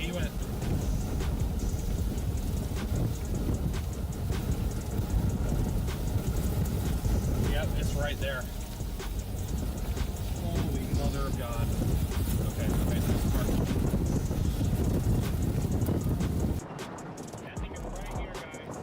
He went. Yep, it's right there. Holy mother of God. Okay, that's smart. Yeah, I think it's right here, guys.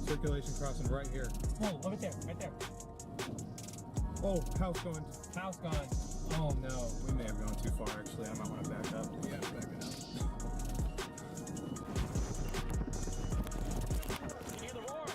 Circulation crossing right here. Oh, look at there, right there. Oh, house going. House gone. Oh no, we may have gone too far actually. I might want to back up. Yeah, back it up. You hear the roar?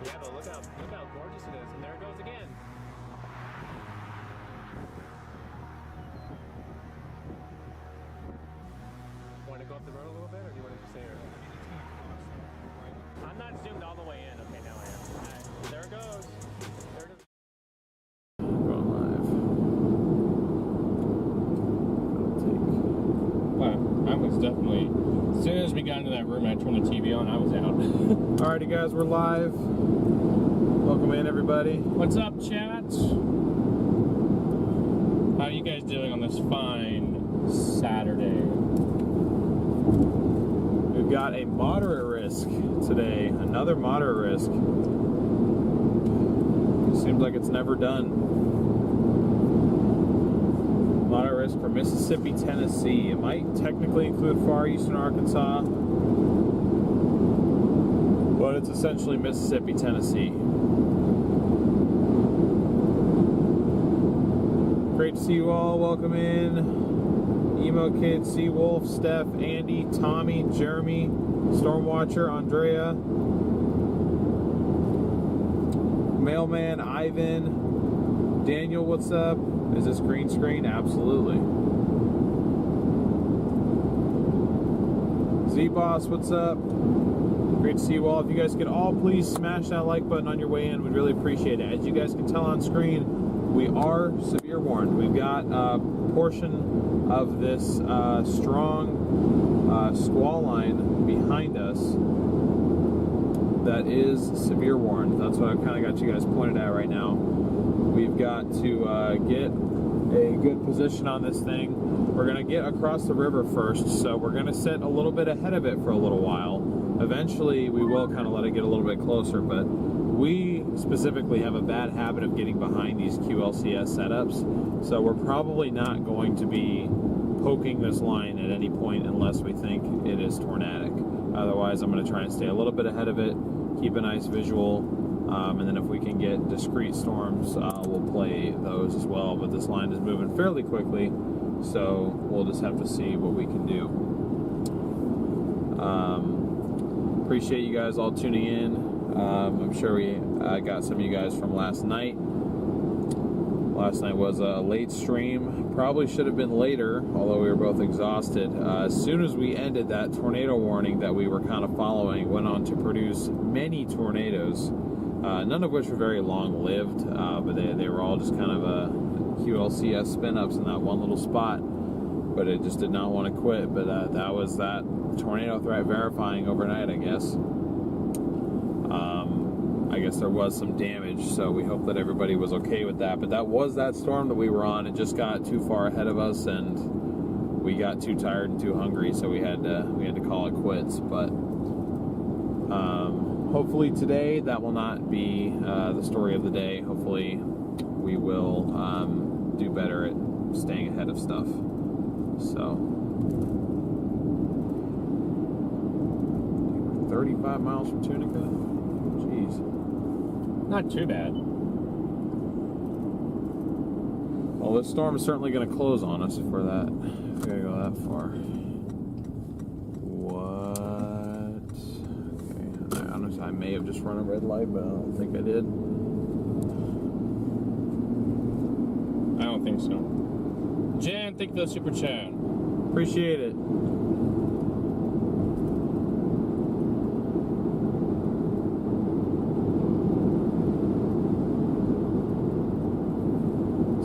Yeah, but look how gorgeous it is, and there it goes again. Want to go up the road a little bit, or do you want to stay here? I'm not zoomed all the way in. Okay, now I am. All right, there it goes. There it is. Going live. Wow, I was definitely. As soon as we got into that room, I turned the TV on. I was out. Alrighty, guys, we're live. Welcome in, everybody. What's up, chat? How are you guys doing on this fine Saturday? We've got a moderate risk today. Another moderate risk. Seems like it's never done. Moderate risk for Mississippi, Tennessee. It might technically include far eastern Arkansas, but it's essentially Mississippi, Tennessee. Great to see you all. Welcome in. Emo Kid, Seawolf, Steph, Andy, Tommy, Jeremy, Stormwatcher, Andrea, Mailman, Ivan, Daniel, what's up? Is this green screen? Absolutely. Z-Boss, what's up? Great to see you all. If you guys could all please smash that like button on your way in, we'd really appreciate it. As you guys can tell on screen, we are severe warned. We've got a portion of this strong squall line behind us that is severe warned. That's what I've kind of got you guys pointed at right now. We've got to get a good position on this thing. We're going to get across the river first, so we're going to sit a little bit ahead of it for a little while. Eventually, we will kind of let it get a little bit closer, but we specifically have a bad habit of getting behind these QLCS setups, so we're probably not going to be poking this line at any point unless we think it is tornadic. Otherwise, I'm going to try and stay a little bit ahead of it, keep a nice visual, and then if we can get discrete storms, we'll play those as well. But this line is moving fairly quickly, so we'll just have to see what we can do. Appreciate you guys all tuning in. I'm sure we got some of you guys from last night. Last night was a late stream. Probably should have been later, although we were both exhausted. As soon as we ended, that tornado warning that we were kind of following went on to produce many tornadoes, none of which were very long-lived, but they were all just kind of QLCS spin-ups in that one little spot. But it just did not want to quit. But that was that tornado threat verifying overnight, I guess. I guess there was some damage, so we hope that everybody was okay with that. But that was that storm that we were on. It just got too far ahead of us, and we got too tired and too hungry, so we had to call it quits. But hopefully today that will not be the story of the day. Hopefully we will do better at staying ahead of stuff. So 35 miles from Tunica? Jeez. Not too bad. Well, this storm is certainly going to close on us for that. If we gotta go that far. What? Okay. Honestly, I may have just run a red light, but I don't think I did. I don't think so. Jan, thank you for the super chat. Appreciate it.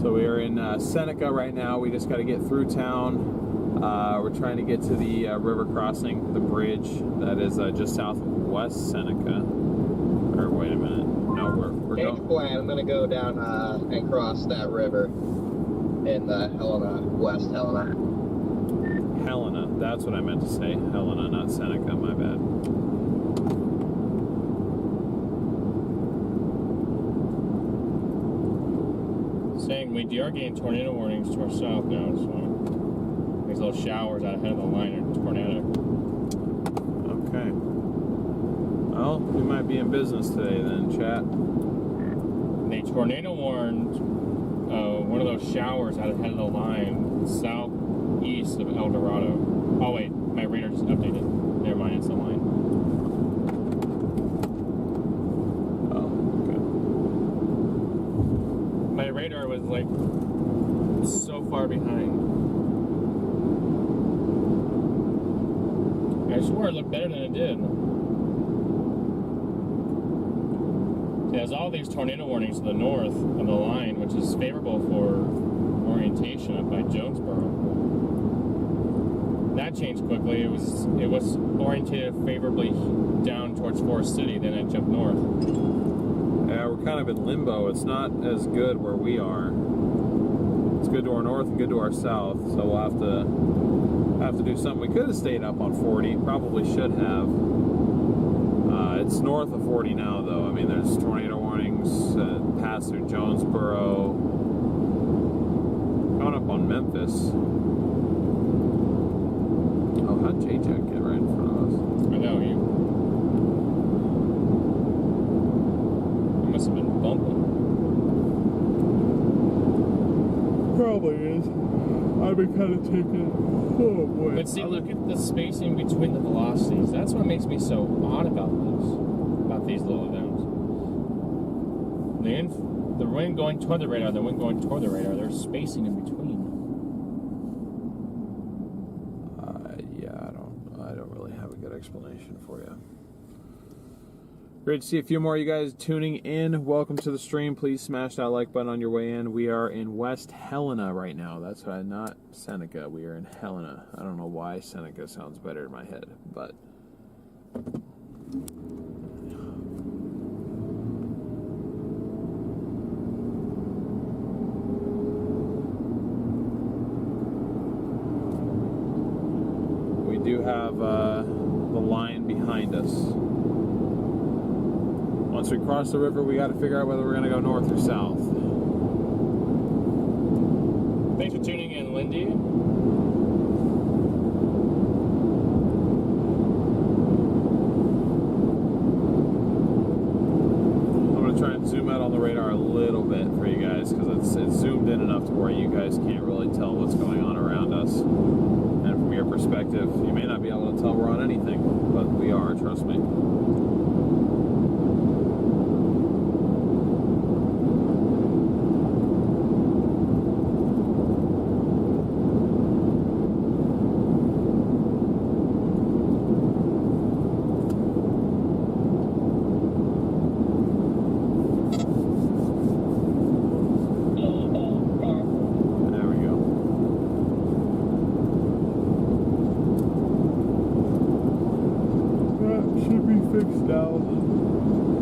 So we are in Seneca right now. We just got to get through town. We're trying to get to the river crossing, the bridge that is just south of West Seneca. Or wait a minute. No, we're going. Plan. I'm gonna go down and cross that river in Helena, West Helena. Helena. That's what I meant to say. Helena, not Seneca. My bad. Saying we are getting tornado warnings to our south now, so these little showers out ahead of the line are tornado. Okay. Well, we might be in business today then, chat. They tornado warned one of those showers out ahead of the line southeast of El Dorado. Oh wait, my radar just updated. Never mind, it's the line. Oh, okay. My radar was like so far behind. I swore it looked better than it did. There's all these tornado warnings to the north of the line, which is favorable for orientation up by Jonesboro. That changed quickly. It was orientated favorably down towards Forest City, then it jumped north. Yeah, we're kind of in limbo. It's not as good where we are. It's good to our north and good to our south, so we'll have to do something. We could have stayed up on 40, probably should have. It's north of 40 now, though. I mean, there's tornado warnings pass through Jonesboro, coming up on Memphis. Oh, how'd J-Jack get right in front of us? I know, you must have been bumping. Probably is. I've been kind of taking. Oh boy. But see, look at the spacing between the velocities. That's what makes me so odd about these little events. The wind going toward the radar, the wind going toward the radar, there's spacing in between. Yeah, I don't really have a good explanation for you. Great to see a few more of you guys tuning in. Welcome to the stream. Please smash that like button on your way in. We are in West Helena right now. That's why, not Seneca. We are in Helena. I don't know why Seneca sounds better in my head, but we do have the line behind us. Once we cross the river, we got to figure out whether we're going to go north or south. Thanks for tuning in, Lindy. I'm going to try and zoom out on the radar a little bit for you guys, because it's zoomed in enough to where you guys can't really tell what's going on around us. And from your perspective, you may not be able to tell we're on anything, but we are, trust me.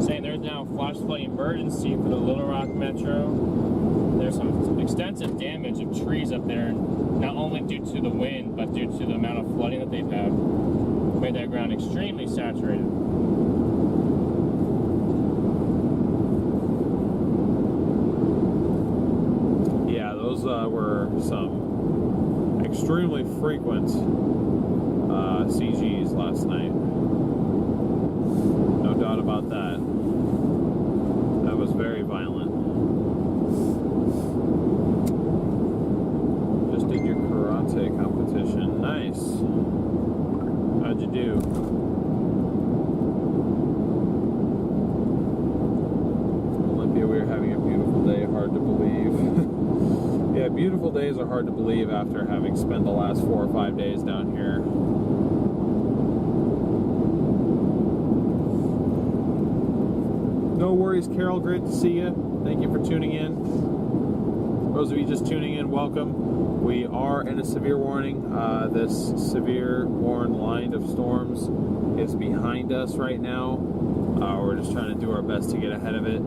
Saying there's now a flash flood emergency for the Little Rock Metro. There's some extensive damage of trees up there, not only due to the wind, but due to the amount of flooding that they've had. Made that ground extremely saturated. Yeah, those were some extremely frequent CGs last night. doubt about that. That was very violent. Just did your karate competition. Nice. How'd you do? Olympia, we are having a beautiful day. Hard to believe. Yeah, beautiful days are hard to believe after having spent the last 4 or 5 days down here. No worries, Carol. Great to see you. Thank you for tuning in. Those of you just tuning in, welcome. We are in a severe warning. This severe warned line of storms is behind us right now. We're just trying to do our best to get ahead of it.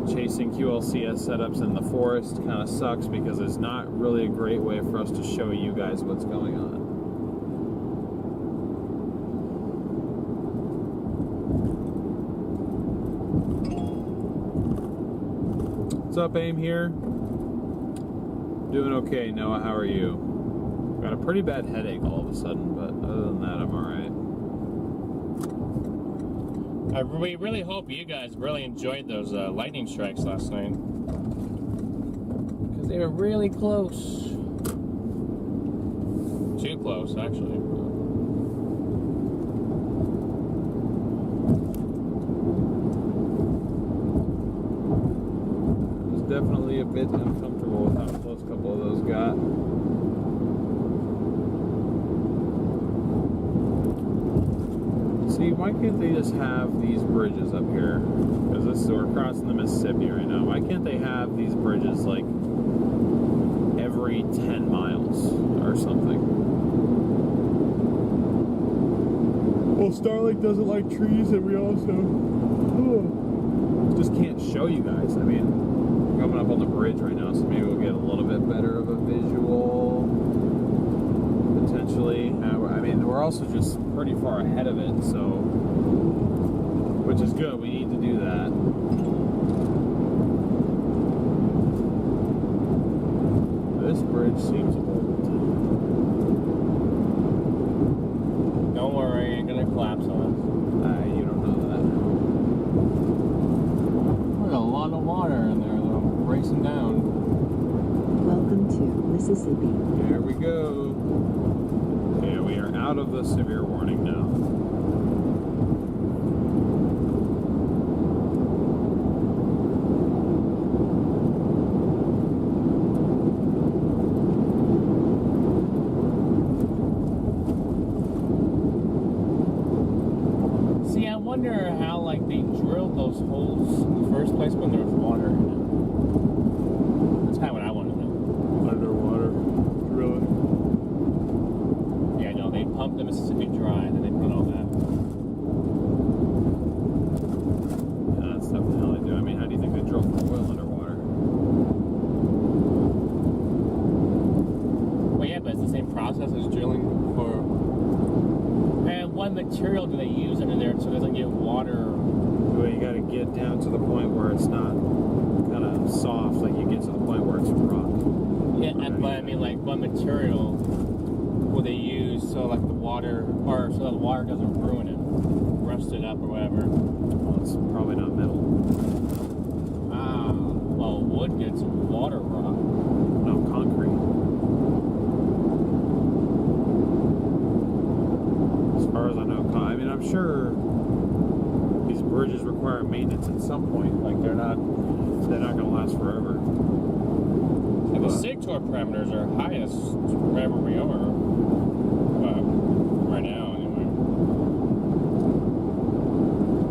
Chasing QLCS setups in the forest kind of sucks because it's not really a great way for us to show you guys what's going on. What's up, AIM here? Doing okay, Noah. How are you? Got a pretty bad headache all of a sudden, but other than that, I'm alright. We really hope you guys really enjoyed those lightning strikes last night. Because they were really close. Too close, actually. It was definitely a bit uncomfortable with how close a couple of those got. See, why can't they just have these bridges up here? Because we're crossing the Mississippi right now. Why can't they have these bridges like every 10 miles or something? Well, Starlink doesn't like trees, and we also just can't show you guys. I mean, we're coming up on the bridge right now, so maybe we'll get a little bit better of a visual. Potentially. I mean, we're also just pretty far ahead of it, so, which is good. We need to do that. This bridge seems old. Don't worry, ain't gonna collapse on us. You don't know that. There's a lot of water in there, though, racing down. Welcome to Mississippi. Here we go. Yeah, we are out of the severe warning now. See, I wonder how, like, they drilled those holes in the first place when there was water in them. That's kind of what I want to know. Underwater drilling. Yeah, no, they pumped the Mississippi dry, and then they put all that. Yeah, that's definitely how they do. I mean, how do you think they drill for oil underwater? Well, yeah, but it's the same process as drilling for. And what material do they use under there so it doesn't get water? Well, you gotta get down to the point where it's not kind of soft, like you get to the point where it's rock. Yeah, but I mean, like, what material will they use so, like, the water, or so the water doesn't ruin it, rust it up or whatever? Well, it's probably not metal. Well, wood gets water rot. No, concrete. As far as I know, I mean, I'm sure these bridges require maintenance at some point. Like they're not gonna last forever. And the SIG-TOR parameters are highest wherever we are. Right now, anyway.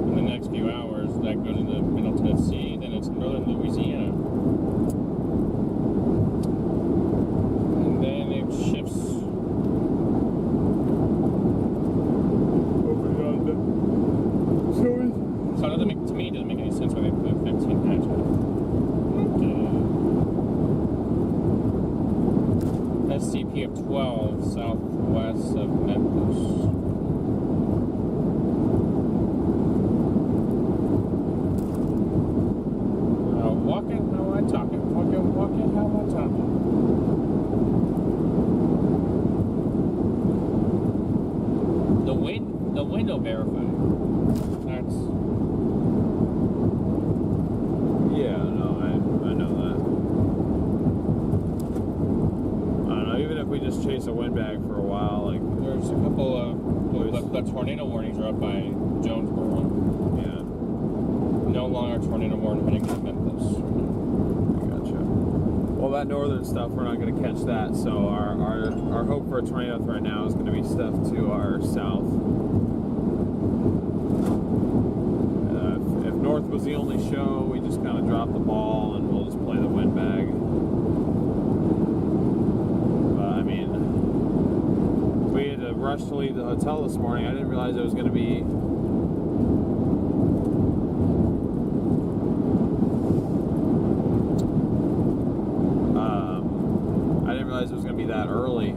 In the next few hours, that goes into Middle Tennessee, then it's northern Louisiana. And then it shifts. Over yonder. So it doesn't make, to me, it doesn't make any sense why they put a 15 patch on it. SCP of 12 southwest of Memphis. Walking, how am I talking? Walking, how am I talking? The wind will verify. flats. Yeah, no, I know that. I don't know, even if we just chase a windbag for a while, like... There's a couple of... The tornado warnings are up by Jonesboro. Yeah. No longer tornado warning heading to Memphis. Gotcha. Well, that northern stuff, we're not going to catch that, so our hope for a tornado threat now is going to be stuff to our south. If north was the only show, we just kind of drop the ball and we'll just play the windbag. But, I mean, we had to rush to leave the hotel this morning. I didn't realize it was going to be... it was going to be that early.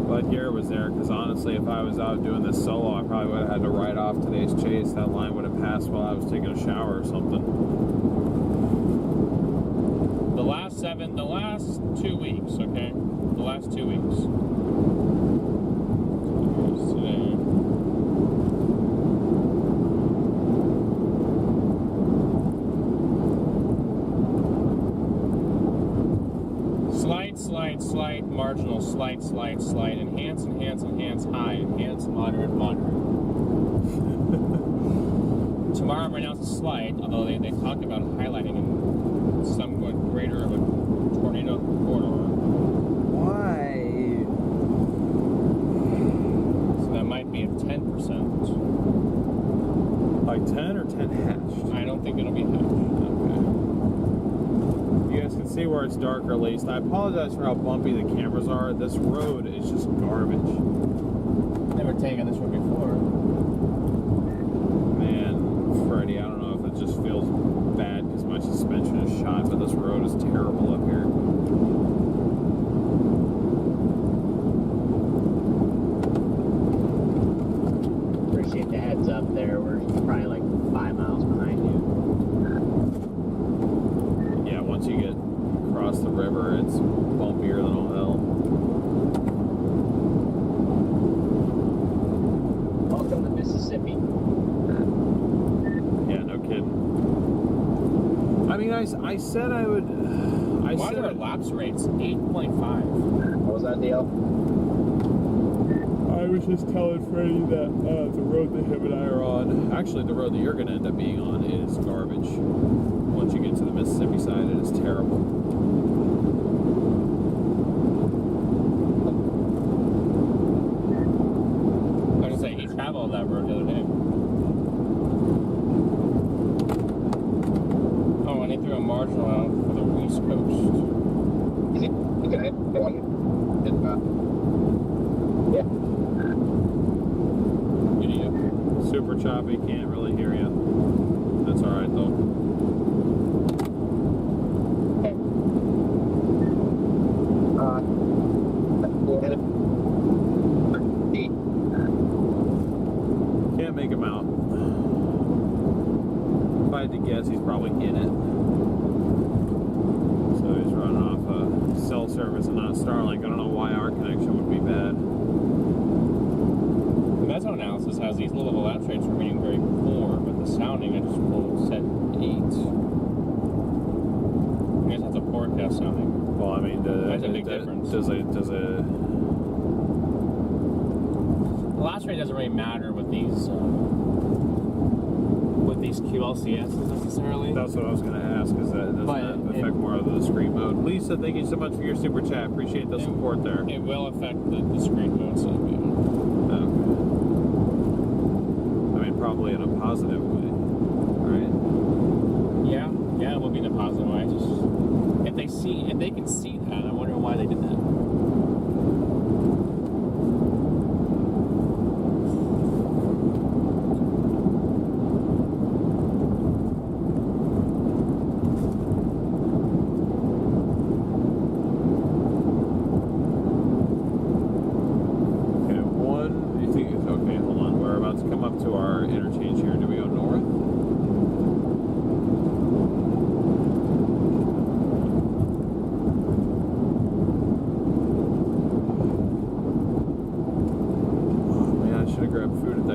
But Garrett was there, because honestly, if I was out doing this solo, I probably would have had to write off today's chase. That line would have passed while I was taking a shower or something. The last 2 weeks, okay? The last 2 weeks. Here's today. Slight, marginal, slight, enhance, high, enhance, moderate. Tomorrow right now it's a slight, although they talk about highlighting in somewhat greater of a tornado corridor. Why? So that might be a 10%. Like 10 or 10 hatched? I don't think it'll be hatched. Okay. You guys can see where it's dark, or at least. I apologize for how bumpy the cameras are. This road is just garbage. Never taken this one before. Man, Freddie, I don't know if it just feels bad because my suspension is shot, but this road is terrible up here. Appreciate the heads up there. We're probably like 5 miles behind you. Yeah, once you get across the river, it's bumpier than all hell. Welcome to Mississippi. Yeah, no kidding. I mean, I said I would... Why are our lapse rates 8.5? What was that deal? I was just telling Freddie that the road that him and I are on, actually the road that you're going to end up being on, is garbage. Once you get to the Mississippi side, it is terrible. I was gonna say, he traveled that road the other day. Oh, and he threw a marginal out for the East Coast. Okay. Yeah. Idiot. Super choppy, can't really hear you. That's alright though. Can't make him out. If I had to guess, he's probably in it. So he's running off a cell service and not Starlink. I don't know why our connection would be bad. The Meso analysis has these little lapse rates remaining very poor, but the sounding I just pulled said 8. I guess that's a forecast sounding. Well, I mean, That's a big difference. Does a The lapse rate doesn't really matter with these QLCSs necessarily. That's what I was going to ask, is that doesn't that affect more of the discrete mode? Lisa, thank you so much for your super chat. Appreciate the support there. It will affect the discrete mode, so yeah. Okay. I mean, probably in a positive way, right? Yeah, it will be in a positive way. Just if they can see that, I wonder why they did that.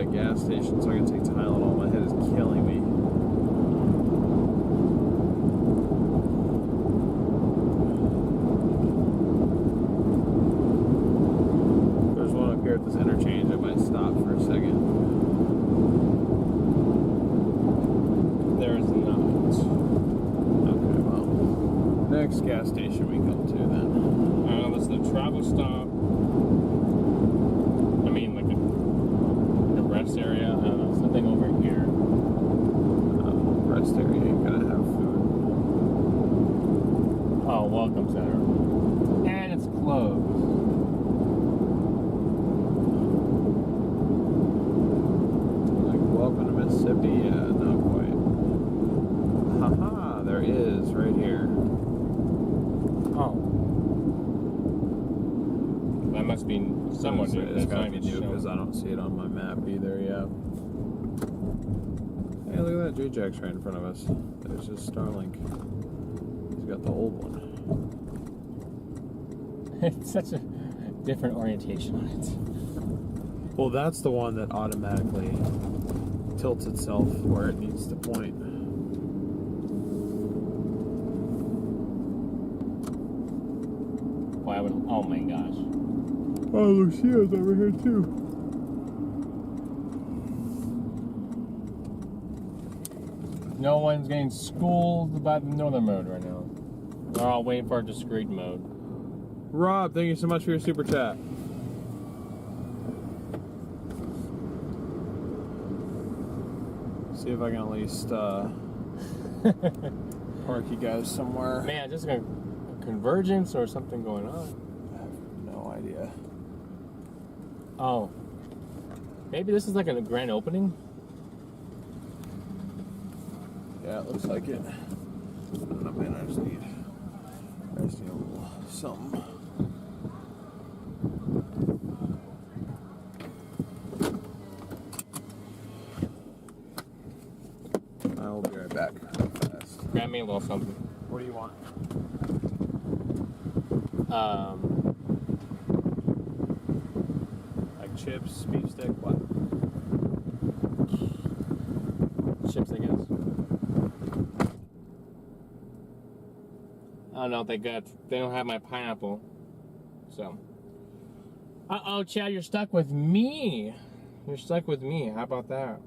a gas station so I can take Tylenol. My head is killing me. There's one up here at this interchange. I might stop for a second. There's not. Okay, well, next gas station we come to then. This is the travel stop. I mean, like a rest area. I don't know, something over here. Rest area ain't gonna have food. Oh, welcome center. And it's closed. Like, welcome to Mississippi? Yeah, not quite. Haha, there is, right here. Oh. That must be someone new. It's That's gotta not be even new because showing. I don't see it on my map either, yeah. Hey, look at that J-Jack's right in front of us. There's just Starlink. He's got the old one. It's such a different orientation on it. Well, that's the one that automatically tilts itself where it needs to point. Why would? Oh my gosh. Oh, Lucia's over here too. No one's getting schooled by the northern mode right now. They're all waiting for a discrete mode. Rob, thank you so much for your super chat. See if I can at least park you guys somewhere. Man, just a convergence or something going on. I have no idea. Oh. Maybe this is like a grand opening? Yeah, it looks like it. I don't know, man. I just need a little something. I'll be right back. Fast. Grab me a little something. What do you want? Like chips, beef stick, what? Chips, I guess. Oh no, they don't have my pineapple. So. Uh-oh, Chad, you're stuck with me. You're stuck with me. How about that?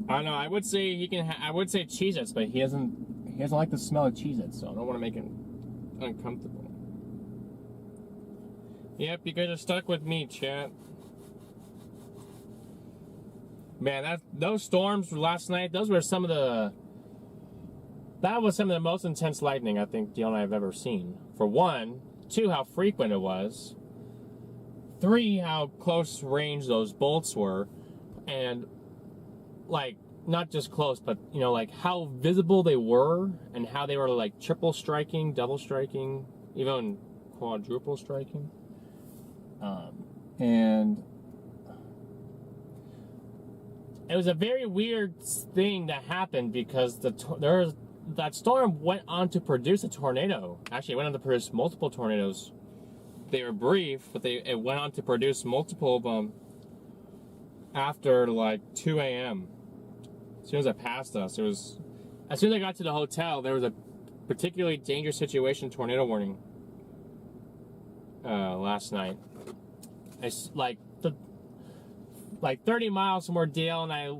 I don't know. I would say he can. I would say Cheez-Its, but he doesn't like the smell of Cheez-Its, so I don't want to make him uncomfortable. Yep, you guys are stuck with me, chat. Man, those storms last night. Those were some of the. That was some of the most intense lightning I think Dale and I have ever seen. For one, 2, how frequent it was. 3, how close range those bolts were, and like not just close, but you know, like how visible they were, and how they were like triple striking, double striking, even quadruple striking. And it was a very weird thing that happened because that storm went on to produce a tornado. Actually, it went on to produce multiple tornadoes. They were brief, but it went on to produce multiple of them after like 2 a.m. As soon as it passed us, as soon as I got to the hotel, there was a particularly dangerous situation tornado warning last night. It's like 30 miles from where Dale and I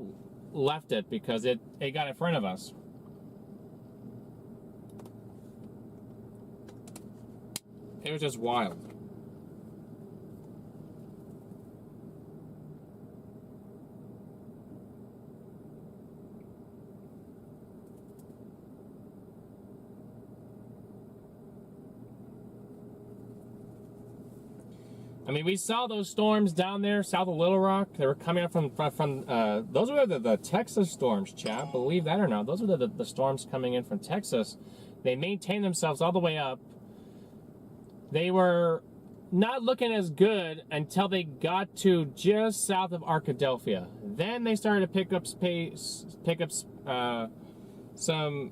left it because it got in front of us. It was just wild. I mean, we saw those storms down there south of Little Rock. They were coming up from those were the Texas storms, Chad. Believe that or not, those were the storms coming in from Texas. They maintained themselves all the way up. They were not looking as good until they got to just south of Arkadelphia. Then they started to pick up some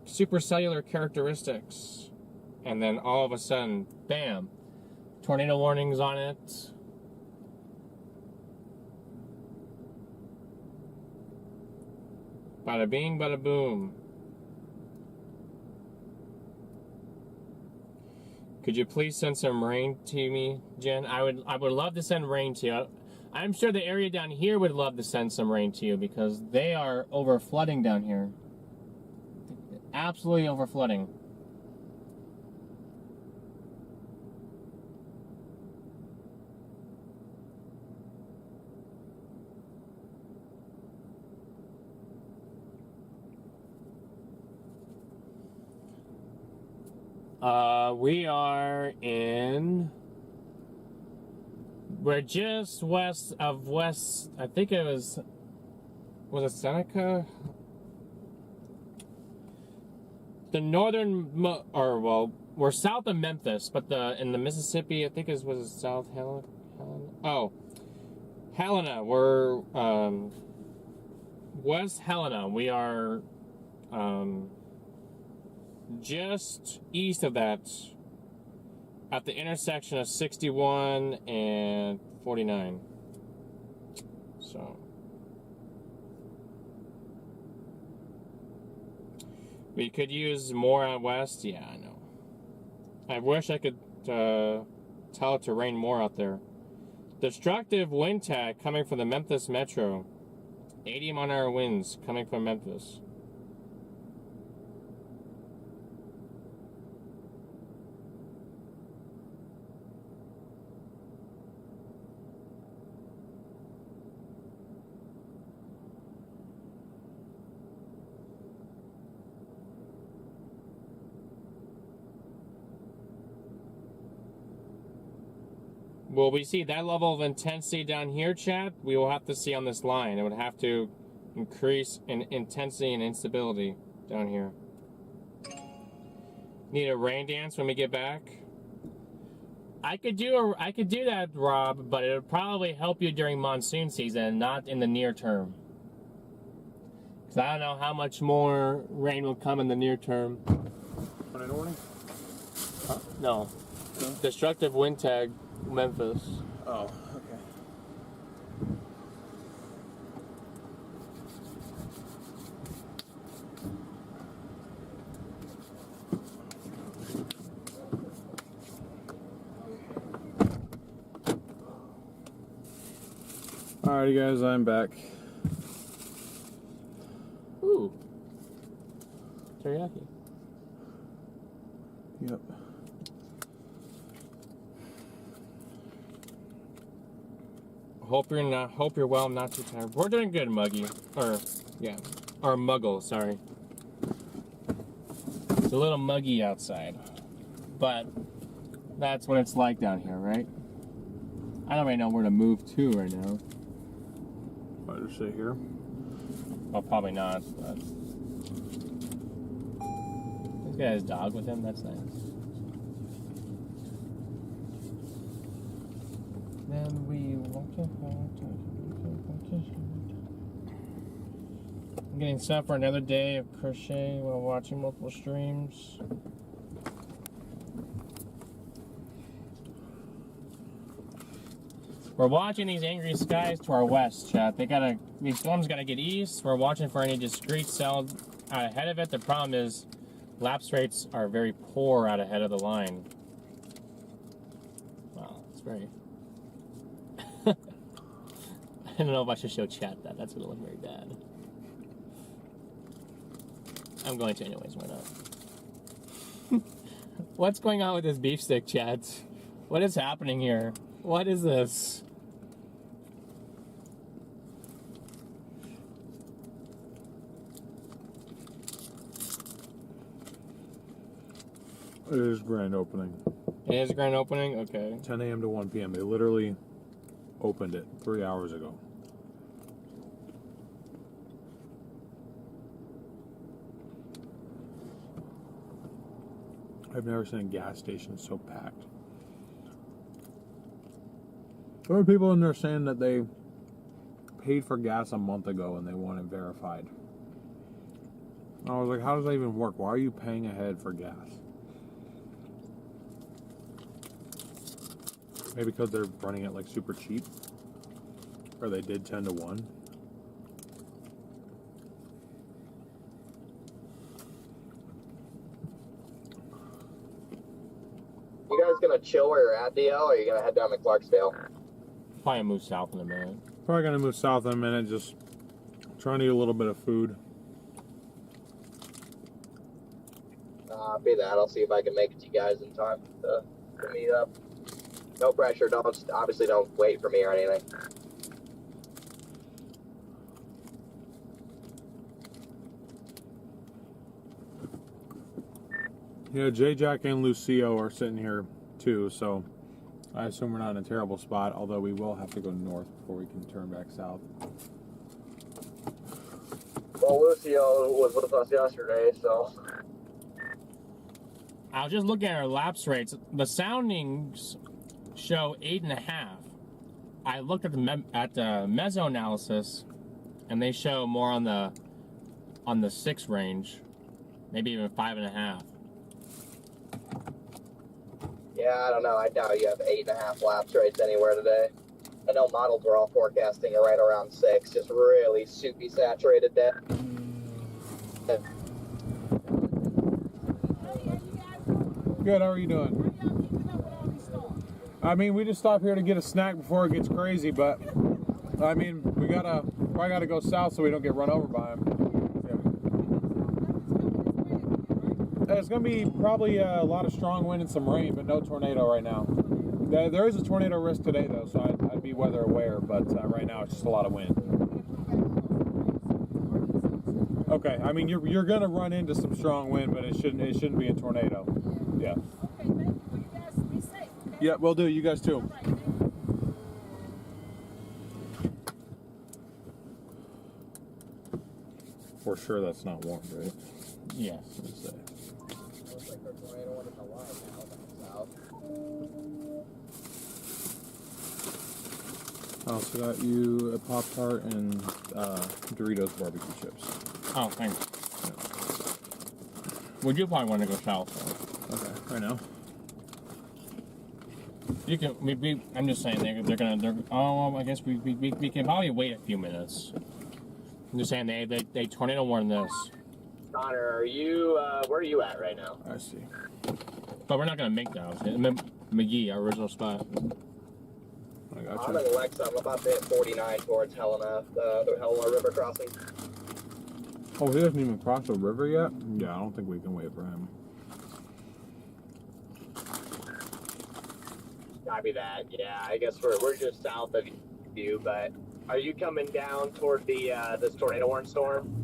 supercellular characteristics, and then all of a sudden, bam, tornado warnings on it. Bada bing, bada boom. Could you please send some rain to me, Jen? I would love to send rain to you. I'm sure the area down here would love to send some rain to you because they are over flooding down here. Absolutely over flooding. We're just west of West, I think it was it Seneca? The northern, we're south of Memphis, but in the Mississippi, I think was it South Helena? Oh, Helena, we're, West Helena. We are, just east of that, at the intersection of 61 and 49. So we could use more out west. Yeah, I know. I wish I could tell it to rain more out there. Destructive wind tag coming from the Memphis Metro. 80-mile-an-hour winds coming from Memphis. Will we see that level of intensity down here, chat? We will have to see on this line. It would have to increase in intensity and instability down here. Need a rain dance when we get back? I could do that, Rob, but it would probably help you during monsoon season, not in the near term. Because I don't know how much more rain will come in the near term. Tornado warning? Huh? No. Destructive wind tag. Memphis. Oh, okay. Alrighty guys, I'm back. Ooh. Teriyaki. Yep. Hope you're well, not too tired. We're doing good, Muggy. Or Muggle, sorry. It's a little muggy outside. But that's what it's like down here, right? I don't really know where to move to right now. I'll just sit here. Well, probably not, but this guy has a dog with him, that's nice. Then we I'm getting set for another day of crochet while watching multiple streams. We're watching these angry skies to our west, chat. These storms gotta get east. We're watching for any discrete cell out ahead of it. The problem is lapse rates are very poor out ahead of the line. Wow, it's very... I don't know if I should show chat that. That's gonna look very bad. I'm going to anyways, why not? What's going on with this beef stick, chat? What is happening here? What is this? It is grand opening. It is a grand opening? Okay. 10 a.m. to 1 p.m. They literally opened it 3 hours ago. I've never seen a gas station so packed. There were people in there saying that they paid for gas a month ago and they want it verified. I was like, how does that even work? Why are you paying ahead for gas? Maybe because they're running it like super cheap. Or they did 10 to 1. You guys gonna chill where you're at, DL, or are you gonna head down to Clarksdale? Probably move south in a minute. Probably gonna move south in a minute, just trying to get a little bit of food. Be that. I'll see if I can make it to you guys in time to meet up. No pressure. Obviously don't wait for me or anything. Yeah, J-Jack and Lucio are sitting here too, so I assume we're not in a terrible spot, although we will have to go north before we can turn back south. Well, Lucio was with us yesterday, so... I was just looking at our lapse rates. The soundings show 8.5. I looked at the meso analysis, and they show more on the 6 range, maybe even 5.5. Yeah, I don't know. I doubt you have 8.5 lapse rates anywhere today. I know models were all forecasting it right around 6, just really soupy saturated day. Good, how are you doing? I mean, we just stop here to get a snack before it gets crazy, but I mean, we probably gotta go south so we don't get run over by them. It's gonna be probably a lot of strong wind and some rain, but no tornado right now. There is a tornado risk today though, so I'd be weather aware, but right now it's just a lot of wind. Okay, I mean you're gonna run into some strong wind, but it shouldn't be a tornado. Yeah. Okay, thank you. You guys be safe, okay? Yeah, we'll do. You guys too. All right, thank you. For sure that's not warm, right? Yes. Let's say. Looks like there's a tornado in the line now down south. I also got you a Pop-Tart and Doritos barbecue chips. Oh, thanks. Would you probably want to go south? Okay, right now. You can. I'm just saying they're gonna. Oh, I guess we can probably wait a few minutes. I'm just saying they tornado warned this, Connor, are you, where are you at right now? I see. but we're not gonna make that. McGee, our original spot. I got I'm you. in Alexa. I'm about to hit 49 towards Helena, the Helena River crossing. Oh, he hasn't even crossed the river yet? Yeah, I don't think we can wait for him. Copy that. Yeah, I guess we're just south of you, but are you coming down toward the this tornado warning storm?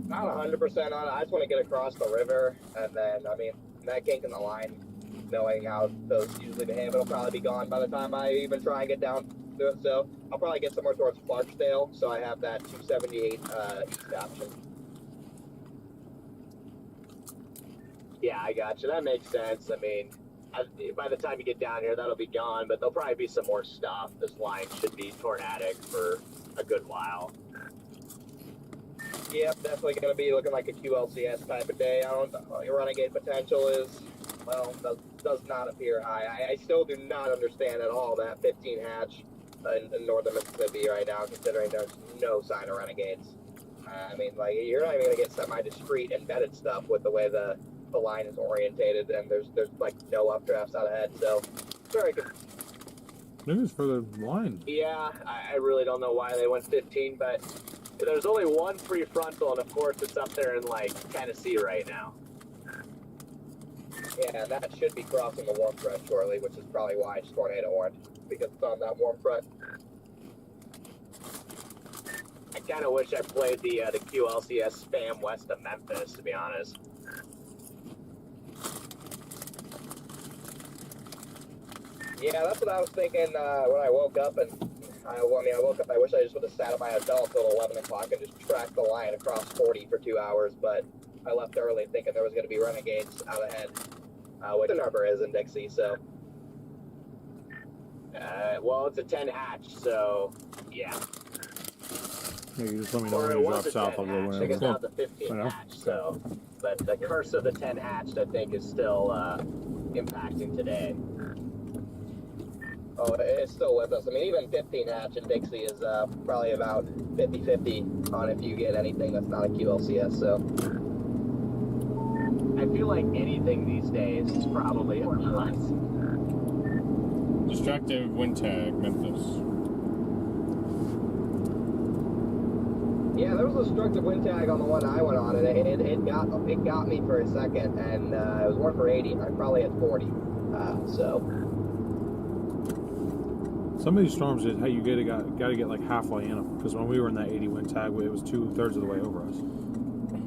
Not 100% on it. I just want to get across the river, and then I mean that kink in the line, knowing how those usually behave, it'll probably be gone by the time I even try and get down to it. So I'll probably get somewhere towards Clarksdale, so I have that 278 east option. Yeah, I got you. That makes sense. I mean, by the time you get down here, that'll be gone, but there'll probably be some more stuff. This line should be tornadic for a good while. Yep, definitely going to be looking like a QLCS type of day. Your renegade potential is, well, does not appear high. I still do not understand at all that 15 hatch in northern Mississippi right now, considering there's no sign of renegades. I mean, like, you're not even going to get semi-discrete embedded stuff with the way the line is orientated, and there's like no updrafts out ahead, so very good. Maybe it's for the line. Yeah, I really don't know why they went 15, but there's only one prefrontal, and of course it's up there in like Tennessee right now. Yeah, that should be crossing the warm front shortly, which is probably why it's tornado warned, because it's on that warm front. I kind of wish I played the QLCS spam west of Memphis, to be honest. Yeah, that's what I was thinking when I woke up, and I woke up, I wish I just would have sat at my hotel until 11 o'clock and just tracked the line across 40 for 2 hours, but I left early thinking there was going to be renegades out ahead, which the number is in Dixie, so. Well, it's a 10 hatch, so yeah. Maybe just let me know Or when it you drop was a south. 10 I'll go hatch. I whenever. guess now it's a 15 I know. hatch, so. But the curse of the 10 hatch, I think, is still impacting today. Oh, it's still with us. I mean, even 15 hatch in Dixie is probably about 50-50 on if you get anything that's not a QLCS, so. I feel like anything these days is probably a plus. Destructive wind tag, Memphis. Yeah, there was a destructive wind tag on the one I went on, and it got me for a second, and it was one for 80. I probably had 40, so. Some of these storms, got to get like halfway in them. Because when we were in that 80 wind tag, it was 2/3 of the way over us.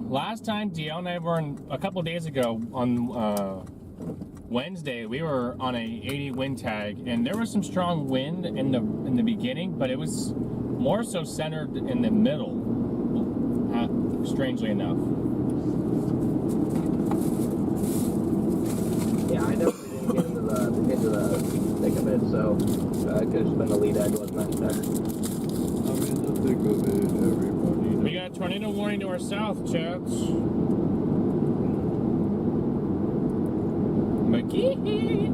Last time DL and I were a couple of days ago on Wednesday, we were on a 80 wind tag, and there was some strong wind in the beginning, but it was more so centered in the middle. Strangely enough. Yeah, I definitely didn't get into the thick of it, so it could have just been the lead edge, wasn't it? I'm in the thick of it, everybody. We got a tornado warning to our south, chats. McGee!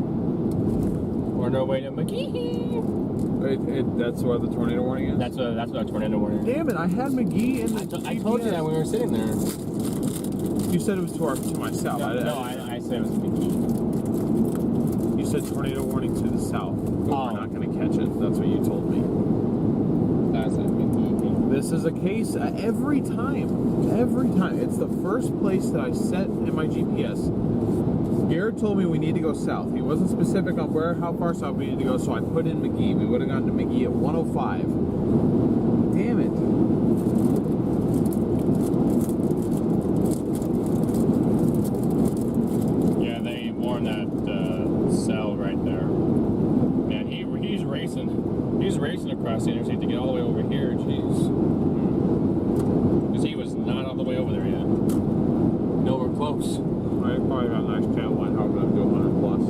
We're on our way to McGee! That's where the tornado warning is? That's what a tornado warning is. Damn it, I had McGee in the I told you that when we were sitting there. You said it was to my south. I said it was McGee. You said tornado warning to the south. But Oh. we're not going to catch it. That's what you told me. That's a McGee. This is a case every time. Every time. It's the first place that I set in my GPS. Garrett told me we need to go south. He wasn't specific on how far south we need to go, so I put in McGee. We would have gotten to McGee at 105. Damn it. Yeah, they warned that cell right there. Man, he's racing. He's racing across the interstate to get all the way over here. Jeez. Because he was not all the way over there yet. Nowhere close. I probably got a nice tail line, helping them do 100 plus.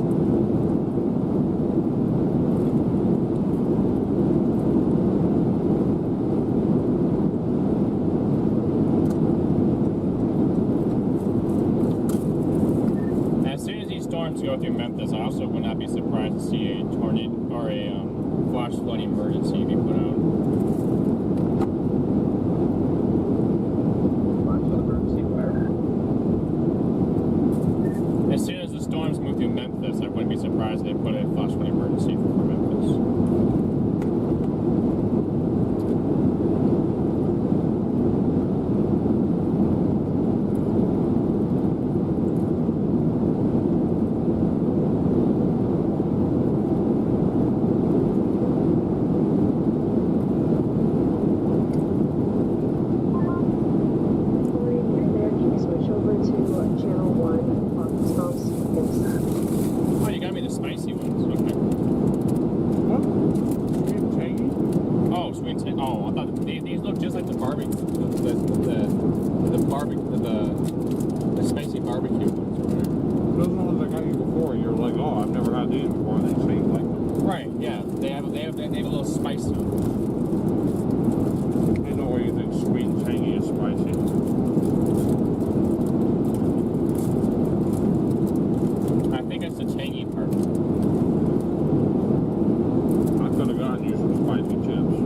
As soon as these storms go through Memphis, I also would not be surprised to see a tornado or a flash flood emergency be put out. As soon as the storms move through Memphis, I wouldn't be surprised if they put a flash flood emergency for Memphis. Oh, you got me the spicy ones. Okay. What? Sweet and tangy? Oh, sweet and tangy. Oh, I thought these look just like the barbecue, the spicy barbecue ones. Or whatever. Those are the ones I got you before. You're like, oh, I've never had these before. And they say you like them. Right. Yeah. They have a little spice to them. There's no way you think sweet and tangy is spicy. I think it's the tangy part. I could have gotten you some spicy chips.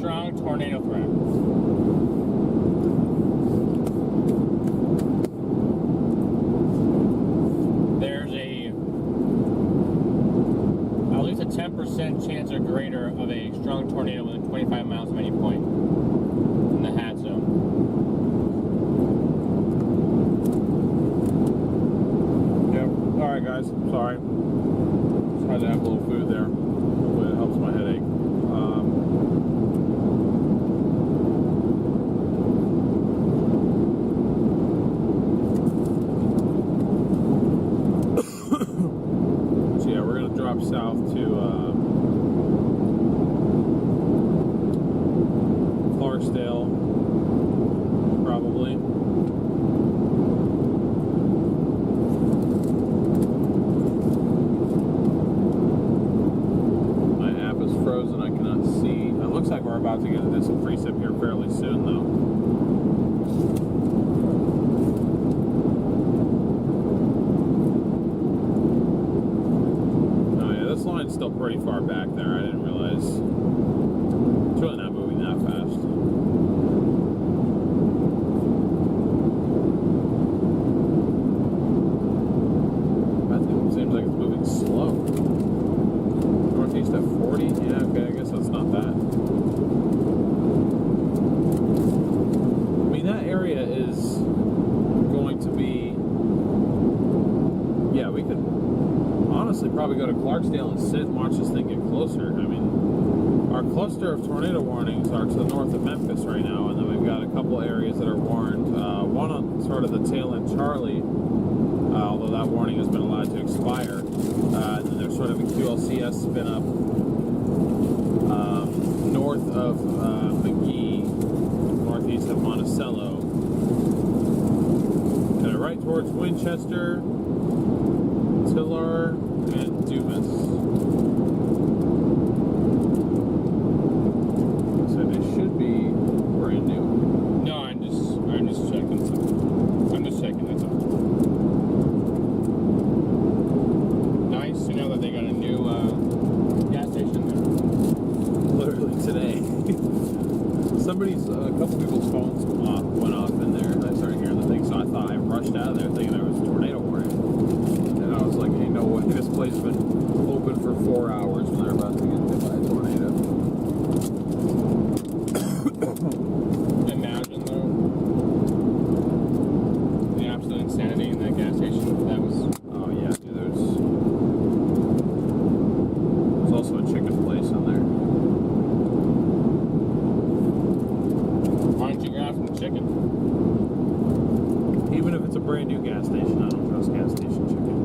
strong tornado threat. There's at least a 10% chance or greater of a strong tornado within 25 miles of any point in the hat zone. Yep. All right, guys. Sorry. Just had to have a little food there. Hopefully it helps my headache. So yeah, we're gonna drop south to Clarksdale, probably. My app is frozen. I cannot see. It looks like we're about to get into some precip here fairly soon, though. Oh yeah, this line's still pretty far back there. I didn't realize. It's really not moving that fast. That thing seems like it's moving slow. Northeast at 40? Yeah, okay, I guess that's not that. I mean, that area is going to be... Yeah, we could honestly probably go to Clarksdale and sit and watch this thing get closer. I mean, our cluster of tornado warnings are to the north of Memphis right now, and then we've got a couple areas that are warned. One on sort of the tail end Charlie, although that warning has been allowed to expire. And then there's sort of a QLCS spin up north of McGee, northeast of Monticello, kind of right towards Winchester, Tillar, and Dumas. So they should be brand new. No, I'm just checking. I'm just checking. That's all. Nice to know that they got a new gas station there. Literally today. A couple people's phones went off in there, and I started hearing the thing, so I thought I rushed out of there thinking there was a tornado warning. And I was like, hey, no way, this place has been open for 4 hours when they're about to get hit by a tornado. Imagine though the absolute insanity in that gas station. That was. Oh yeah, dude, there's also a chicken place in there. Why don't you grab some chicken? Even if it's a brand new gas station, I don't trust gas station chicken.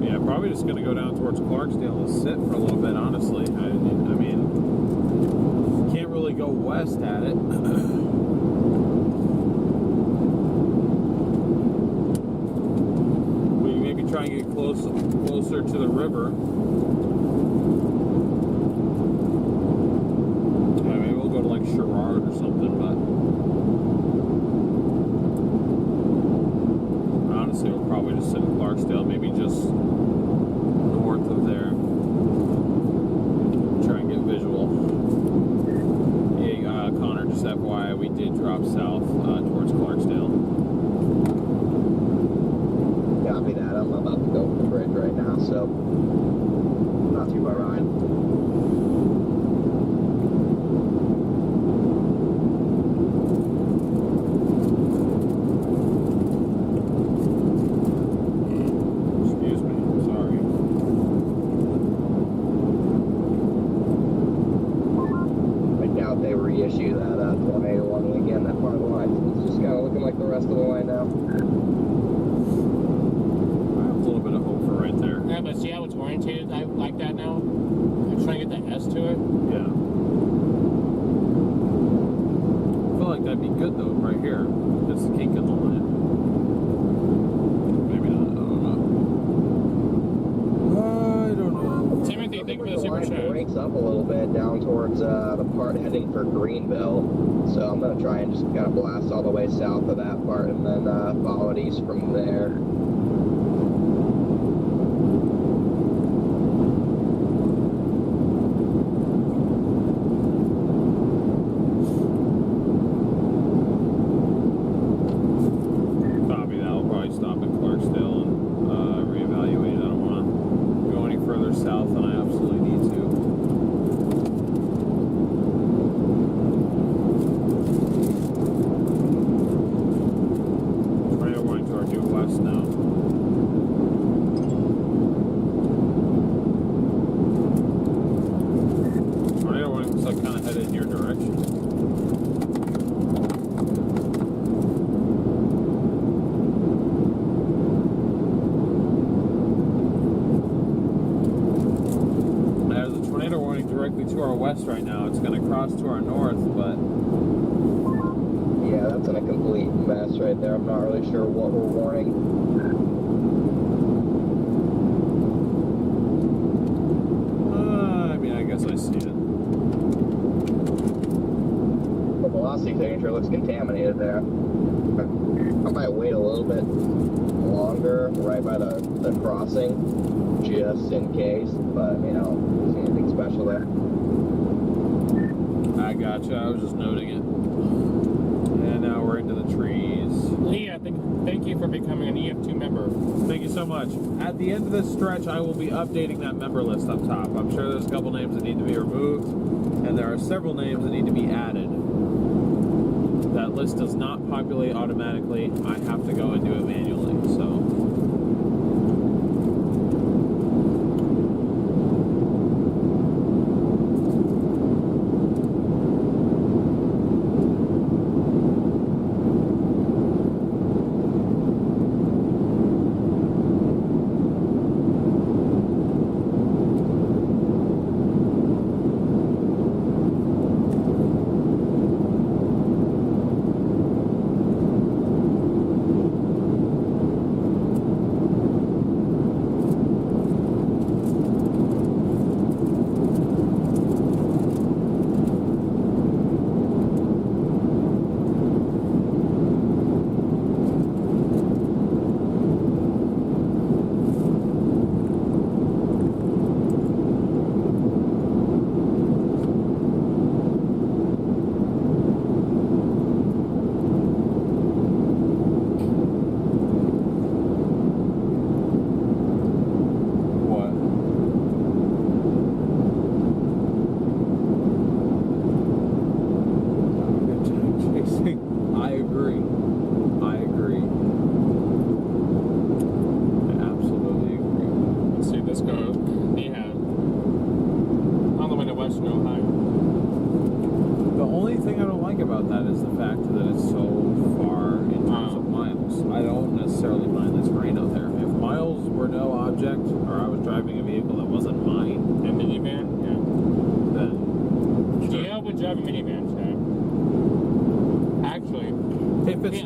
Yeah, probably just gonna go down towards Clarksdale and sit for a little bit, honestly. I mean, can't really go west at it. We maybe try and get closer to the river. Yeah, maybe we'll go to like Sherrard or something, but honestly we'll probably just sit in Clarksdale, maybe just north of there. Try and get visual. Yeah, Connor, just FYI, we did drop south towards Clarksdale. Copy that. I'm about to go over the bridge right now, so not too far behind. Excuse me, sorry. I doubt they reissue that tornado warning again, that part of the line. It's just kind of looking like the rest of the line now. I have a little bit of hope for right there. Yeah, but see how it's orientated like that now? I'm trying to get the S to it. Yeah. I feel like that'd be good though, right here. It's the kink in the line. Maybe not, I don't know. Timothy, thank you for the super The line chat. breaks up a little bit. bit down towards the part heading for Greenville. So I'm going to try and just kind of blast all the way south of that part and then follow it east from there. Copy that. I'll probably stop at Clarksdale and reevaluate. I don't want to go any further south than I absolutely need to. Tornado warning to our due west now. Tornado warning looks like kind of headed in your direction. There's a tornado warning directly to our west right now. It's going to cross to our north, but Yeah, that's in a complete mess right there. I'm not really sure what we're warning. I mean, I guess I see it. The velocity signature looks contaminated there. I might wait a little bit longer right by the crossing, just in case, but you know, there's anything special there. I gotcha. I was just noting it. And now we're into the trees. Leah, thank you for becoming an EF2 member. Thank you so much. At the end of this stretch, I will be updating that member list up top. I'm sure there's a couple names that need to be removed, and there are several names that need to be added. That list does not populate automatically. I have to go and do it manually, so.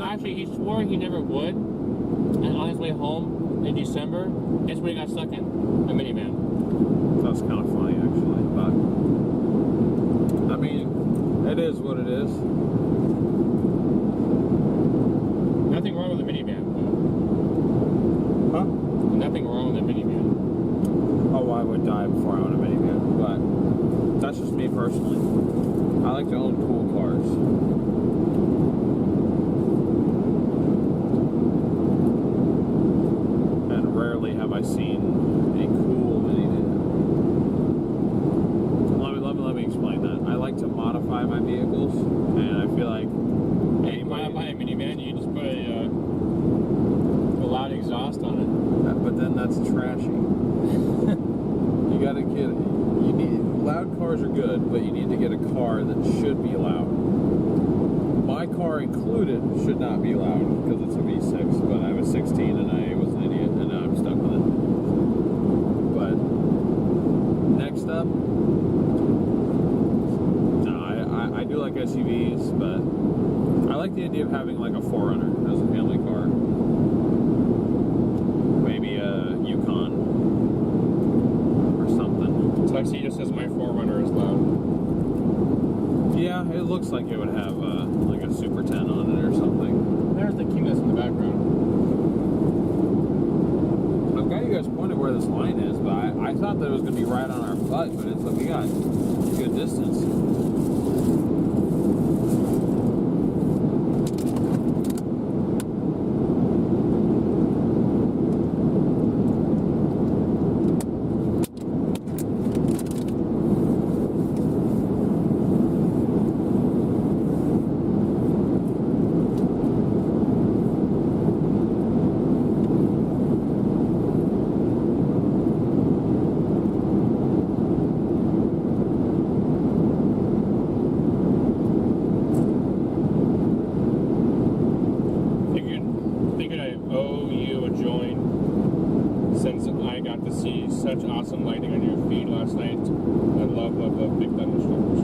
Actually, he swore he never would, and on his way home in December, guess where he got stuck in? A minivan. That's kind of funny, actually, but I mean, it is what it is. Nothing wrong with the minivan. Huh? Nothing wrong with the minivan. Oh, I would die before I own a minivan, but that's just me personally. I like to own cool cars. Have I seen a cool minivan? Let me explain that. I like to modify my vehicles, and I feel like you modify a minivan, you just put a loud exhaust on it. But then that's trashy. You gotta get. You need loud cars are good, but you need to get a car that should be loud. My car included should not be loud because it's a V6, but I was 16 and I was an idiot, and now I'm stuck with it. But next up, no, I do like SUVs, but I like the idea of having like a 4Runner as a family car. Maybe a Yukon or something. Tuxedo says my 4Runner is loud. looks like it would have like a Super 10 on it or something. There's the Cumulus in the background. I've got you guys pointed where this line is, but I thought that it was going to be right on our butt, but it's like we got good distance. Figured I owe you a join since I got to see such awesome lighting on your feed last night. I love big thunderstorms.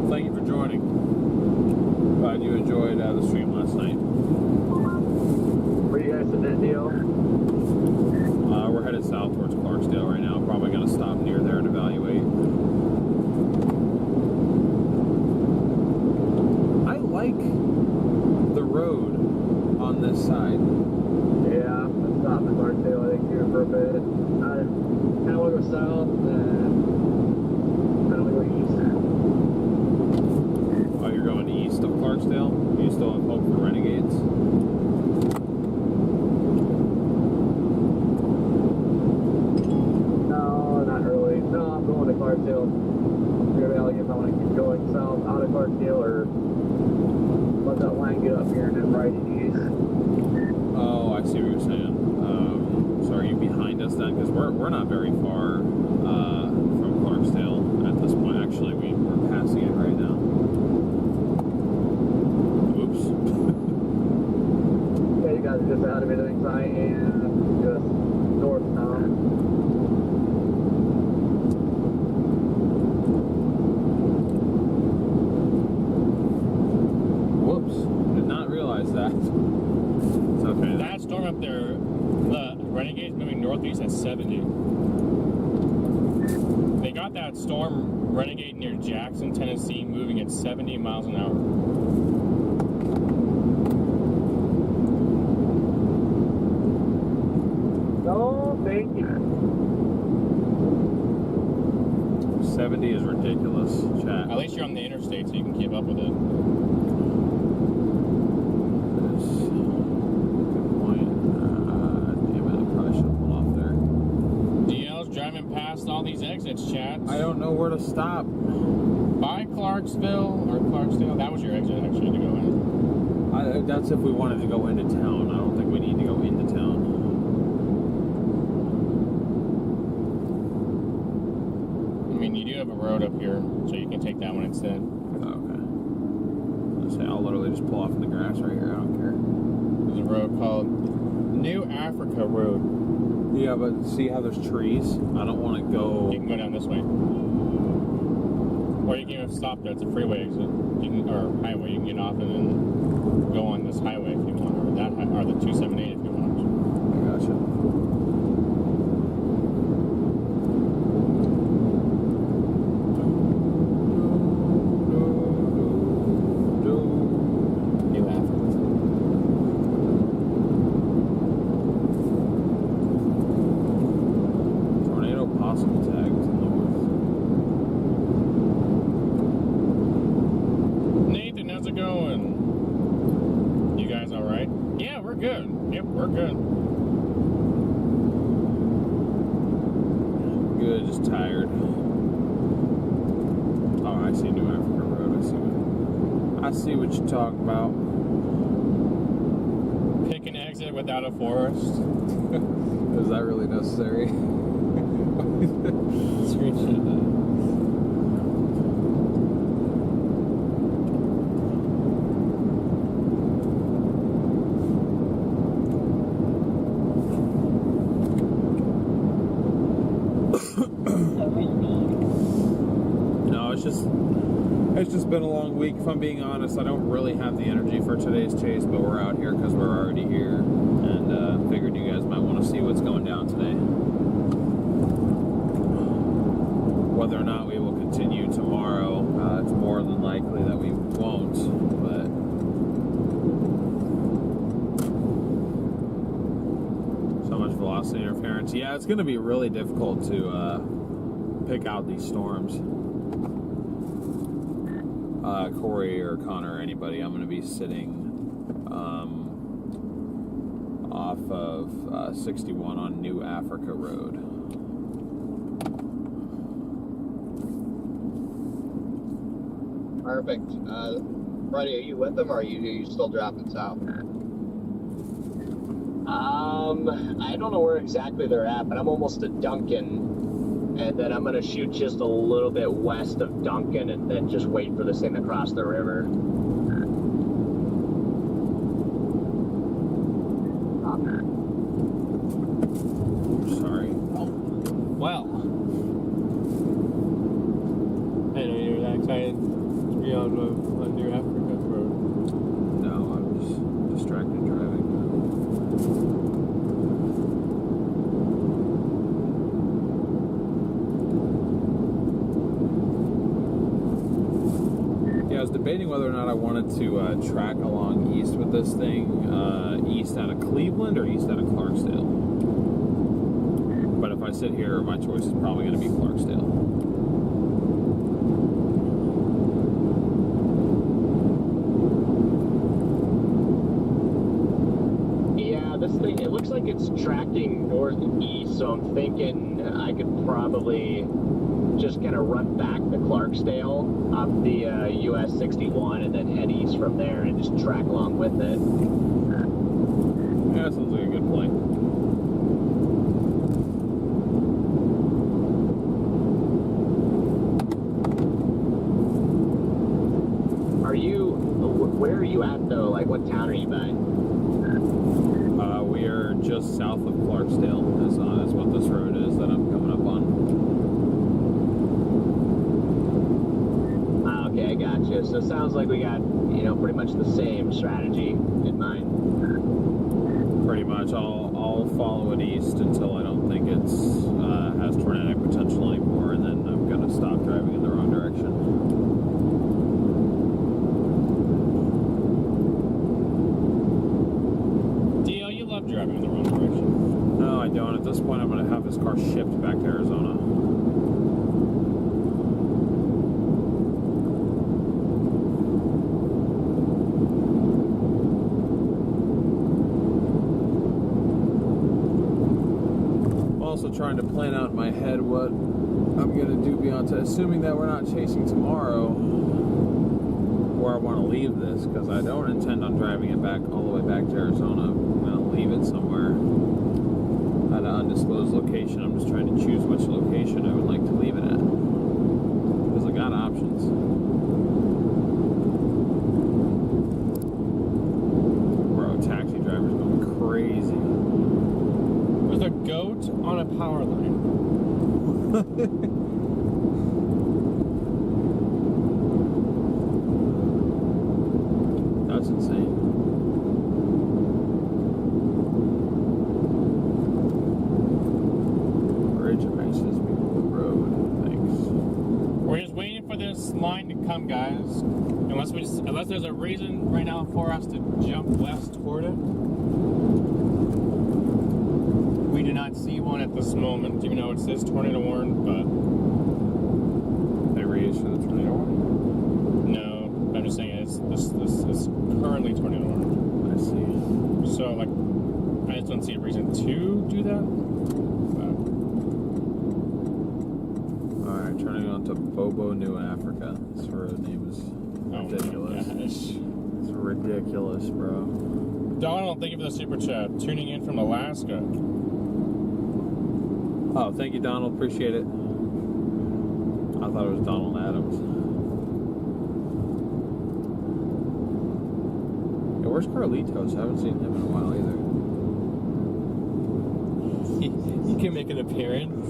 Thank you for joining. Glad you enjoyed the stream last night. Where you guys sitting at, deal? We're headed south towards Clarksdale right now. Probably going to stop near there and evaluate. I like the road on this side. Yeah, let's stop in Clarksdale, I think, here for a bit. I kind of want to go south, and I don't want to go east. Oh, you're going east of Clarksdale? You still have hope for Renegades? No, not really. No, I'm going to Clarksdale. Clear Valley if I want to keep going south out of Clarksdale, or let that line get up here and then right east. Oh, I see what you're saying. So are you behind us then? Because we're not very far from Clarksdale at this point. Actually, we're passing it right now. Oops. Yeah, you guys are just out of it, I think, I am just north now. Whoops. Did not realize that. It's okay. That storm up there, the Renegade's moving northeast at 70. They got that storm Renegade near Jackson, Tennessee, moving at 70 miles an hour. No, thank you. 70 is ridiculous, chat. At least you're on the interstate, so you can keep up with it. That's a good point. Damn it, I probably should have pulled off there. DL's driving past all these exits, chat. I don't know where to stop. By Clarksville or Clarksdale. That was your exit actually to go in. That's if we wanted to go into town. I don't think we need to go into town. I mean, you do have a road up here, so you can take that one instead. Okay. Let's say I'll literally just pull off in the grass right here. I don't care. There's a road called New Africa Road. Yeah, but see how there's trees? I don't want to go. You can go down this way. Or you can even stop there. It's a freeway exit. You can, or highway. You can get off and then go on this highway if you want, or that, or the 278 if you want. I gotcha. New Africa. Tornado possible tags north. Nathan, how's it going? You guys all right? Yeah, we're good. Yep, we're good. Good, just tired. Oh, I see New Africa Road. I see what you're talking about. Pick an exit without a forest. Is that really necessary? Screenshot that. No, it's just been a long week. If I'm being honest, I don't really have the energy for today's chase, but we're out here because we're already here, and figured you guys might want to see what's going down today. Whether or not we will continue tomorrow, it's more than likely that gotcha. Yeah, it's going to be really difficult to pick out these storms. Corey or Connor or anybody, I'm going to be sitting off of 61 on New Africa Road. Perfect. Buddy, are you with them or are you still dropping south? I don't know where exactly they're at, but I'm almost to Duncan, and then I'm going to shoot just a little bit west of Duncan and then just wait for this thing to cross the river. Sorry. Well, I know you were that excited to be on New Africa Road. No, I was distracted driving. Yeah, I was debating whether or not I wanted to track along east with this thing, east out of Cleveland or east out of Clarksdale. But if I sit here, my choice is probably going to be Clarksdale. This thing, it looks like it's tracking northeast, so I'm thinking I could probably just kind of run back to Clarksdale up the US 61 and then head east from there and just track along with it. Yeah, that sounds like a good play. Where are you at though? Like, what town are you by? We are just south of Clarksdale. Is what this road is that I'm coming up on. Okay, I gotcha. So it sounds like we got, pretty much the same strategy in mind. Pretty much, I'll follow it east until I don't think it's has tornadic potential anymore, and then I'm gonna stop driving in the wrong direction. Driving in the wrong direction. No, I don't. At this point, I'm going to have this car shipped back to Arizona. I'm also trying to plan out in my head what I'm going to do beyond to, assuming that we're not chasing tomorrow, where I want to leave this, because I don't intend on driving it back all the way back to Arizona. Leave it somewhere at an undisclosed location. I'm just trying to choose which location I would like to leave it at, because I got options. Bro, taxi drivers going crazy. There's a goat on a power line. That's insane. Line to come, guys. Unless there's a reason right now for us to jump west toward it. We do not see one at this moment, even though it says tornado warned, but they reissue the tornado warning? No, I'm just saying it's currently tornado warned. I see. So like I just don't see a reason to do that. Alright, turning on to Bobo, New Africa. This road name is ridiculous. Oh it's ridiculous, bro. Donald, thank you for the super chat. Tuning in from Alaska. Oh, thank you, Donald. Appreciate it. I thought it was Donald Adams. Yeah, where's Carlitos? I haven't seen him in a while either. He can make an appearance.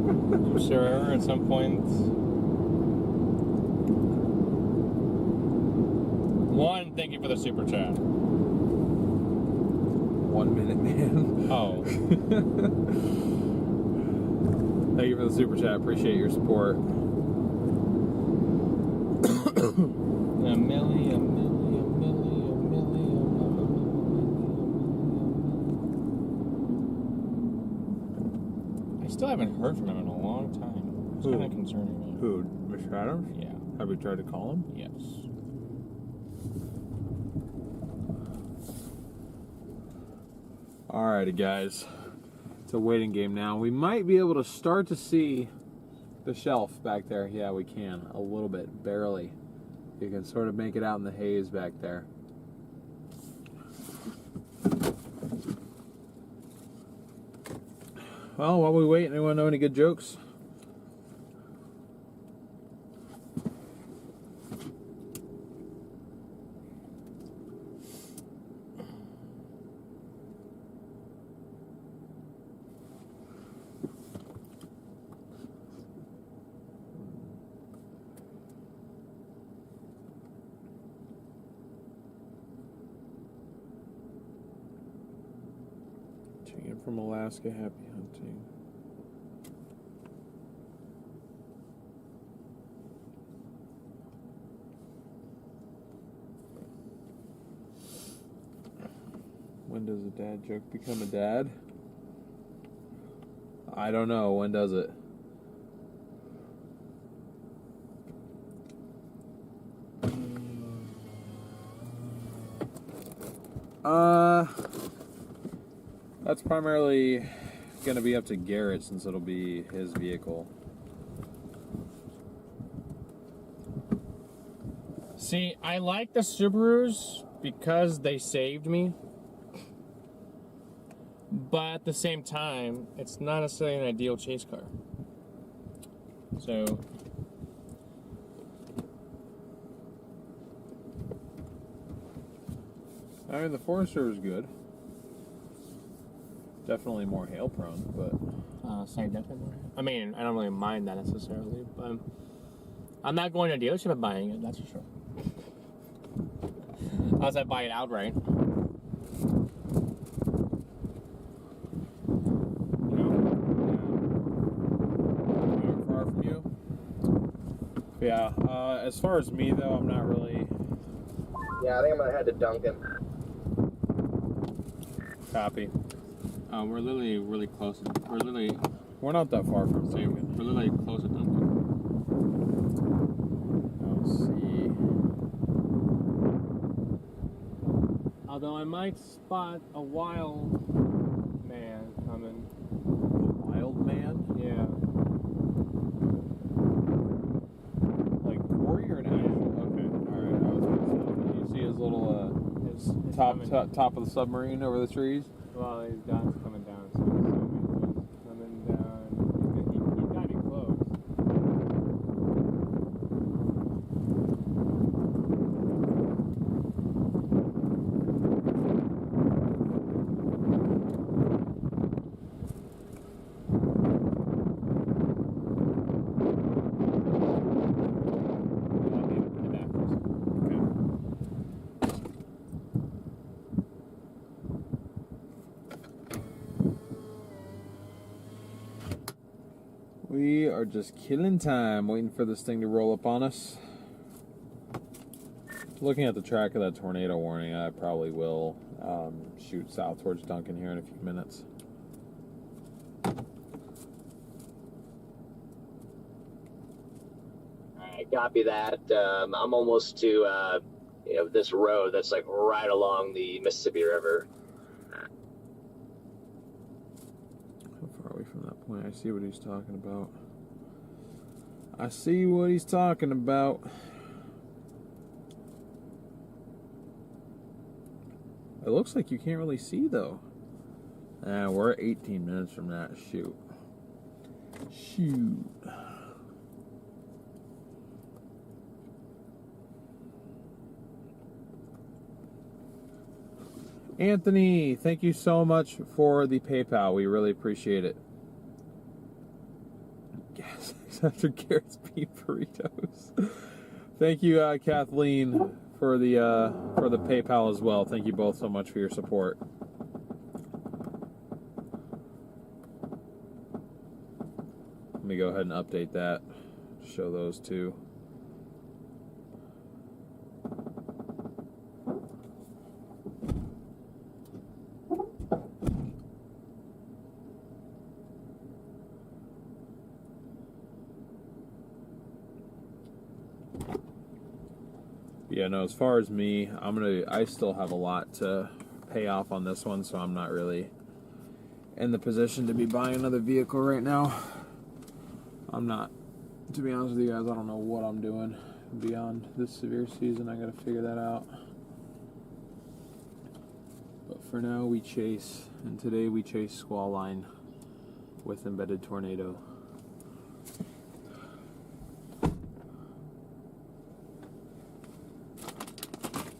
I'm sure at some point. One, thank you for the super chat. 1 minute, man. Oh. Thank you for the super chat. Appreciate your support. A million. still haven't heard from him in a long time. It's kind of concerning me. Who? Mr. Adams? Yeah. Have we tried to call him? Yes. Alrighty, guys. It's a waiting game now. We might be able to start to see the shelf back there. Yeah, we can. A little bit. Barely. You can sort of make it out in the haze back there. Well, while we wait, anyone know any good jokes? Chicken from Alaska, happy hunting. When does a dad joke become a dad? I don't know. When does it? That's primarily going to be up to Garrett since it'll be his vehicle. See, I like the Subarus because they saved me. But at the same time, it's not necessarily an ideal chase car. So, I mean, the Forester is good. Definitely more hail prone, but I mean, I don't really mind that necessarily, but I'm not going to a dealership and buying it, that's for sure. Unless I buy it outright. far from you. Yeah. As far as me though, I'm not really. Yeah, I think I'm gonna head to Duncan. Copy. We're literally really close. We're not that far from Duncan. We're literally close to Duncan. Let's see. Although I might spot a wild man coming. Wild man? Yeah. Like Corey or an actual? Okay. Alright. I was gonna say. You see his little It's top of the submarine over the trees? Well, his gun's coming down, so he's coming down. He's gotta be close. We are just killing time, waiting for this thing to roll up on us. Looking at the track of that tornado warning, I probably will shoot south towards Duncan here in a few minutes. Alright, copy that. I'm almost to this road that's like right along the Mississippi River. How far away from that point? I see what he's talking about. I see what he's talking about. It looks like you can't really see though. We're 18 minutes from that. Shoot. Anthony, thank you so much for the PayPal. We really appreciate it. Gas after Garrett's beef burritos. Thank you, Kathleen, for the PayPal as well. Thank you both so much for your support. Let me go ahead and update that. Show those two. Yeah, no, as far as me, I still have a lot to pay off on this one, so I'm not really in the position to be buying another vehicle right now. I'm not, to be honest with you guys, I don't know what I'm doing beyond this severe season. I gotta figure that out. But for now, we chase, and today we chase squall line with embedded tornado.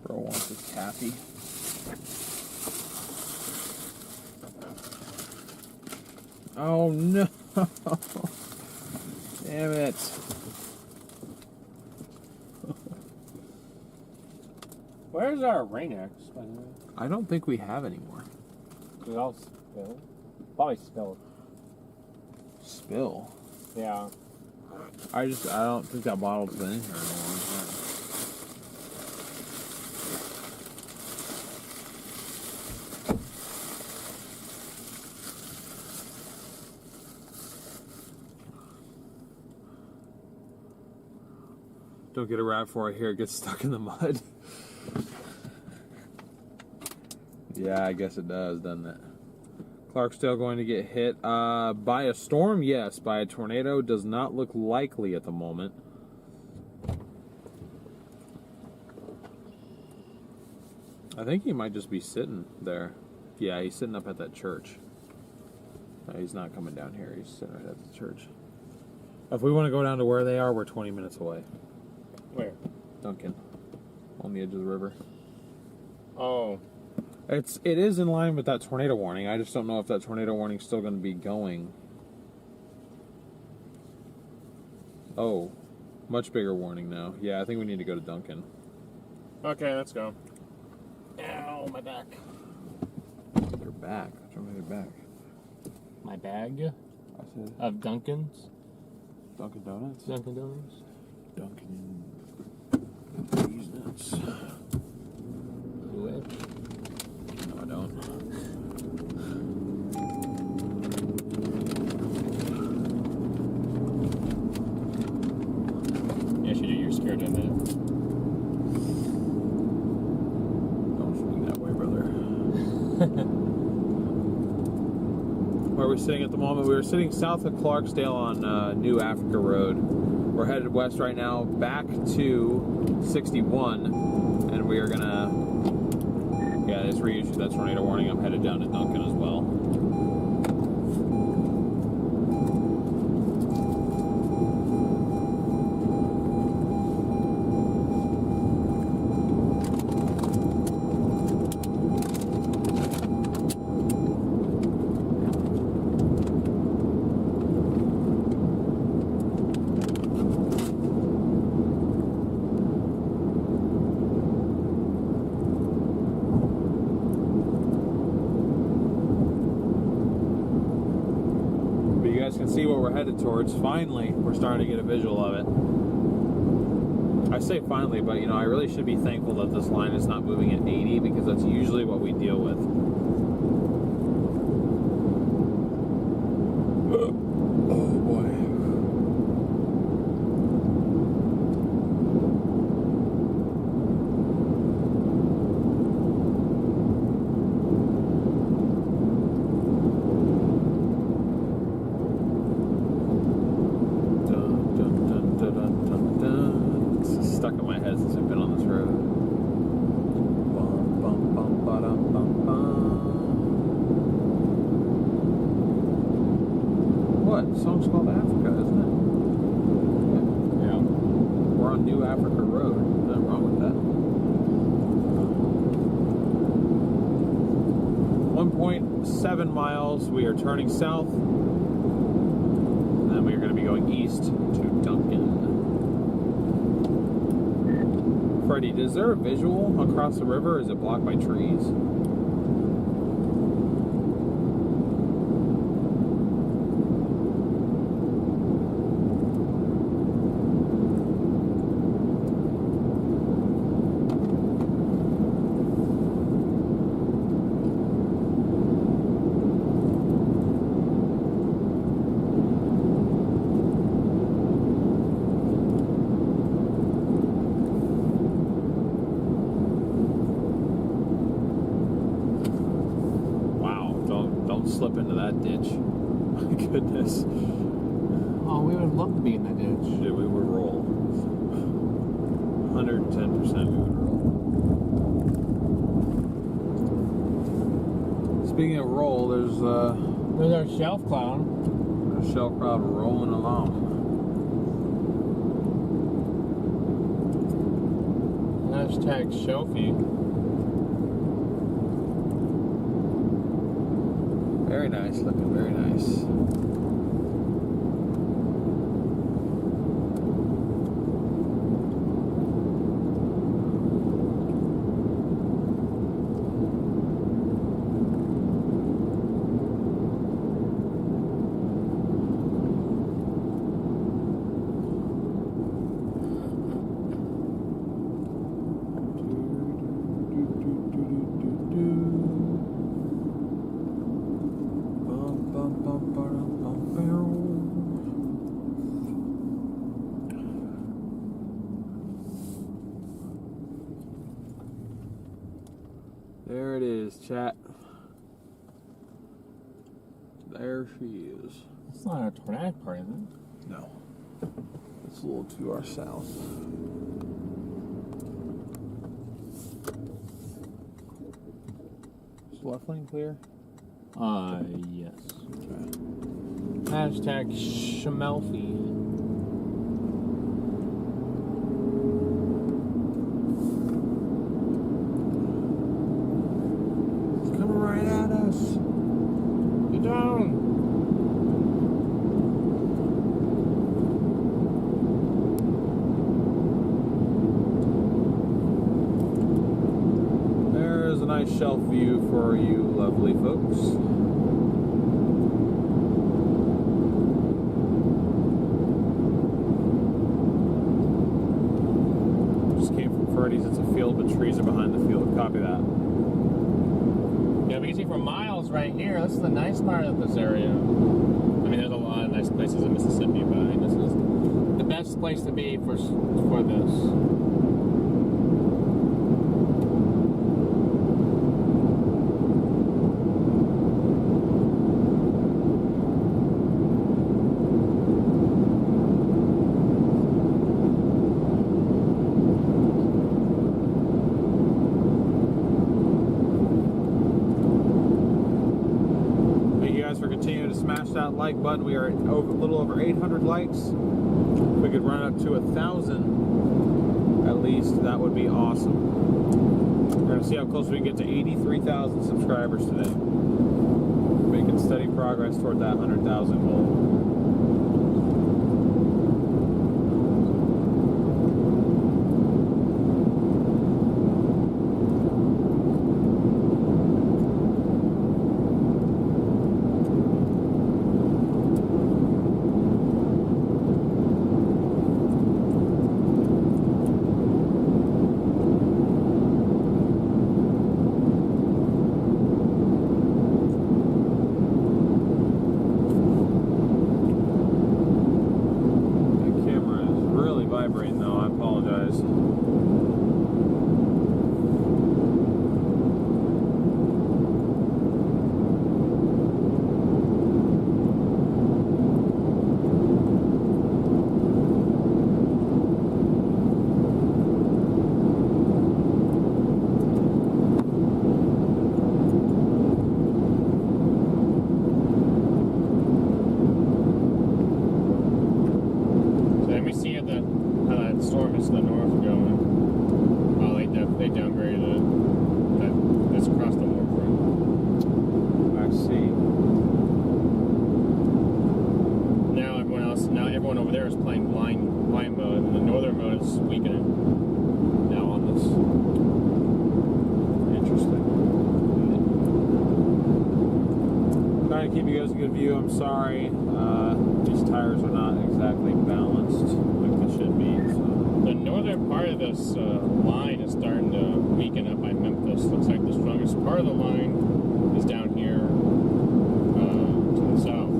Bro wants his taffy. Oh no! Damn it! Where's our rain axe, by the way? I don't think we have any more. It all spilled. Probably spilled. Spill? Yeah. I don't think that bottle's been in here in a long time. Don't get a rap for it here, it gets stuck in the mud. Yeah, I guess it does, doesn't it? Clarksdale going to get hit by a storm? Yes. By a tornado? Does not look likely at the moment. I think he might just be sitting there. Yeah, he's sitting up at that church. No, he's not coming down here. He's sitting right at the church. If we want to go down to where they are, we're 20 minutes away. Where? Duncan. On the edge of the river. Oh. It is in line with that tornado warning. I just don't know if that tornado warning is still going to be going. Oh, much bigger warning now. Yeah, I think we need to go to Duncan. Okay, let's go. Ow, my back. Your back? What's wrong with your back? My bag I said of Dunkin's. Dunkin' Donuts? Dunkin' Donuts. Dunkin' These nuts. You wish. No, I don't. Yes, you do. You're scared of it. Don't swing that way, brother. Where are we sitting at the moment? We were sitting south of Clarksdale on New Africa Road. We're headed west right now, back to 61, and we are gonna, yeah, just reissue that tornado warning. I'm headed down to Duncan as well. See what we're headed towards. Finally, we're starting to get a visual of it. I say finally, but I really should be thankful that this line is not moving at 80 because that's usually what we deal with. Oh boy. New Africa Road. Nothing wrong with that. 1.7 miles. We are turning south. And then we are going to be going east to Duncan. Freddie, is there a visual across the river? Or is it blocked by trees? that ditch. My goodness. Oh, we would love to be in that ditch. Shit, we would roll. 110% we would roll. Speaking of roll, there's There's our shelf cloud. a shell crowd rolling along. Hashtag shelfie. Very nice looking, very nice. There it is, chat. There she is. It's not our tornadic part, is it? No. It's a little to our south. Is left lane clear? Yes. Okay. Hashtag Schmelfie. It's coming right at us. Get down. There's a nice shelf view for you lovely folks. Just came from Freddy's. It's a field, but trees are behind the field. Copy that. Yeah, we can see for miles right here. This is the nice part of this area. I mean, there's a lot of nice places in Mississippi, but I mean, this is the best place to be for this. Smash that like button. We are at a little over 800 likes. If we could run up to 1,000 at least, that would be awesome. We're going to see how close we can get to 83,000 subscribers today. Making steady progress toward that 100,000 goal. I'm sorry, these tires are not exactly balanced like they should be. So. The northern part of this line is starting to weaken up by Memphis. Looks like the strongest part of the line is down here to the south.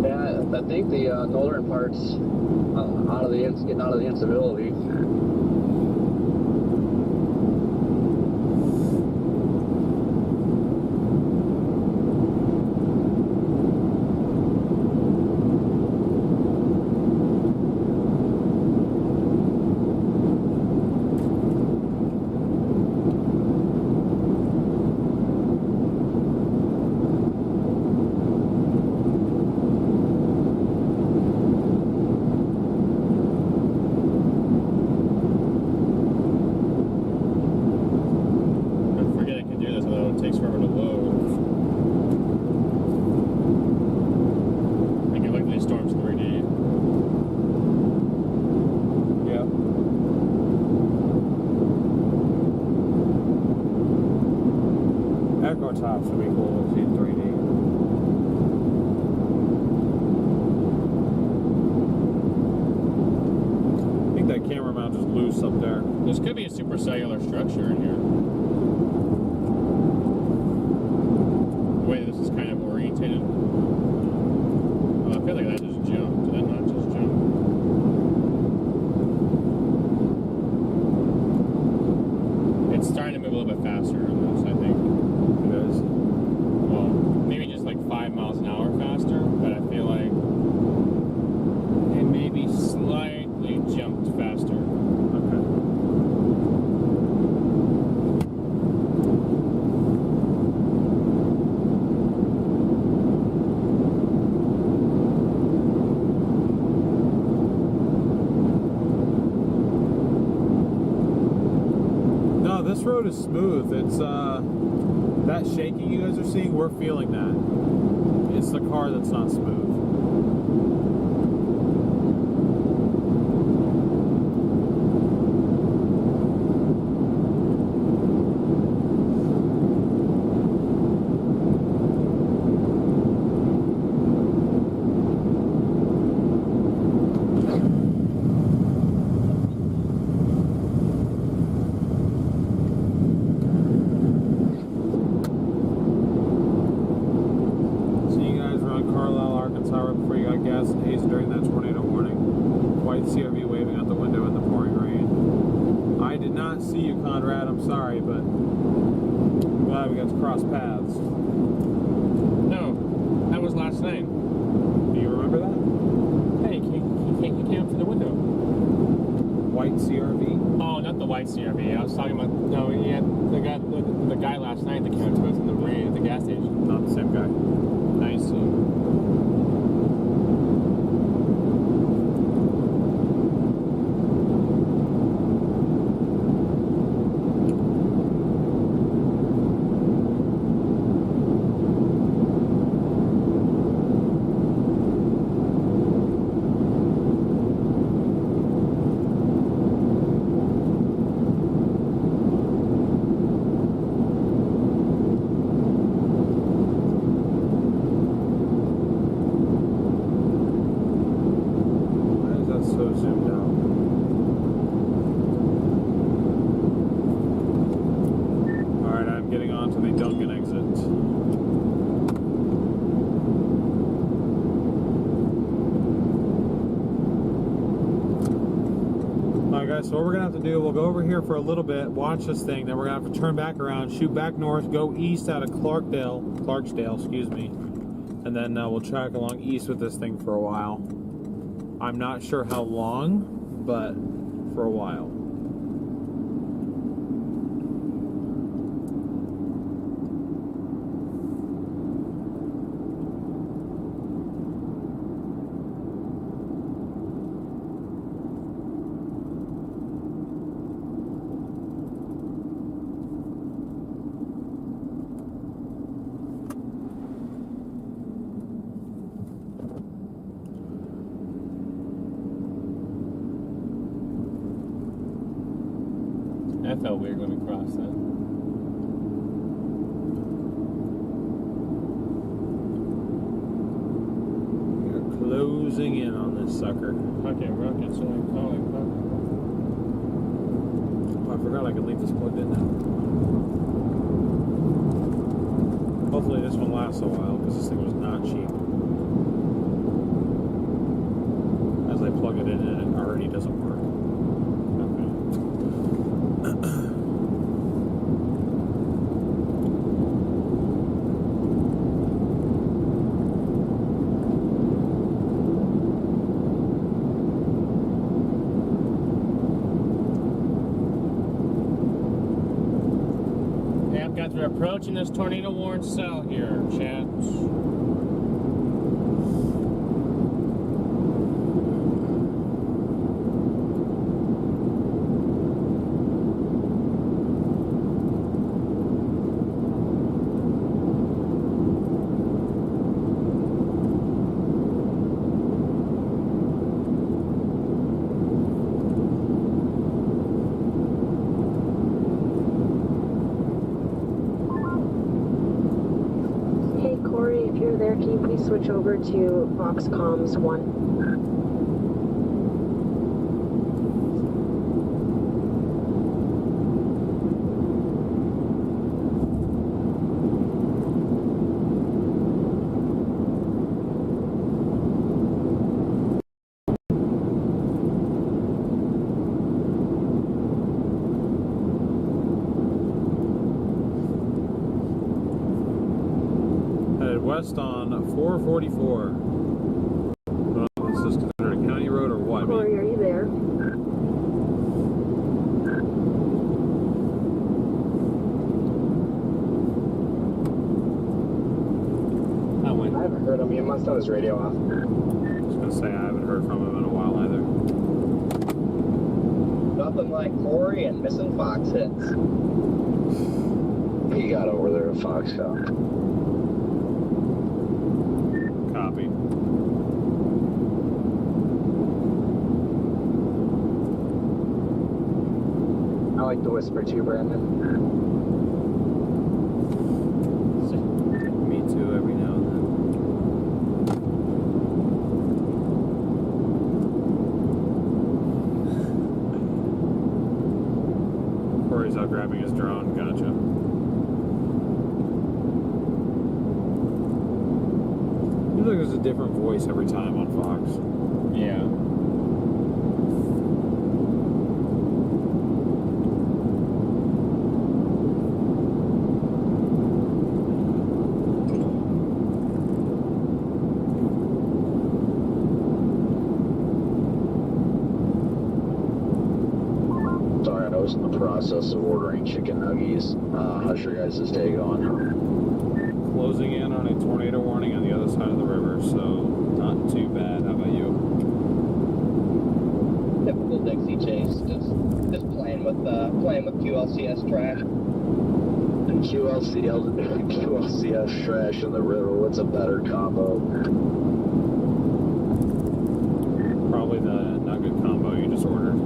Yeah, I think the northern part's getting out of the instability. supercellular structure in here. The way this is kind of orientated. Oh, I feel like that just jumped. Did that not just jump? It's starting to move a little bit faster on this, I think. It is. Well, maybe just like 5 miles an hour faster, but I feel like it maybe slightly jumped faster. Okay. No, this road is smooth. It's that shaking you guys are seeing, we're feeling that. It's the car that's not smooth. CRV waving out the window in the pouring rain. I did not see you, Conrad. I'm sorry, but I'm glad we got to cross paths. No, that was last night. Do you remember that? Hey, he came up to the window. White CRV? Oh, not the white CRV. I was talking about, no, he had the guy last night that came up to us in the rain at the gas station. Not the same guy. Nice. So what we're gonna have to do, we'll go over here for a little bit, watch this thing, then we're gonna have to turn back around, shoot back north, go east out of Clarksdale, excuse me, and then we'll track along east with this thing for a while. I'm not sure how long, but for a while. That felt weird when we crossed that. We're closing in on this sucker. Okay, rockets are calling. Oh, I forgot I could leave this plugged in now. Hopefully this one lasts a while, because this thing was not cheap. As I plug it in, it already doesn't work. We're approaching this tornado-warned cell here, chat. Can you please switch over to Vox Comms 1? west on 444. I don't know if this is considered a county road or what. Corey, are you there? I haven't heard him. He must have his radio off. I was gonna say I haven't heard from him in a while either. Nothing like Corey and missing Fox hits. He got over there at Foxconn. Copy. I like the whisper too, Brandon. Me too, every now and then. Corey's out grabbing his drone. Gotcha. Seems like there's a different voice every time on Fox. Yeah. Sorry, I was in the process of ordering chicken nuggies. How's your guys' day going? Closing in on a tornado warning on the other side of the river, so not too bad. How about you? Typical Dixie chase, just playing with QLCS trash. QLCS trash in the river. What's a better combo? Probably the nugget combo you just ordered.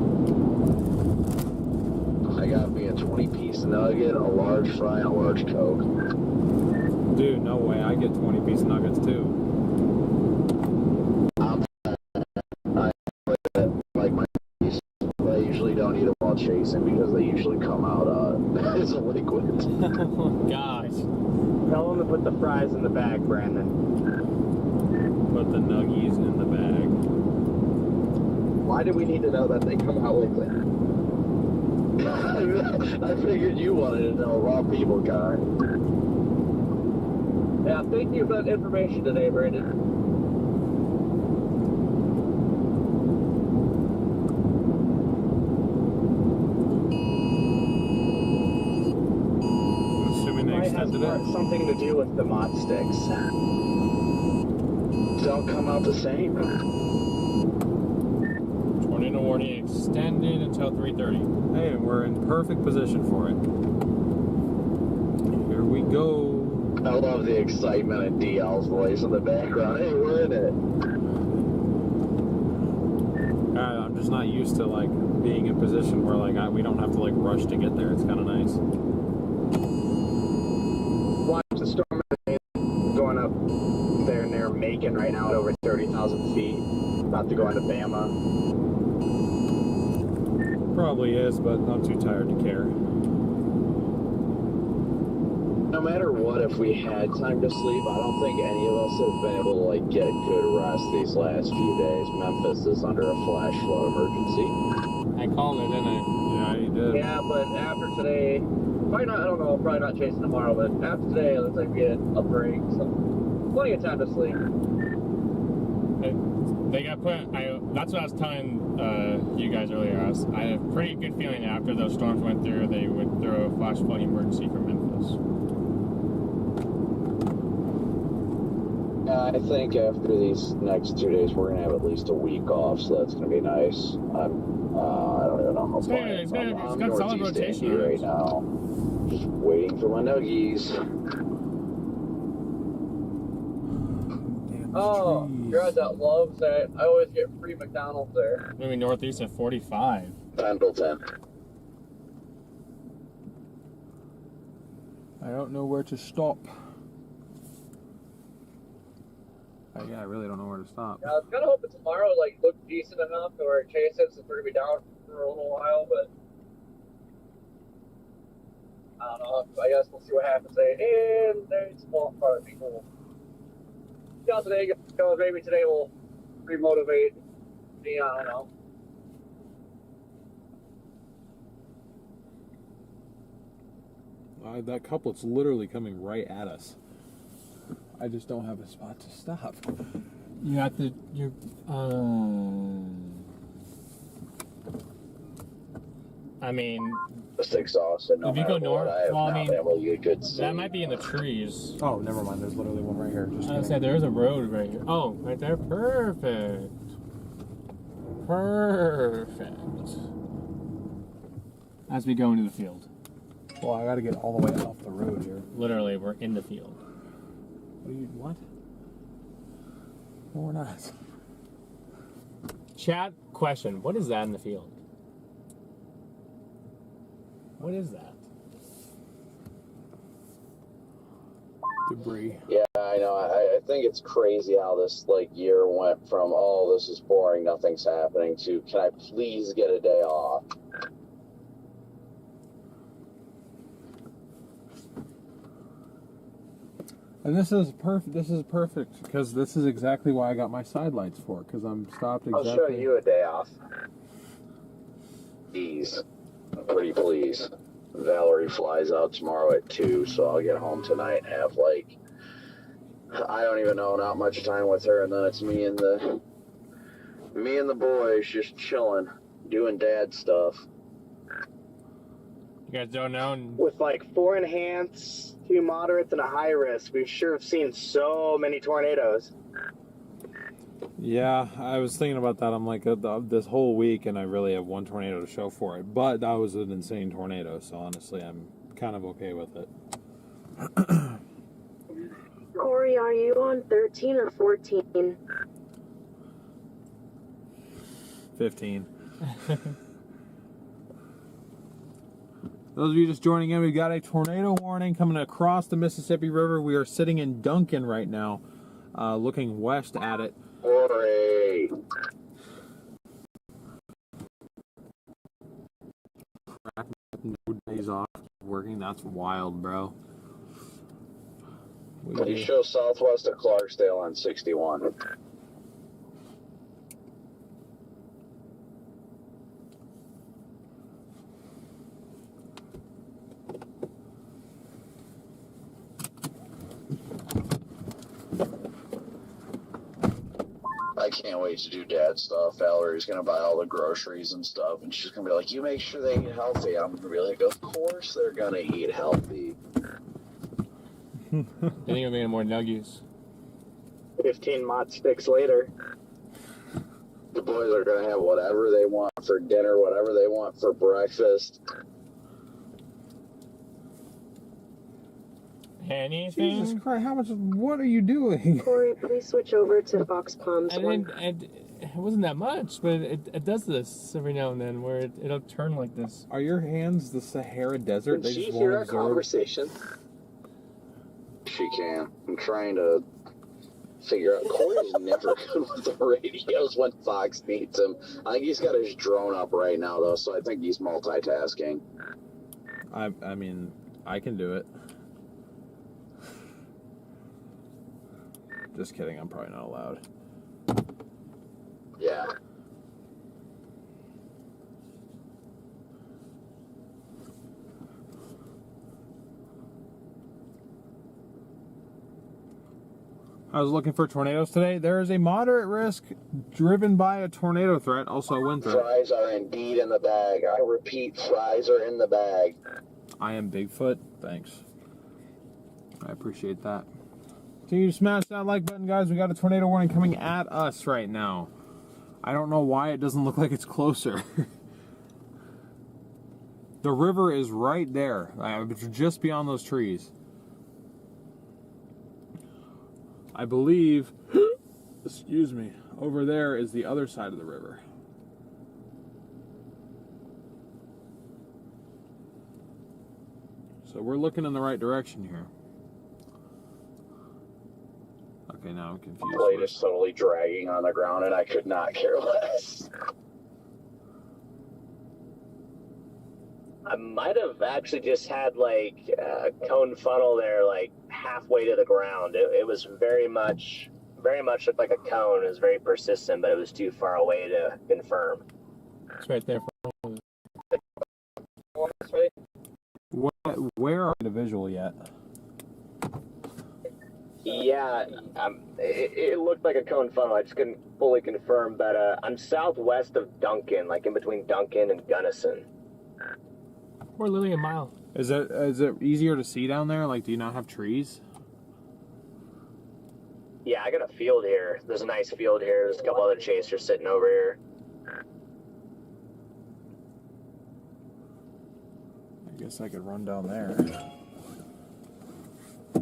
I got me a 20-piece nugget, a large fry, and a large Coke. Dude, no way. I get 20-piece nuggets too. Like my piece, but I usually don't eat them while chasing because they usually come out as a liquid. Gosh. Tell him to put the fries in the bag, Brandon. Put the nuggies in the bag. Why do we need to know that they come out liquid? I figured you wanted to know, raw people guy. Yeah, thank you for that information today, Brandon. Assuming they Might have extended it. something to do with the mod sticks. Don't come out the same. Tornado warning extended until 3:30. Hey, we're in perfect position for it. Here we go. I love the excitement in DL's voice in the background. Hey, we're in it. I'm just not used to like being in position where like we don't have to like rush to get there. It's kind of nice. Watch the StormRunner going up there near Macon right now at over 30,000 feet. About to go into Bama. Probably is, but I'm too tired to care. No matter what, if we had time to sleep, I don't think any of us have been able to like get good rest these last few days. Memphis is under a flash flood emergency. I called it, didn't I? Yeah, you did. Yeah, but after today, probably not, I don't know, probably not chasing tomorrow, but after today, it looks like we get a break, so plenty of time to sleep. They got put. That's what I was telling you guys earlier. I had a pretty good feeling after those storms went through, they would throw a flash flood emergency for Memphis. I think after these next 2 days, we're gonna have at least a week off, so that's gonna be nice. I don't even know how far. It's got solid northeast rotation Andy on it. right now. Just waiting for my nuggies. Oh, you're at that Love's that I always get free McDonald's there. Maybe northeast at 45. Pendleton. I don't know where to stop. Yeah, I really don't know where to stop. Yeah, I was kind of hoping tomorrow like looked decent enough to where chase it since we're gonna be down for a little while, but I don't know. I guess we'll see what happens today. And there's a small part of people. See how today goes. Maybe today will remotivate me. I don't know. That couplet's literally coming right at us. I just don't have a spot to stop. You have to. I mean, Just exhausted. No if you matter go north, what, I have well, I not mean, been able to get good sleep. that might be in the trees. Oh, never mind. There's literally one right here. Just I was saying, there is a road right here. Oh, right there. Perfect. Perfect. As we go into the field. Well, I got to get all the way off the road here. Literally, we're in the field. What? No, we're not. Chat question. What is that in the field? What is that? Debris. Yeah, I know. I think it's crazy how this year went from, oh, this is boring, nothing's happening, to can I please get a day off? And this is perfect. This is perfect because this is exactly why I got my side lights for. Because I'm stopped exactly. I'll show you a day off. Please. Pretty please. Valerie flies out tomorrow at 2, so I'll get home tonight and have I don't even know, not much time with her, and then it's me and the boys just chilling, doing dad stuff. You guys don't know? With 4 enhanced, 2 moderates, and a high risk, we sure have seen so many tornadoes. Yeah, I was thinking about that. I'm like, this whole week, and I really have one tornado to show for it. But that was an insane tornado, so honestly, I'm kind of okay with it. Corey, are you on 13 or 14? 15. Those of you just joining in, we've got a tornado warning coming across the Mississippi River. We are sitting in Duncan right now, looking west at it. Hooray! No days off working. That's wild, bro. They show southwest of Clarksdale on 61. I can't wait to do dad stuff. Valerie's gonna buy all the groceries and stuff, and she's gonna be like, "You make sure they eat healthy." I'm gonna be like, "Of course they're gonna eat healthy." I think I'm making more nuggies. 15 mod sticks later. The boys are gonna have whatever they want for dinner, whatever they want for breakfast. Anything? Jesus Christ, what are you doing? Corey, please switch over to Fox Palms 1. It wasn't that much, but it does this every now and then where it'll turn like this. Are your hands the Sahara Desert? Did They she just hear won't our absorb. conversation? She can. I'm trying to figure out. Corey's never good with the radios when Fox needs him. I think he's got his drone up right now, though, so I think he's multitasking. I mean, I can do it. Just kidding, I'm probably not allowed. Yeah. I was looking for tornadoes today. There is a moderate risk driven by a tornado threat, also a wind threat. Fries are indeed in the bag. I repeat, fries are in the bag. I am Bigfoot. Thanks. I appreciate that. Continue to smash that like button, guys. We got a tornado warning coming at us right now. I don't know why it doesn't look like it's closer. The river is right there. It's just beyond those trees. I believe, excuse me, over there is the other side of the river. So we're looking in the right direction here. Okay, now I'm confused. The plate is totally dragging on the ground, and I could not care less. I might have actually just had a cone funnel there, halfway to the ground. It was very much looked like a cone. It was very persistent, but it was too far away to confirm. It's right there. Where are the visual yet? Yeah, it looked like a cone funnel. I just couldn't fully confirm, but I'm southwest of Duncan, like in between Duncan and Gunnison. We're literally a mile. Is it easier to see down there? Like, do you not have trees? Yeah, I got a field here. There's a nice field here. There's a couple other chasers sitting over here. I guess I could run down there.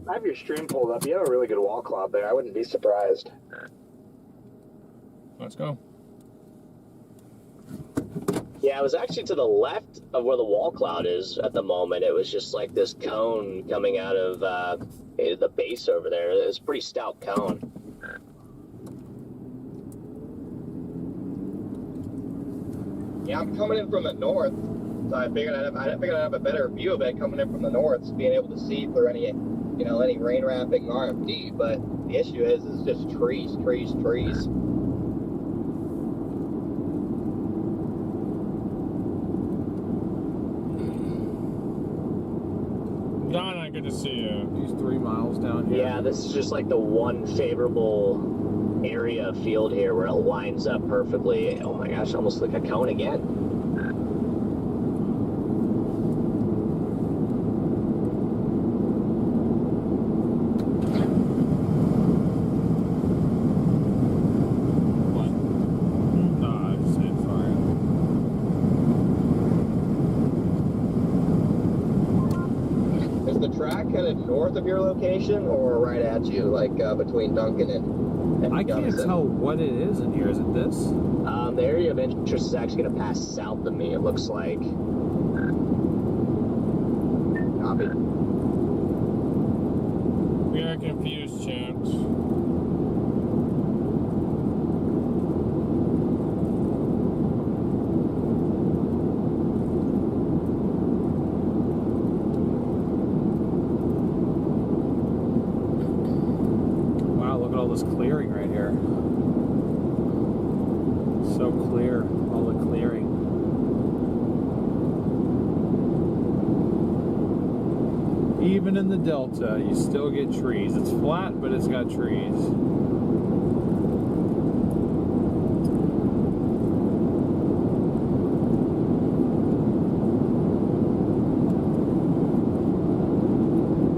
I have your stream pulled up. You have a really good wall cloud there. I wouldn't be surprised. Let's go. Yeah, it was actually to the left of where the wall cloud is at the moment. It was just like this cone coming out of the base over there. It was a pretty stout cone. Yeah, I'm coming in from the north, so I figured I'd have a better view of it coming in from the north, being able to see through any, any rain wrapping RFD. But the issue is just trees. Donna, good to see you. These 3 miles down here. Yeah, this is just like the one favorable area of field here where it lines up perfectly. Oh my gosh, almost like a cone again. What? No, I was just saying, sorry. Is the track headed north of your location or right at you, like between Duncan and I can't Gunnison? tell what it is in here. Is it this? The area of interest is actually going to pass south of me, it looks like. Copy. We are confused, champs. Wow, look at all this clearing right here. So clear, all the clearing. Even in the Delta, you still get trees. It's flat, but it's got trees.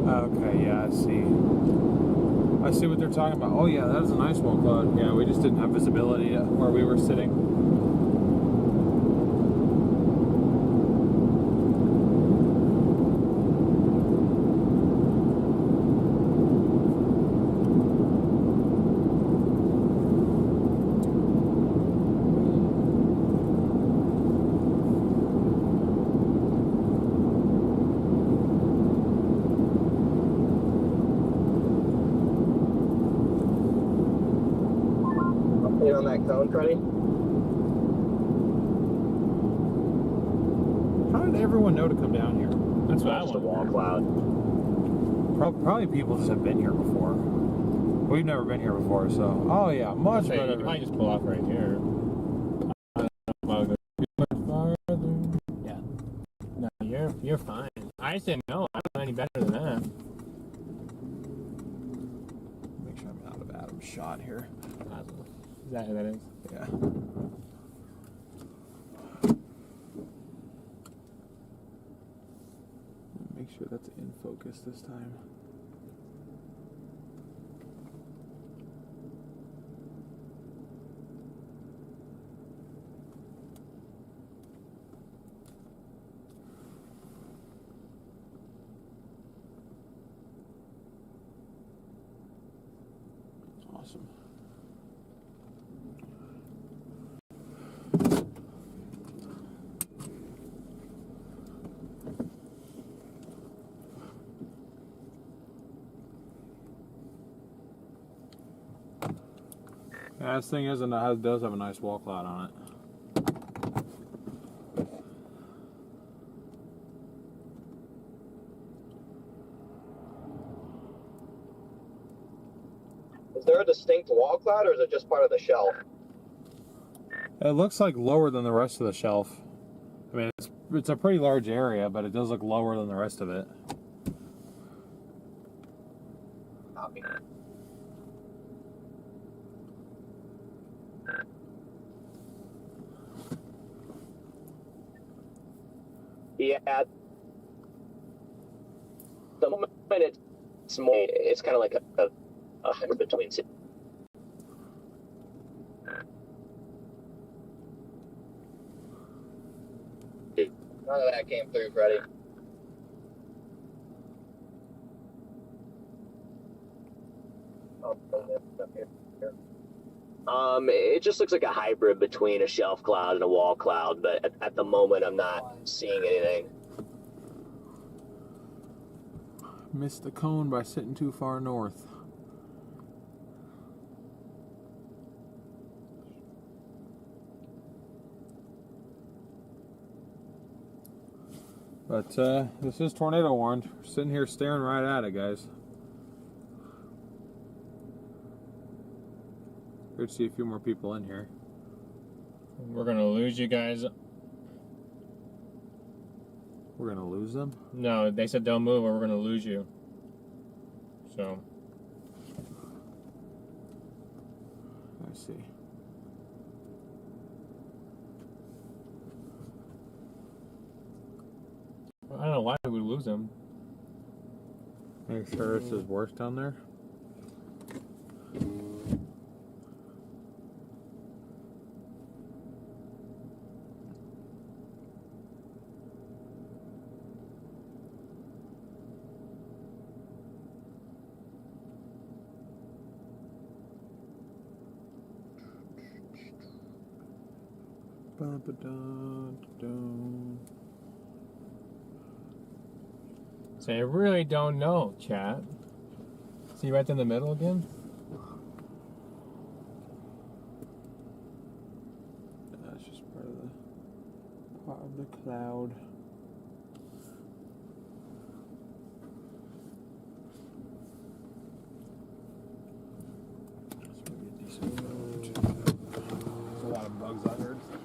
Okay, yeah, I see. I see what they're talking about. Oh yeah, that is a nice wall cloud. Yeah, we just didn't have visibility at where we were sitting. Update on that cone, Freddy? How did everyone know to come down here? That's what I Just a want. wall cloud. Probably people just have been here before. We've never been here before, so. Oh yeah, much Say, better. you might just pull off right here. I don't know if I'll go too much farther. Yeah. No, you're fine. I said no. I don't know any better than that. Make sure I'm out of Adam's shot here. Is that who that is? Yeah. Make sure that's in focus this time. Awesome. Yeah, this thing does have a nice wall cloud on it. Is there a distinct wall cloud, or is it just part of the shelf? It looks like lower than the rest of the shelf. I mean, it's a pretty large area, but it does look lower than the rest of it. Copy. Yeah. The moment it's kind of like a hybrid between. None of that came through, Freddie. It just looks like a hybrid between a shelf cloud and a wall cloud, but at the moment I'm not seeing anything. Missed the cone by sitting too far north. But this is tornado warned. We're sitting here staring right at it, guys. Good to see a few more people in here. We're gonna lose you guys. We're gonna lose them? No, they said don't move or we're gonna lose you. So. I see. I don't know why we would lose them. Make sure this is worse down there. So I really don't know, chat. See right in the middle again? That's just part of the cloud. There's a lot of bugs I heard so far.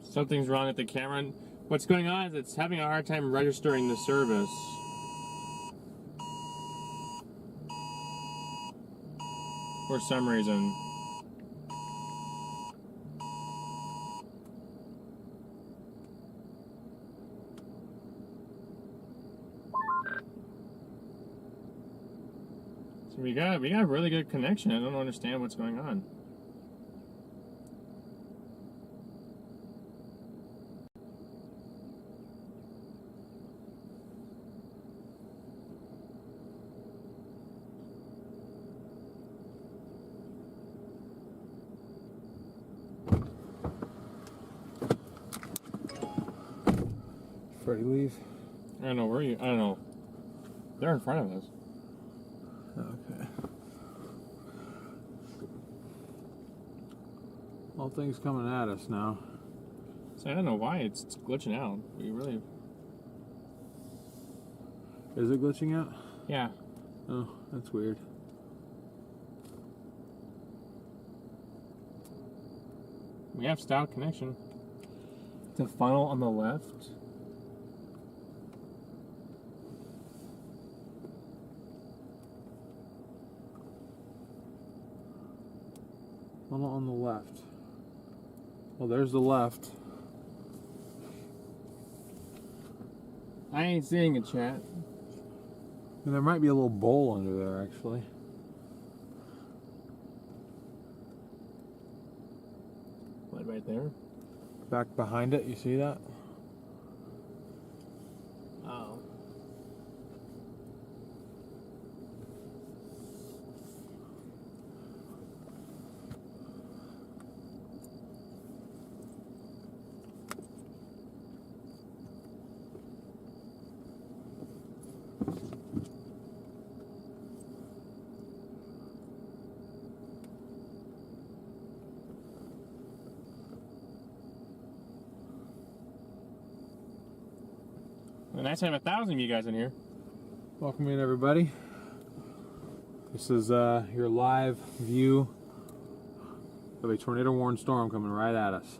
Something's wrong with the camera. What's going on is it's having a hard time registering the service. For some reason. So we got really good connection. I don't understand what's going on. Freddie, leave. I don't know where you. I don't know. They're in front of us. Okay. All things coming at us now. So I don't know why it's glitching out. We really. Is it glitching out? Yeah. Oh, that's weird. We have stout connection. The funnel on the left. Funnel on the left. Well, there's the left. I ain't seeing a chat. And there might be a little bowl under there, actually. What, right there? Back behind it, you see that? Oh. Nice to have 1,000 of you guys in here. Welcome in, everybody. This is your live view of a tornado warned storm coming right at us.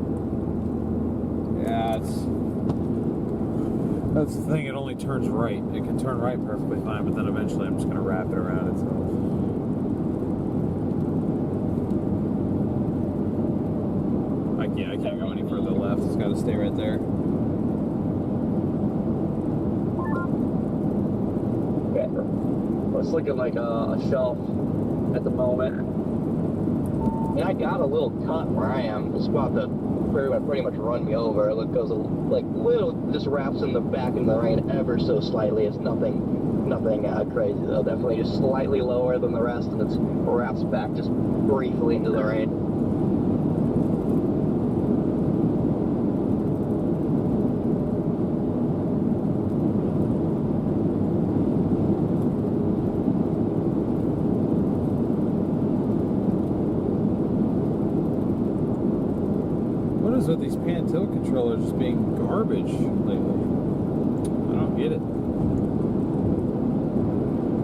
that's the thing. It only turns right. It can turn right perfectly fine, but then eventually I'm just gonna wrap it around itself. I can't go any further left. It's got to stay right there. Okay. Well, it's looking like a shelf at the moment. And I got a little cut where I am. It's about to pretty much run me over. It goes like little, just wraps in the back in the rain ever so slightly. It's nothing crazy though. Definitely just slightly lower than the rest, and it wraps back just briefly into the rain. With these pan tilt controllers just being garbage lately. I don't get it.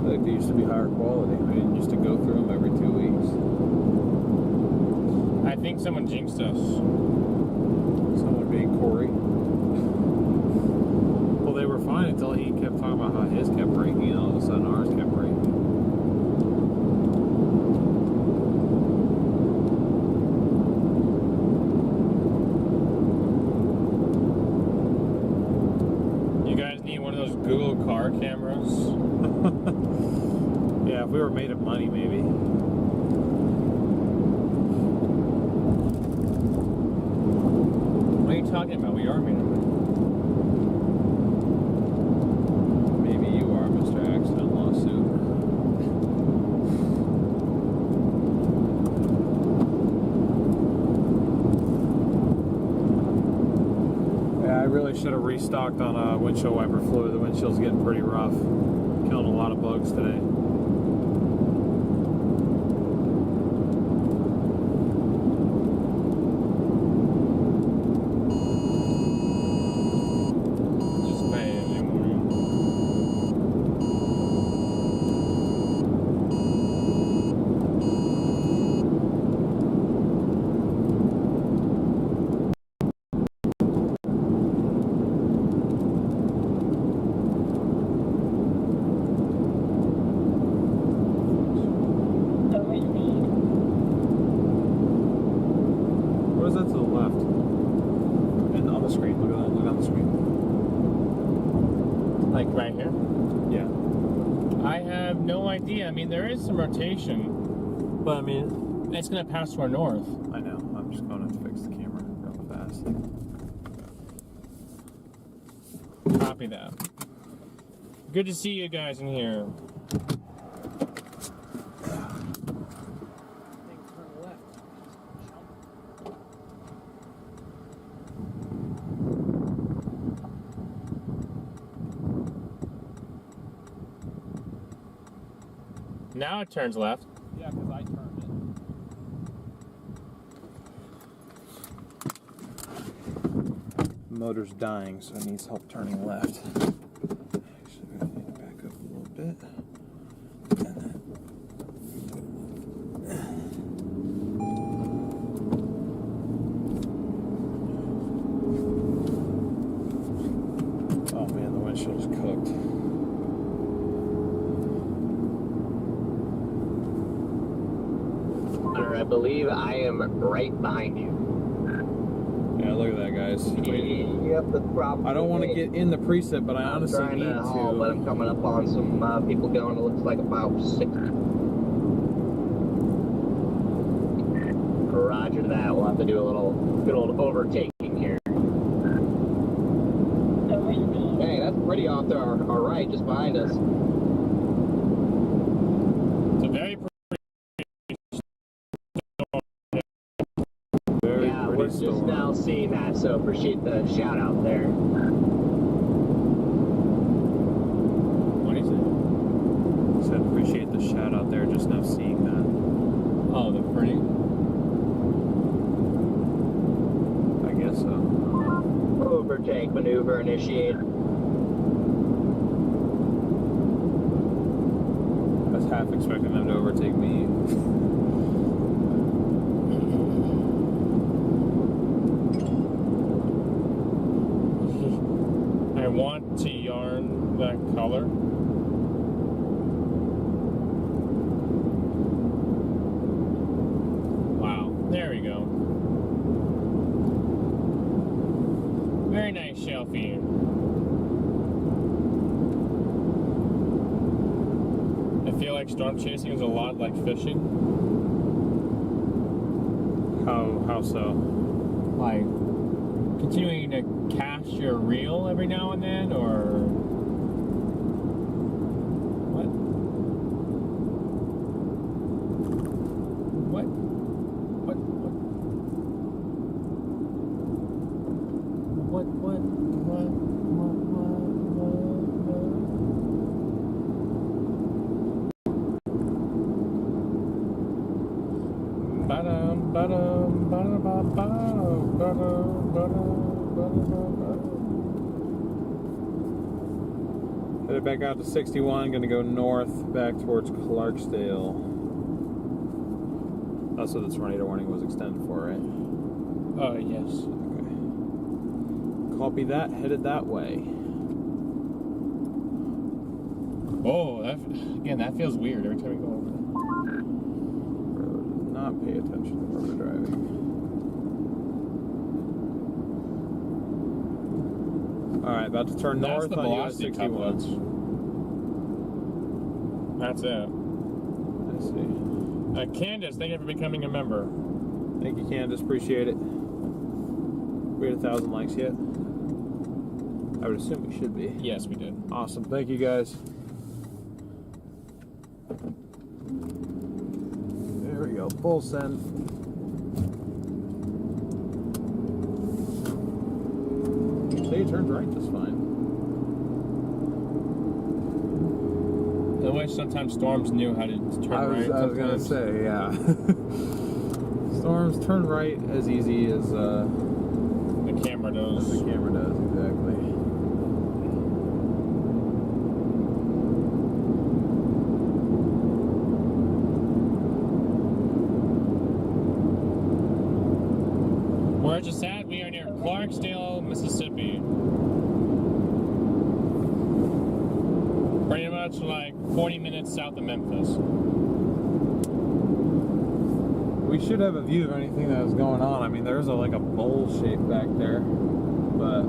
Like they used to be higher quality. I didn't used to go through them every 2 weeks. I think someone jinxed us. Someone being Corey. Well, they were fine until he kept talking about how his kept breaking, and all of a sudden ours kept breaking. Google car cameras. Yeah, if we were made of money, maybe. What are you talking about? We are made of money. Maybe you are, Mr. Accident Lawsuit. Yeah, I really should have restocked on windshield wiper fluid. The windshield's getting pretty rough. Killing a lot of bugs today. Just pay it in the morning. What is that to the left? And on the screen. Look at that. Look on the screen. Like right here? Yeah. I have no idea. I mean, there is some rotation, but I mean, it's going to pass to our north. I know. I'm just going to fix the camera real fast. Copy that. Good to see you guys in here. Now it turns left. Yeah, because I turned it. Motor's dying, so it needs help turning left. Actually, I need to back up a little bit. And then... Oh man, the windshield's cooked. I believe I am right behind you. Yeah, look at that, guys. Yep, the problem. I don't want to get in the preset, but I honestly trying need to haul, to. but I'm coming up on some people going. It looks like about 6. Roger that. We'll have to do a good old overtaking here. Hey, that's pretty off to our right, just behind us. It's a very Yeah, we're just now seeing that, so appreciate the shout out there. What do you say? Said appreciate the shout out there, just now seeing that. Oh, the pretty. I guess so. Overtake maneuver initiated. I was half expecting them to overtake me. want to yarn that color. Wow, there we go. Very nice shelfie. I feel like storm chasing is a lot like fishing. How so? Like continuing to cast your reel every now and then, or what? What? What? Headed back out to 61, gonna go north back towards Clarksdale. That's what the tornado warning was extended for, right? Yes. Okay. Copy that, headed that way. Oh, that feels weird every time we go over there. Road, not pay attention to where we're driving. Alright, about to turn That's north the on US velocity 61. couplets. That's it. I see. Candace, thank you for becoming a member. Thank you, Candace. Appreciate it. We had 1,000 likes yet? I would assume we should be. Yes, we did. Awesome. Thank you, guys. There we go. Full send. Say it turned right just fine. I wish sometimes storms knew how to turn right. I was gonna say, yeah. Storms turn right as easy as the camera does. the camera does, exactly. We're just at. We are near Clarksdale, Mississippi. Pretty much like 40 minutes south of Memphis. We should have a view of anything that was going on. I mean, there's like a bowl shape back there, but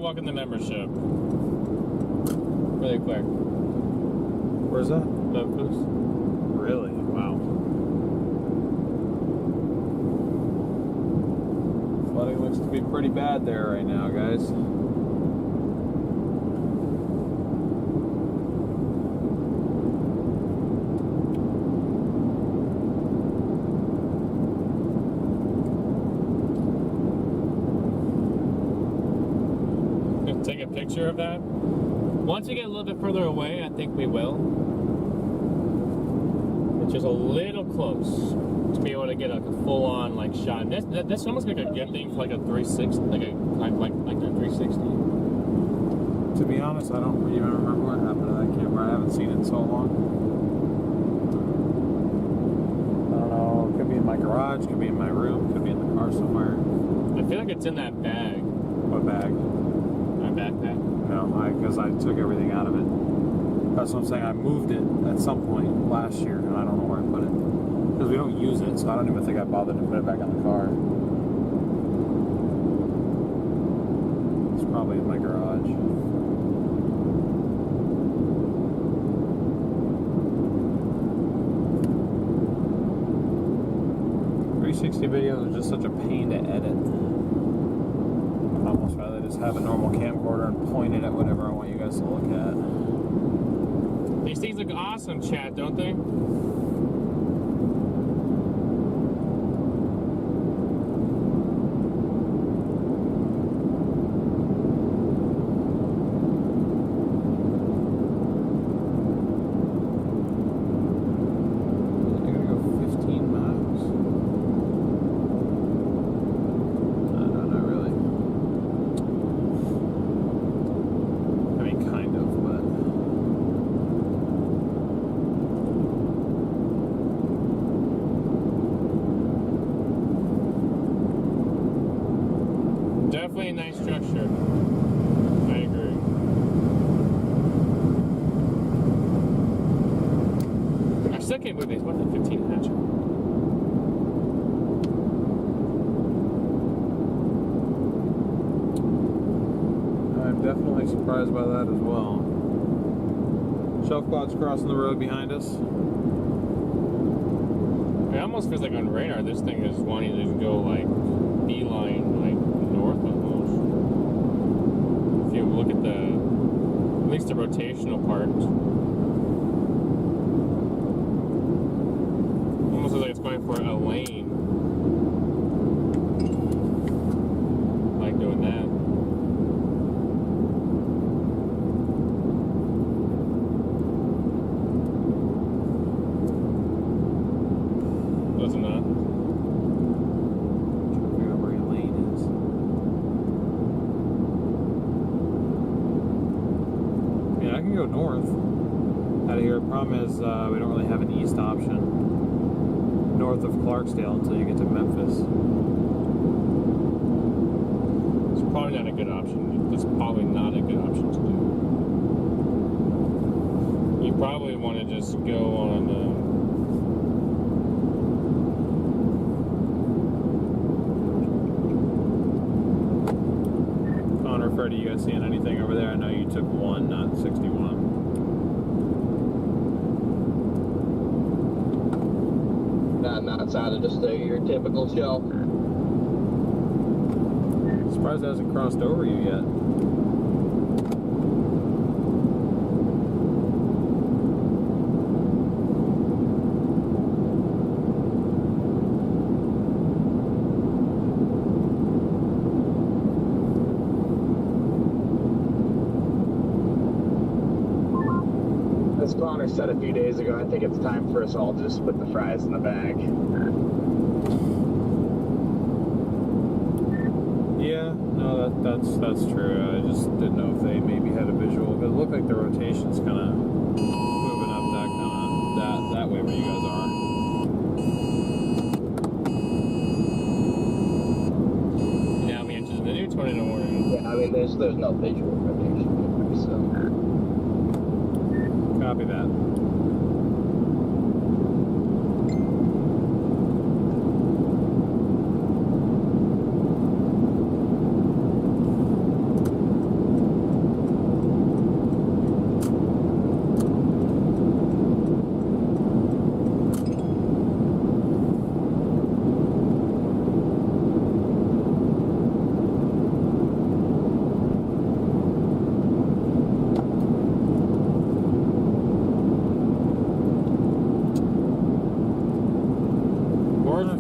Welcome to membership. Really quick. where's that? Memphis. Really? Wow. Flooding looks to be pretty bad there right now, guys. Take a picture of that. Once we get a little bit further away, I think we will. It's just a little close to be able to get like a full-on like shot. This almost like a good thing for like a 360, like a 360. To be honest, I don't even remember what happened to that camera. I haven't seen it in so long. I don't know. It could be in my garage. Could be in my room. Could be in the car somewhere. I feel like it's in that bag. What bag? Backpack. No, because I took everything out of it. That's what I'm saying. I moved it at some point last year, and I don't know where I put it. Because we don't use it, so I don't even think I bothered to put it back on the car. It's probably in my garage. Videos are just such a pain to edit. I'd almost rather just have a normal camcorder and point it at whatever I want you guys to look at. These things look awesome, chat, don't they? Definitely a nice structure. I agree. I still can't believe they put the 15 hatch. I'm definitely surprised by that as well. Shelf cloud's crossing the road behind us. It almost feels like on radar, this thing is wanting to go like beeline, like north almost. If you look at at least the rotational part, almost looks like it's going for a lane, like doing that. Does it not? Figure out where your lane is. Yeah, I can go north out of here. Problem is, we don't really have an east option north of Clarksdale until you get to Memphis. It's probably not a good option. It's probably not a good option to do. You probably want to just go on Connor, Freddie, you guys seeing anything over there? I know you took 1, not 61. Not outside of just your typical shelf. Surprised it hasn't crossed over you yet. As Connor said a few days ago, I think it's time for us all to just put the fries in the bag. Yeah, no, that's true. I just didn't know if they maybe had a visual, but it looked like the rotation's kind of moving up that way where you guys are. Now we enter the new tornado warning. Yeah, I mean, there's no visual rotation here, so. Copy that.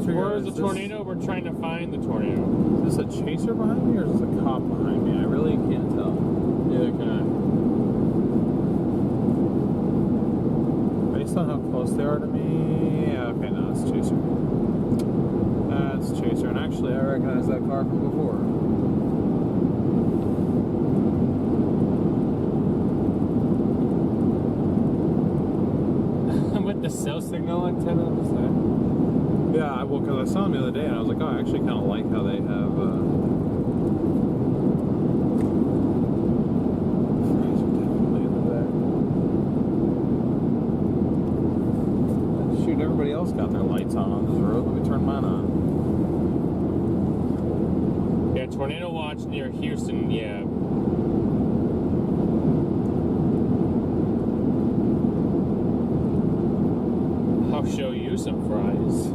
Where's the tornado? We're trying to find the tornado. Is this a chaser behind me or is this a cop behind me? I really can't tell. Neither can I. Based on how close they are to me, yeah, okay, no, it's chaser. That's chaser, and actually I recognize that car from before. With the cell signal antenna on the side. Yeah, well, because I saw them the other day, and I was like, oh, I actually kind of like how they have. Shoot, everybody else got their lights on this road. Let me turn mine on. Yeah, tornado watch near Houston. Yeah. I'll show you some fries.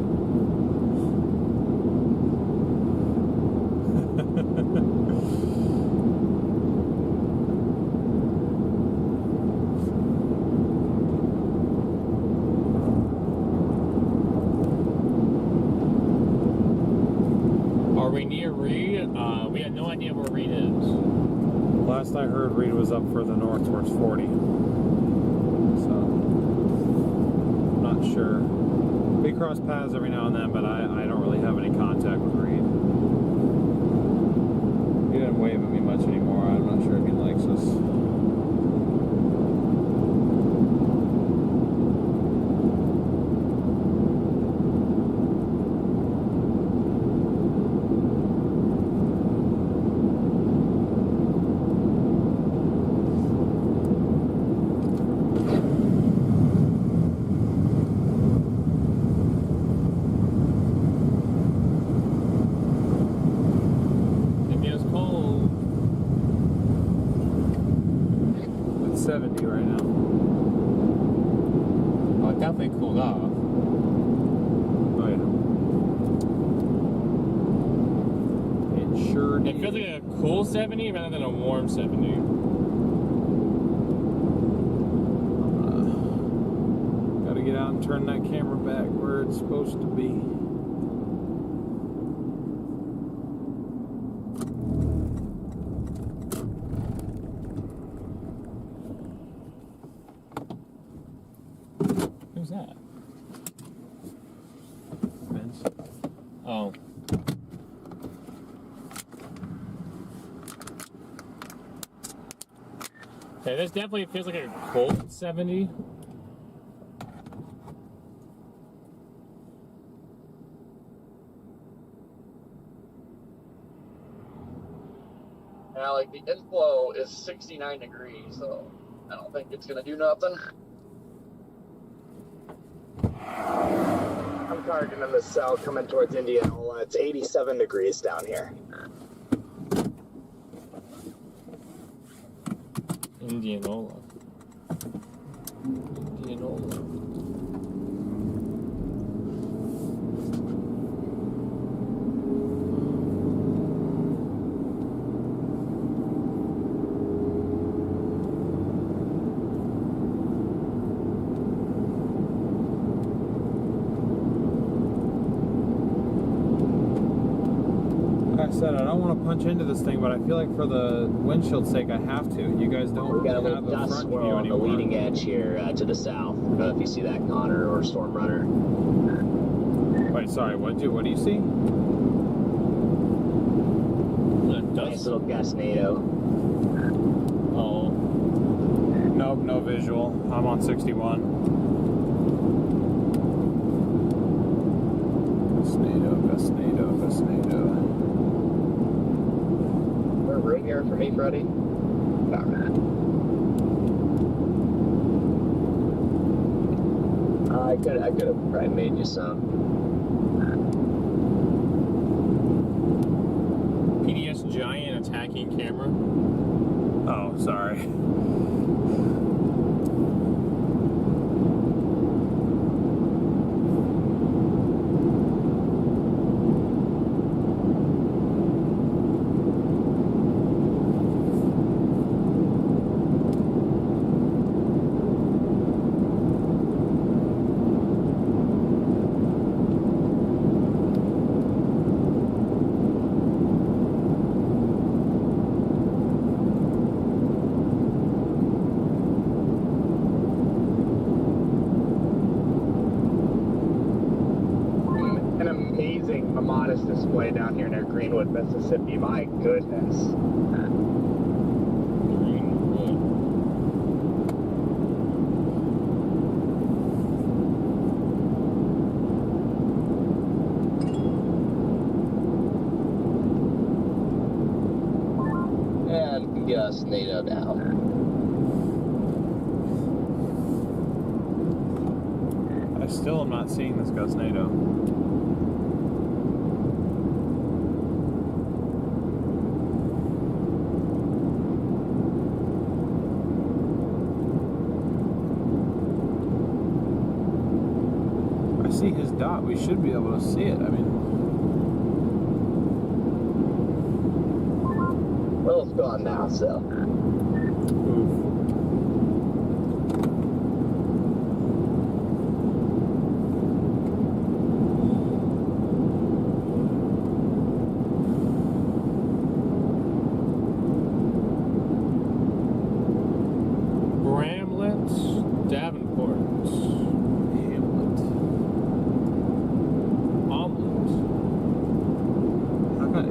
Are we near Reed? We have no idea where Reed is. Last I heard, Reed was up further north towards 40. So, not sure. We cross paths every now and then, but I don't really have any contact with Reed. He doesn't wave at me much anymore. I'm not sure if he likes us. cold. It's 70 right now. Oh, it definitely cooled off. Oh yeah. It sure did. It feels like a cool 70 rather than a warm 70. Gotta get out and turn that camera back where it's supposed to be. Who's that? Vince. Oh. Okay, this definitely feels like a cold 70. Yeah, like the inflow is 69 degrees, so I don't think it's gonna do nothing. I'm targeting the south coming towards Indianola. It's 87 degrees down here. Indianola. Indianola. Like I said, I don't want to punch into this thing, but I feel like for the windshield's sake, I have to. You guys don't We got a have little the dust front swirl view on the anymore. leading edge here to the south. I don't know if you see that, Connor or StormRunner. Wait, sorry, what do you see? Nice little gustnado. Oh. Nope, no visual. I'm on 61. Gustnado. We're room here for me, Freddie. Alright. I could have probably made you some. PDS giant attacking camera. Oh, sorry. An amazing modest display down here near Greenwood, Mississippi. My goodness. Greenwood. And gustnado down. I still am not seeing this gustnado. I see his dot. We should be able to see it. I mean, Well, it's gone now, so. oof. Bramlett, Davenport, Hamlet. Omelet.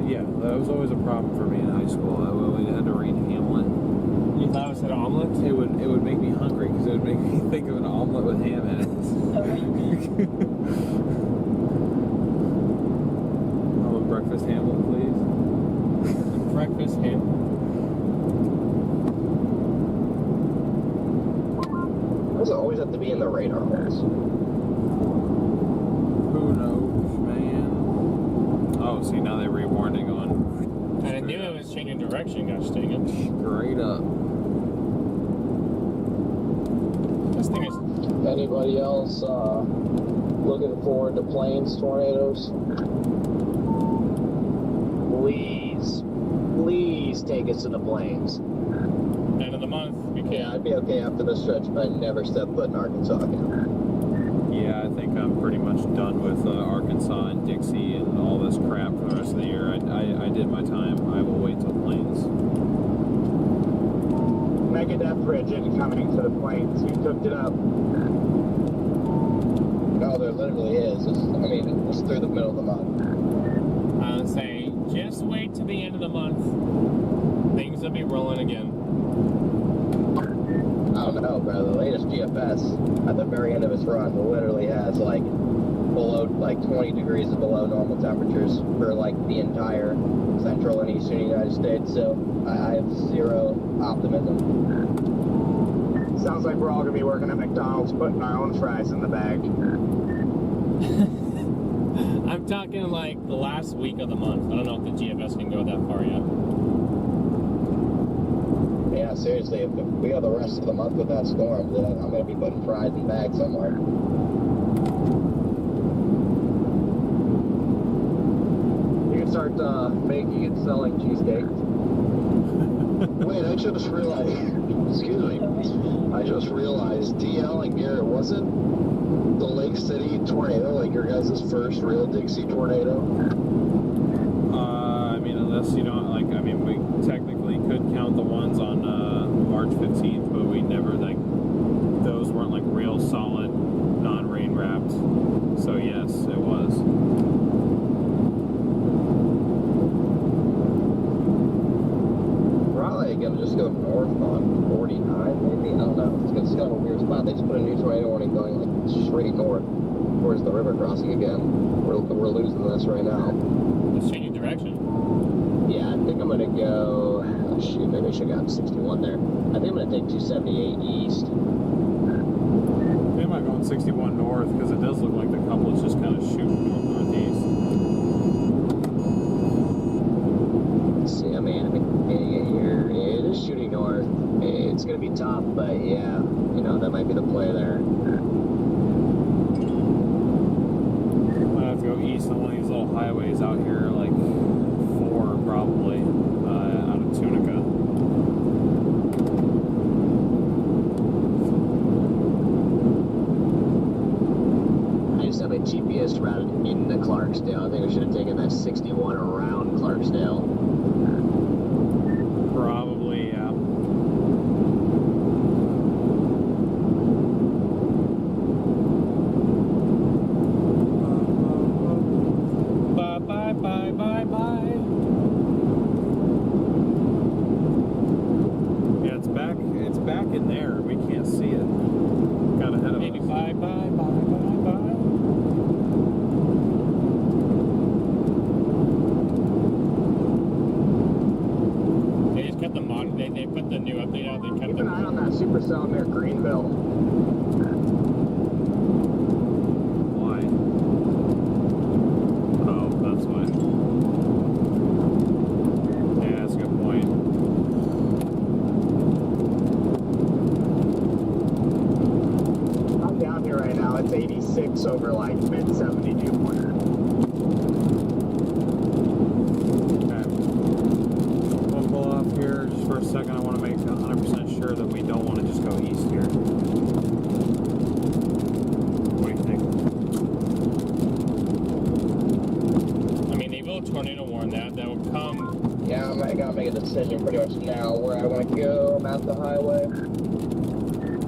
Yeah, that was always a problem for me in high school. We had to read Hamlet. You thought it said omelet? It would make me hungry because it would make me think of an omelet with ham in it. I'll have a breakfast Hamlet, please. Breakfast ham. Those always have to be in the radar holes. Who knows, man? Oh, see, now they rewarned it going. And I knew it was changing changing direction, gosh dang it. Straight up. This thing is... Anybody else looking forward to plains tornadoes? Please take us to the plains. End of the month, we Yeah, can't. I'd be okay after this stretch, but I'd never step foot in Arkansas again. Yeah, I think I'm pretty much done with Arkansas and Dixie and all this crap for the rest of the year. I did my time. I will wait till Plains. Mega Death Ridge incoming to the plains. You cooked it up. No, there literally is. It's through the middle of the month. I would say, just wait till the end of the month. Things will be rolling again. I don't know, bro. The latest GFS at the very end of its run literally has like 20 degrees below normal temperatures for like the entire central and eastern United States. So I have zero optimism. Sounds like we're all gonna be working at McDonald's, putting our own fries in the bag. I'm talking like the last week of the month. I don't know if the GFS can go that far yet. Yeah, seriously, if we go the rest of the month with that storm, then I'm gonna be putting fries in bags somewhere. You can start making and selling cheesecakes. Wait, I just realized, excuse me, I just realized DL and Garrett, wasn't the Lake City tornado like your guys' first real Dixie tornado? Unless you don't, we technically could count the ones on March 15th, but we never, those weren't real solid, non-rain wrapped. So yes, it was. Probably gonna just go north on 49, maybe. I don't know. It's kind of a weird spot. They just put a new tornado warning going straight north towards the river crossing again. We're losing this right now. It's changing direction. Yeah, I think I'm gonna go. Oh, shoot, maybe I should have gotten 61 there. I think I'm gonna take 278 east. They might go on 61 north because it does look like the couple is just kind of shooting northeast. See, it is shooting north. It's going to be tough, but yeah, that might be the play there. I have to go east on one of these little highways out here, 4 probably, out of Tunica. I just have my GPS routed into Clarksdale. I think I should have taken that 61 around Clarksdale. Probably, yeah. Bye. Yeah, it's back in there. We can't see it. Got ahead of Maybe us. bye. They just kept the mod. They put the new update out. They kept Keep an eye on that supercell near Greenville. Why? Oh, that's why. Yeah, that's a good point. I'm down here right now. It's 86 over mid 72 pointer. Okay. We'll pull off here just for a second. I want to make 100% sure that we don't want to just go east here. What do you think? They will tornado warn that will come. Yeah, I gotta make a decision pretty much now where I want to go. I'm at the highway.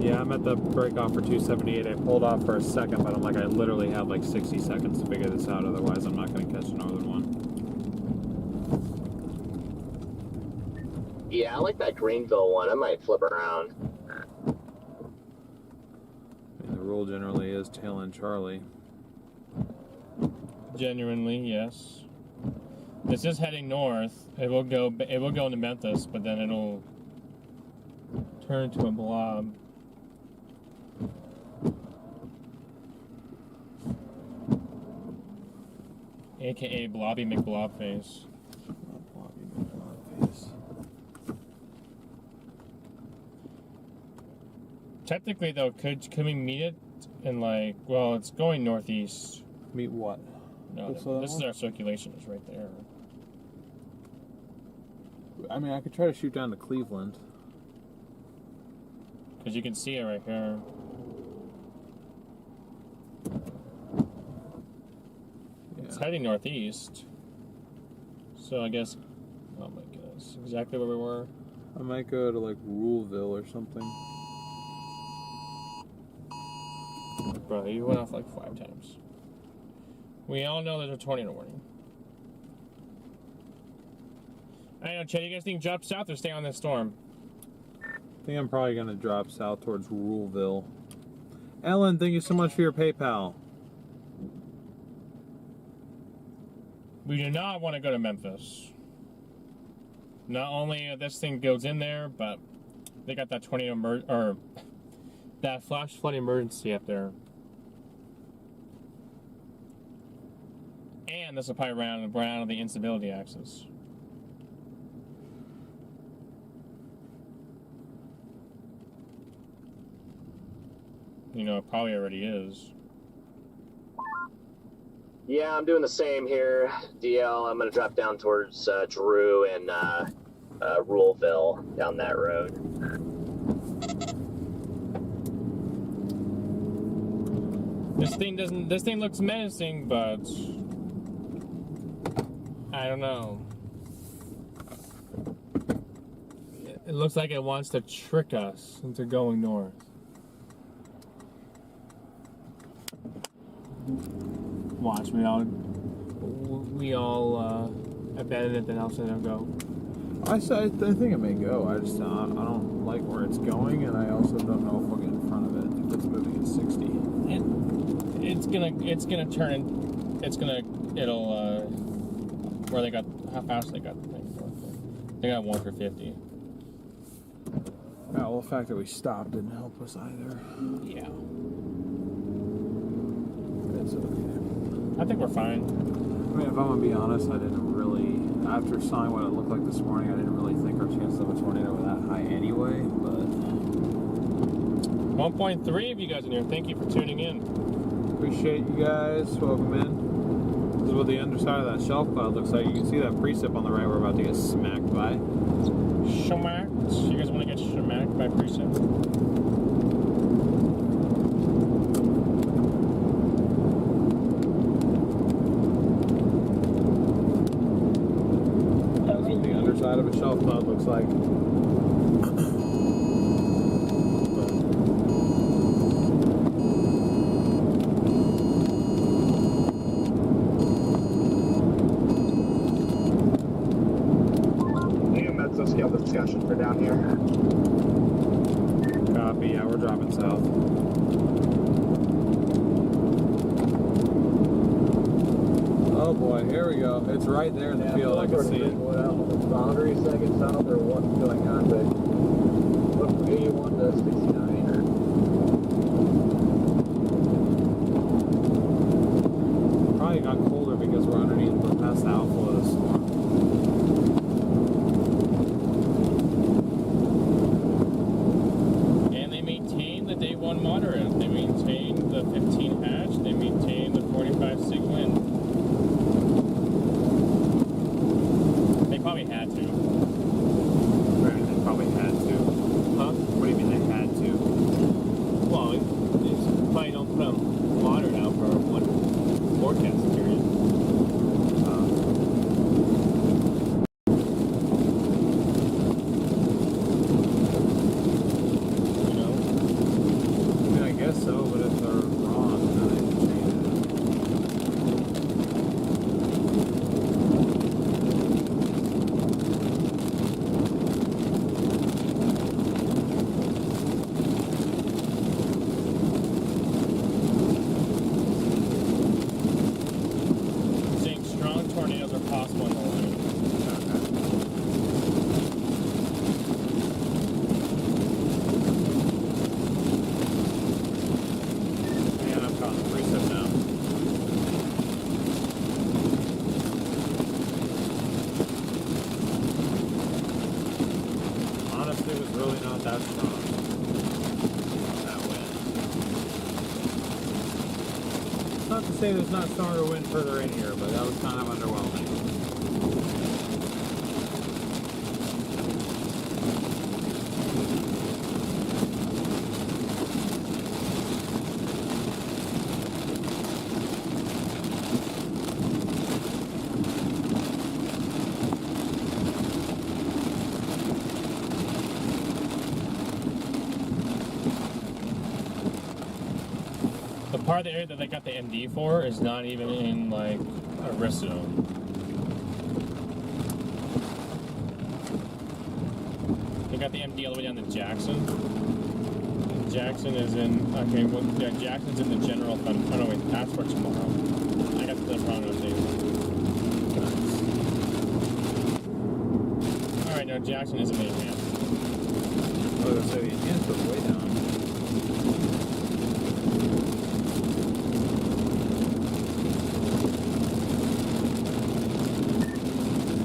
Yeah, I'm at the break off for 278. I pulled off for a second, but I literally have 60 seconds to figure this out. Otherwise, I'm not going to catch a northern one. Yeah, I like that Greenville one. I might flip around. The rule generally is tail end Charlie. Genuinely, yes. This is heading north. It will go into Memphis, but then it'll turn to a blob. AKA Blobby McBlobface. Blobby McBlobface. Technically, though, could we meet it in like? Well, it's going northeast. Meet what? No, this is our circulation. It's right there. I mean, I could try to shoot down to Cleveland. Because you can see it right here. It's heading northeast. So I guess, oh my goodness, exactly where we were. I might go to like Ruleville or something. Bro, you went off like 5 times. We all know there's a tornado warning. I know, Chad, you guys think drop south or stay on this storm? I think I'm probably gonna drop south towards Ruleville. Ellen, thank you so much for your PayPal. We do not want to go to Memphis. Not only this thing goes in there, but they got that tornado that flash flood emergency up there. And this will probably run out of the instability axis. You know, it probably already is. Yeah, I'm doing the same here, DL. I'm going to drop down towards Drew and Ruleville down that road. This thing looks menacing, but I don't know. It looks like it wants to trick us into going north. Watch, we all abandon it, then I'll say no go. I think it may go. I don't like where it's going, and I also don't know if we'll get in front of it if it's moving at 60. It's gonna turn. It'll. Where they got? How fast they got the thing? They got 1 for 50. Yeah, well, the fact that we stopped didn't help us either. Yeah. It's okay. I think we're fine. I mean, if I'm gonna be honest, I didn't really, after seeing what it looked like this morning, I didn't really think our chances of a tornado were that high anyway, but 1.3 of you guys in here. Thank you for tuning in. appreciate you guys. Welcome in. This is what the underside of that shelf cloud looks like. You can see that precip on the right we're about to get smacked by. Schmacked. You guys want to get schmacked by precip? Side of a shelf cloud looks like. New mesoscale discussion for down here. Copy, yeah, we're dropping south. Oh boy, here we go. It's right there in the field. I can see it. Boundary second south or what's going on, but what 81 to 69 or Probably got colder because we're underneath the past the outflow of the storm. And they maintain the day 1 moderate. They maintain the 15 hatch. They maintain the 45 sig wind. They probably had to. They probably had to. Huh? What do you mean they had to? Well, it's probably don't put a moderate out for one forecast period. You know? I mean, I guess so, but if they're wrong, then they can change it. say there's not stronger wind further in here, but that was kind of underwhelming. The part of the area that they got the MD for is not even in like a risk zone. They got the MD all the way down to Jackson. Jackson is in, okay, well, yeah, Jackson's in the general fund. Oh no, wait, that's for tomorrow. I got the wrong update. Alright, now Jackson is in the enhanced. I was going to say the enhanced was way down.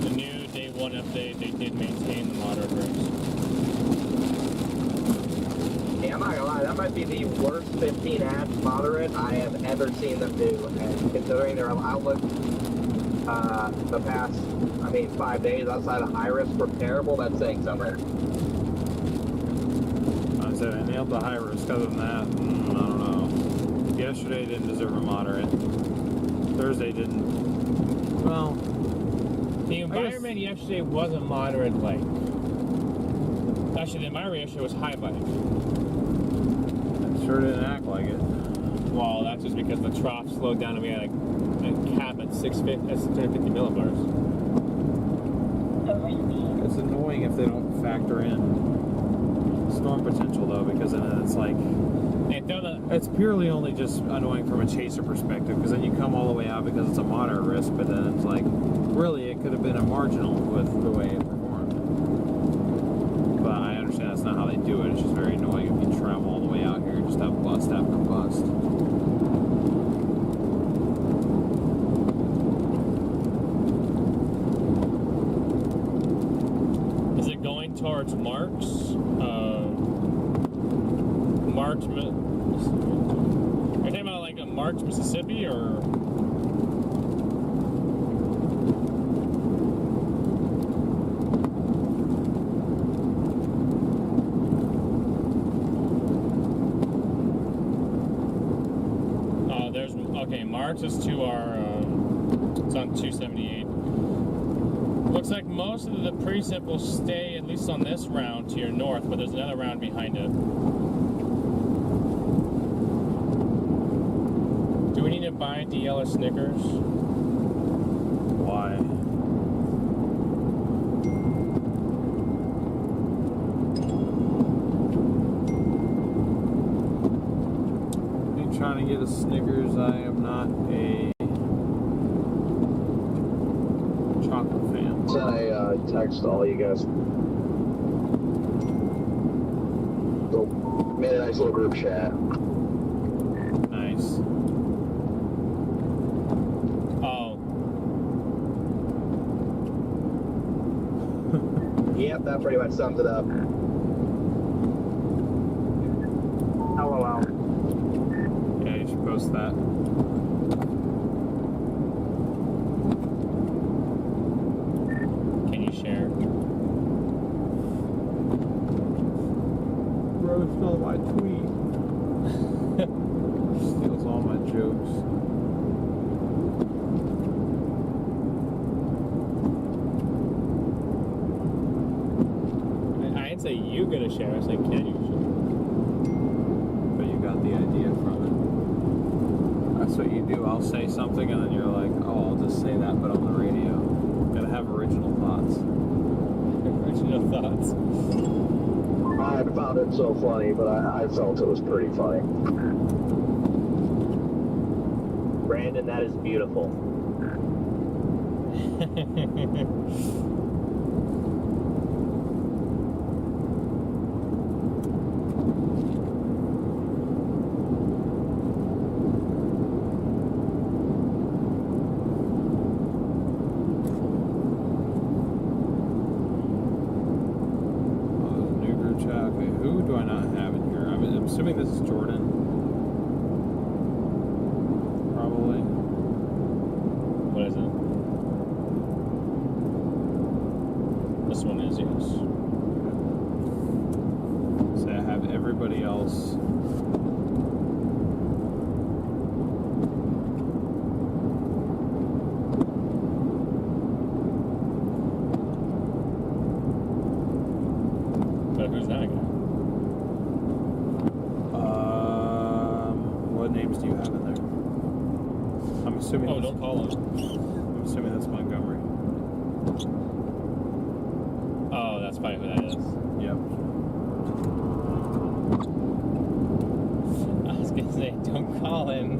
The new day one update, they did maintain the moderate rates. Yeah, I'm not gonna lie, that might be the worst 15 hatch moderate I have ever seen them do. And considering their outlook the past, 5 days outside of high risk for terrible, that's saying something. I said I nailed the high risk. Other than that, I don't know. Yesterday didn't deserve a moderate. Thursday didn't. Well, The environment yesterday wasn't moderate like. Actually, the environment yesterday was high bike. it sure didn't act like it. Well, that's just because the trough slowed down and we had a cap at 650 millibars. It's annoying if they don't factor in storm potential though, because then it's like it's purely only just annoying from a chaser perspective, because then you come all the way out because it's a moderate risk, but then it's like really it could have been a marginal with the way it performed. But I understand that's not how they do it. It's just very annoying if you travel all the way out here and just have bust after bust. Is it going towards Marks? Marks. Are you talking about like a Marks, Mississippi, or? Oh, there's okay. Marks is to our. It's on 278. Looks like most of the precip will stay, at least on this round, to your north, but there's another round behind it. Do we need to buy DL or Snickers? Why? You trying to get a Snickers? I am not a chocolate fan. Sent a text to all you guys. So, made a nice little group chat. Nice. Oh, Yep, that pretty much sums it up. LOL. Yeah, you should post that. can you share? Bro stole my tweet. Steals all my jokes. I didn't say you gonna share. I said can you share? But you got the idea from it. That's what you do. I'll say something and then you're like, oh, I'll just say that, but on the radio. Gotta have original thoughts. Original thoughts. I found it so funny, but I felt it was pretty funny. Brandon, that is beautiful. New group chat. Okay, who do I not have in here? I'm assuming this is Jordan. Probably. probably. What is it? This one is, yes. So I have everybody else. But who's that guy? What names do you have in there? I'm assuming. Oh, don't call him. I'm assuming that's Montgomery. Oh, that's probably who that is. Yep. I was gonna say, don't call him.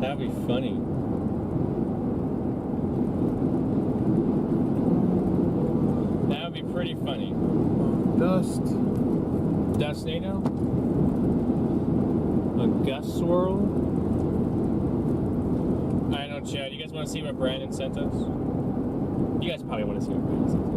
That'd be funny. That would be pretty funny. Dust. Dustnado? A gust swirl? I know, Chad. You guys want to see what Brandon sent us? You guys probably want to see what Brandon sent us.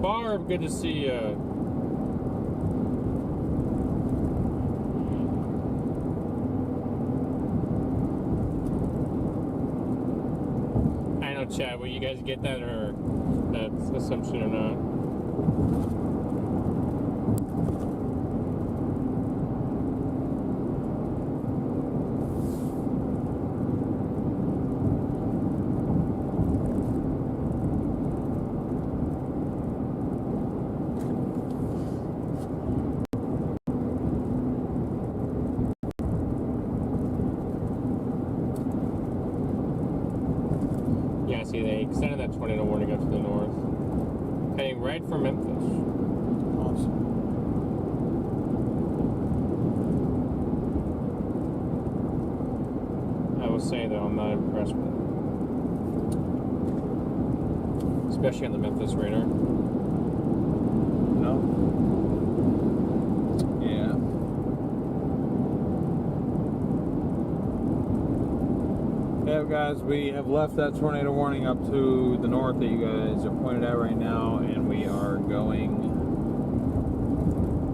Barb, good to see you. I know, Chad. Will you guys get that, or that's assumption or not? Yeah, see, they extended that tornado warning up to the north. Heading right for Memphis. Awesome. I will say, though, I'm not impressed with it. Especially on the Memphis radar. No. Yeah. Yeah, guys, we have left that tornado warning up to the north that you guys are pointed at right now, and we are going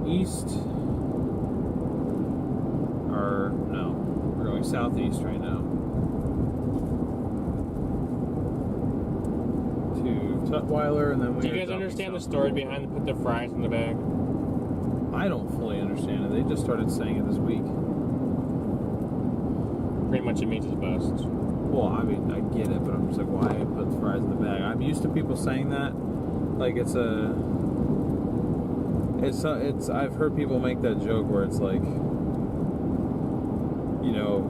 east. Or, no, we're going southeast right now. To Tutwiler, and then we Do you guys understand the story behind the put the fries in the bag? I don't fully understand it. They just started saying it this week. Pretty much it means it's bust. Well, I mean, I get it, but I'm just like, why put the fries in the bag? I'm used to people saying that. Like, I've heard people make that joke where it's like, you know,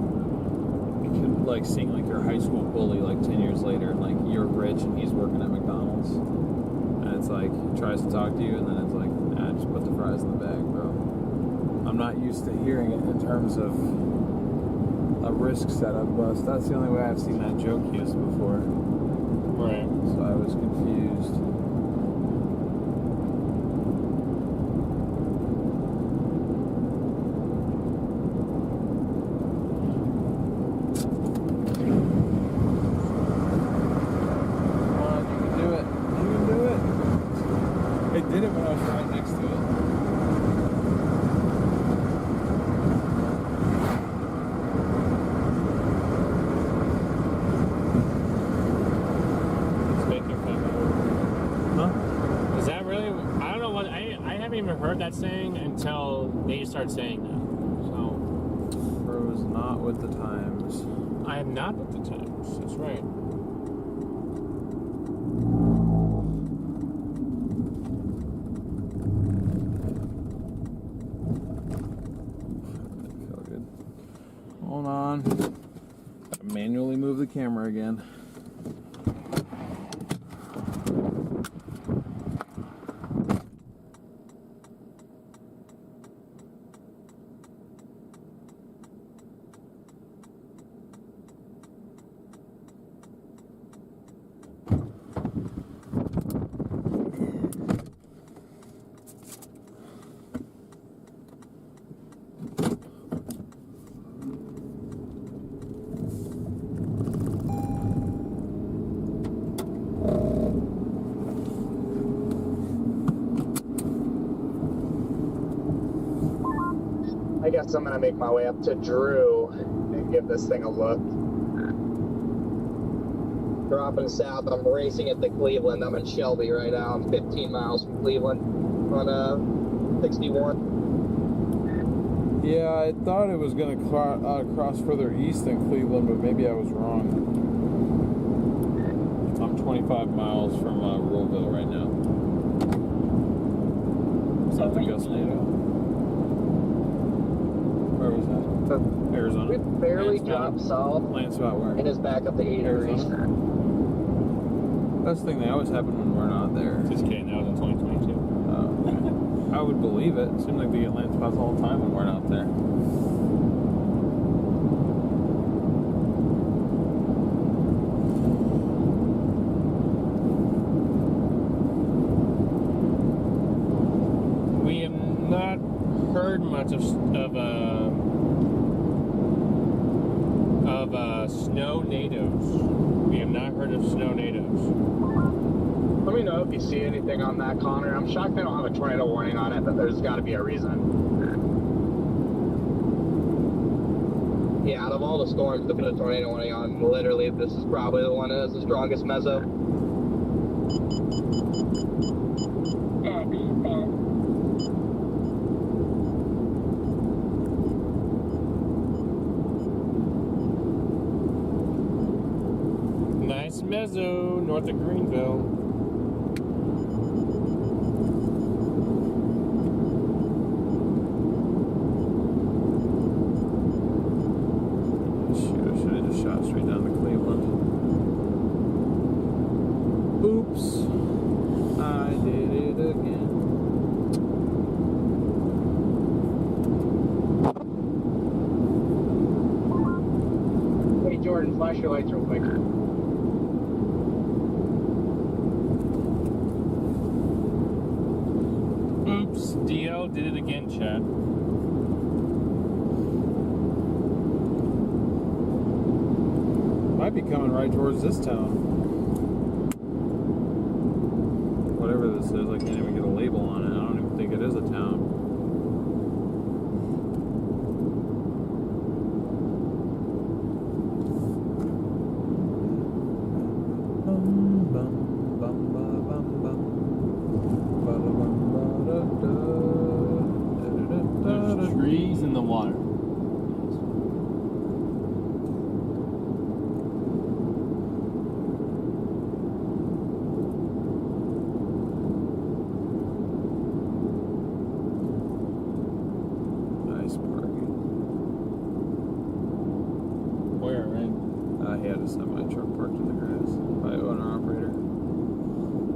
you could, like, seeing, like, your high school bully, like, 10 years later, and, like, you're rich and he's working at McDonald's. And it's like, he tries to talk to you, and then it's like, nah, just put the fries in the bag, bro. I'm not used to hearing it in terms of a risk setup bust. That's the only way I've seen that joke used before. Right. So I was confused. Come on, you can do it. You can do it. It did it when I was right next to it. Even heard that saying until they start saying that. So, Rose not with the times. I am not with the times. That's right. Feel good. Hold on. Gotta manually move the camera again. guess I'm gonna make my way up to Drew and give this thing a look. Dropping south, I'm racing it to Cleveland. I'm in Shelby right now. I'm 15 miles from Cleveland on 61. Yeah, I thought it was going to cross further east than Cleveland, but maybe I was wrong. I'm 25 miles from Rollville right now. South Augusta. Where was that? Arizona. We barely Landspot. dropped south Landspot where? and it's back up to 80 degrees. That's the thing that always happens when we're not there. Just kidding, that was in 2022. I would believe it. It seems like they get land spots all the time when we're not there. We have not heard much of snow natives. We have not heard of snow natives. Let me know if you see anything on that, Connor. I'm shocked they don't have a tornado warning on it, but there's got to be a reason. Yeah, out of all the storms to put a tornado warning on, literally, this is probably the one that has the strongest meso. Nice mezzo, north of Greenville. Shoot, I should have just shot straight down to Cleveland. Oops. I did it again. Hey, Jordan, flash your lights real quick. Oops, DL did it again, chat. Might be coming right towards this town. Whatever this is, I can't even get a label on it. I don't even think it is a town. There's trees in the water. Nice parking. Where, right? He had a semi-truck parked in the grass by owner-operator.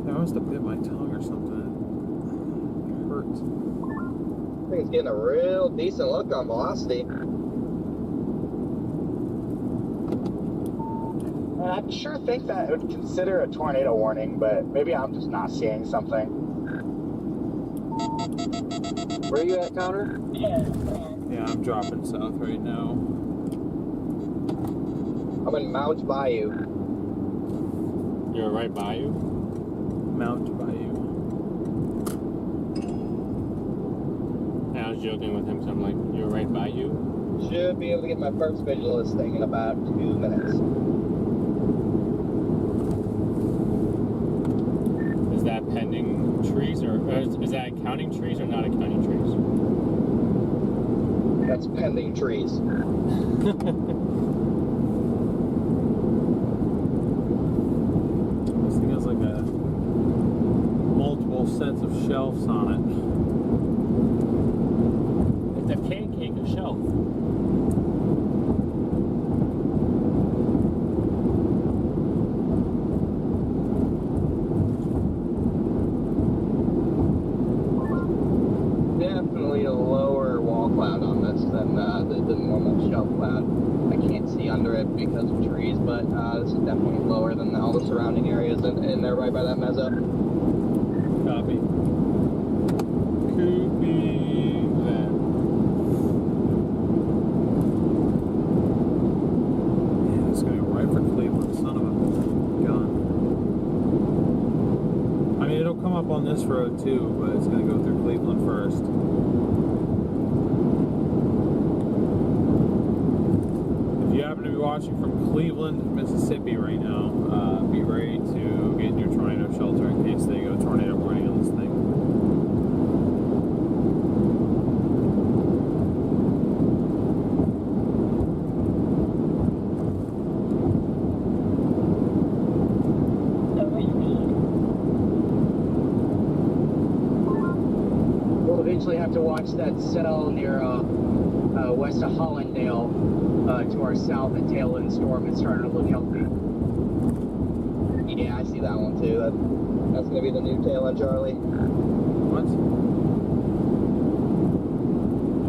I must have bit my tongue or something. It hurts. I think it's getting a real decent look on velocity. I sure think that it would consider a tornado warning, but maybe I'm just not seeing something. Where are you at, Connor? Yeah, I'm dropping south right now. I'm in Mount Bayou. You're right by you? Mount Bayou. I was joking with him, so I'm like, you're right by you? Should be able to get my first visual of this thing in about 2 minutes. Is that pending trees, or is that counting trees or not counting trees? That's pending trees. This thing has like a multiple sets of shelves on It's a pancake, a shelf. Definitely a lower wall cloud on this than the normal shelf cloud. I can't see under it because of trees, but this is definitely lower than all the surrounding areas and they're right by that meso. it. Copy. Could be that. Yeah, it's gonna go right for Cleveland, son of a gun. I mean, it'll come up on this road too, but it's gonna go through Cleveland first. watching from Cleveland, Mississippi right now. Be ready to get in your tornado shelter in case they go tornado warning on this thing. We'll eventually have to watch that cell near west of Hollandale to our south. The tail end storm is starting to look healthy. Yeah, I see that one too. That's gonna be the new tail end Charlie. What?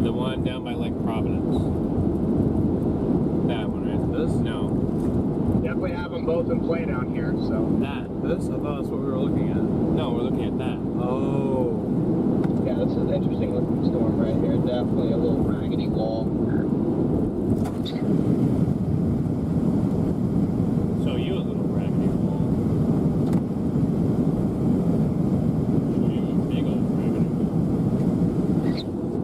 The one down by Lake Providence. That one, right? This? No. Definitely have them both in play down here, so. That. This? I thought that's what we were looking at. No, we're looking at that. Oh. Yeah, this is an interesting looking storm right here. Definitely a little raggedy wall. So you a little raggedy wall. Show you a big old raggedy wall.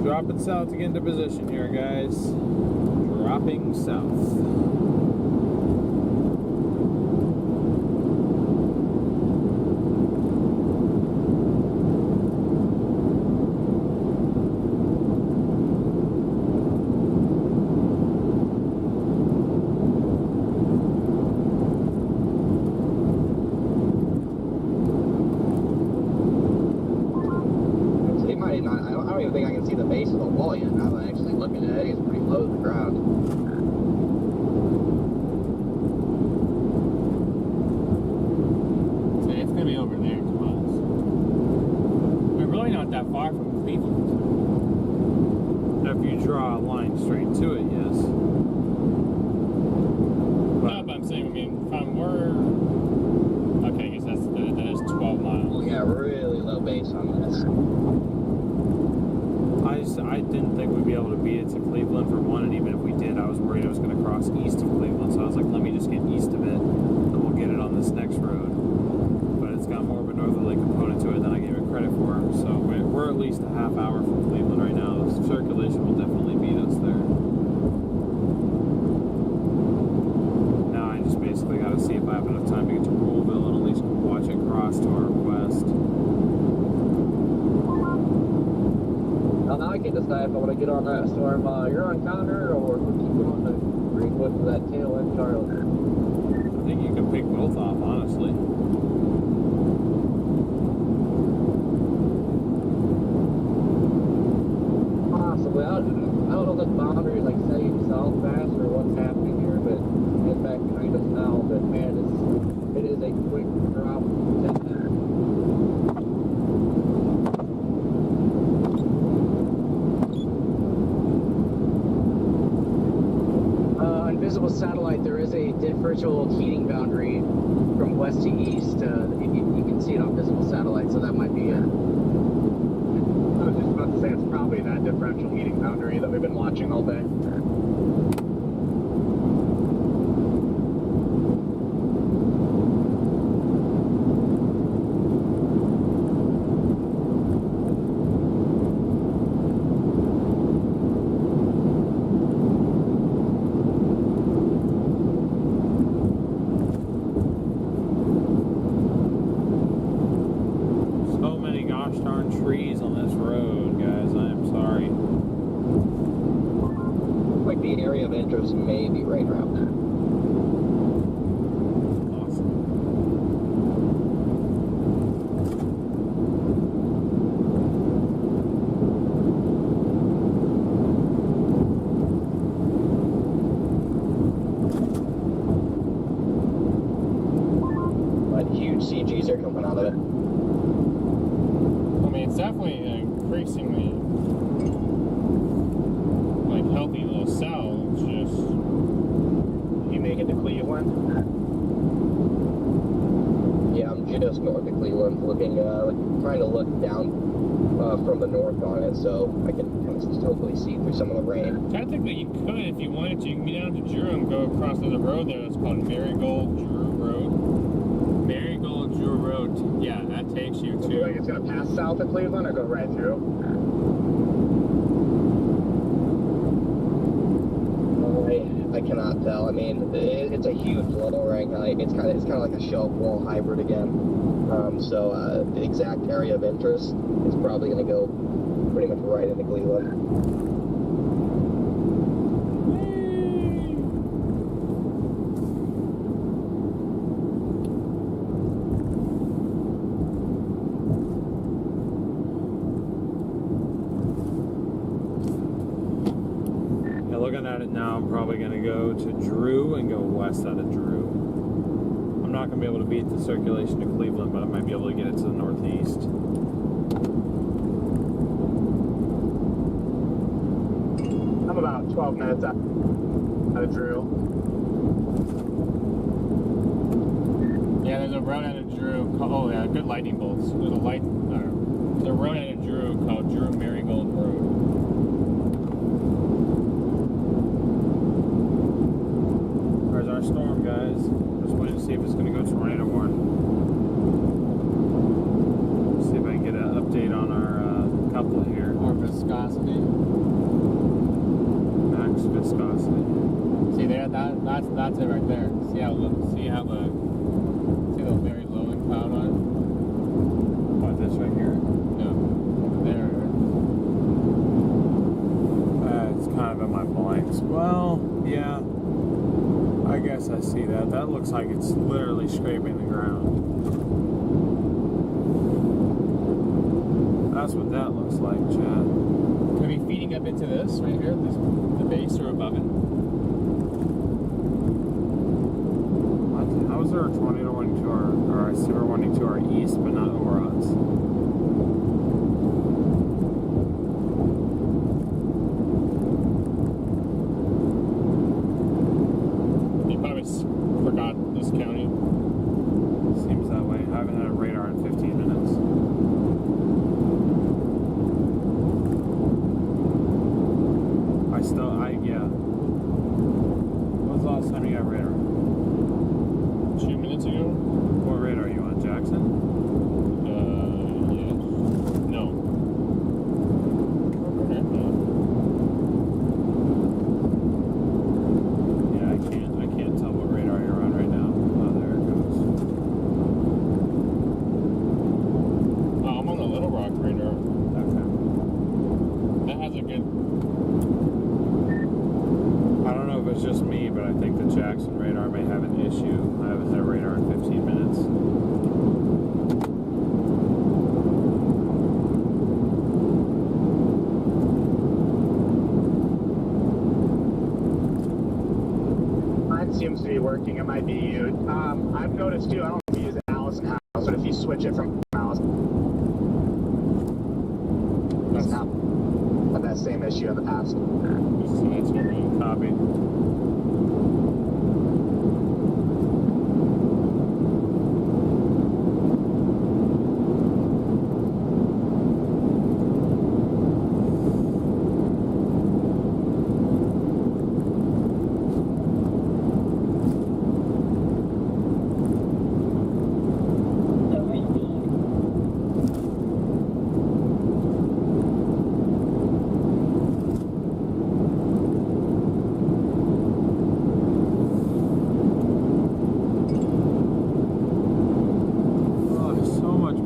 Dropping south to get into position here, guys. Dropping south. I don't even think I can see the base of the wall yet. Now that I'm actually looking at it, it's pretty low to the ground. So it's gonna be over there to us. We're really not that far from Cleveland. If you draw a line straight to it, yes. No, but I'm saying, I mean, from where. Okay, I guess that is 12 miles. Yeah, really low base on this. I didn't think we'd be able to beat it to Cleveland for one, and even if we did, I was worried I was going to cross east of Cleveland, so I was like, let me just get east of it, and we'll get it on this next road. But it's got more of a northerly component to it than I gave it credit for, so we're at least a half hour from Cleveland right now. The circulation will definitely beat us there. Now I just basically got to see if I have enough time to get to Ruleville and at least watch it cross to our west. Now I can decide if I want to get on that storm Huron counter or keep on the Greenwood to that tail end Charlotte. I think you can pick both off, honestly. Possibly. I don't know if the boundary is like setting south fast or what's happening here, but it's back behind us now. But man, it is a quick drop. Invisible satellite, there is a differential heating boundary from west to east. You can see it on visible satellite, so that might be it. I was just about to say it's probably that differential heating boundary that we've been watching all day. Trees on this road, guys. I am sorry. Like the area of interest may be right around there. Awesome. But huge CGs are coming out of it. I mean, it's definitely an increasingly like healthy little cell. It's just You make it to Cleveland? Yeah, I'm just north of Cleveland, looking, trying to look down from the north on it, so I can kind of hopefully see through some of the rain. technically you could, if you wanted to, you can be down to Drew and go across the road there. That's called Marigold Drew Road. Marigold Drew Road. Yeah, that takes you Do you think to. it's going to pass south of Cleveland or go right through? I cannot tell. I mean, it's a huge lowering. It's kind of like a shelf wall hybrid again. So the exact area of interest is probably going to go pretty much right into Cleveland. Looking at it now, I'm probably going to go to Drew and go west out of Drew. I'm not going to be able to beat the circulation to Cleveland, but I might be able to get it to the northeast. I'm about 12 minutes out of Drew. Yeah, there's a road out of Drew called, oh yeah, good lightning bolts. There's a road out of Drew called Drew Marigold Road. There's our storm, guys. Just waiting to see if it's going to go tornado warn. See if I can get an update on our couple here. Or viscosity. Max viscosity. See there, that's it right there. See the very low in cloud on it? What, this right here? No, over there. It's kind of in my blanks. Well, yeah. I guess I see that. That looks like it's literally scraping the ground. That's what that looks like, Chad. Could be feeding up into this right here, the base or above it. How is there a tornado running to our, or a severe warning to our east, but not over us? You probably forgot this county. Seems that way. I haven't had a radar in 15 minutes. Yeah. When was the last time you got radar? 2 minutes ago? What radar are you on, Jackson? Yes. No. Yeah, I can't tell what radar you're on right now. Oh, there it goes. Oh, I'm on the Little Rock radar. Okay. That has a good. I don't know if it's just me, but I think the Jackson radar may have an issue. I haven't had a radar in 15 minutes. Mine seems to be working. It might be you. I've noticed too. I don't know if you use Allison House, but if you switch it from Allison, doesn't have that same issue in the past. So that's what we Copy.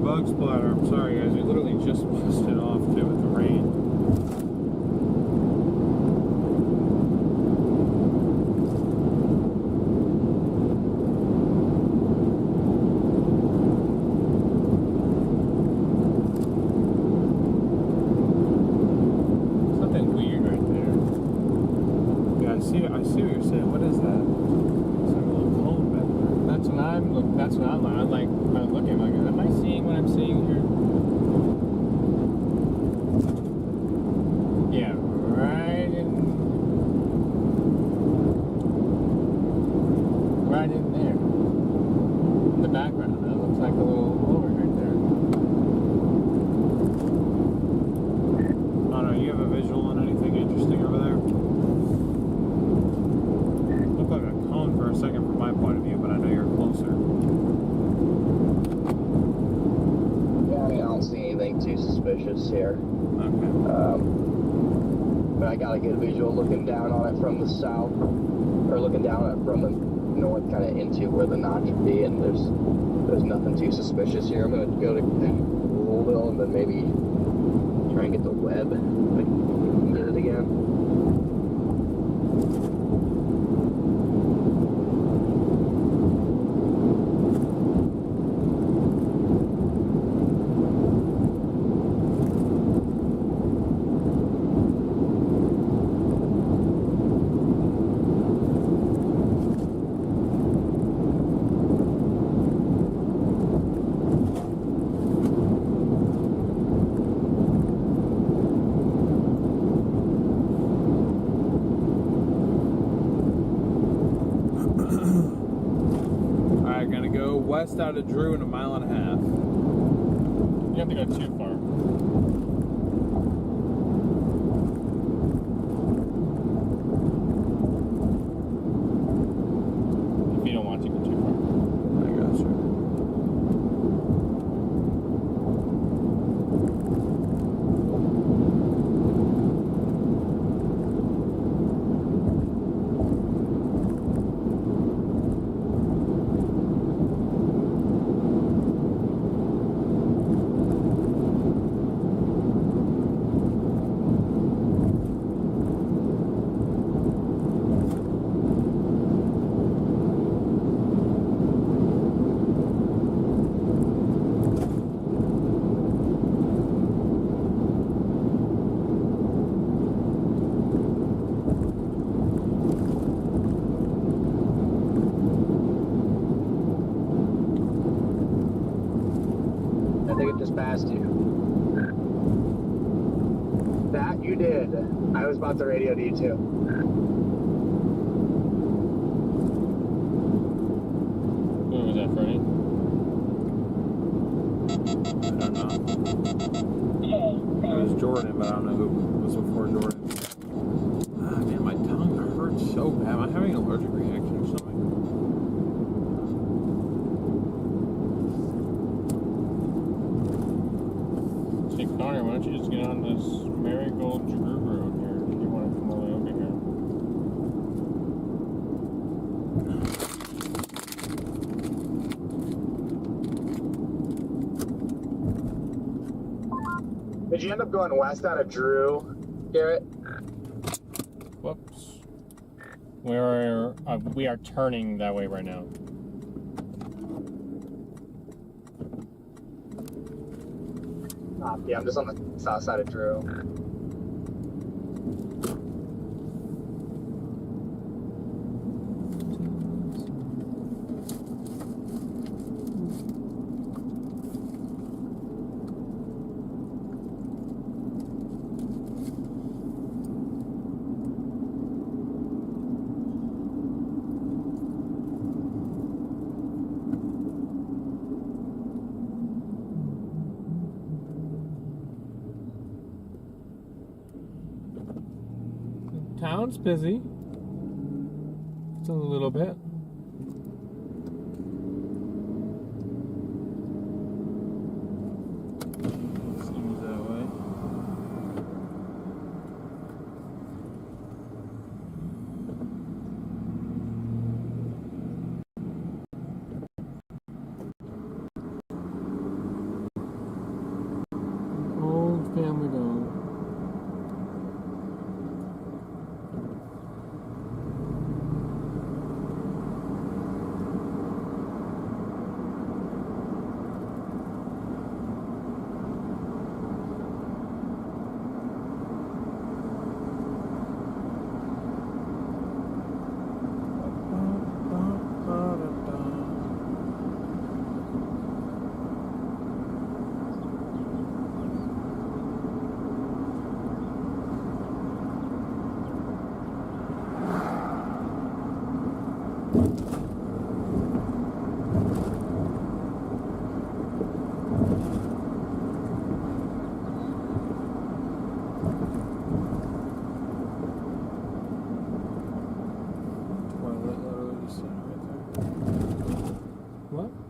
Bug splatter. I'm sorry, guys. We literally just washed it off too with the rain. something weird right there. Yeah, I see what you're saying. What is that? It's like a little cone back there. That's what I'm like. I'm looking like, am I seeing what I'm seeing here? Yeah, right in there. In the background, that looks like a little lower right there. I don't know. You have a visual on anything interesting over there? Looked like a cone for a second from my point of view, but I know you're closer. Yeah, I mean, I don't see anything too suspicious here. Okay. But I got a good visual looking down on it from the south, or looking down on it from the north, kind of into where the notch would be, and there's nothing too suspicious here. I'm gonna go to Louisville and then maybe try and get the web, like, get it again. West out of Drew in a mile and a half. You don't have to go too far. If you don't want to go too far. I got you. Past you. That you did. I was about to radio to you too. Who was that, Freddie? I don't know. It was Jordan, but I don't know who was before Jordan. Ah, man, my tongue hurts so bad. Am I having an allergic reaction or something? Connor, why don't you just get on this Marigold Drew Road here if you want to come all the way over here. Did you end up going west out of Drew, Garrett? Whoops. We are turning that way right now. Yeah, I'm just on the south side of Drew. Town's busy. Just a little bit. Seems that way. Old family dog.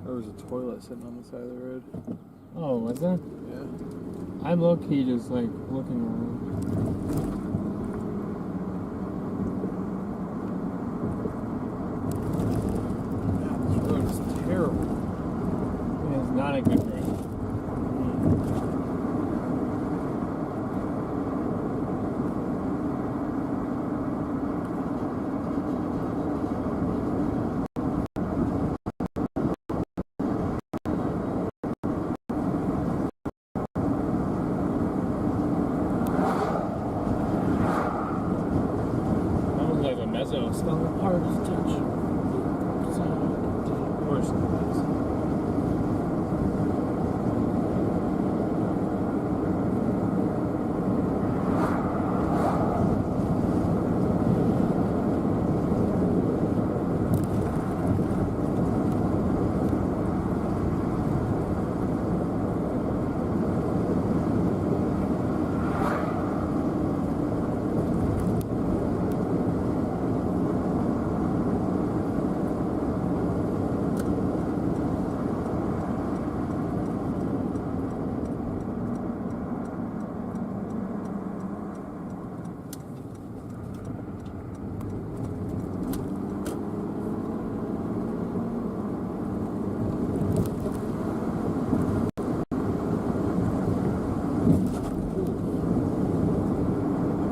There was a toilet sitting on the side of the road. Oh, was there? Yeah. I'm low-key just like looking around. not a good road. Almost like a mezzo. It's not hard to touch. Worse than this.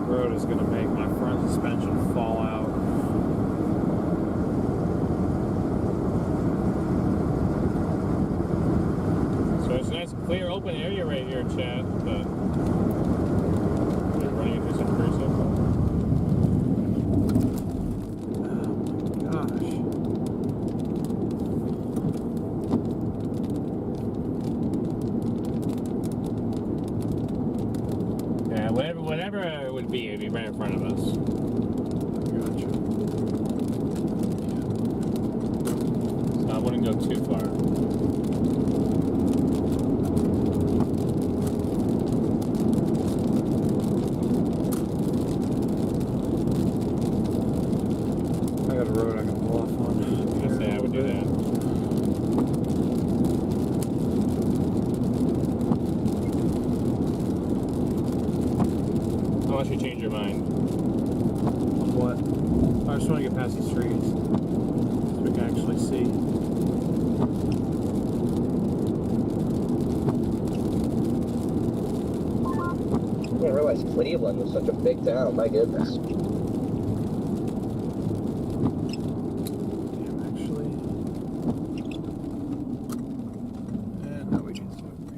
Road is going to make my front suspension fall out. So it's a nice clear open area right here, Chad, but they're running into some trees so far. Gosh. Yeah, whatever it would be, it'd be right in front of us. Gotcha. So I wouldn't go too far. I got a road I can pull off on. I say I would do that. Unless you change your mind. On what? I just want to get past these trees. So we can actually see. I didn't realize Cleveland was such a big town. My goodness. Damn, actually. And now we can see over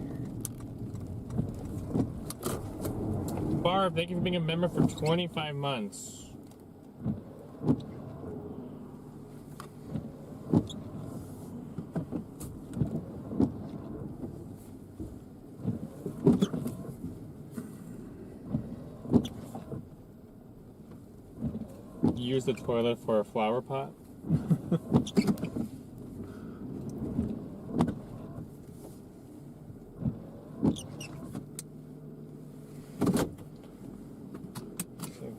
here. Barb, thank you for being a member for 25 months. Use the toilet for a flower pot?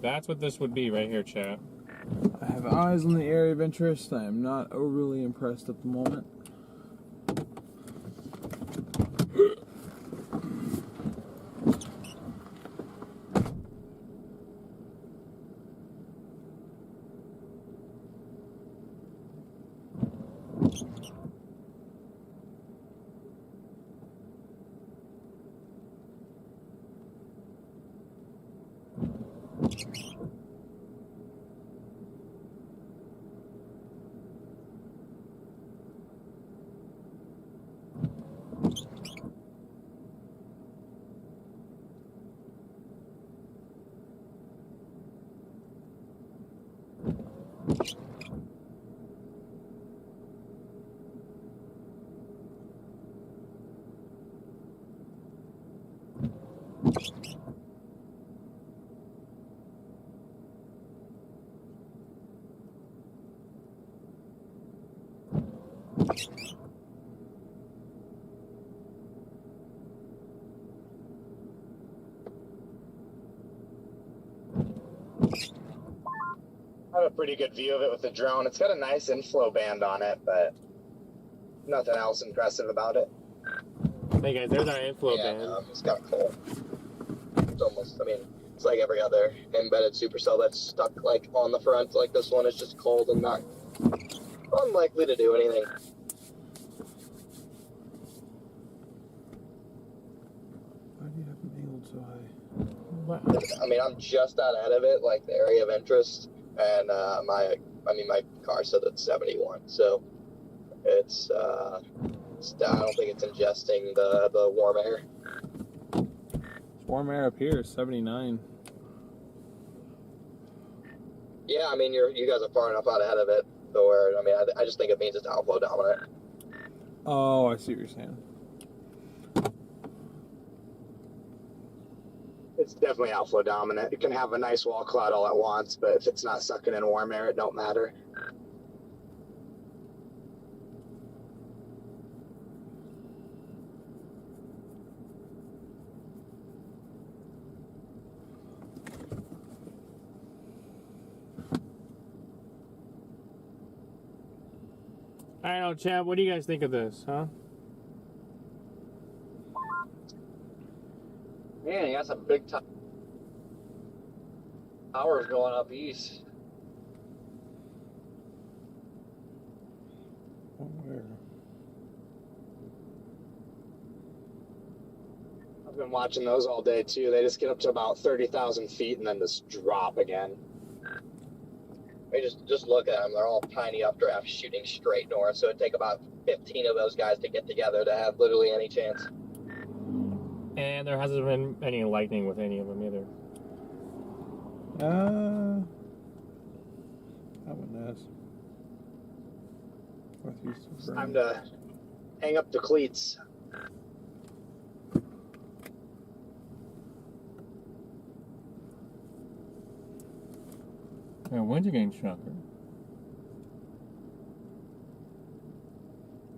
That's what this would be right here, chat. I have eyes on the area of interest. I am not overly impressed at the moment. I have a pretty good view of it with the drone. It's got a nice inflow band on it, but nothing else impressive about it. Hey guys, there's our inflow Yeah, band. it's kind of cool. It's almost, I mean, it's like every other embedded supercell that's stuck like on the front. Like this one is just cold and not unlikely to do anything. Wow. I mean, I'm just out ahead of it, like the area of interest, and my car said it's 71, so it's I don't think it's ingesting the warm air. Warm air up here is 79. Yeah, I mean, you guys are far enough out ahead of it, so where, I mean, I just think it means it's outflow dominant. Oh, I see what you're saying. It's definitely outflow dominant. It can have a nice wall cloud all at once, but if it's not sucking in warm air, it don't matter. I don't know, Chad, what do you guys think of this, huh? Man, you got some big towers going up east. Where? I've been watching those all day too. They just get up to about 30,000 feet and then just drop again. I mean, just look at them. They're all tiny updrafts shooting straight north, so it'd take about 15 of those guys to get together to have literally any chance. And there hasn't been any lightning with any of them either. That one has. Northeast of It's time to hang up the cleats. Yeah, winds are getting stronger.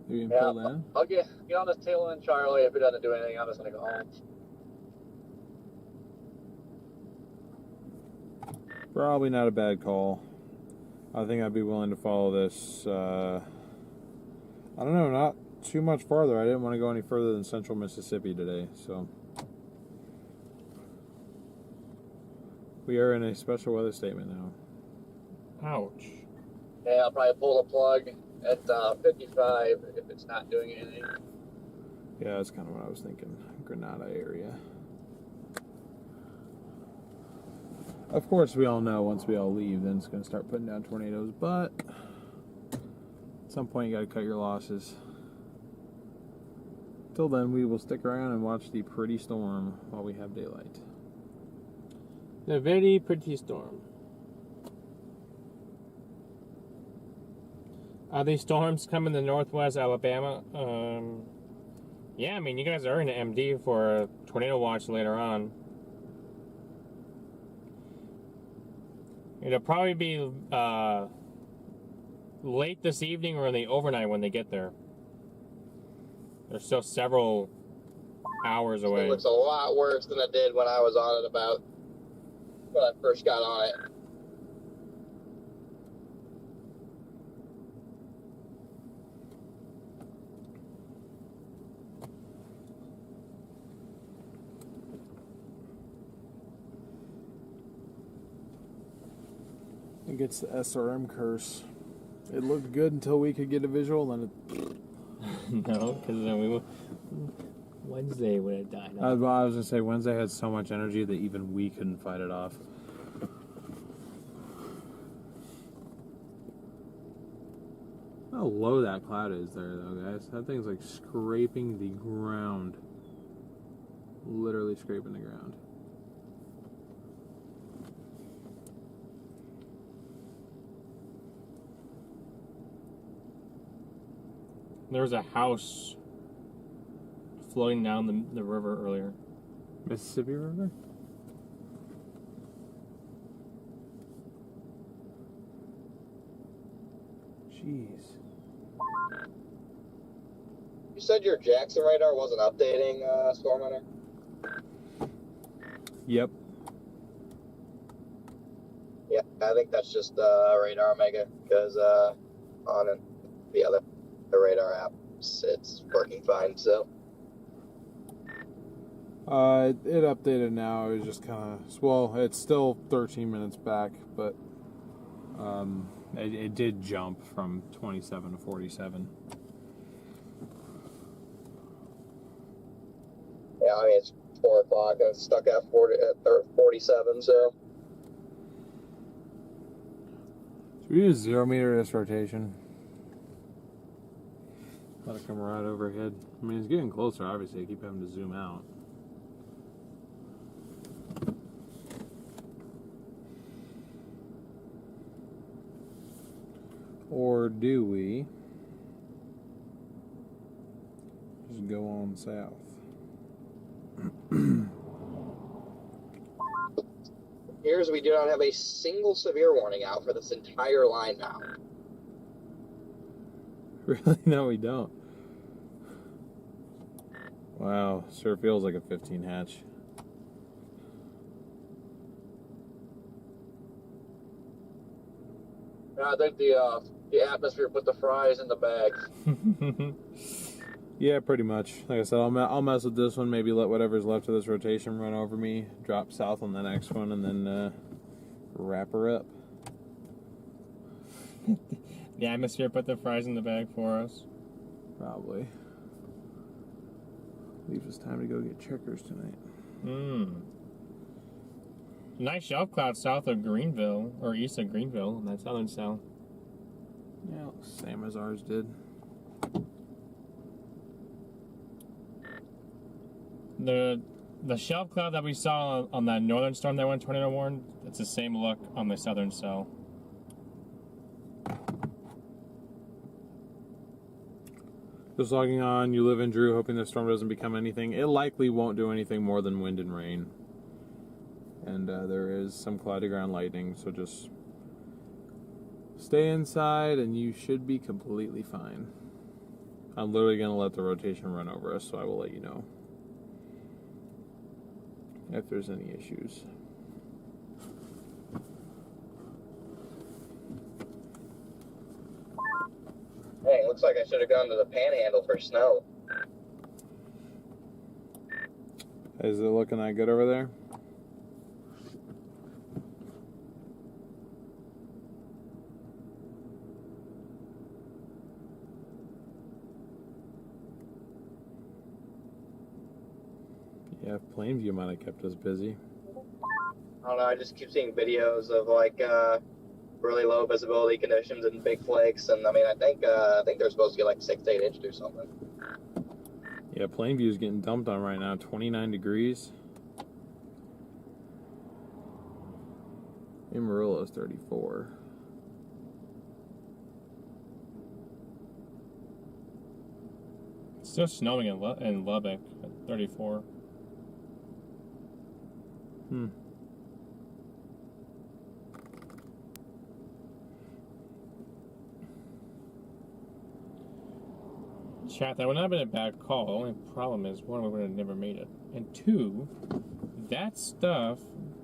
You can Yeah, pull in? I'll get on this tail end, Charlie. If it doesn't do anything, I'm just gonna go home. Probably not a bad call. I think I'd be willing to follow this. I don't know, not too much farther. I didn't want to go any further than central Mississippi today, so. We are in a special weather statement now. Ouch. Yeah, I'll probably pull the plug at 55 if it's not doing anything. Yeah, that's kind of what I was thinking. Granada area. Of course, we all know once we all leave, then it's going to start putting down tornadoes, but at some point you got to cut your losses. Till then, we will stick around and watch the pretty storm while we have daylight. A very pretty storm. Are these storms coming to northwest Alabama? Yeah, I mean, you guys are in an MD for a tornado watch later on. It'll probably be late this evening or in the overnight when they get there. They're still several hours away. It looks a lot worse than it did when I was on it about when I first got on it. It gets the SRM curse. It looked good until we could get a visual, and it... No, because then we Wednesday would have died. I was going to say, Wednesday had so much energy that even we couldn't fight it off. How low that cloud is there, though, guys. That thing's like scraping the ground. Literally scraping the ground. There was a house floating down the river earlier. Mississippi River? Jeez. You said your Jackson radar wasn't updating, StormRunner? Yep. Yeah, I think that's just Radar Omega, because on the other radar apps, it's working fine, so. It updated now. It was just kind of, well, it's still 13 minutes back, but it did jump from 27 to 47. Yeah, I mean, it's 4 o'clock, and it's stuck at 47, so. Should we use 0 meter this rotation? Let it come right overhead. I mean, it's getting closer, obviously. I keep having to zoom out. Or do we just go on south? Here's we do not have a single severe warning out for this entire line now. Really? No, we don't. Wow, sure feels like a 15 hatch. I think the atmosphere put the fries in the bag. Yeah, pretty much. Like I said, I'll mess with this one. Maybe let whatever's left of this rotation run over me. Drop south on the next one, and then wrap her up. The atmosphere put the fries in the bag for us. Probably. Leaves us time to go get checkers tonight. Nice shelf cloud south of Greenville, or east of Greenville, in that southern cell. Yeah, same as ours did. The shelf cloud that we saw on that northern storm that went tornado warned, it's the same look on the southern cell. Just logging on, you live in Drew, hoping the storm doesn't become anything. It likely won't do anything more than wind and rain. And there is some cloudy ground lightning, so just stay inside and you should be completely fine. I'm literally going to let the rotation run over us, so I will let you know if there's any issues. Dang, looks like I should have gone to the Panhandle for snow. Is it looking that good over there? Yeah, Plainview might have kept us busy. I don't know, I just keep seeing videos of like really low visibility conditions and big flakes, and I mean I think they're supposed to get like 6 to 8 inches or something. Yeah, Plainview's getting dumped on right now, 29 degrees. Amarillo's 34. It's still snowing in Lubbock at 34. Chat, that would not have been a bad call. The only problem is, one, we would have never made it. And two, that stuff,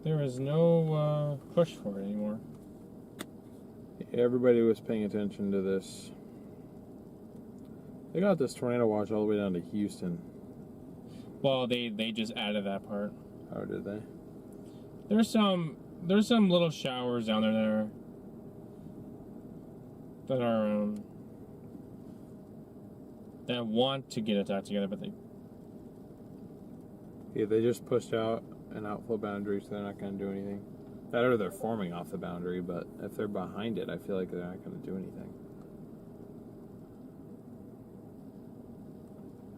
there is no push for it anymore. Everybody was paying attention to this. They got this tornado watch all the way down to Houston. Well, they just added that part. Oh, did they? There's some little showers down there that are that want to get its act together, but they just pushed out an outflow boundary, so they're not going to do anything. That or they're forming off the boundary, but if they're behind it, I feel like they're not going to do anything.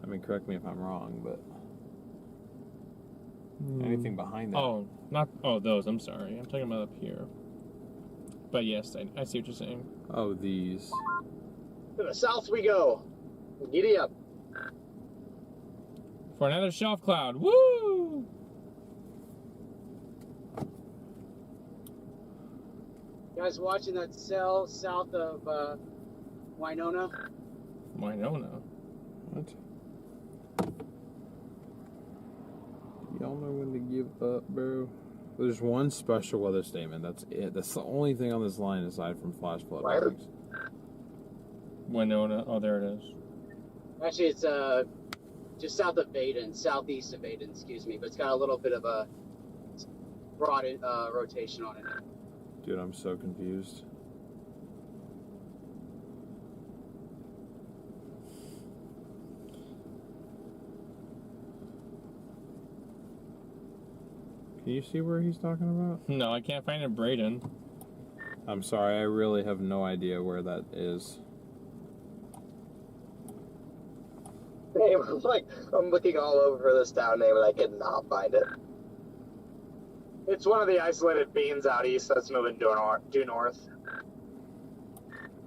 I mean, correct me if I'm wrong, but anything behind that. Those, I'm sorry. I'm talking about up here. But yes, I see what you're saying. Oh, these. To the south we go. Giddy up. For another shelf cloud. Woo! You guys watching that cell south of Winona? Winona? What? Y'all know when to give up, bro. There's one special weather statement. That's it. That's the only thing on this line aside from flash flood warnings. Winona. Oh, there it is. Actually, it's just south of Baden, southeast of Baden, excuse me. But it's got a little bit of a broad rotation on it. Dude, I'm so confused. you see where he's talking about? No, I can't find a Braden. I'm sorry, I really have no idea where that is. Name, I'm looking all over this town name and I cannot find it. It's one of the isolated beans out east that's moving due north.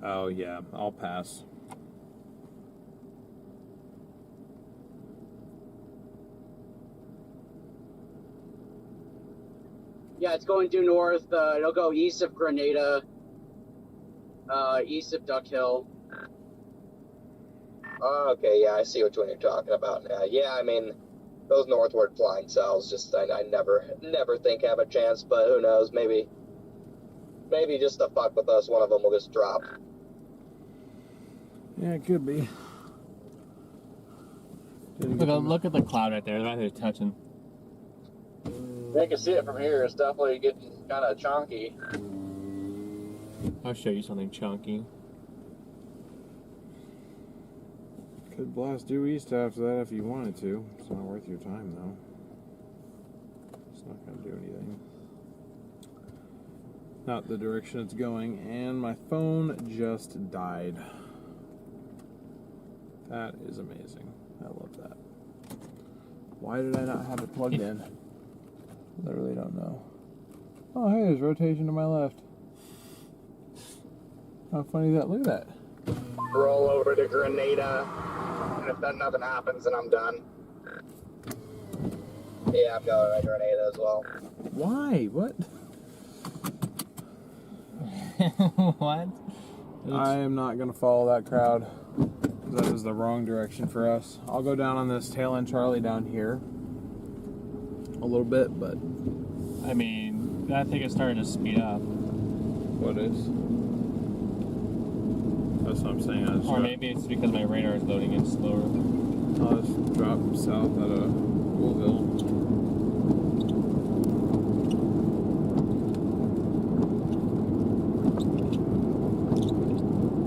Oh yeah, I'll pass. Yeah, it's going due north. It'll go east of Grenada, east of Duck Hill. Oh, okay, yeah, I see which one you're talking about now. Yeah, I mean, those northward flying cells, just I never think have a chance, but who knows? Maybe just to fuck with us, one of them will just drop. Yeah, it could be. Look at the cloud right there. They're touching. I can see it from here. It's definitely getting kind of chunky. I'll show you something chunky. Could blast due east after that if you wanted to. It's not worth your time though. It's not going to do anything. Not the direction it's going, and my phone just died. That is amazing. I love that. Why did I not have it plugged in? Literally don't know. Oh, hey, there's rotation to my left. How funny is that? Look at that. Roll over to Grenada, and if then nothing happens, then I'm done. Yeah, I'm going to Grenada as well. Why? What? What? I am not going to follow that crowd. That was the wrong direction for us. I'll go down on this tail end Charlie down here a little bit, but I mean, I think it's starting to speed up. what is? That's what I'm saying. Or maybe it's because my radar is loading in slower. I'll just drop south out of Louisville.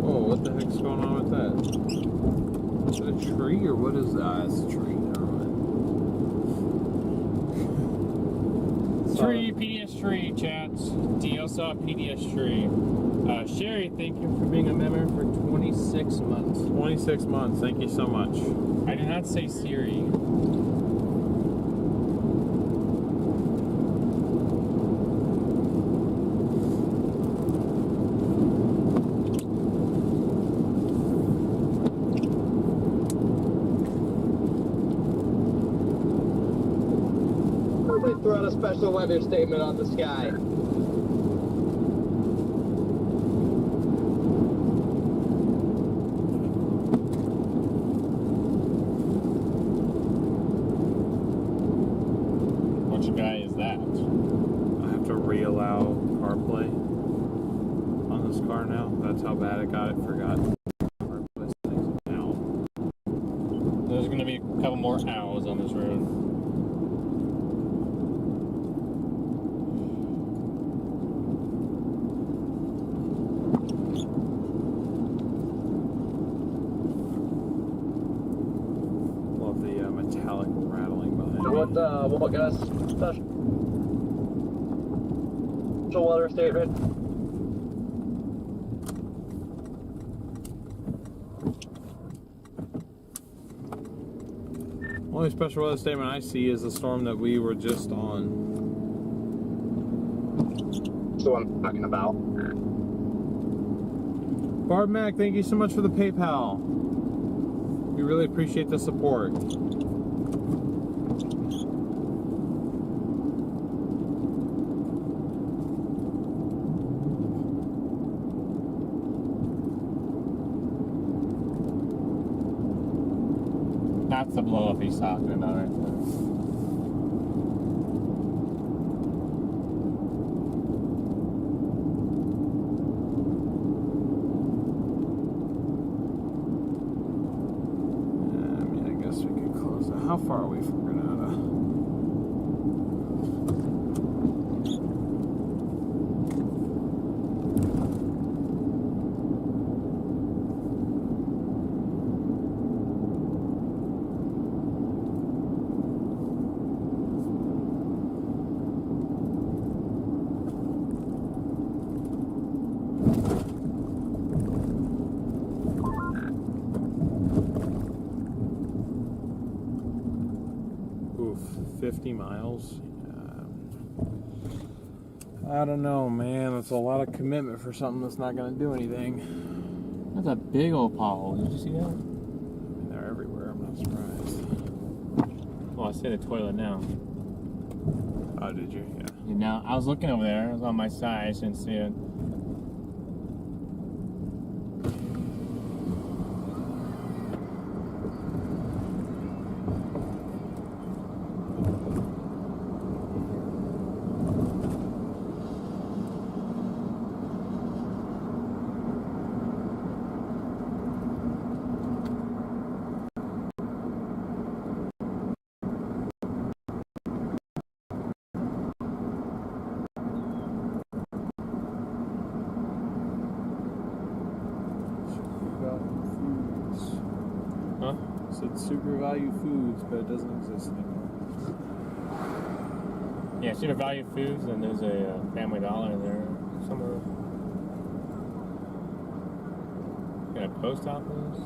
Whoa, what the heck's going on with that? Is it a tree or what is that? It's a tree. Never mind. Tree, PDS tree, chats. DL saw PDS tree. Sherry, thank you for being a member for 26 months. 26 months. Thank you so much. I did not say Siri. Somebody throw out a special weather statement on the sky. Which guy is that? I have to re-allow CarPlay on this car now. That's how bad it got. It forgot. CarPlay settings now. There's going to be a couple more owls on this road. Love the metallic rattling behind me. What got us special weather statement? Only special weather statement I see is the storm that we were just on. That's the one I'm talking about. Barb Mac, thank you so much for the PayPal. We really appreciate the support. That's the blow up he's talking about right there. I mean, I guess we could close that. How far are we from Grenada? 50 miles. I don't know, man. That's a lot of commitment for something that's not going to do anything. That's a big old pothole. Did you see that? They're everywhere. I'm not surprised. Well, I see the toilet now. Oh, did you? Yeah. Now, I was looking over there. It was on my side. I didn't see it. Huh? It said Super Value Foods, but it doesn't exist anymore. Yeah, Super Value Foods, and there's a Family Dollar there somewhere. Got a post office.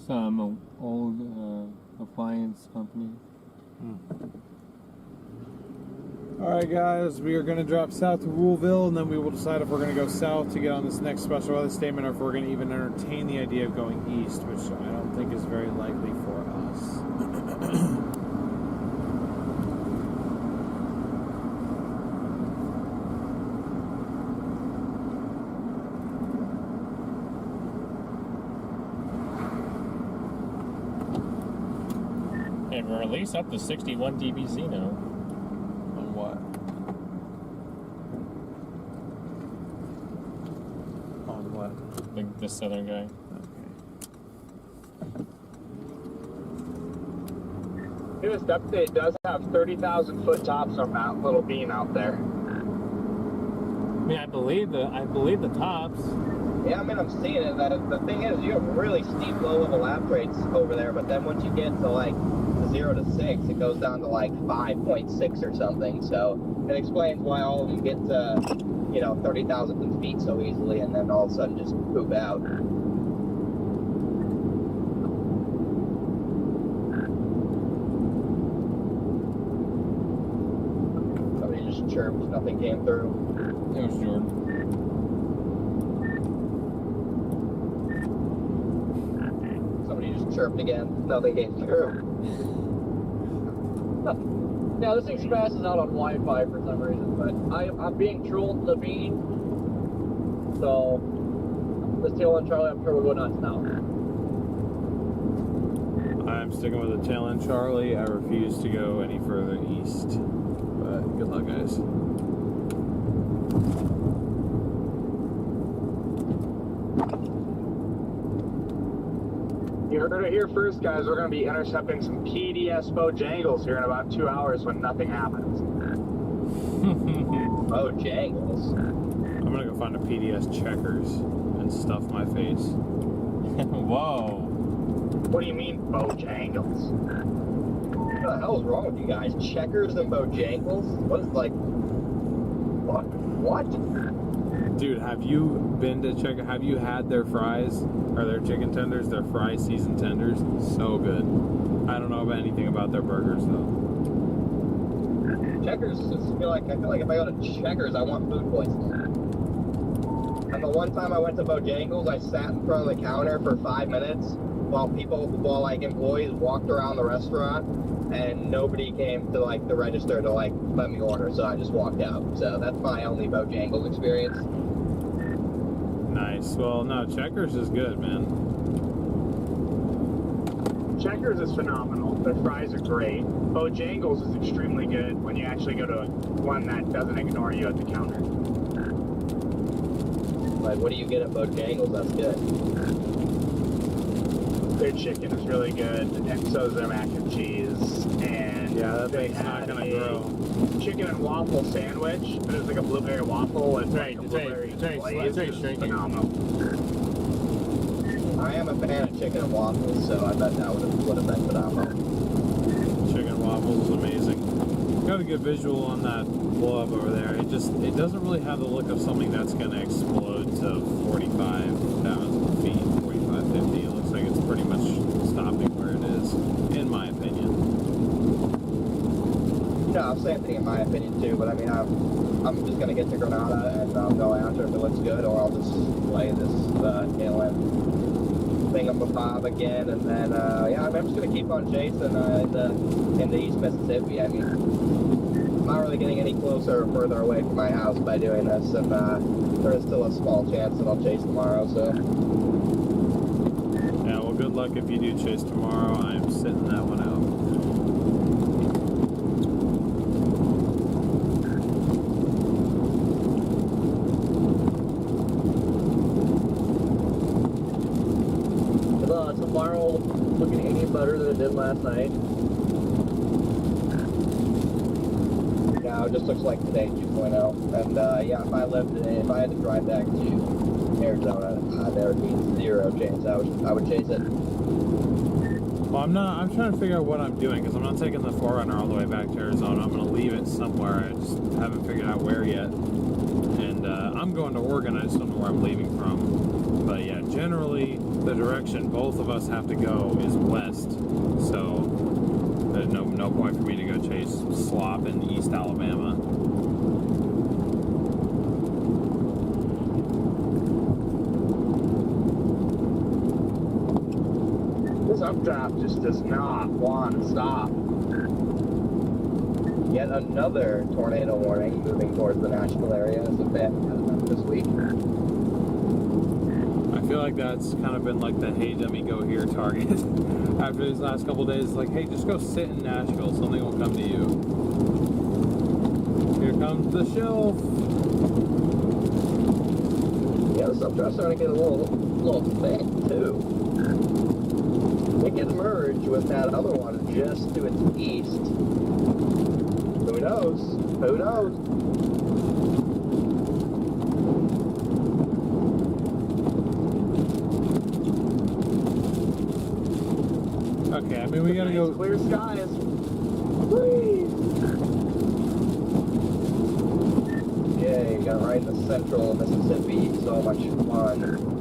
Some old appliance company. Alright guys, we are going to drop south to Woolville, and then we will decide if we're going to go south to get on this next special weather statement, or if we're going to even entertain the idea of going east, which I don't think is very likely for us. And we're at least up to 61 dBz now. On what? On what? Like this southern guy. Okay. Newest update does have 30,000 foot tops on that little beam out there. I mean, I believe the tops. Yeah, I mean, I'm seeing it. The thing is, you have really steep low-level lap rates over there, but then once you get to, like, 0 to 6, it goes down to, like, 5.6 or something. So it explains why all of them get to, 30,000 feet so easily, and then all of a sudden just poop out. Somebody just chirped. Nothing came through. It was Jordan. Somebody just chirped again. Nothing came through. Yeah, this thing spasses out on Wi-Fi for some reason, but I'm being trolled to the bean. So this tail end Charlie, I'm sure will go nuts now. I'm sticking with the tail end Charlie. I refuse to go any further east. But good luck, guys. You heard it here first, guys. We're going to be intercepting some PDS Bojangles here in about 2 hours when nothing happens. Bojangles. I'm gonna go find a PDS Checkers and stuff my face. Whoa. What do you mean, Bojangles? What the hell is wrong with you guys? Checkers and Bojangles? What is like... What? Dude, have you been to Checker? Have you had their fries or their chicken tenders? Their fry seasoned tenders, so good. I don't know about anything about their burgers though. Checkers, I feel like if I go to Checkers, I want food poisoning. And the one time I went to Bojangles, I sat in front of the counter for 5 minutes while employees walked around the restaurant, and nobody came to the register to let me order, so I just walked out. So that's my only Bojangles experience. Nice. Well, no, Checkers is good, man. Checkers is phenomenal. Their fries are great. Bojangles is extremely good when you actually go to one that doesn't ignore you at the counter. Like, what do you get at Bojangles that's good? Their chicken is really good, and so is their mac and cheese. And Yeah, that they thing's not had gonna a grow. chicken and waffle sandwich. It was like a blueberry waffle and That's right, like a that's right, blueberry that's right, glaze. that's right, It was shrinking. phenomenal. I am a fan of chicken and waffles, so I bet that would have been phenomenal. Chicken waffles is amazing. Got a good visual on that blow up over there. It doesn't really have the look of something that's gonna explode to 45,000 feet, 45, 50. It looks like it's pretty much stopping where it is, in my opinion. No, I'm saying in my opinion too, but I mean, I'm just gonna get to Granada and I'll go after if it looks good, or I'll just play this tail end thingamabob again, and then yeah, I'm just gonna keep on chasing in the East Mississippi. I mean, I'm not really getting any closer or further away from my house by doing this, and there is still a small chance that I'll chase tomorrow. So Yeah, well, good luck if you do chase tomorrow. I'm sitting that one out. tomorrow looking any better than it did last night? No, it just looks like today 2.0. And yeah, if I had to drive back to Arizona, there would be zero chance I would chase it. Well, I'm trying to figure out what I'm doing, because I'm not taking the 4Runner all the way back to Arizona. I'm going to leave it somewhere. I just haven't figured out where yet. And I'm going to Oregon. I just don't know where I'm leaving from. But yeah, generally the direction both of us have to go is west. So there's no point for me to go chase slop in East Alabama. This updraft just does not want to stop. Yet another tornado warning moving towards the Nashville area as a bit this week. I feel like that's kind of been like the hey dummy go here target after these last couple days. Like, hey, just go sit in Nashville, something will come to you. Here comes the shelf. Yeah, the subdraft's starting to get a little thick too. It can merge with that other one just to its east. Who knows? Who knows? Okay, I mean, we gotta go. Clear skies. Yay, got right in the central Mississippi. So much fun.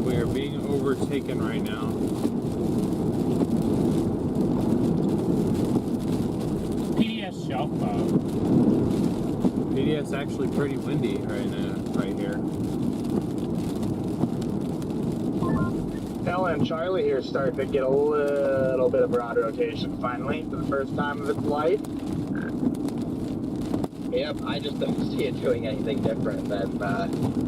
We are being overtaken right now. PDS shelf cloud. PDS actually pretty windy right now, right here. Ella and Charlie here start to get a little bit of broad rotation finally for the first time of its life. Yep, I just don't see it doing anything different than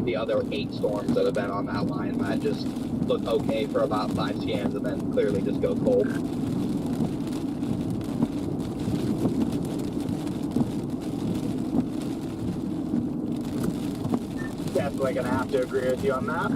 the other 8 storms that have been on that line that just look okay for about 5 scans and then clearly just go cold. Definitely gonna have to agree with you on that.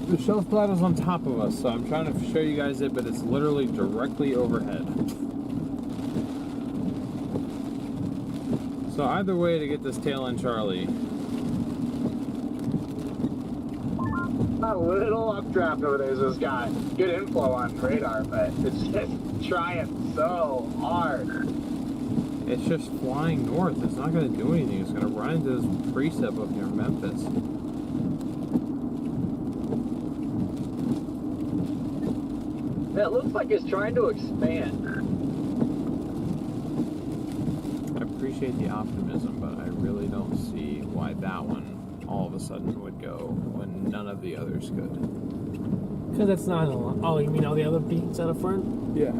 The shelf plateau's on top of us, so I'm trying to show you guys it, but it's literally directly overhead. So either way to get this tail end Charlie. A little updraft over there is this guy. Good inflow on radar, but it's just trying so hard. It's just flying north. It's not going to do anything. It's going to run into this precip up near Memphis. It looks like it's trying to expand. I appreciate the optimism, but I really don't see why that one all of a sudden would go when none of the others could. Because it's not a lot. Oh, you mean all the other beats out of front? Yeah.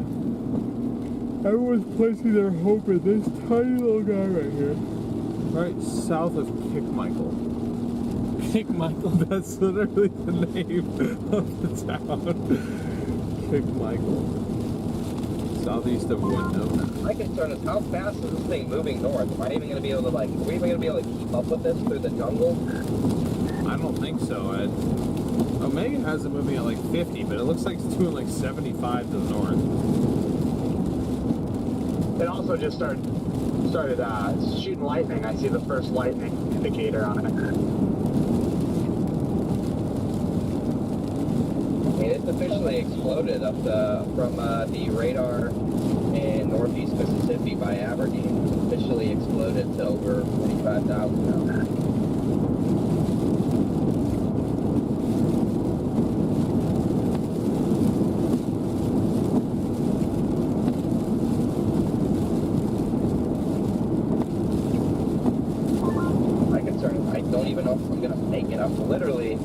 Everyone's placing their hope in this tiny little guy right here. Right south of Kick Michael. Kick Michael. That's literally the name of the town. Kick Michael. Southeast of Winona. My concern is how fast is this thing moving north? Am I even going to be able to, like, are we even going to be able to keep up with this through the jungle? I don't think so, Ed. Omega has it moving at like 50, but it looks like it's doing like 75 to the north. It also just started shooting lightning. I see the first lightning indicator on it. I mean, it's officially exploded up from the radar in northeast Mississippi by Aberdeen. It's officially exploded to over 45,000 now. My concern is I don't even know if I'm gonna make it up. Literally, of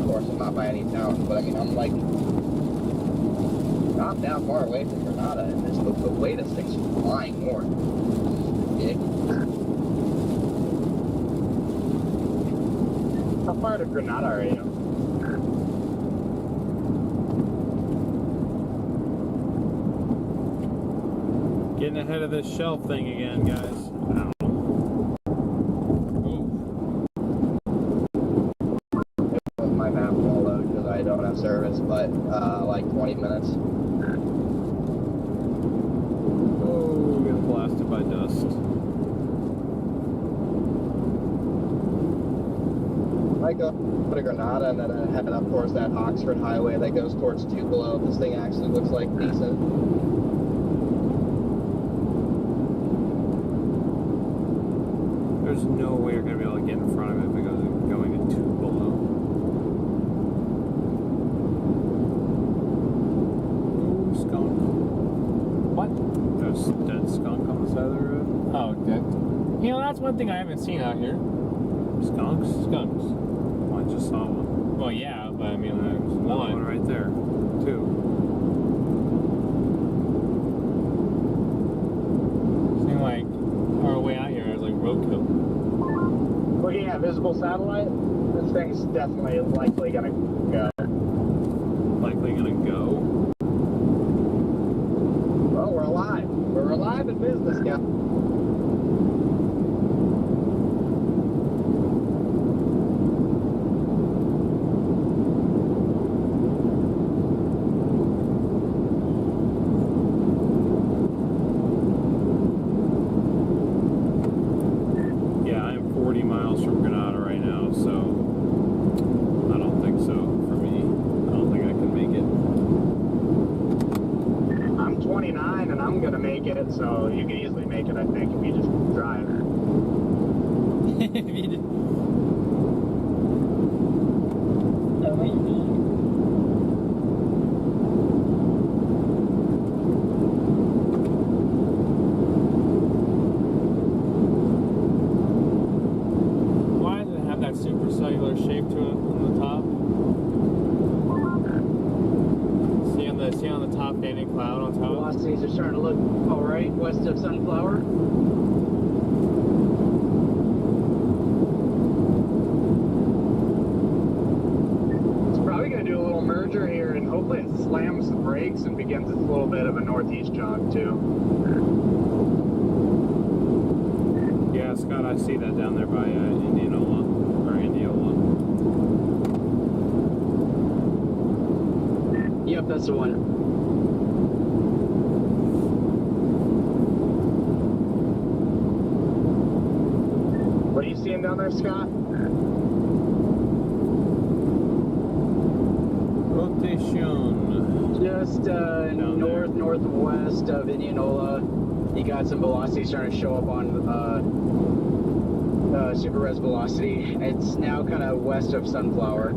course, I'm not by any town, but I mean, I'm like not that far away from Grenada, and this, the way this thing's flying north. How far to Grenada are you? Getting ahead of this shelf thing again, guys. Ow. My map won't load because I don't have service, but like 20 minutes. Oh, getting blasted by dust. I go to Grenada and then I head up towards that Oxford highway that goes towards Tupelo. This thing actually looks like decent. There's no way you're going to be able to get in front of it if it goes going to Tupelo. Oh, skunk. What? There's a dead skunk on the side of the road. Oh, dead. You know, that's one thing I haven't seen out here. Skunks? Skunks. Oh, I just saw one. Well, yeah, but I mean, there's Another one right there. Two. Seemed like our way out here is like roadkill. Looking at visible satellite, this thing's definitely likely gonna go. Likely gonna go. Well, we're alive. We're alive in business, yeah. Yeah, I am 40 miles from Grenada right now, so I don't think so for me. I don't think I can make it. I'm 29 and I'm gonna make it, so you can easily make it, I think, if you just drive. If you did. Why does it have that super cellular shape to it on the top? See on the top banding cloud on top? Velocities are starting to look alright west of Sunflower. It's probably going to do a little merger here, and hopefully it slams the brakes and begins its little bit of a northeast jog too. Yeah, Scott, I see that down there by Indianola, or Indiola. Yep, that's the one. What are you seeing down there, Scott? Rotation. Just northwest of Indianola. You got some velocity starting to show up on super res velocity. It's now kind of west of Sunflower.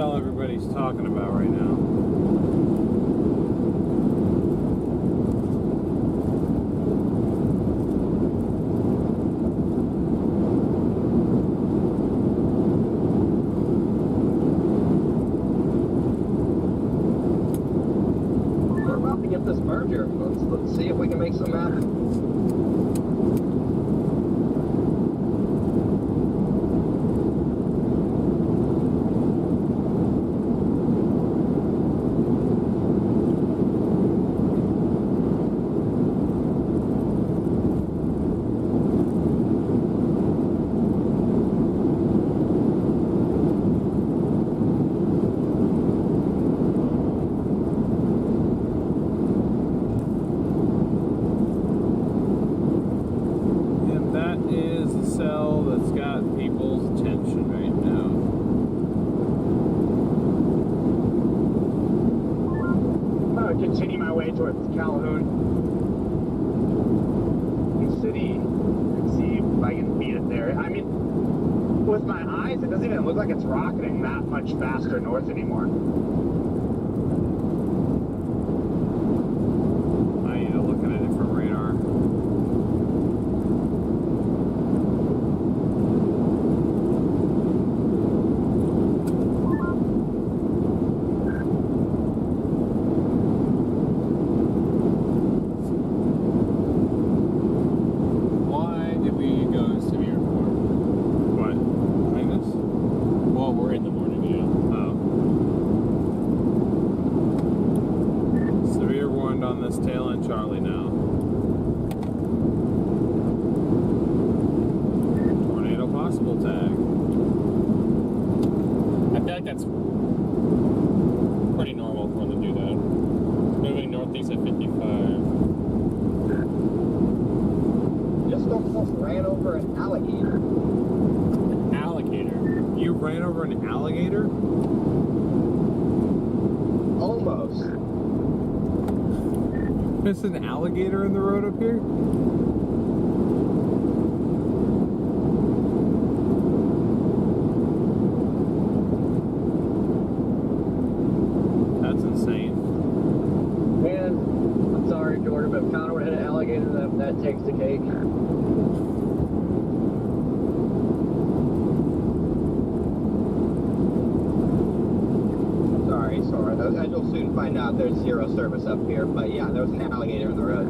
cell everybody's talking about right now. We're about to get this merger. Let's see if we can make some happen. Continue my way towards Calhoun City and see if I can beat it there. I mean, with my eyes, it doesn't even look like it's rocketing that much faster north anymore. I need to look at a different radar. Charlie now. Tornado possible tag. I feel like that's pretty normal for them to do that. Moving northeast at 55. Just almost ran over an alligator. An alligator? You ran over an alligator? Almost. There's an alligator in the road up here? That's insane. Man, I'm sorry, Jordan, but if Connor would hit an alligator, that takes the cake. Sorry. You'll soon find out there's zero service up here, but yeah, there was an alligator in the road.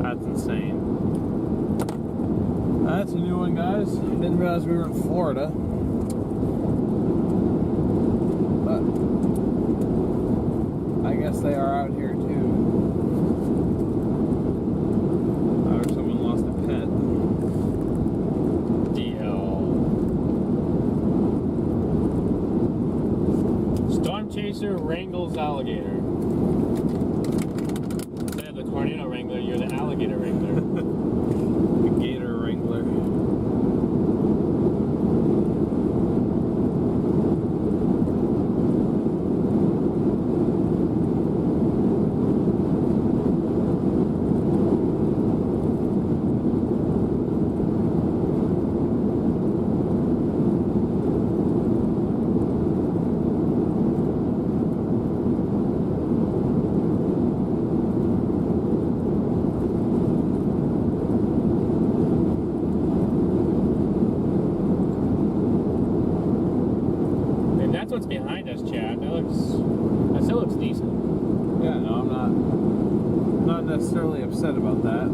That's insane. That's a new one, guys. Didn't realize we were in Florida. But I guess they are out here too. Or someone lost a pet. Storm chaser wrangles alligator. Instead of the tornado wrangler, you're the alligator wrangler. The gator wrangler. What's behind us, Chad? That still looks decent. Yeah, no, I'm not necessarily upset about that.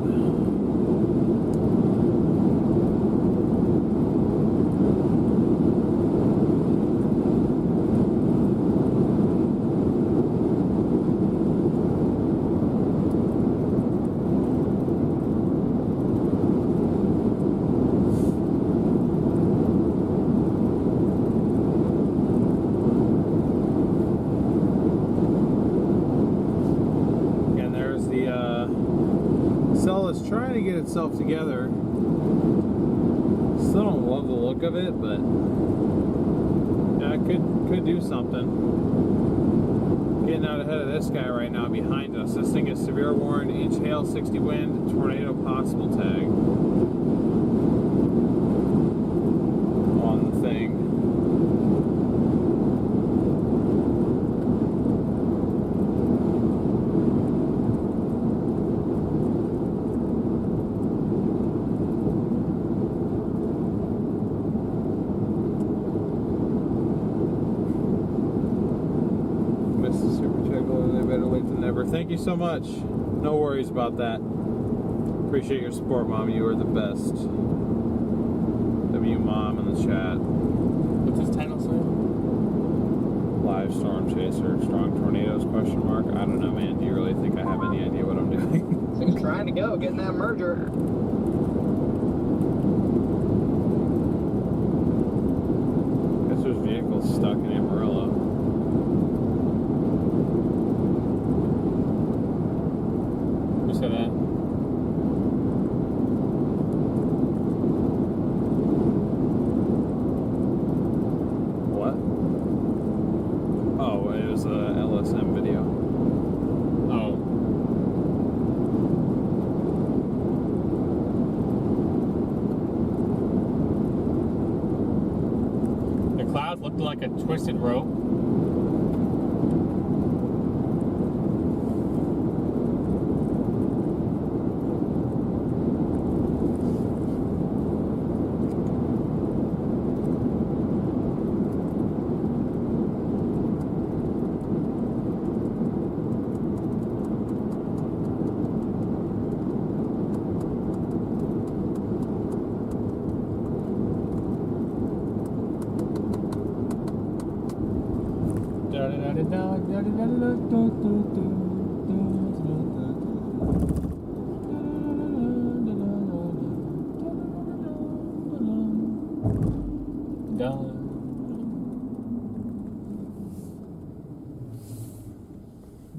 Trying to get itself together. Still don't love the look of it, but yeah, it could do something. Getting out ahead of this guy right now behind us. This thing is severe warned, inch hail, 60 wind, tornado possible tag on the thing. thank you so much. No worries about that. Appreciate your support, Mom. You are the best. W Mom in the chat. What's his title say? Live storm chaser, strong tornadoes, question mark. I don't know, man. Do you really think I have any idea what I'm doing? He's trying to go, getting that merger. Guess there's vehicles stuck in Amarillo. Who said that? What? Oh, it was a LSM video. Oh. The cloud looked like a twisted rope.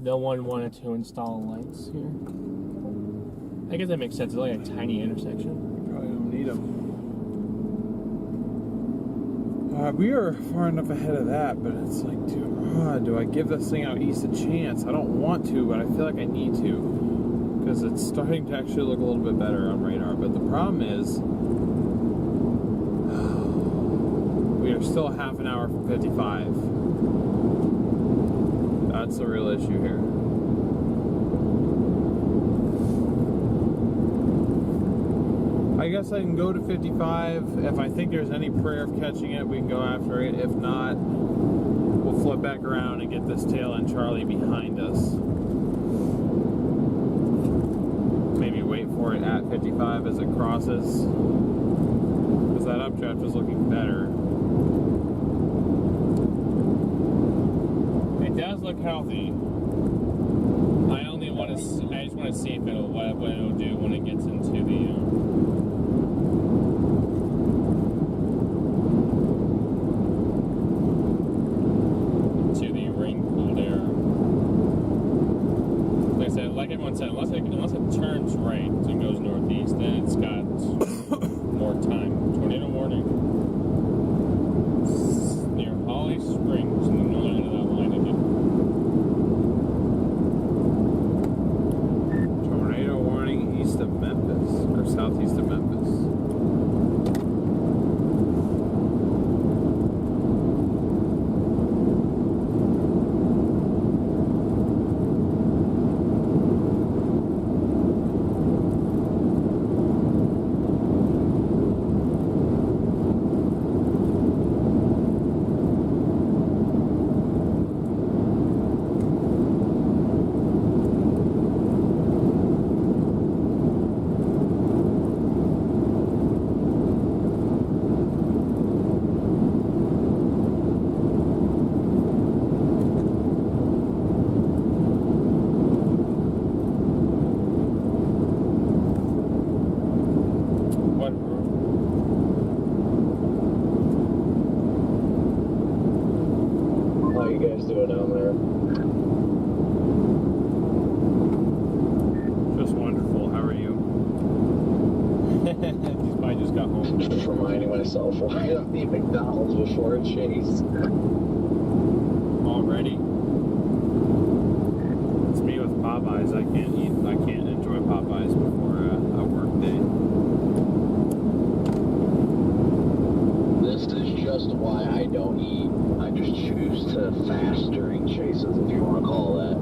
No one wanted to install lights here. I guess that makes sense. It's like a tiny intersection. Probably don't need them. We are far enough ahead of that, but it's like, dude, do I give this thing out east a chance? I don't want to, but I feel like I need to. Because it's starting to actually look a little bit better on radar. But the problem is, we are still half an hour from 55. That's the real issue here. I guess I can go to 55. If I think there's any prayer of catching it, we can go after it. If not, we'll flip back around and get this tail end Charlie behind us. Maybe wait for it at 55 as it crosses. Because that updraft is looking better. It does look healthy. I just want to see if what it'll do when it gets into the ring cooled air. Like I said, like everyone said, unless it turns right and goes northeast, then it's got more time. Tornado warning. It's near Holly Springs in the northern end of that line again. Tornado warning east of Memphis, or southeast of Memphis. Before a chase. Already? It's me with Popeyes. I can't enjoy Popeyes before a work day. This is just why I don't eat. I just choose to fast during chases, if you want to call that. I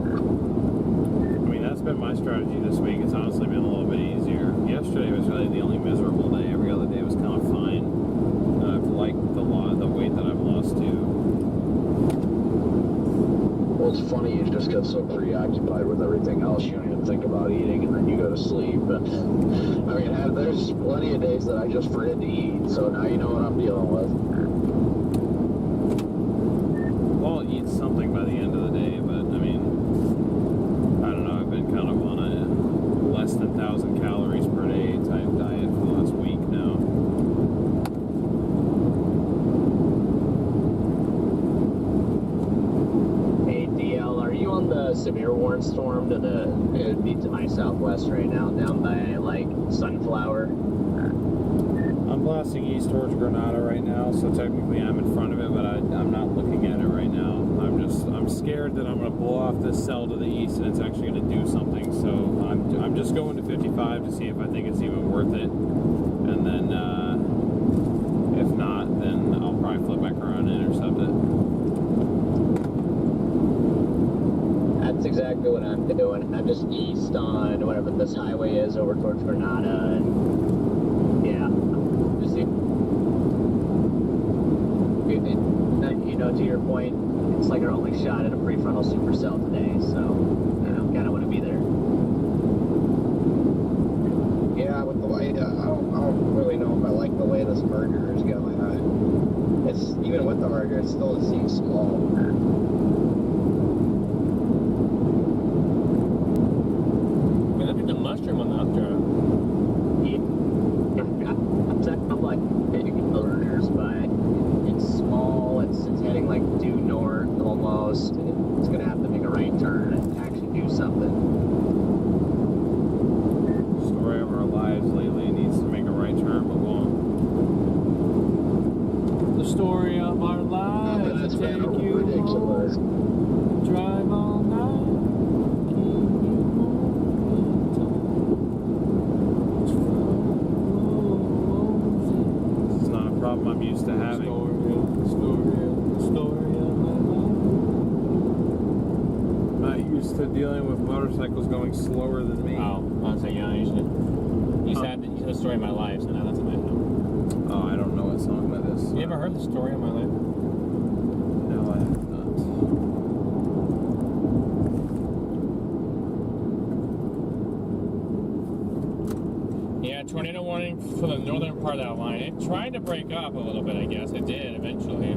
mean, that's been my strategy this week. It's honestly been a little bit easier. Yesterday was really the only miserable day. Every other day was kind of fine. I've liked the weight that I've lost too. Well, it's funny, you just get so preoccupied with everything else, you don't even think about eating, and then you go to sleep. And I mean, there's plenty of days that I just forget to eat, so now you know what I'm dealing with. Well, I'll eat something by the end of the day, but I mean, I don't know, I've been kind of on a less than 1,000 calories per day type diet for the last week now. Hey DL, are you on the severe warning storm to my southwest right now, down by like Sunflower? I'm blasting east towards Granada right now, so technically I'm in front of it, but I'm not looking at it right now. I'm scared that I'm going to blow off this cell to the east and it's actually going to do something, so I'm just going to 55 to see if I think it's even worth it, and then if not, then I'll probably flip back around and intercept it. That's exactly what I'm doing. I'm just east on whatever this highway is over towards Granada, and yeah, just you know, to your point, it's like our only shot at a prefrontal supercell today, so you know, kind of want to be there. Yeah, with the way, I don't really know if I like the way this merger is going. It's even with the merger, it still just seems small. I mean, look at the mushroom on the updraft. I'm like big motors, but it's small. It's heading like due north almost. It's gonna have to make a right turn and actually do something. Story of our lives lately, needs to make a right turn, but won't. The story of our lives. That's Take been you ridiculous. home, drive all night. It's not a problem I'm used to having. Story of my life. Not used to dealing with motorcycles going slower than me. Oh, I was like, yeah, you said the story of my life, so now that's a bit. Oh, I don't know what song that is. You ever heard the story of my life? No, I have not. Yeah, tornado warning for the northern part of that line. It tried to break up a little bit, I guess. It did eventually.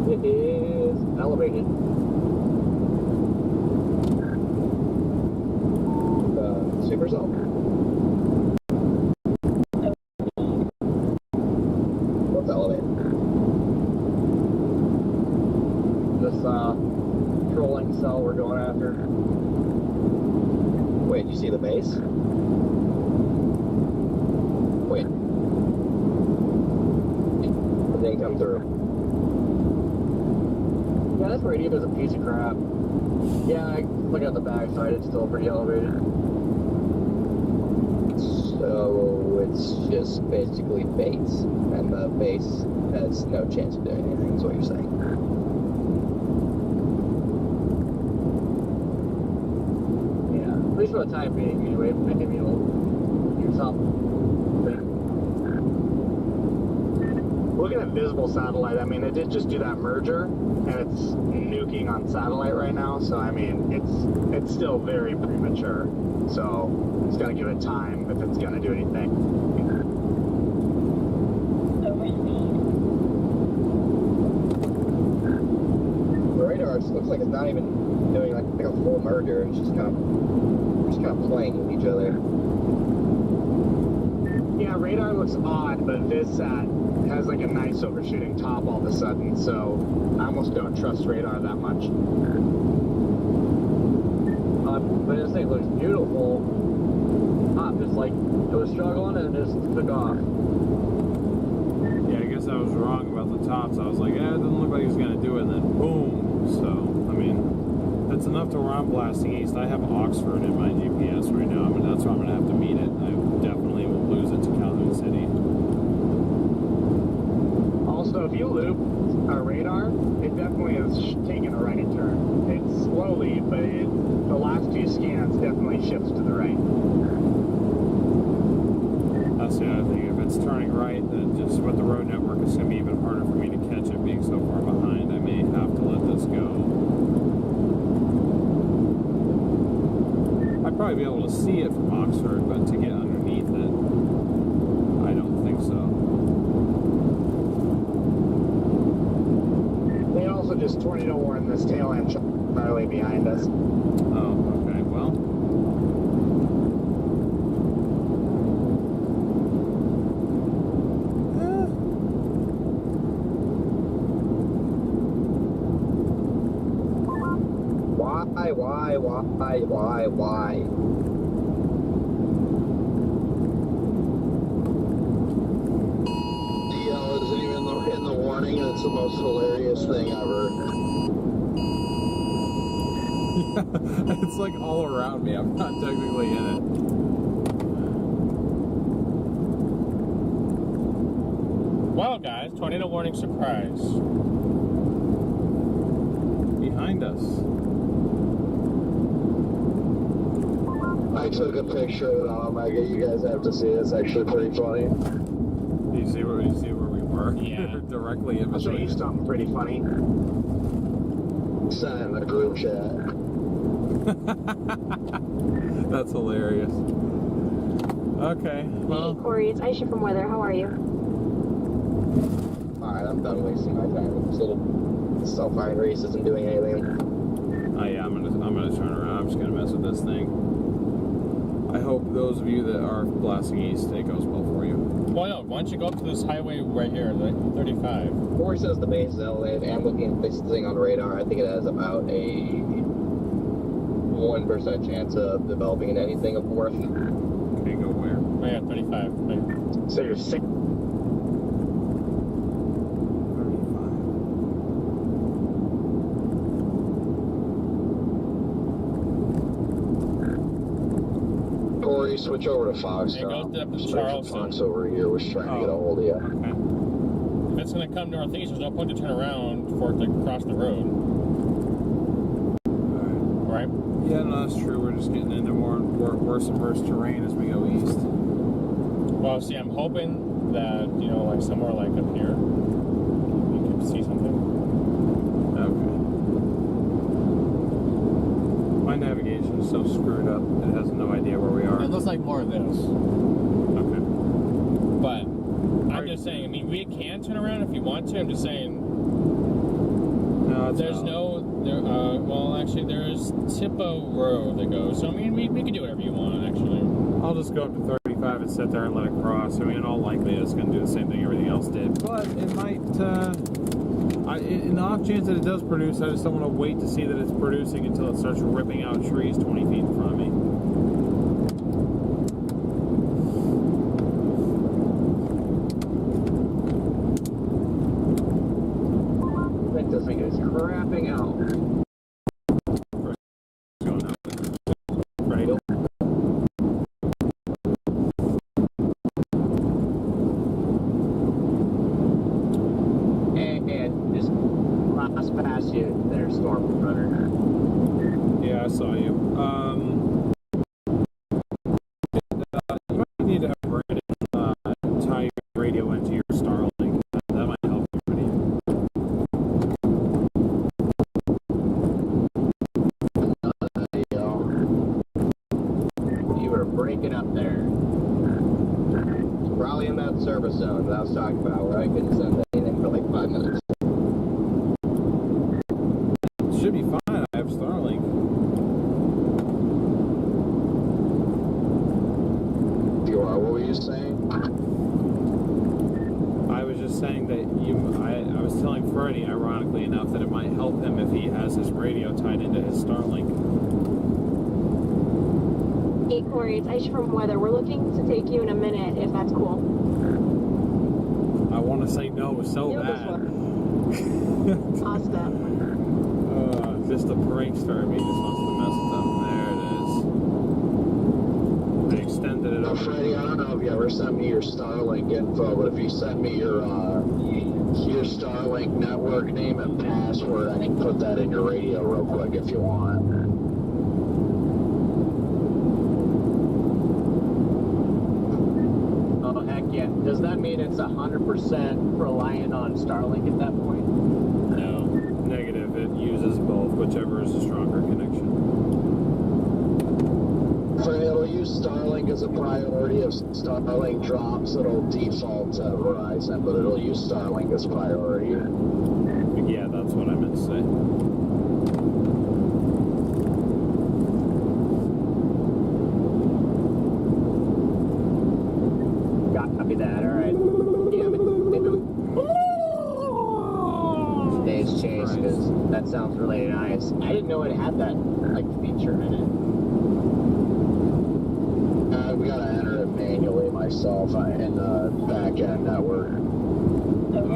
It is elevated. Supercell? What's elevated? This trolling cell we're going after. Wait, you see the base? Wait. It didn't come through. Yeah, this radio is a piece of crap. Yeah, I look at the back side, it's still pretty elevated. So it's just basically base, and the base has no chance of doing anything, is what you're saying. Yeah, at least for the time being, anyway. Maybe it'll do something. Looking at visible satellite, I mean, it did just do that merger, and it's nuking on satellite right now, so I mean, it's still very premature, so it's got to give it time if it's going to do anything. The radar looks like it's not even doing like a full merger, it's just kind of playing with each other. Yeah, radar looks odd, but VisSat has like a nice overshooting top all of a sudden, so I almost don't trust radar that much. But this thing looks beautiful. Just like it was struggling and it just took off. Yeah, I guess I was wrong about the tops. I was like, it doesn't look like he's gonna do it, and then boom. So, I mean, it's enough to where I'm blasting east, I have Oxford in my GPS right now. I mean, that's where I'm going to have to meet it. I definitely will lose it to Calhoun City. Also, if you loop our radar, it definitely is taking a right turn. It's slowly, but the last few scans definitely shifts to the right. That's the other thing. If it's turning right, then just with the road network, it's going to be even harder for me to catch it being so far behind. I may have to let this go. I'd probably be able to see it from Oxford, but to get underneath it, I don't think so. They also just tornado warned this tail end Charlie behind us. Oh, okay. Well. Why? DL isn't even in the warning, and it's the most hilarious thing ever. It's like all around me. I'm not technically in it. Well, guys, tornado warning surprise. Behind us. I took a picture of it on Omega. You guys have to see it. It's actually pretty funny. Do you see where we were? Yeah. Directly in I'll show you between. something pretty funny. Send it in the group chat. That's hilarious. Okay. Hey, Corey, it's Aisha from Weather. How are you? Alright, I'm done wasting my time with this little self-firing race isn't doing anything. Oh yeah, I'm gonna turn around. I'm just gonna mess with this thing. I hope those of you that are blasting east, it goes well for you. Well, no, why don't you go up to this highway right here, like 35? Corey says the base is elevated. I'm looking at this thing on radar. I think it has about a 1% chance of developing into anything of worth. Okay, go where? Oh yeah, 35. Right. So you're sick. 35. Corey, switch over to Fox. Hey, go up to Sergeant Charleston. Fox over here was trying to get a hold of you. Okay. If it's going to come northeast, there's no point to turn around for it to cross the road. Alright. Right? Yeah, no, that's true. We're just getting into more worse and worse terrain as we go east. Well, see, I'm hoping that, you know, like somewhere like up here, you can see something. Okay. My navigation is so screwed up, it has no idea where we are. It looks like more of this. Okay. But I'm just saying, I mean, we can turn around if you want to. I'm just saying, No, it's there's out. well, actually, there's Tipo Road that goes. So, I mean, we can do whatever you want, actually. I'll just go up to 35 and sit there and let it cross. I mean, in all likelihood, it's going to do the same thing everything else did. But it might, in the off chance that it does produce, I just don't want to wait to see that it's producing until it starts ripping out trees 20 feet in front of me. This thing is crapping out. Going out there. Right? And just last past you, there's StormRunner. Yeah, I saw you. You might need to have Brandon tie your radio into your Starlink. That might help everybody. You were breaking up there. Probably in that service zone that I was talking about where I couldn't send anything for like 5 minutes. It should be fine. I have Starlink. You are. What were you saying? I was just saying that I was telling Freddie, ironically enough, that it might help him if he has his radio tied into his Starlink. Hey, Corey, it's Aisha from Weather. We're looking to take you in a minute, if that's cool. I want to say no so Yeah, bad. Awesome. Just a prankster. He just wants to mess with them. There it is. They extended it over. Freddie, I don't know if you ever sent me your Starlink info, but if you send me your Starlink network name and password, I can put that in your radio real quick if you want. Oh, heck yeah. Does that mean it's 100% reliant on Starlink at that point? No. Negative. It uses both, whichever is a stronger connection. It'll use Starlink as a priority. If Starlink drops, it'll default to Verizon, but it'll use Starlink as priority. Yeah, that's what I meant to say. Copy that, alright. Yeah, maybe today's chase, because that sounds really nice. I didn't know it had that, like, feature in it. We gotta enter it manually myself in the back-end network. I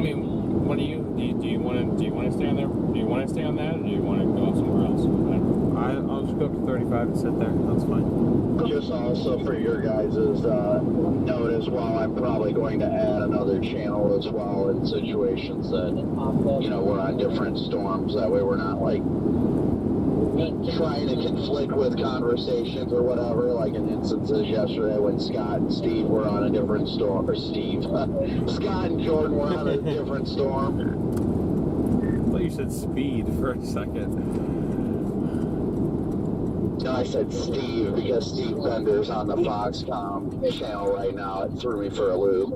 mean, what do you want to stay on there? Do you want to stay on that, or do you want to go somewhere else? I'll just go up to 35 and sit there. That's fine. Just also for your guys' note as well, I'm probably going to add another channel as well in situations that, you know, we're on different storms. That way we're not, like, trying to conflict with conversations or whatever, like in instances yesterday when Scott and Steve were on a different storm, or Scott and Jordan were on a different storm. I thought you said speed for a second. No, I said Steve because Steve Bender's on the Foxcom channel right now. It threw me for a loop.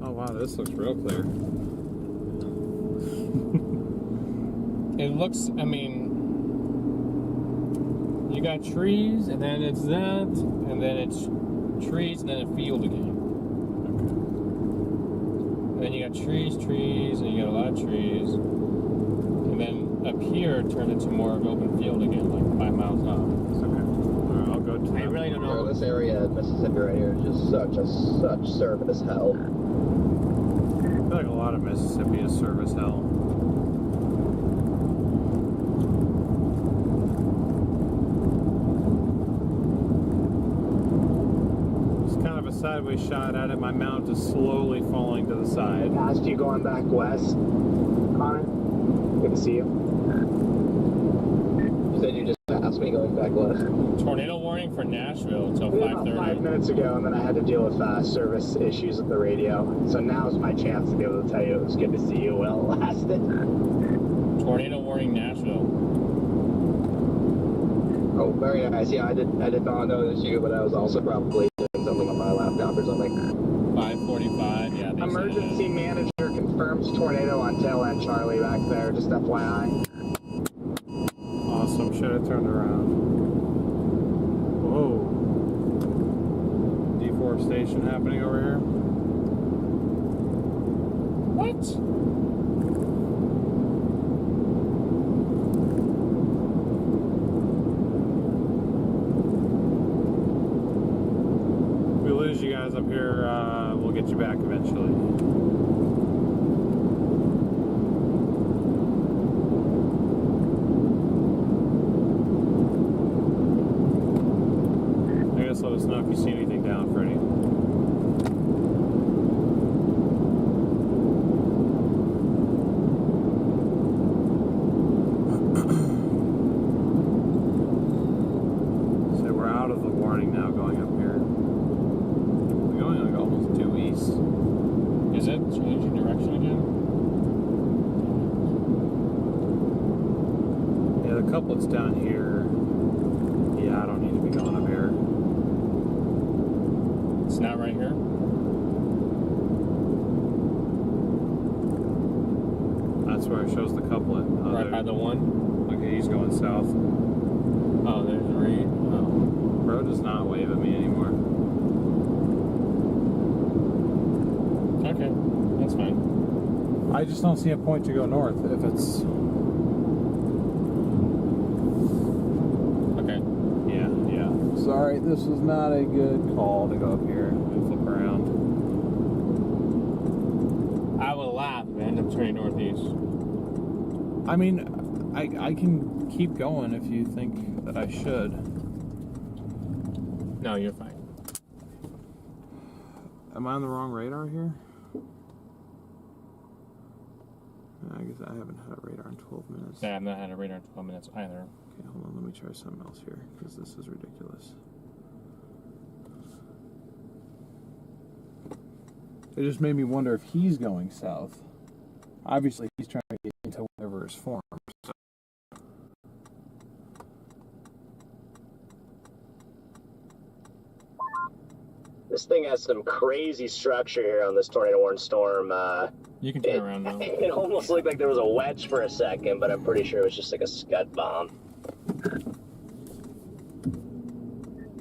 Oh wow, this looks real clear. It looks, I mean, you got trees, and then it's that, and then it's trees, and then a field again. And then you got trees, and you got a lot of trees. And then up here, it turned into more of an open field again, like 5 miles off. Okay. Alright, I'll go to I really don't know. This area in Mississippi right here is just such service hell. I feel like a lot of Mississippi is service hell. It's kind of a sideways shot at it. My mount is slowly falling to the side. Past you going back west, Connor. Good to see you. You said you just passed me going back west. Tornado warning for Nashville until About 5 5:30. minutes ago, and then I had to deal with service issues with the radio. So now's my chance to be able to tell you it was good to see you while it lasted. Tornado warning Nashville. Oh, very nice. Yeah, I did not notice you, but I was also probably doing something on my laptop or something. 5:45, yeah. They Emergency manager confirms tornado on tail end Charlie back there, just FYI. Awesome. Should have turned around. Whoa. Deforestation happening over here. What? If we lose you guys up here, we'll get you back eventually. I guess let us know if you see anything down, Freddie. So we're out of the warning now going up here. We're going like almost due east. Is it changing direction again? Yeah, the couplet's down here. Yeah, I don't need to be going up here. It's not right here? That's where it shows the couplet. Oh, Right by the one? Okay, he's going south. Oh, there's Reed. Oh. Bro does not wave at me anymore. Okay, that's fine. I just don't see a point to go north if it's... Okay. Yeah. Sorry, this is not a good call to go up here and flip around. I would laugh if I end up turning northeast. I mean, I can keep going if you think that I should. No, you're fine. Am I on the wrong radar here? I guess I haven't had a radar in 12 minutes. Yeah, I've not had a radar in 12 minutes either. Okay, hold on, let me try something else here, because this is ridiculous. It just made me wonder if he's going south. Obviously, he's trying to get into whatever is formed. So. This thing has some crazy structure here on this tornado warning storm. You can turn around now. It almost looked like there was a wedge for a second, but I'm pretty sure it was just like a scud bomb.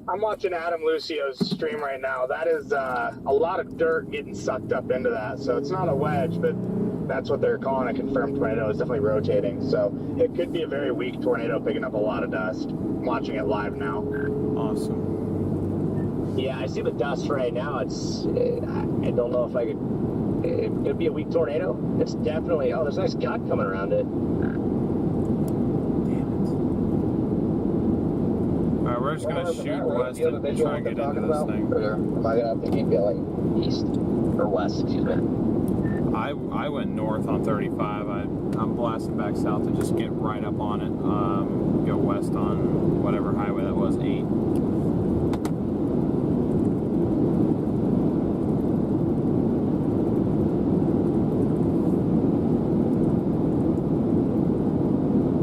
I'm watching Adam Lucio's stream right now. That is a lot of dirt getting sucked up into that. So it's not a wedge, but that's what they're calling a confirmed tornado. It's definitely rotating. So it could be a very weak tornado picking up a lot of dust. I'm watching it live now. Awesome. Yeah, I see the dust right now. It's, I don't know if I could, it could be a weak tornado. It's definitely, oh, there's a nice gut coming around it. Alright, we're just gonna shoot west and try and get into this thing. Or am I gonna have to keep going east or west? Excuse me. I went north on 35. I'm blasting back south to just get right up on it. Go west on whatever highway that was, 8.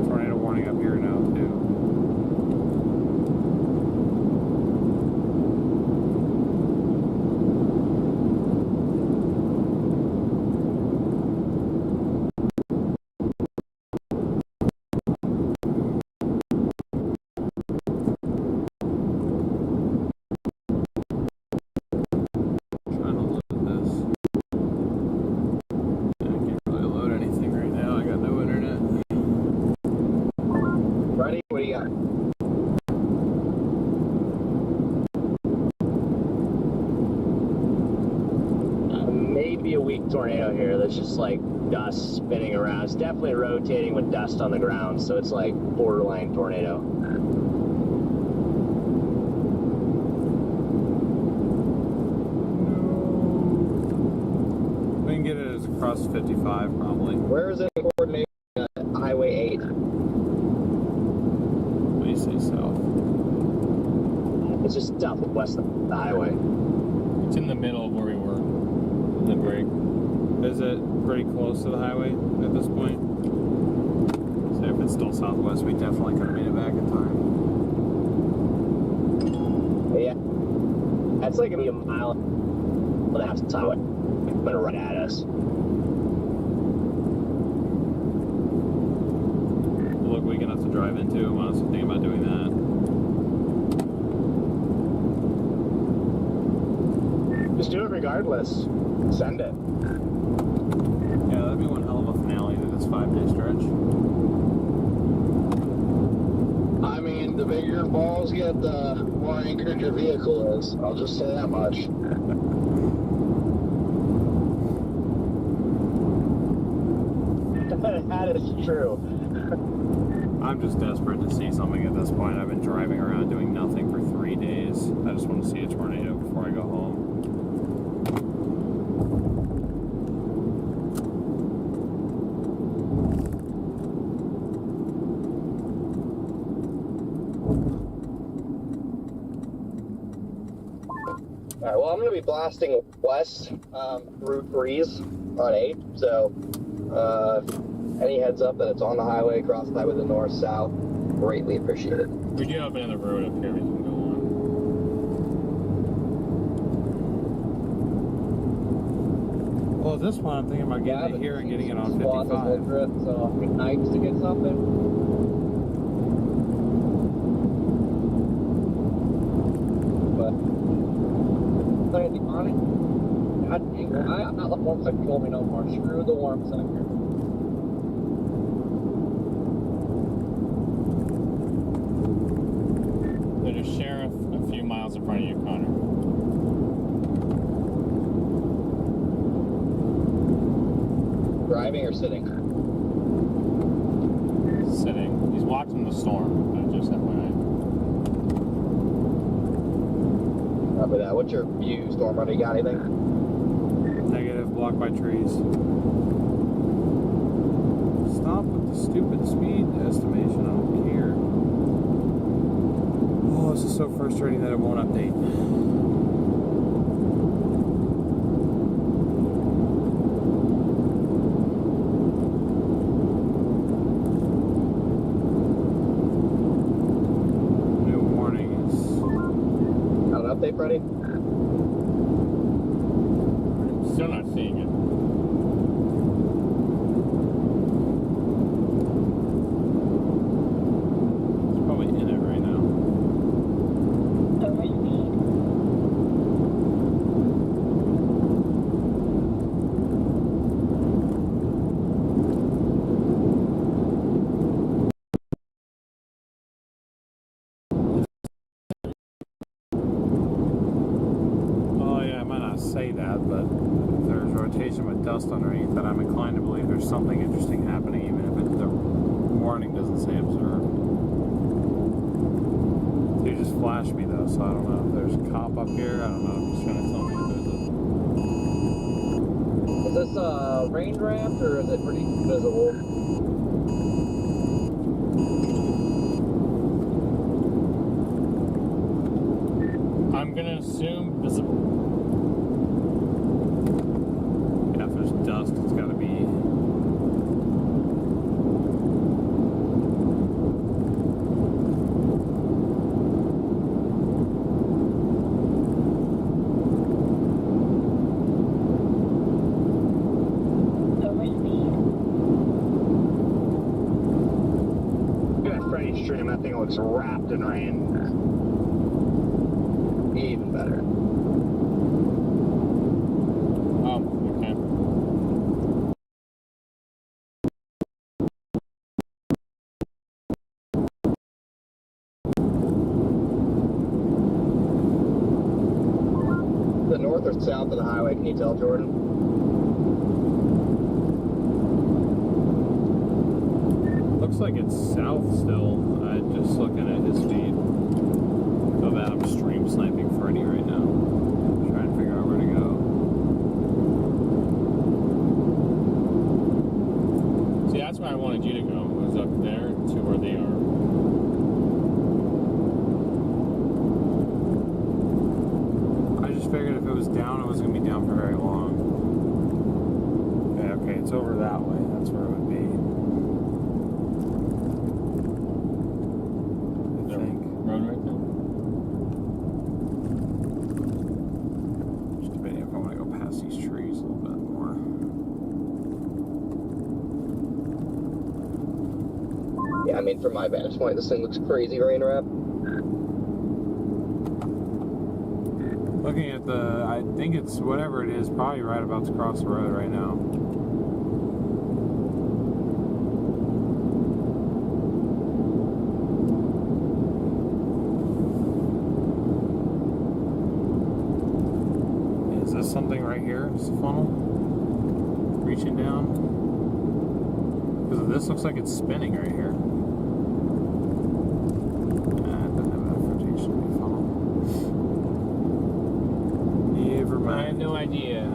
Tornado warning up here now too. Trying to load this. I can't really load anything right now. I got no internet. Ready? What do you got? Maybe a weak tornado here that's just like dust spinning around. It's definitely rotating with dust on the ground, so it's like borderline tornado. We can get it as across 55 probably. Where is it coordinated at Highway 8? What do you say south? It's just southwest of the highway. It's in the middle of where we were. In the break. Is it pretty close to the highway at this point? So if it's still southwest, we definitely could have made it back in time. Yeah. That's like gonna be a mile and a half to the highway. It's gonna run at us. Look weak enough to drive into. I'm honestly thinking about doing that. Just do it regardless. Send it. Yeah, that'd be one hell of a finale to this 5-day stretch. I mean, the bigger your balls get, the more anchored your vehicle is. I'll just say that much. That is true. I'm just desperate to see something at this point. I've been driving around doing nothing for 3 days. I just want to see a tornado before I go home. Alright, well, I'm going to be blasting west Route 3s on 8, so any heads up that it's on the highway, across the highway to the north-south, greatly appreciated. We do have another road up here we can go on. Well, at this point, I'm thinking about getting it here and getting it on 55. Over it, so it'd be nice to get something. But anything on it? God dang it. I'm not the warm sector told me no more. Screw the warm sector. There's a sheriff a few miles in front of you, Connor. driving or sitting? Sitting. He's watching the storm. Just FYI. Copy that. What's your view, StormRunner? You got anything? Negative, blocked by trees. Stop with the stupid speed estimation. I don't care. Oh, this is so frustrating that it won't update. New warnings. Got an update, Freddie? I'm still not seeing it. It's probably in it right now. Oh yeah, I might not say that, but if there's rotation with dust underneath that, I'm inclined to believe there's something interesting happening, even if the warning doesn't say observed. So you just flashed me though, so I don't know if there's a cop up here. I don't know. I'm just trying to tell me if there's Is this Rainwrapped or is it pretty visible? I'm gonna assume visible. yeah, if there's dust, it's got to be. Look at that Freddy stream. That thing looks wrapped in rain. Even better. Oh, okay. The north or south of the highway, can you tell, Jordan? Looks like it's south still. Just looking at his feed. So that I'm stream sniping Freddy right now. Trying to figure out where to go. See, that's where I wanted you to go. Was up there to where they are. I just figured if it was down, it was going to be down for very long. Yeah, okay, it's over that way. That's where it would be. I think. Road right there. Just debating if I want to go past these trees a little bit more. Yeah, I mean, from my vantage point, this thing looks crazy Rainwrapped. Looking at the, I think it's whatever it is, probably right about to cross the road right now. Is this something right here? Is the funnel reaching down? Because this looks like it's spinning right here. It doesn't have enough rotation to be a funnel. Never I mind. have no idea.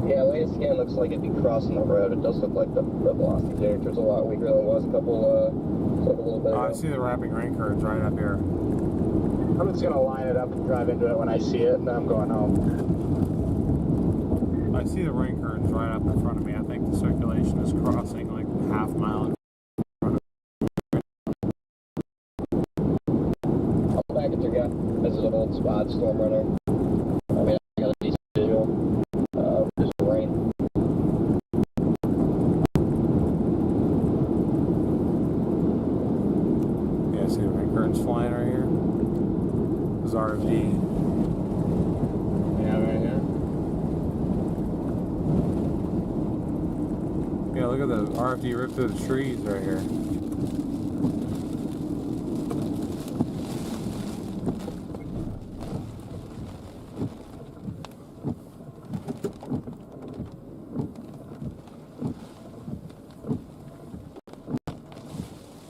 Yeah, latest scan looks like it'd be crossing the road. It does look like the velocity generator's a lot weaker than it was a little bit ago. I see the wrapping rain curves right up here. I'm just gonna line it up and drive into it when I see it, and then I'm going home. I see the rain curtains right up in front of me. I think the circulation is crossing like half mile. I'll back at your guy. This is an old spot, StormRunner. I mean, I got a decent visual. Just rain. Yeah, look at the RFD rip through the trees right here.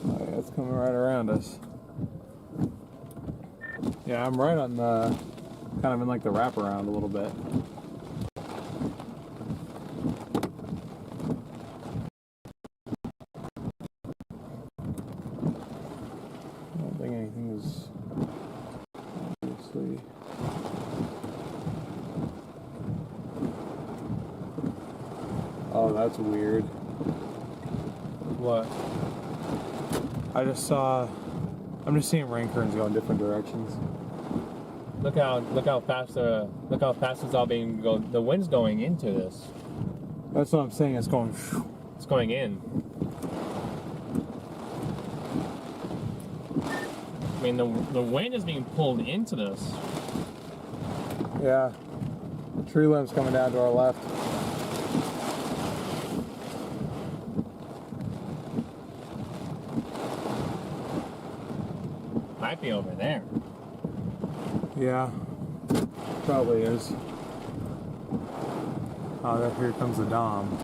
Oh, yeah, it's coming right around us. Yeah, I'm right on the, kind of in like the wraparound a little bit. I don't think anything is obviously. Oh, that's weird. What? I just saw. I'm just seeing rain curtains go in different directions. Look how fast it's all being go. The wind's going into this. That's what I'm saying. It's going. It's going in. I mean, the wind is being pulled into this. Yeah. Tree limbs coming down to our left. Might be over there. Yeah. Probably is. Oh, there, here comes the Dom.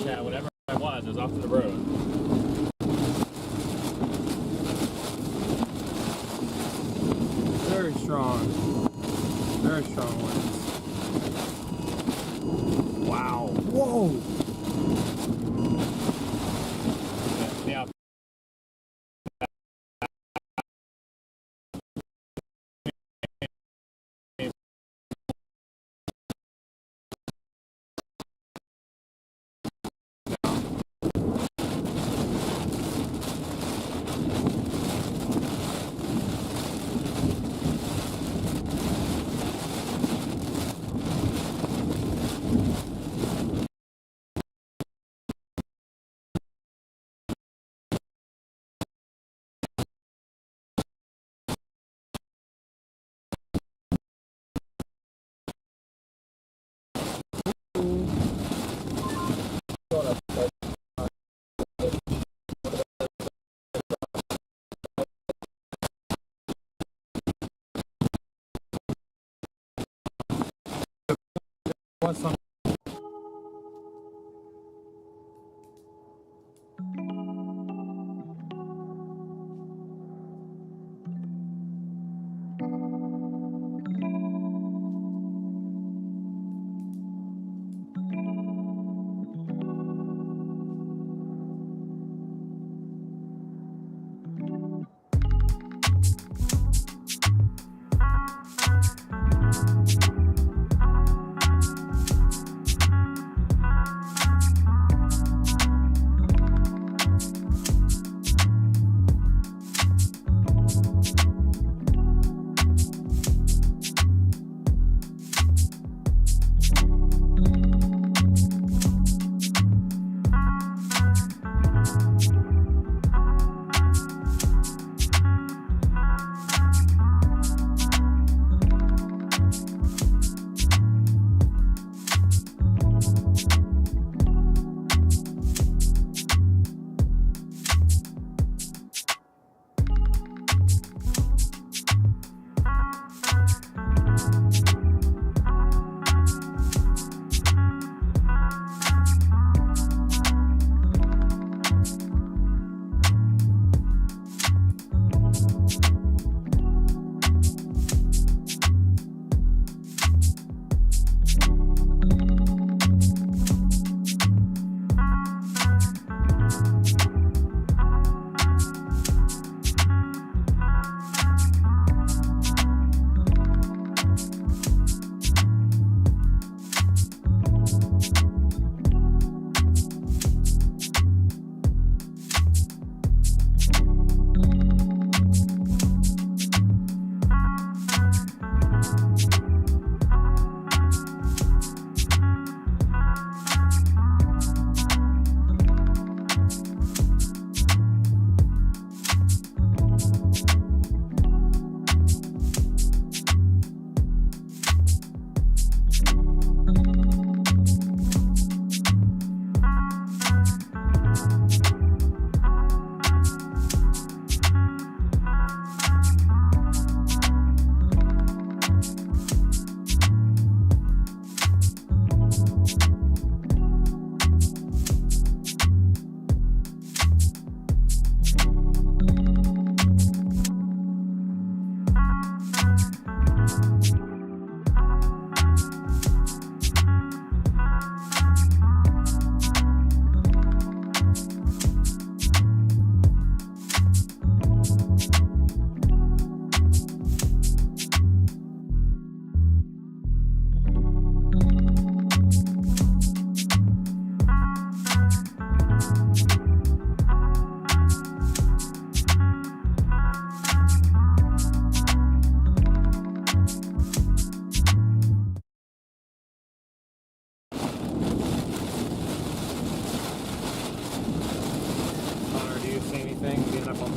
Chat, whatever it was off to the road. Very strong winds. Wow. Whoa. Yeah. What's some?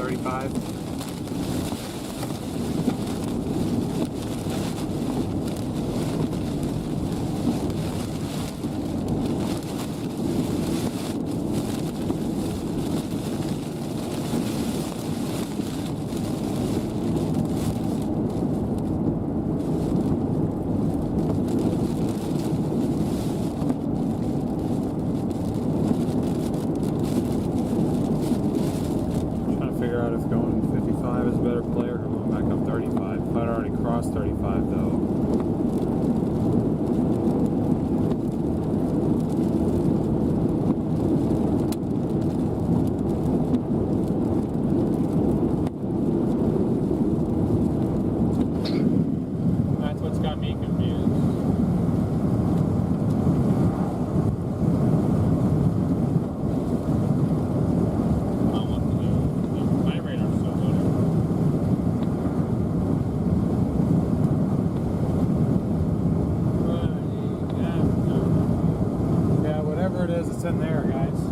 35. In there, guys. It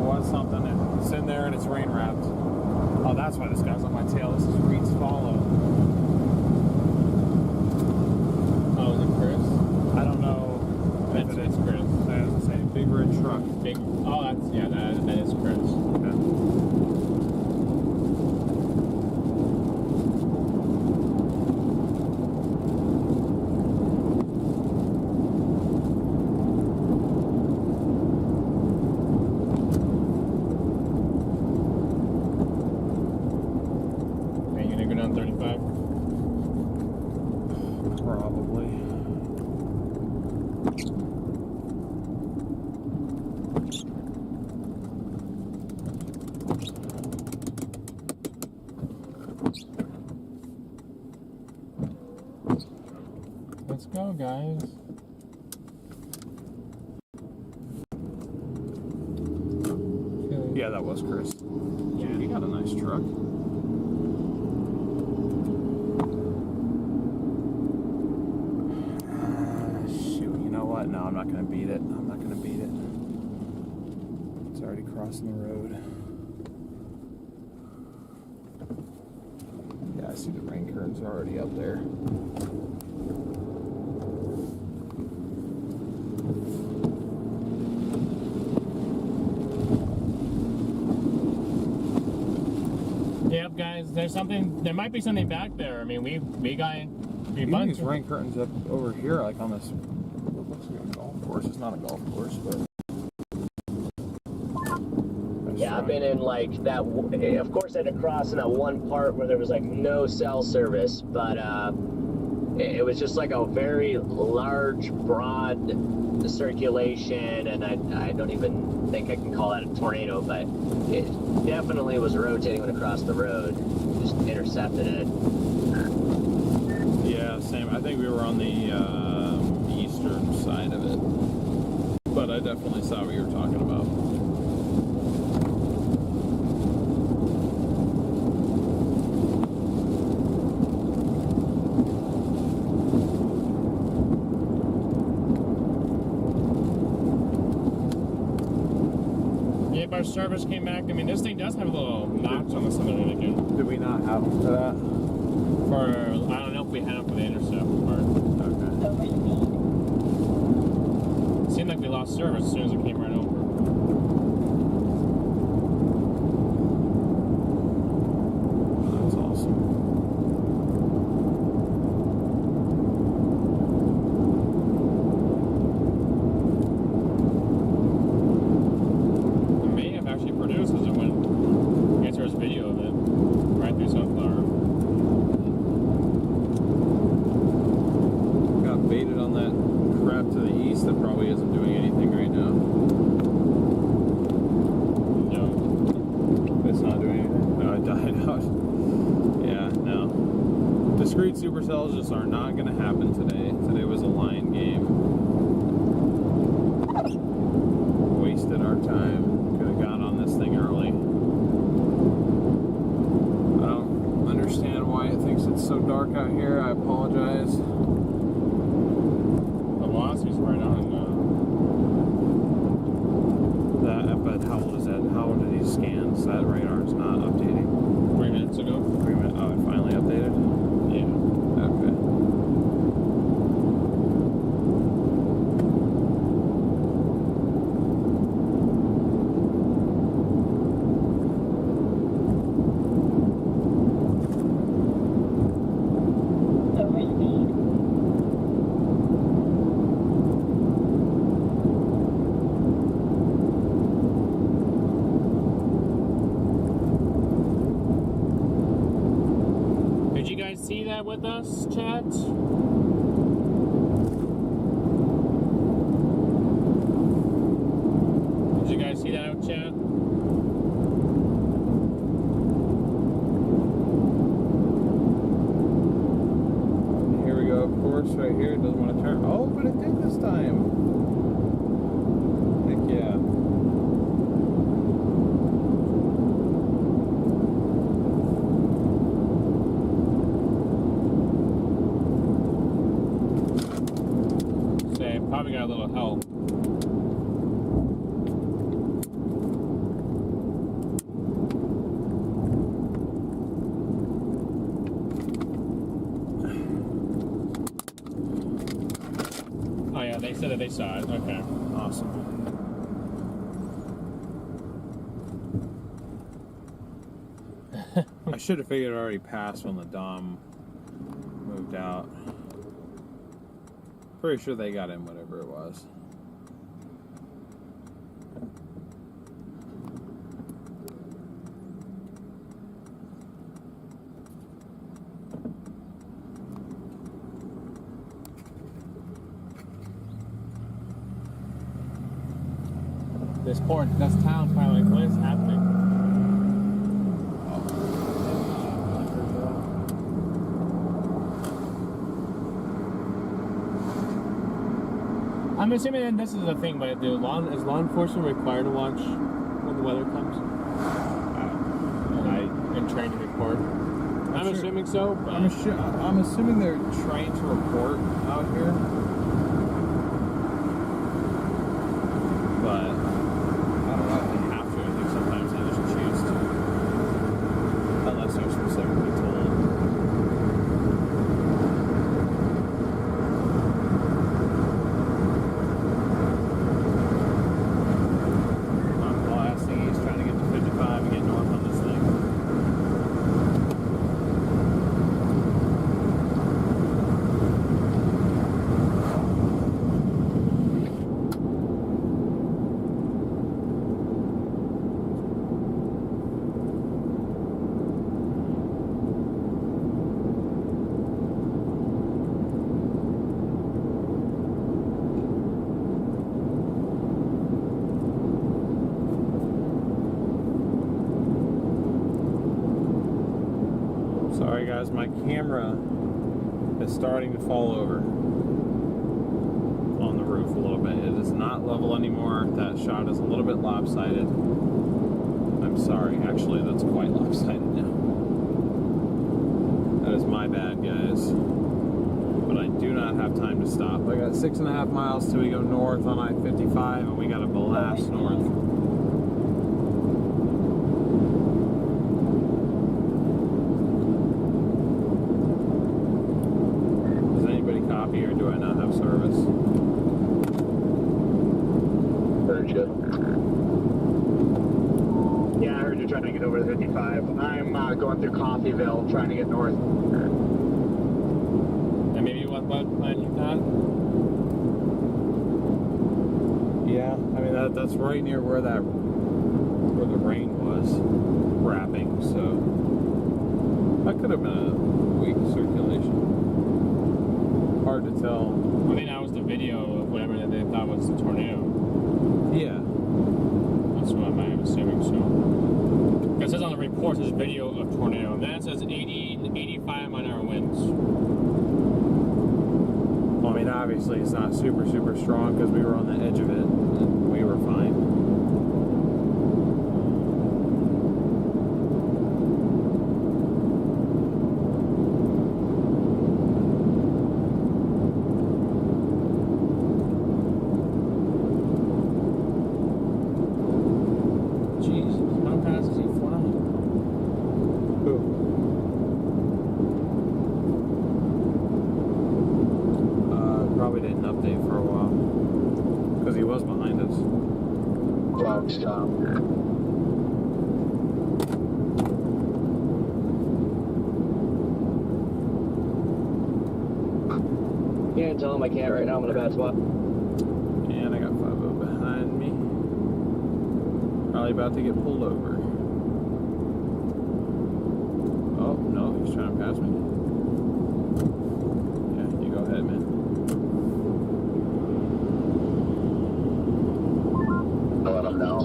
was something. It's in there and it's rain wrapped. Oh, that's why this guy's on my tail. This is Reed's Follow. Oh, is it Chris? I don't know if it's Chris. That's the same. Big red truck. Big. Oh, that's that is Chris. Okay. Let's go, guys. Yeah, that was Chris. Yeah, he got a nice truck. Shoot, you know what? No, I'm not going to beat it. I'm not going to beat it. It's already crossing the road. Yeah, I see the rain curtains are already up there. Yep, guys. There's something. There might be something back there. I mean, we got. Even these rain curtains up over here, like on this. What looks like a golf course. It's not a golf course, but. Yeah, I've been in like that. Of course, I had to cross in that one part where there was like no cell service, but it was just like a very large, broad circulation, and I don't even think I can call that a tornado, but it definitely was rotating when it crossed the road. Just intercepted it. Yeah, same. I think we were on the eastern side of it, but I definitely saw what you were talking about. Our service came back. I mean, this thing does have a little notch on the center of it again. Did we not have them for that? For I don't know if we had them for the intercept part. Okay. It seemed like we lost service as soon as it came right over. That's awesome. Supercells just are not going to happen today. Today was a line game. Wasted our time. Could have got on this thing early. I don't understand why it thinks it's so dark out here. I apologize. The velocity's right on that, but how old is that? How old are these scans? noticed that radar's not updating. 3 minutes ago. 3 minutes. Oh, it finally updated? Yeah. Okay. Did you guys see that with us, chat? Did you guys see that out, chat? Here we go, of course, right here. It doesn't want to turn. Oh, but it did this time. Heck yeah. Say, probably got a little help. Oh yeah, they said that they saw it. Okay. Awesome. I should have figured it already passed when the Dom moved out. Pretty sure they got in whatever it was. This town finally, what is happening? I'm assuming that this is a thing, but is law enforcement required to watch when the weather comes? And trained to report? I'm assuming so. But I'm assuming they're trained to report out here. But I don't know if they have to. I think sometimes they just choose to. Unless they're specifically told. I'm blasting. He's trying to get to 55 and get north on this thing. Sorry guys, my camera is starting to fall over on the roof a little bit. It is not level anymore. That shot is a little bit lopsided. I'm sorry, actually that's quite lopsided now. That is my bad, guys. But I do not have time to stop. I got 6.5 miles till we go north on I-55 and we got to blast north. Or do I not have service? Heard you. Yeah, I heard you're trying to get over the 55. I'm going through Coffeyville, trying to get north. And maybe what plan you thought? Yeah, I mean that's right near where the rain was wrapping, so that could have been a weak circulation. Hard to tell. I think that was the video of whatever that they thought was the tornado. Yeah. That's what I'm assuming, so. It says on the report, it says video of tornado, and then it says 80 and 85 mile-an-hour winds. Well, I mean, obviously it's not super strong because we were on the edge of it and we were fine. Jeez, how fast is he was behind us. Foxcom. Can't tell him I can't right now. I'm in a bad spot. And I got 5-0 behind me. Probably about to get pulled over. Oh, no, he's trying to pass me. Yeah, you go ahead, man. I'll let him know.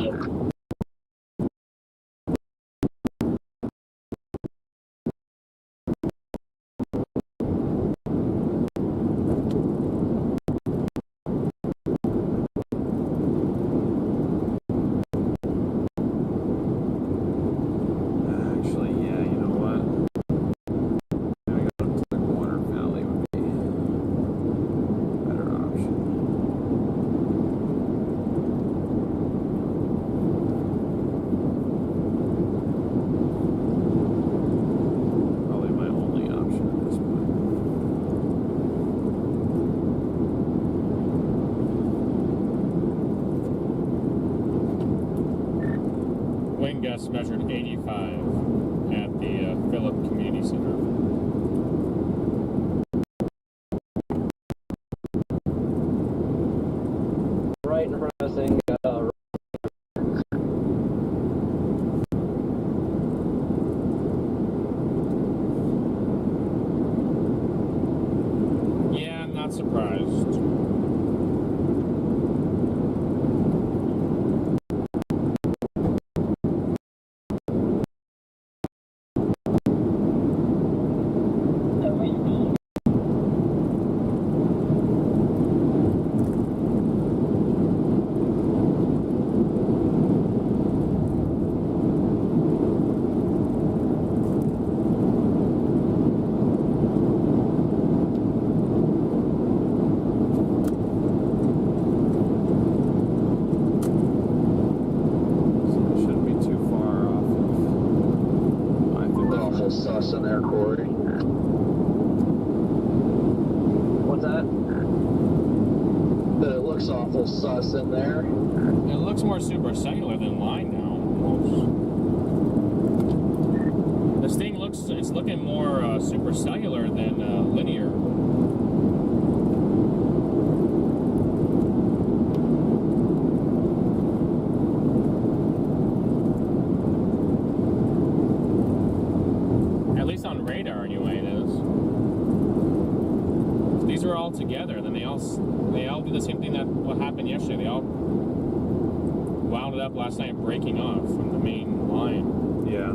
Actually, yeah, you know what? Maybe go to the corner valley would be a better option. Probably my only option at this point. Wind gusts measured 85 at the Phillip Community Center. Right in front of us thing. Yeah, I'm not surprised. So it shouldn't be too far off of Awful sus in there, Corey. What's that? But it looks awful sus in there. It looks more supercellular than line now, almost. This thing it's looking more supercellular than linear. At least on radar, anyway, it is. These are all together. Then they all do the same thing that what happened yesterday. They all wound it up last night, breaking off from the main line. Yeah.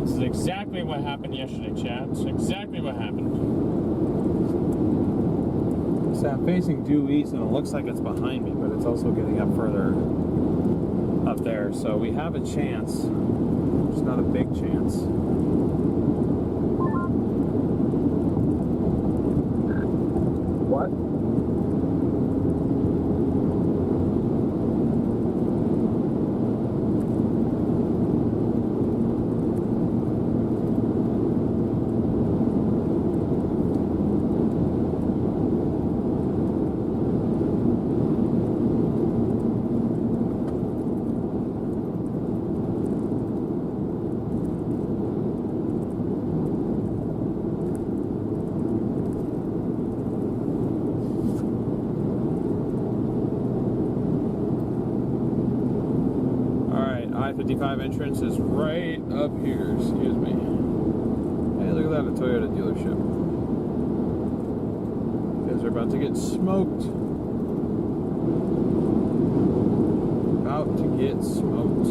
This is exactly what happened yesterday, chat. It's exactly what happened. So I'm facing due east, and it looks like it's behind me, but it's also getting up further up there. So we have a chance. It's not a big chance. What? I-55 entrance is right up here. Excuse me. Hey, look at that, a Toyota dealership. You guys are about to get smoked. About to get smoked.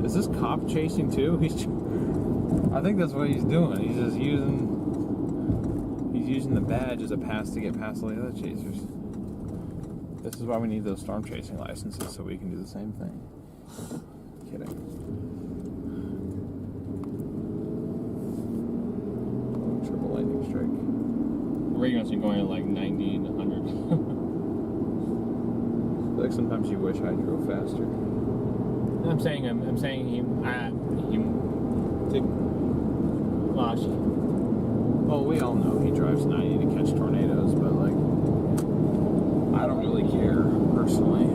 Is this cop chasing too? I think that's what he's doing. He's just using the badge as a pass to get past all the other chasers. This is why we need those storm chasing licenses, so we can do the same thing. Kidding. Oh, triple lightning strike. Radio's been going at like 90 and 100. Like sometimes you wish I drove faster. I'm saying he lost you. Well, we all know he drives 90 to catch tornadoes, but like, I don't really care personally.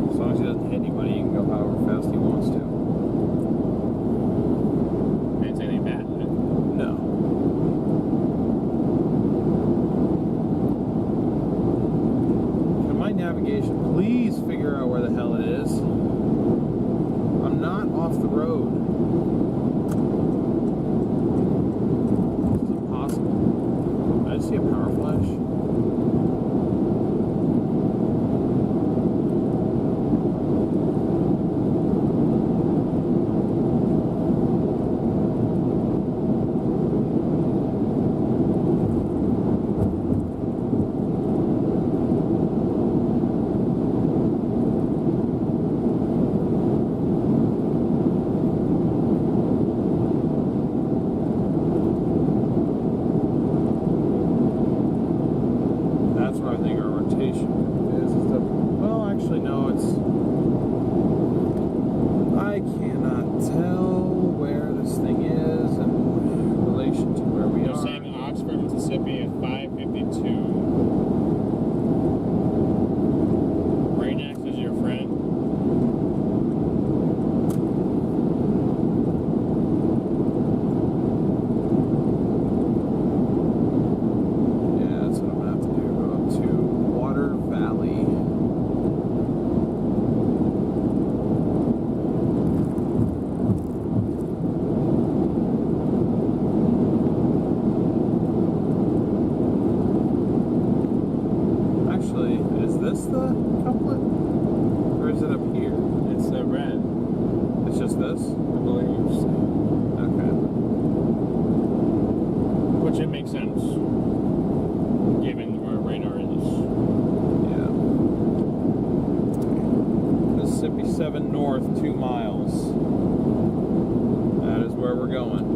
As long as he doesn't hit anybody, he can go however fast he wants to. I didn't say anything bad, did it? No. Can my navigation please figure out where the hell it is? I'm not off the road. This is impossible. Did I just see a power flash? That's where I think our rotation is. Well, actually, no, I cannot tell where this thing is in relation to where we They're are. saying Oxford, Mississippi at 5:52. Rainax is your friend. Yeah, that's what I'm gonna have to do. Go up to Water Valley. Actually, is this the couplet? Or is it up here? It's red, It's just this? I believe. Okay. Which it makes sense, given where radar is. Yeah. Mississippi 7 north, 2 miles. That is where we're going.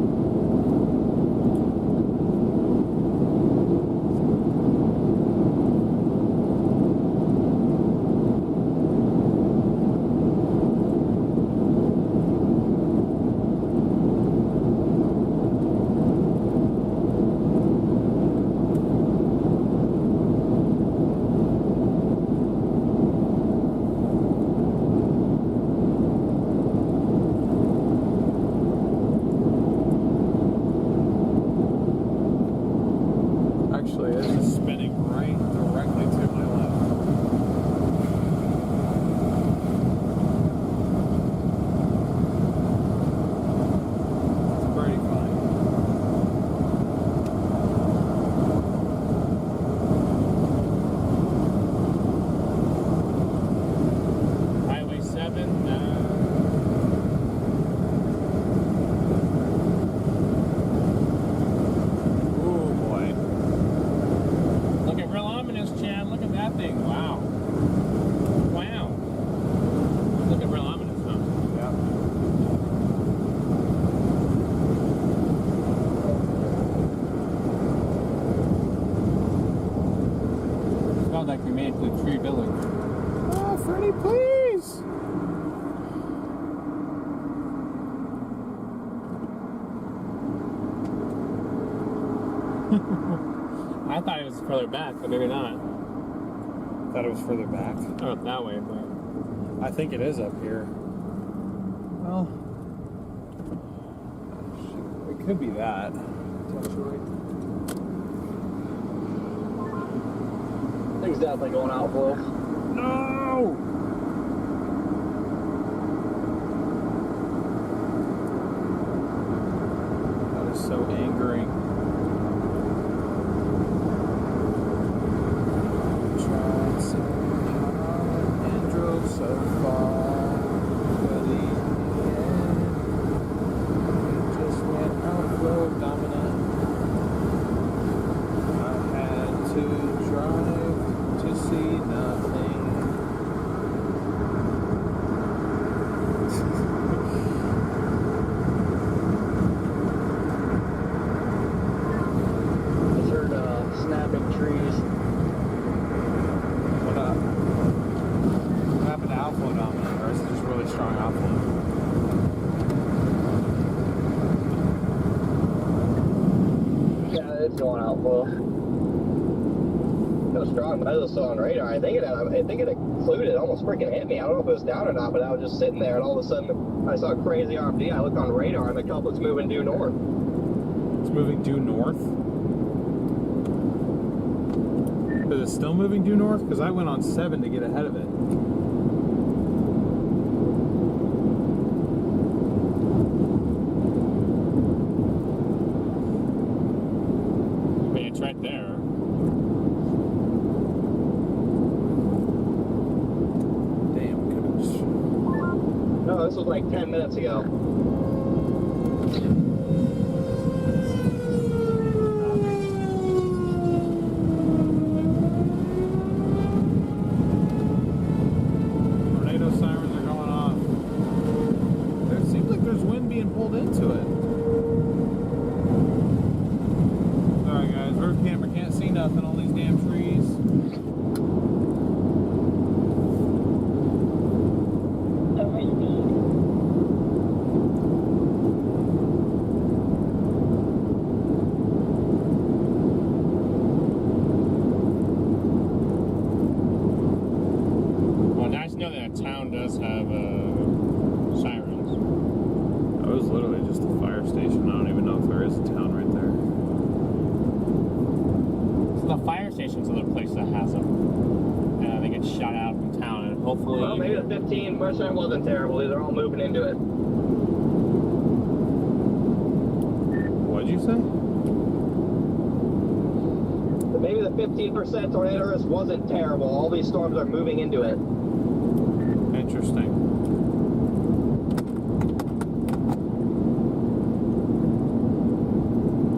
Actually, it is spinning right directly to my left. It's pretty funny. Highway 7, Oh boy. look at real ominous, Chad. Look at that thing. Wow. Wow. Look at real ominous, huh? Yeah. It felt like we made it to the Tree Village. Oh, Freddie, please! I thought it was further back, but maybe not. Thought it was further back. Oh, that way, but I think it is up here. Well, it could be that. Potentially. Things definitely going out, Will. No! That is so angering. Tried so hard and drove so far, but in the end, it just went outflow dominant. I had to drive to see nothing. Just heard snapping trees. What happened to outflow dominant, or is it just really strong outflow? well, that was strong, but I was still on radar. I think it included, almost freaking hit me. I don't know if it was down or not, but I was just sitting there, and all of a sudden I saw a crazy RFD. I looked on radar, and the culprit's moving due north. It's moving due north. Is it still moving due north? Because I went on 7 to get ahead of it. I mean, it's right there. Damn goodness. No, this was like 10 minutes ago. Tornado sirens are going off. There seems like there's wind being pulled into it. Sorry guys, road camera can't see nothing on these damn trees. Well, nice to know that a town does have sirens. That was literally just a fire station. I don't even know if there is a town right there. So the fire station's another place that has them. And they get shot out from town, and hopefully. Well, maybe the 15% wasn't terrible. They're all moving into it. What'd you say? Maybe the 15% tornado risk wasn't terrible. All these storms are moving into it. Interesting.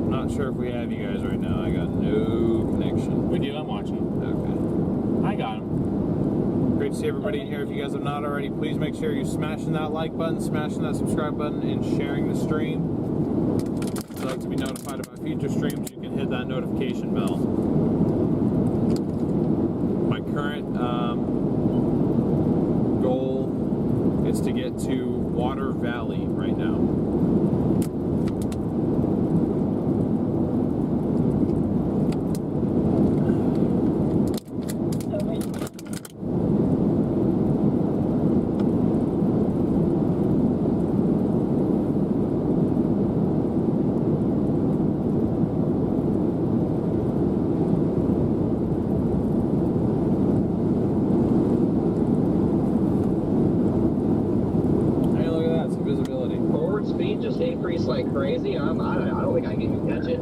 Not sure if we have you guys right now. I got no connection. We do, I'm watching. Okay. I got him. Great to see everybody in here. If you guys have not already, please make sure you're smashing that like button, smashing that subscribe button, and sharing the stream. If you'd like to be notified about future streams, you can hit that notification bell. My current goal is to get to Water Valley right now. Hey, look at that, some visibility. Forward speed just increased like crazy. I don't think I can even catch it.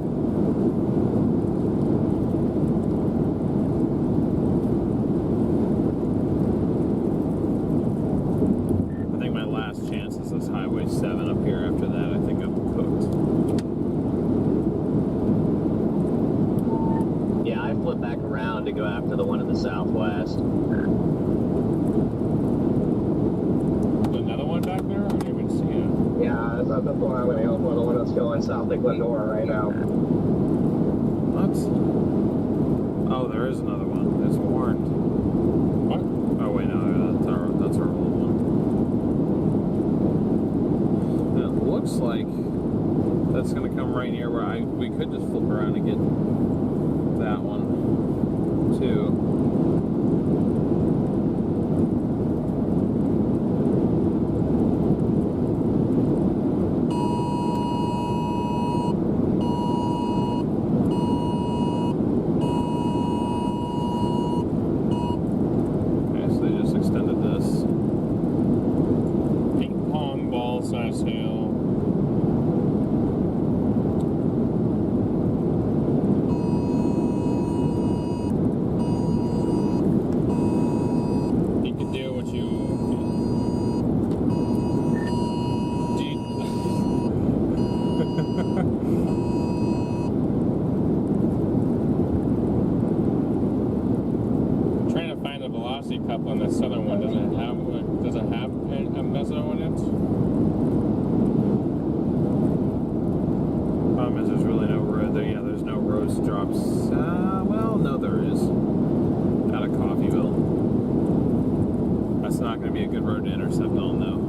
I think my last chance is this Highway 7 up here. After that, I think I'm cooked. Yeah, I flipped back around to go after the one in the southwest. Another one back there? I didn't even see it. Yeah, that's the one I'm going to go for, the one that's going south of Glendora right now. What? Oh, there is another one. It's warned. What? Oh wait, no, that's our old one. And it looks like that's gonna come right near where we could just flip around and get that one too. Okay, so they just extended this. Ping pong ball size hail. You can do what you. I'm trying to find the velocity couple on the southern one. Does it have a meso in it? Problem is, there's really no road there. Yeah, there's no roads drops. Well, no, there is. Out of Coffeyville. That's not going to be a good road to intercept on, though.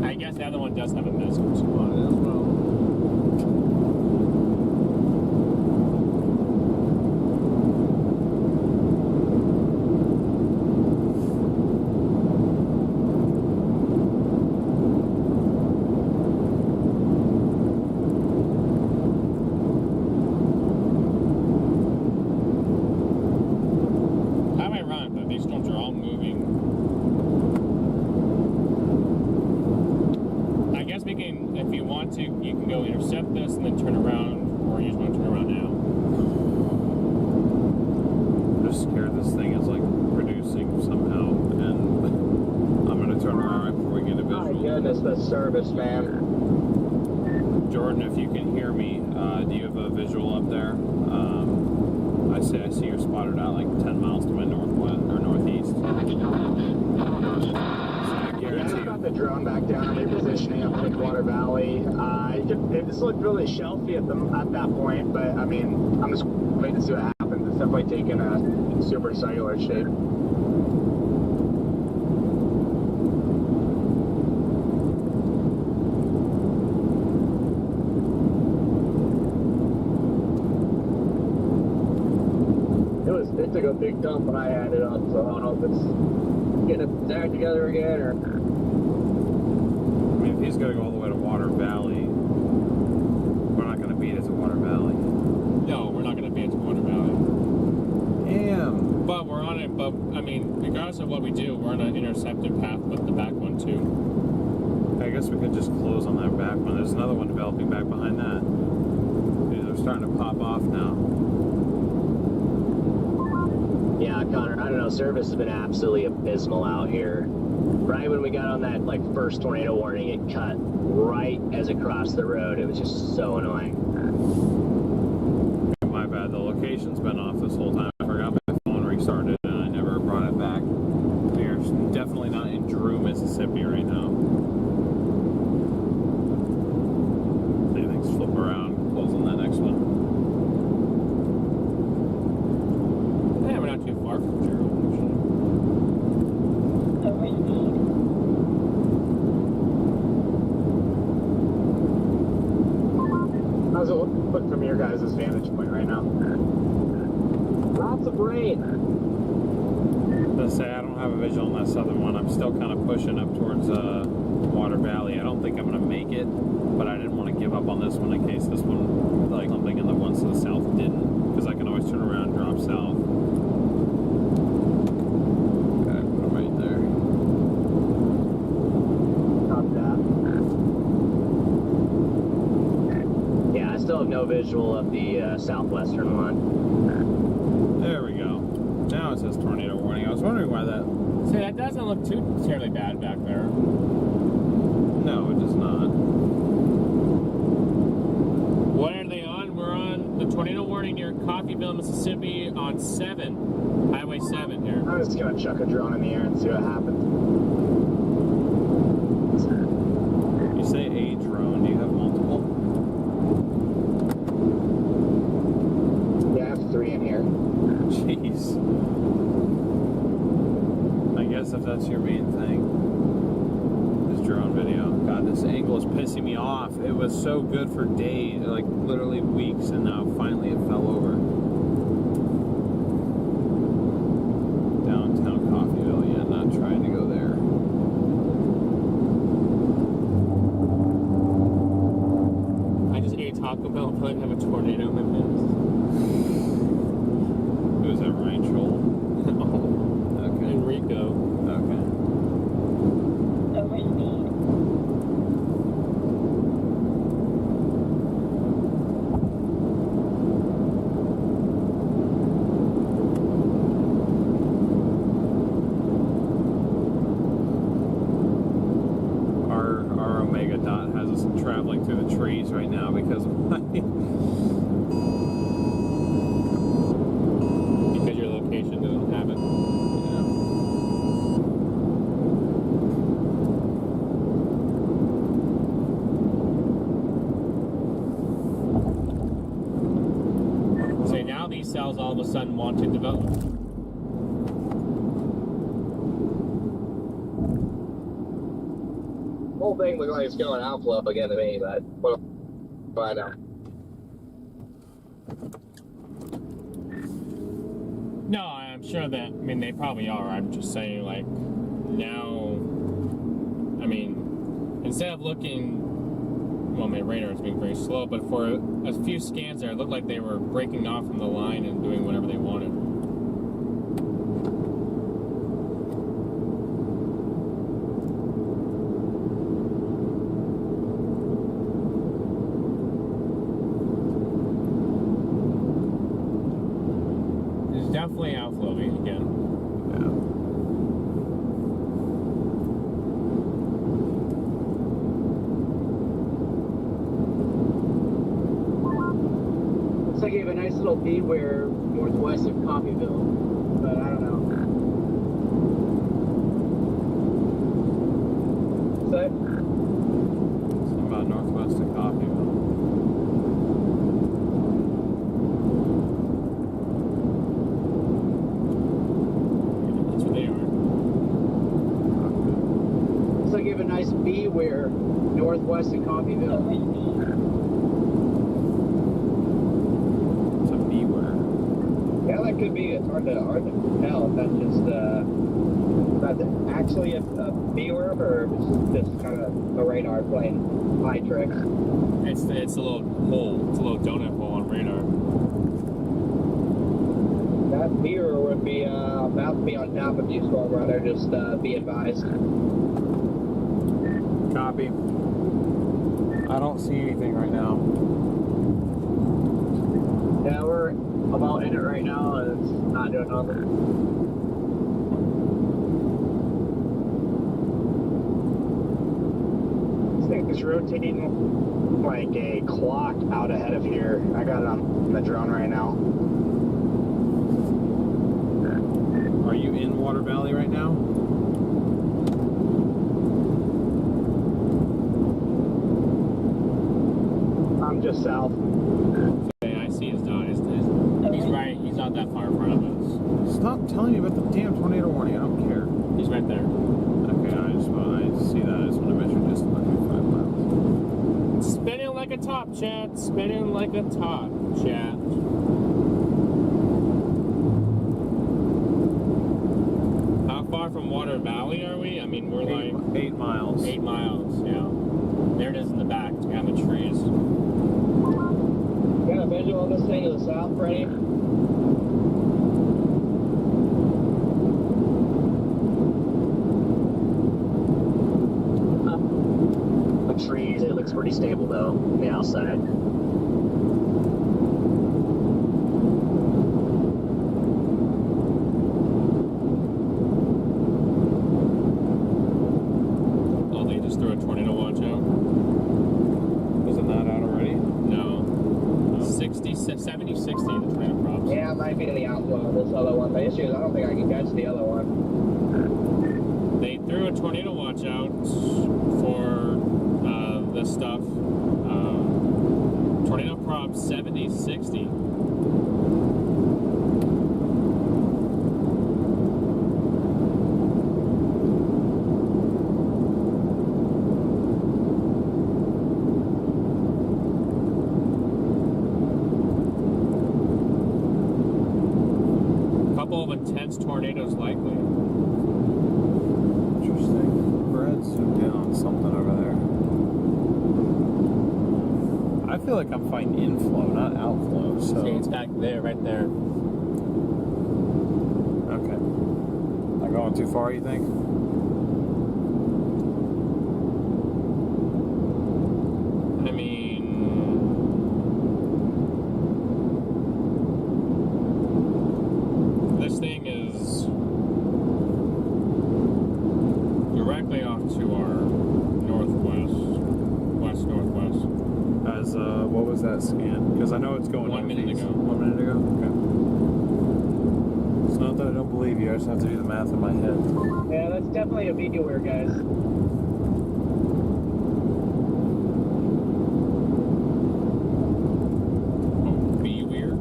I guess the other one does have a meso on it as well. goodness, this service, man. Jordan, if you can hear me, do you have a visual up there? I see you're spotted out like 10 miles to my northwest or northeast. Yeah, I got the drone back down, repositioning up Thickwater Valley. It just looked really shelfy at that point, but I mean, I'm just waiting to see what happens. It's definitely taken a super cellular shape. It took a big dump when I had it up, so I don't know if it's getting its act together again or. I mean, if he's got to go all the way to Water Valley, we're not going to beat it to Water Valley. No, we're not going to be into Water Valley. Damn. But we're on it, but I mean, regardless of what we do, we're on an intercepted path with the back one too. I guess we could just close on that back one. There's another one developing back behind that. They're starting to pop off now. Yeah, Connor, I don't know, service has been absolutely abysmal out here. Right when we got on that like first tornado warning, it cut right as it crossed the road. It was just so annoying. My bad, the location's been off this whole time. I forgot my phone restarted and I never brought it back. We are definitely not in Drew, Mississippi right now. See things flip around, close on that next one. Yeah, we're not too far from Drew, actually. How's it look from your guys' vantage point right now? Lots of rain. Let's say I don't have a visual on that southern one. I'm still kind of pushing up towards Water Valley. I don't think I'm going to make it, but I didn't want to give up on this one in case this one, like something in the ones to the south didn't, because I can always turn around and drop south. Okay, put them right there. Copy that. Yeah, I still have no visual of the southwestern one. There we go. Now it says tornado warning. I was wondering why that... See, that doesn't look too terribly bad back there. No, it does not. What are they on? We're on the tornado warning near Coffeyville, Mississippi on 7. Highway 7 here. I'm just gonna chuck a drone in the air and see what happens. You say a drone. Do you have multiple? Yeah, I have 3 in here. Jeez. I guess if that's your main thing. This drone video. God, this angle is pissing me off. It was so good for days, like literally weeks, and now finally it fell over. Downtown Coffeyville, yeah, not trying to go there. I just ate Taco Bell and probably have a tornado in my midst. Who is that, Ryan Scholl? Oh, Okay. Enrico. Okay. Our Omega Dot has us traveling through the trees right now because of my... Because your location doesn't have it. So now these cells all of a sudden want to develop. The whole thing looked like it's going outflow again to me, but what do I know? No, I'm sure that, I mean, they probably are. I'm just saying, like, now, I mean, instead of looking, well, my radar is being very slow, but for a few scans there, it looked like they were breaking off from the line and doing whatever they wanted. Definitely outflowing again. Yeah. nice little beware northwest of Coffeyville, but I don't know. So, Something about northwest of Coffeyville. That's where they are. So give a nice beware northwest of Coffeyville. It's a beware. yeah, that could be. It's hard to tell if that's just that's actually a viewer or just kind of a radar playing high tricks. It's a little hole. It's a little donut hole on radar. That viewer would be about to be on top of you, StormRunner. Just be advised. Copy. I don't see anything right now. Yeah, we're about in it right now, and it's not doing nothing. This thing is rotating like a clock out ahead of here. I got it on the drone right now. Are you in Water Valley right now? I'm just south. Okay, I see his dot. He's right. He's not that far in front of us. Stop telling me about the damn tornado warning. I don't care. He's right there. Okay, I see that. I just want to measure distance like 5 miles. Spinning like a top, chat. Spinning like a top, chat. How far from Water Valley are we? I mean, we're like 8 miles. 8 miles. Yeah. There it is in the back, behind the trees. Got a visual of this thing to the south, Freddie? The trees, it looks pretty stable though, on the outside. Oh, they just threw a tornado watch out? Wasn't that out already? No. 70, 60, the tornado props. Yeah, it might be in the outflow of this other one. The issue is I don't think I can catch the other one. They threw a tornado watch out for this stuff. Tornado prop 70, 60. Couple of intense tornadoes likely. Interesting. Brad's zoomed in on something over there. I feel like I'm fighting inflow, not outflow. So See, it's back there, right there. okay. Not going too far, you think? I mean, this thing is directly off to our west-northwest. As what was that scan? Because I know it's going 1 minute northeast. ago. 1 minute ago? Okay. It's not that I don't believe you, I just have to do the math in my head. Yeah, that's definitely a beware, guys. Oh, be weird.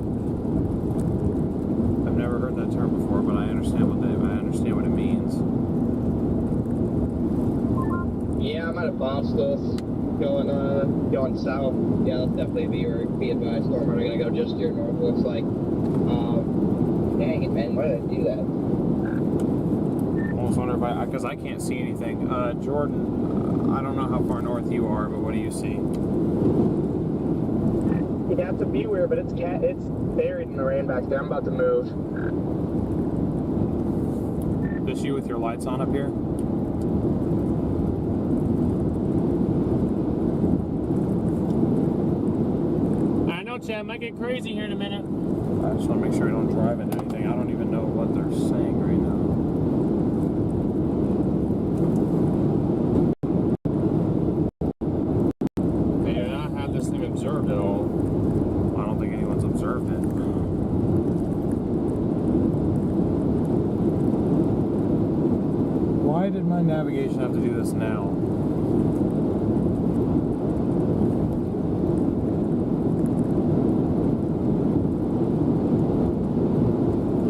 I've never heard that term before, but I understand what it means. Yeah, I might have bounced this going south. Yeah, that's definitely a viewer. Be advised, StormRunner gonna go just to your north. Looks like. Dang it, man! Why did I do that? Almost wonder if because I can't see anything. Jordan, I don't know how far north you are, but what do you see? Yeah, it's a beware, but it's buried in the rain back there. I'm about to move. Just you with your lights on up here? I know, Chad, might get crazy here in a minute. I just want to make sure I don't drive into anything. I don't even know what they're saying right now. They do not have this thing observed at all. I don't think anyone's observed it. doesn't have to do this now.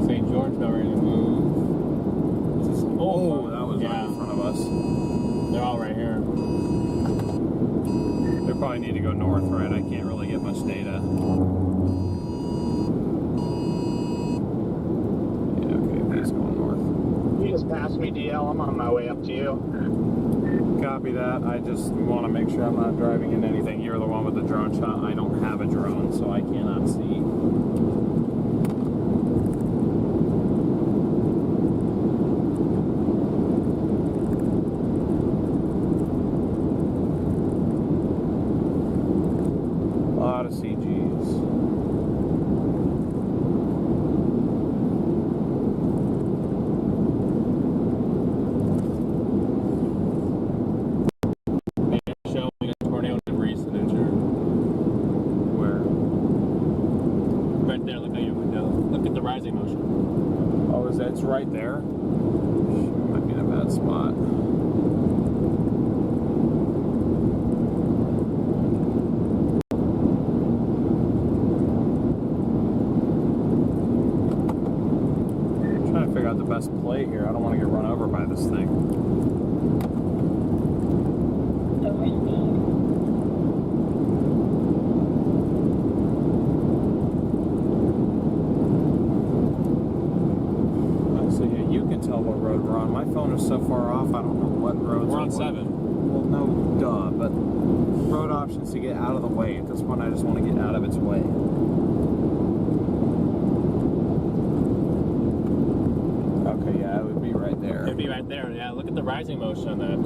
St. George now ready to move. This is, Oh, that was right in front of us. They're all right here. They probably need to go north, right? I can't really get much data. Yeah, okay, he's going north. You just passed me, DL. I'm on my way up to you. Copy that. I just want to make sure I'm not driving into anything. You're the one with the drone shot. I don't have a drone, so I cannot see. A lot of CGs. Showing a tornado debris signature. Where? Right there, look out your window. Look at the rising motion. Oh, is that? It's right there? Shoot, might be in a bad spot. I'm trying to figure out the best play here. I don't want to get run over by this thing. So yeah, you can tell what road we're on. My phone is so far off, I don't know what roads We're on what. 7. Well, no, duh, but road options to get out of the way. At this point, I just want to get out of its way. Okay, yeah, it would be right there. It'd be right there. Yeah, look at the rising motion on that.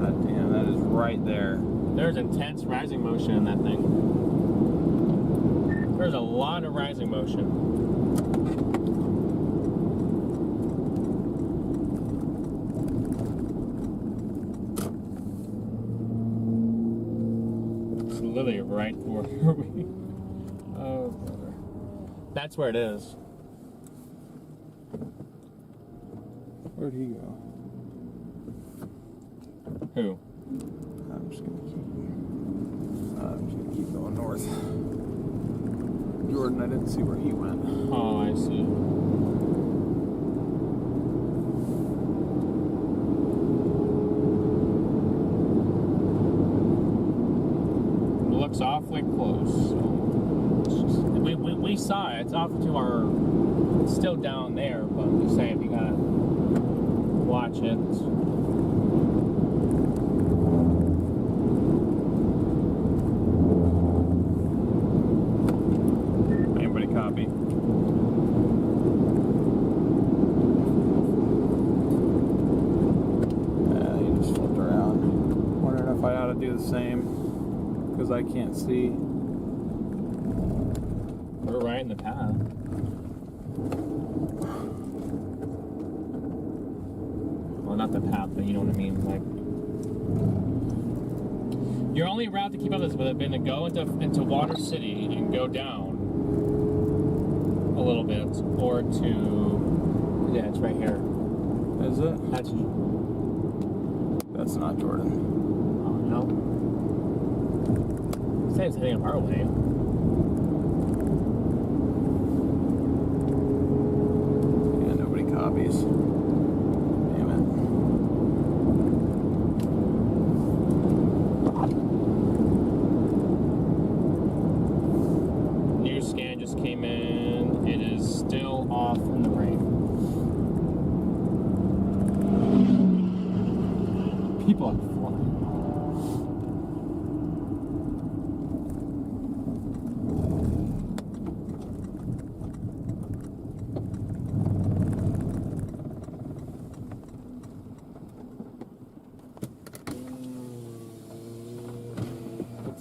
God damn, that is right there. There's intense rising motion in that thing. There's a lot of rising motion. It's literally right where we. Oh, brother. That's where it is. Where'd he go? Who? I'm just gonna keep going north. Jordan, I didn't see where he went. Oh, I see. It looks awfully close. We saw it. It's off to our. It's still down there, but I'm just saying you gotta watch it. Anybody copy? He just flipped around. Wondering if I ought to do the same, because I can't see. We're right in the path. Well, not the path, but you know what I mean. Like, your only route to keep up with this would have been to go into Water City and go down a little bit, or to yeah, it's right here. Is it? That's not Jordan. Oh no. It's heading up our way. Yeah, nobody copies. Damn it. New scan just came in. It is still off in the rain. People are flying.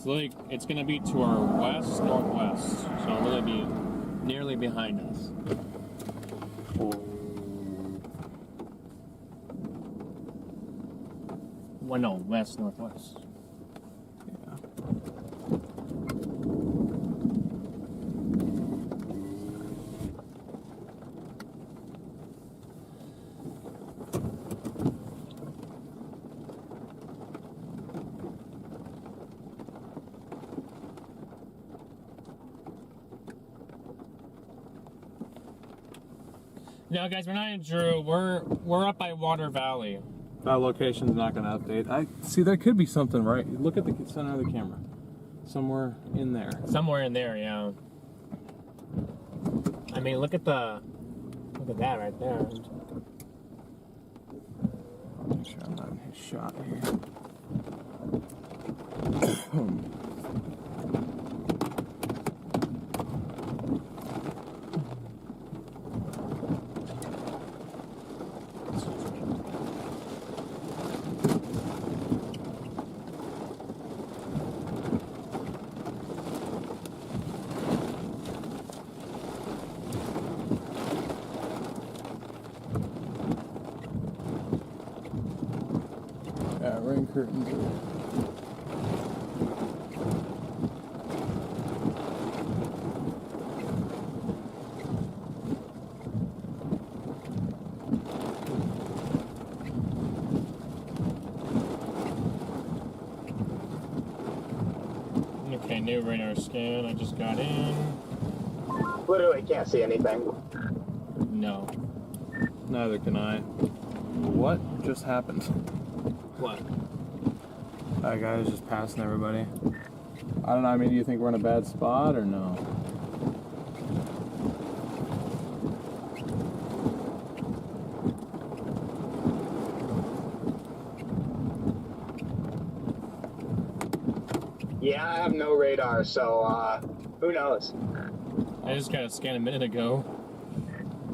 Like it's gonna be to our west northwest, so it'll really be nearly behind us. Well, no, west northwest. Yeah. No, guys, we're not in Drew. We're up by Water Valley. That location's not going to update. I see there could be something right. Look at the center of the camera. Somewhere in there. Somewhere in there, yeah. I mean, look at that right there. Make sure I'm not in his shot here. Rain curtains. Okay, new radar scan. I just got in. Literally can't see anything. No. Neither can I. What just happened? What? That guy is just passing everybody. I don't know, I mean, do you think we're in a bad spot or no? Yeah, I have no radar, so who knows? I just got a scan a minute ago.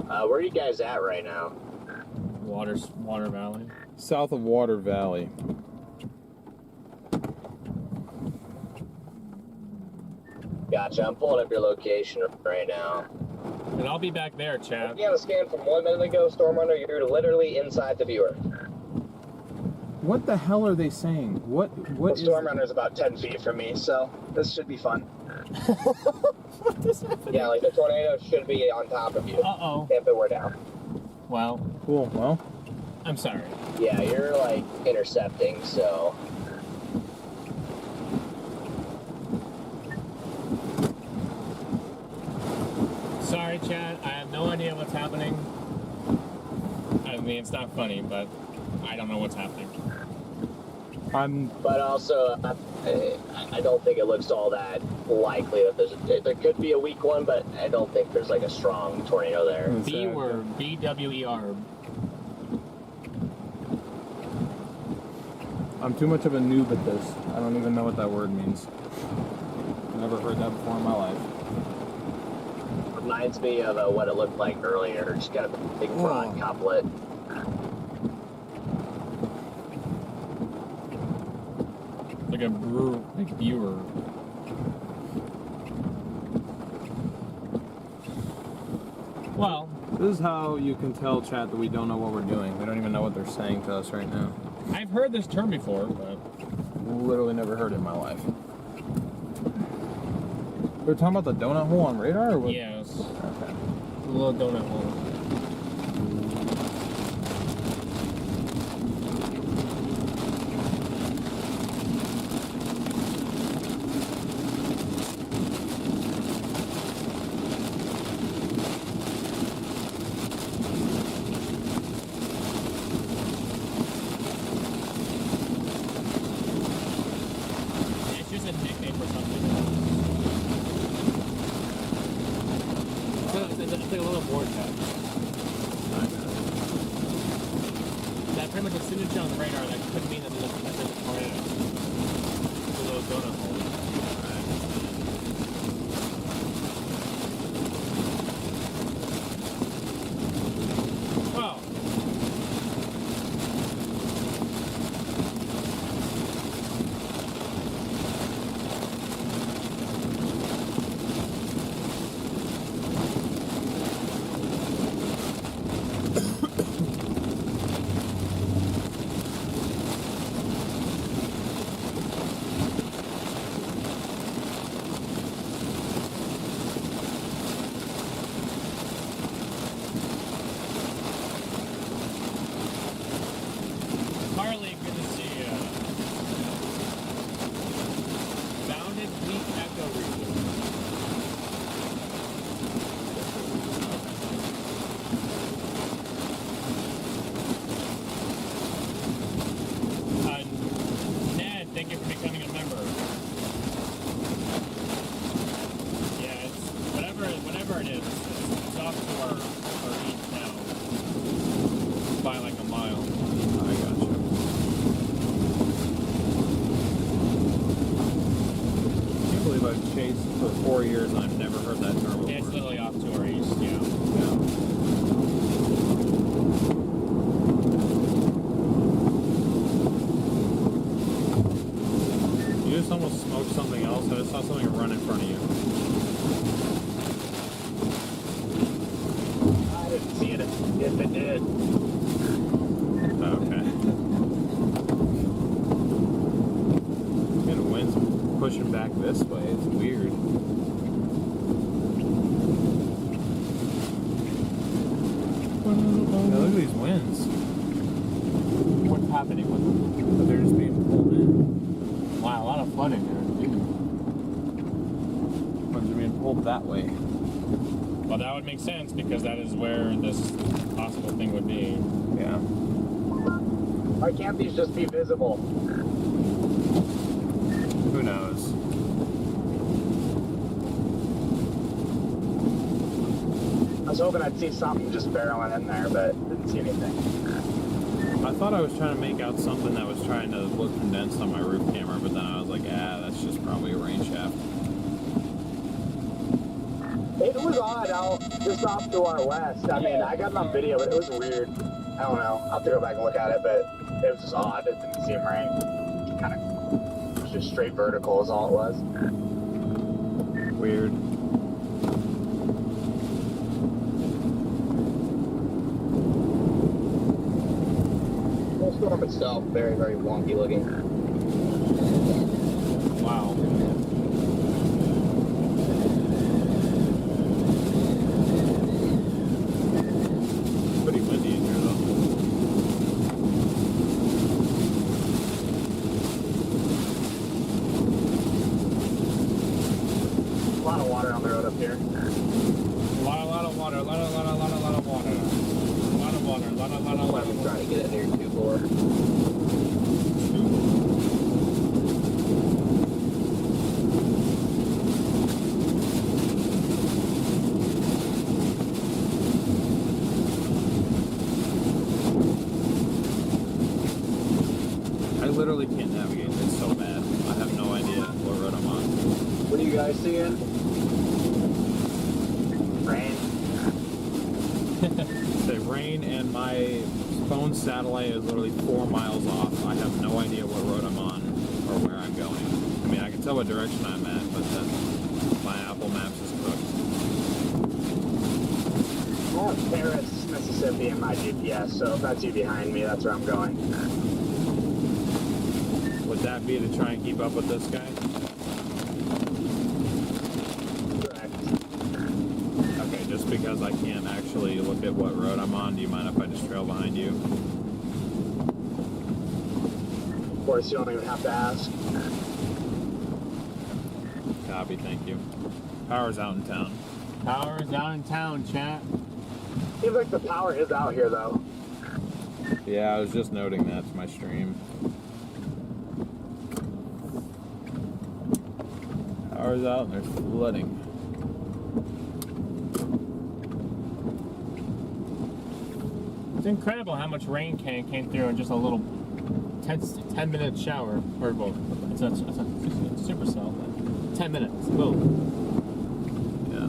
Where are you guys at right now? Water Valley. South of Water Valley. Gotcha, I'm pulling up your location right now. And I'll be back there, Chad. Looking at a scan from 1 minute ago, StormRunner, you're literally inside the viewer. What the hell are they saying? What Well, is... StormRunner's about 10 feet from me, so this should be fun. What is happening? Yeah, like the tornado should be on top of you. Uh-oh. If it were down. Well, Cool, well, I'm sorry. Yeah, you're like intercepting, so. Sorry, Chad. I have no idea what's happening. I mean, it's not funny, but I don't know what's happening. But also, I don't think it looks all that likely that there could be a weak one, but I don't think there's like a strong tornado there. B-word. B-W-E-R. I'm too much of a noob at this. I don't even know what that word means. Never heard that before in my life. Reminds me of what it looked like earlier. Just got a big front couplet. Like a viewer. Well, this is how you can tell, chat, that we don't know what we're doing. We don't even know what they're saying to us right now. I've heard this term before, but Literally never heard it in my life. We're talking about the donut hole on radar, or what? yes, Okay. a little donut hole. It's just a nickname for something. It's like a little vortex. That pretty much a signature on the radar. That could mean that there's a tornado. It's a little donut hole. Wow. Harley, good to see you. Bounded Weak Echo Region. else? I just saw something run in front of you. I didn't see it if it did. Okay. And the wind's pushing back this way. It's weird. Now look at these winds. What's happening with them? They're just being pulled in. Wow, a lot of flooding there. Winds are being pulled that way. Well, that would make sense because that is where this possible thing would be. Yeah. Why can't these just be visible? Who knows? I was hoping I'd see something just barreling in there, but didn't see anything. I thought I was trying to make out something that was trying to look condensed on my roof camera, but then I was like, that's just probably a rain shaft. It was odd out just off to our west. I mean, I got it on video, but it was weird. I don't know. I'll have to go back and look at it, but it was just odd. It didn't seem right. Kind of, it was just straight vertical is all it was. Weird. The storm itself, very, very wonky looking. Wow. Pretty windy in here, though. A lot of water on the road up here. A lot of water, a lot of water. A lot of water, a lot of I'm trying to get it near 2-4. I literally can't navigate. It's so bad. I have no idea what road I'm on. What are you guys seeing? Rain. Say rain, and my phone satellite is literally 4 miles off. I have no idea what road I'm on or where I'm going. I mean, I can tell what direction I'm at, but then my Apple Maps is cooked. I have Paris, Mississippi in my GPS, so if that's you behind me, that's where I'm going. Would that be to try and keep up with this guy? Correct. Okay, just because I can't actually look at what road I'm on, do you mind if I just trail behind you? Of course, you don't even have to ask. Copy, thank you. Power's out in town. Power's out in town, chat. Seems like the power is out here, though. Yeah, I was just noting that to my stream. Power's out and there's flooding. It's incredible how much rain came through in just a little 10-minute shower. Or, well, it's a supercell. 10 minutes. Boom. Yeah.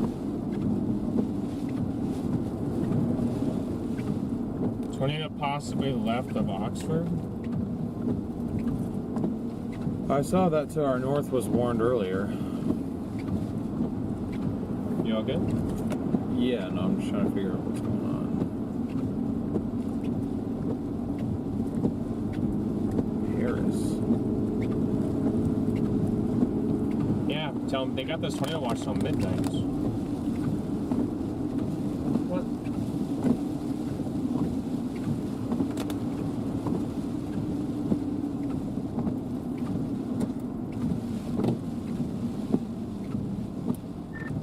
Tornado possibly left of Oxford. I saw that to our north was warned earlier. You all good? Yeah, no, I'm just trying to figure out what's going on. Paris. Yeah, tell them they got this tornado watch till midnight. What?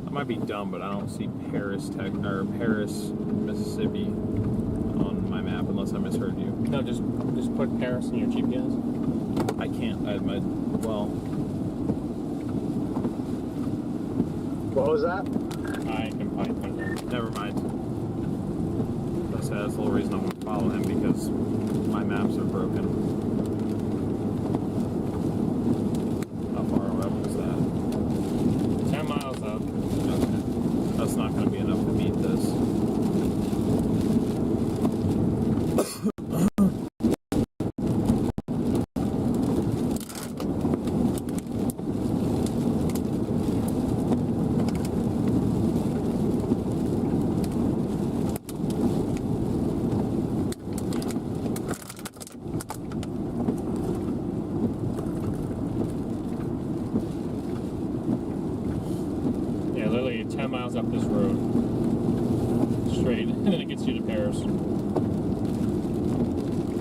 I might be dumb, but I don't see Paris, Mississippi on my map unless I misheard you. No, just put Paris in your GPS. I can't. Well, What was that? I can find it. never mind. I said that's the whole reason I want to follow him, because my maps are broken. How far up is that? 10 miles up. Okay. That's not going to be enough to beat this. miles up this road. Straight. And then it gets you to Paris.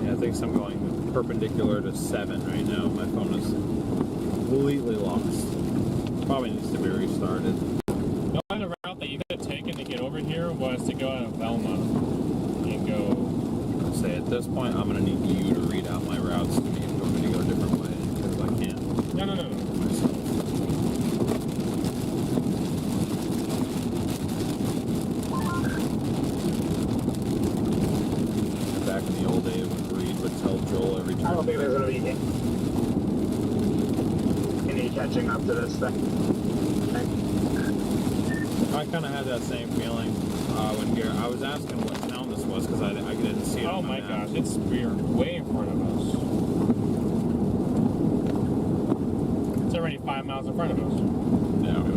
Yeah, I think I'm going perpendicular to 7 right now. My phone is completely lost. Probably needs to be restarted. The only other route that you could have taken to get over here was to go out of Velma and go. Say at this point, I'm gonna need you to read out my routes to me if you want me to go a different way, because I can't. No. Myself. Back in the old days when Reed would tell Joel every time. I don't think there's going to be any catching up to this thing. I kind of had that same feeling when Garrett. I was asking what town this was because I didn't see it. Oh on my map. gosh, it's weird. Way in front of us. It's already 5 miles in front of us. Yeah, we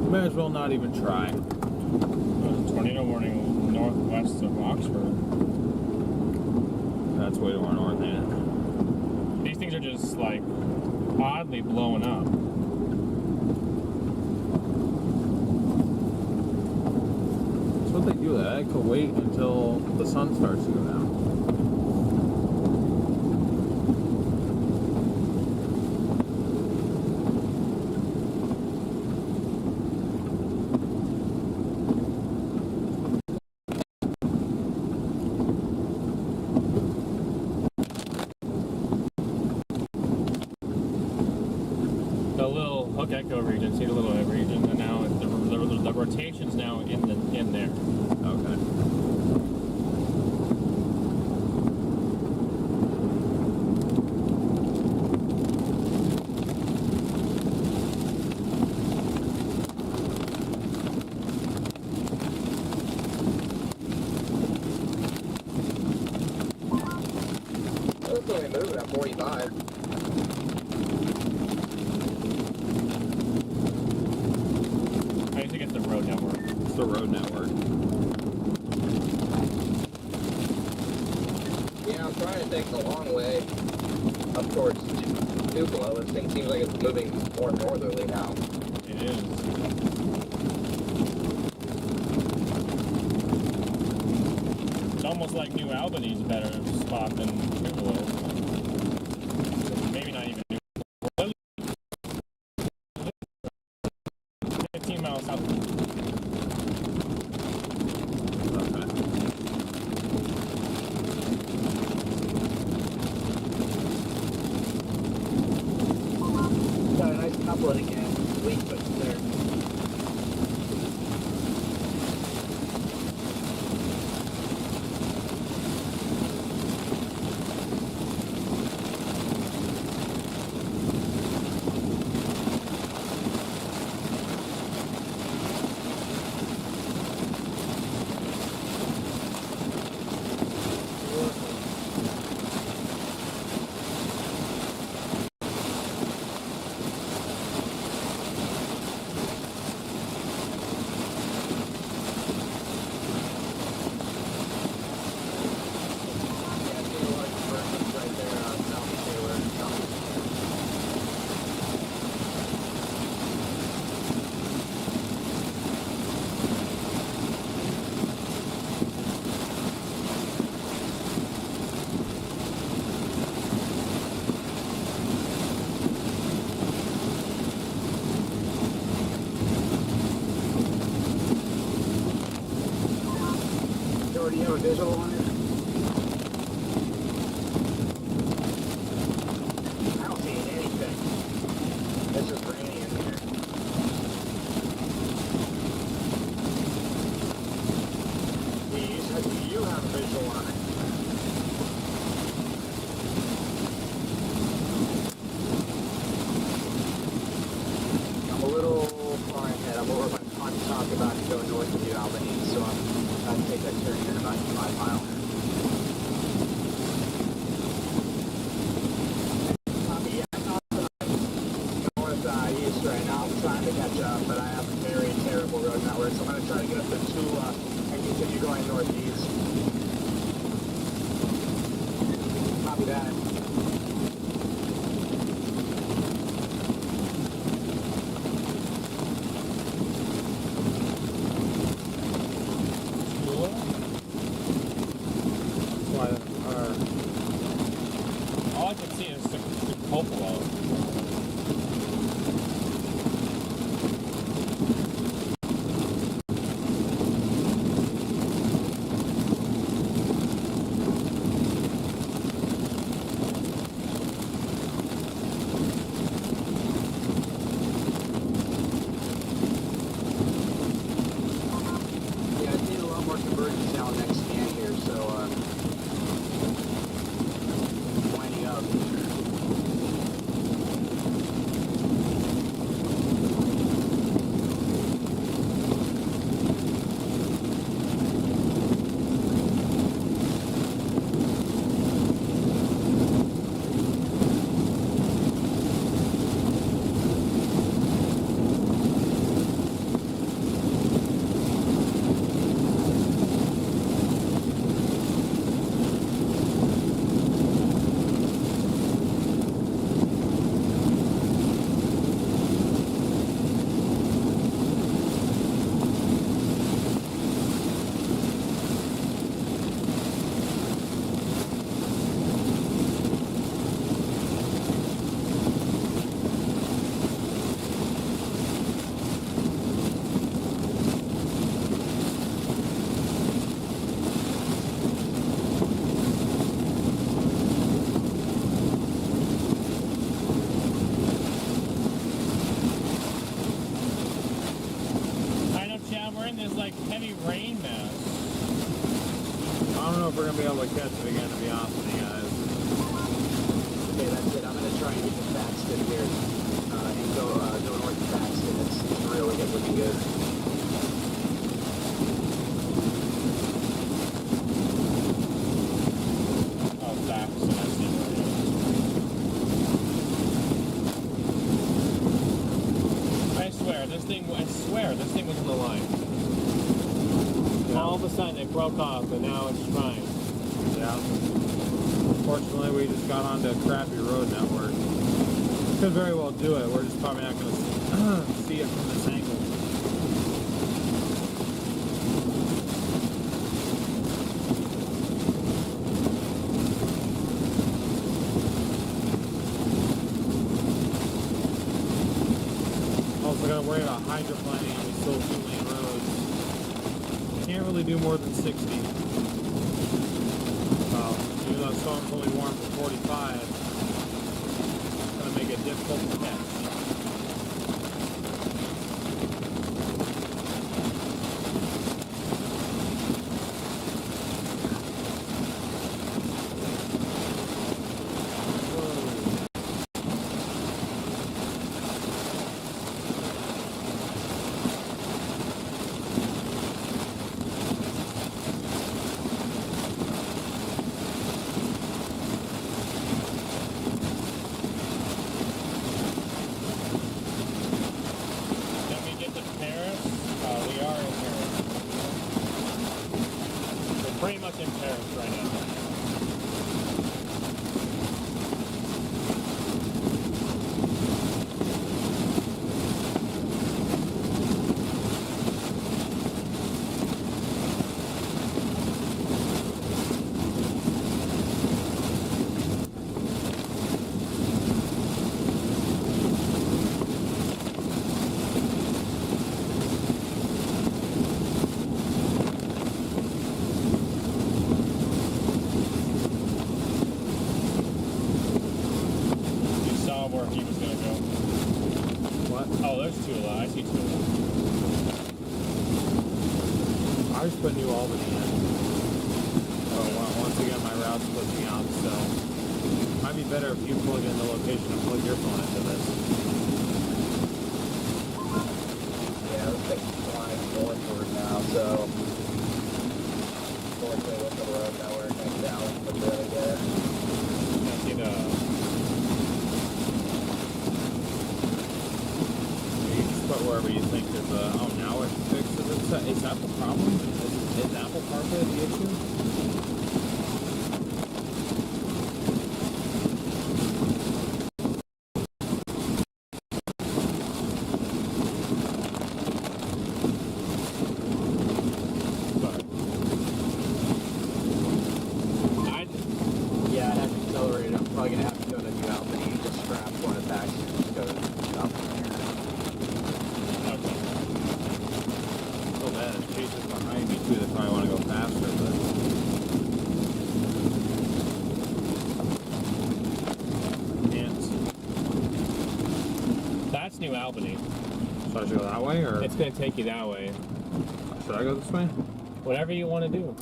may as well not even try. Tornado warning northwest of Oxford. That's way to our north end. These things are just like oddly blowing up. That's what they do. I could wait until the sun starts to go down. The little Hook Echo region, see the little region, and now the rotation's now in there. Okay. It's only moving at 45. I need to get the road network. It's the road network. Yeah, I'm trying to take the long way up towards Tupelo. This thing seems like it's moving more northerly now. It is. It's almost like New Albany's a better spot than Tupelo. Maybe not even New. 15 miles south. Okay. Got a nice couplet again. Weak, but there. Do you have a visual on it? I don't see anything. It's just rainy in here. Do you have a visual on it? I'm a little far ahead. I'm over on talk about to go north of New Albany, so I'm about to take that turn here in about 5 miles. I can see is the cupola. Yeah, I've seen a lot more convergence now next scan here, so winding up. I know, Chad, we're in this like heavy rain mess. I don't know if we're gonna be able to catch it again, to be honest with you guys. Okay, that's it. I'm gonna try and get the Paxton here and go north of Paxton. It's really good, looking good. Oh, facts, and I see where it is. I swear, this thing was in the line. All of a sudden it broke off, and now it's fine. Yeah. Unfortunately, we just got onto a crappy road network. Could very well do it. We're just probably not going to see it from this angle. Also got to worry about hydroplaning on these still 2-lane roads. Can't really do more than 60. Even though the storm's only warm for 45, it's going to make it difficult to catch. Pretty much in Paris right now. Where he was gonna go. What? Oh, there's two of them. I see two of them. I was putting New Albany in. So once again, my route's glitching out, so might be better if you plug in the location and plug your phone into this. Yeah, let's take the line northward now, so fortunately with the road network and down was really good. I see the. But wherever you think there's a... Oh, now it fixes it. Is that the problem? Is Apple CarPlay the issue? Yeah, I'd have to accelerate it. I'm probably gonna have to go New Albany. So I should go that way, or It's gonna take you that way. should I go this way? Whatever you want to do.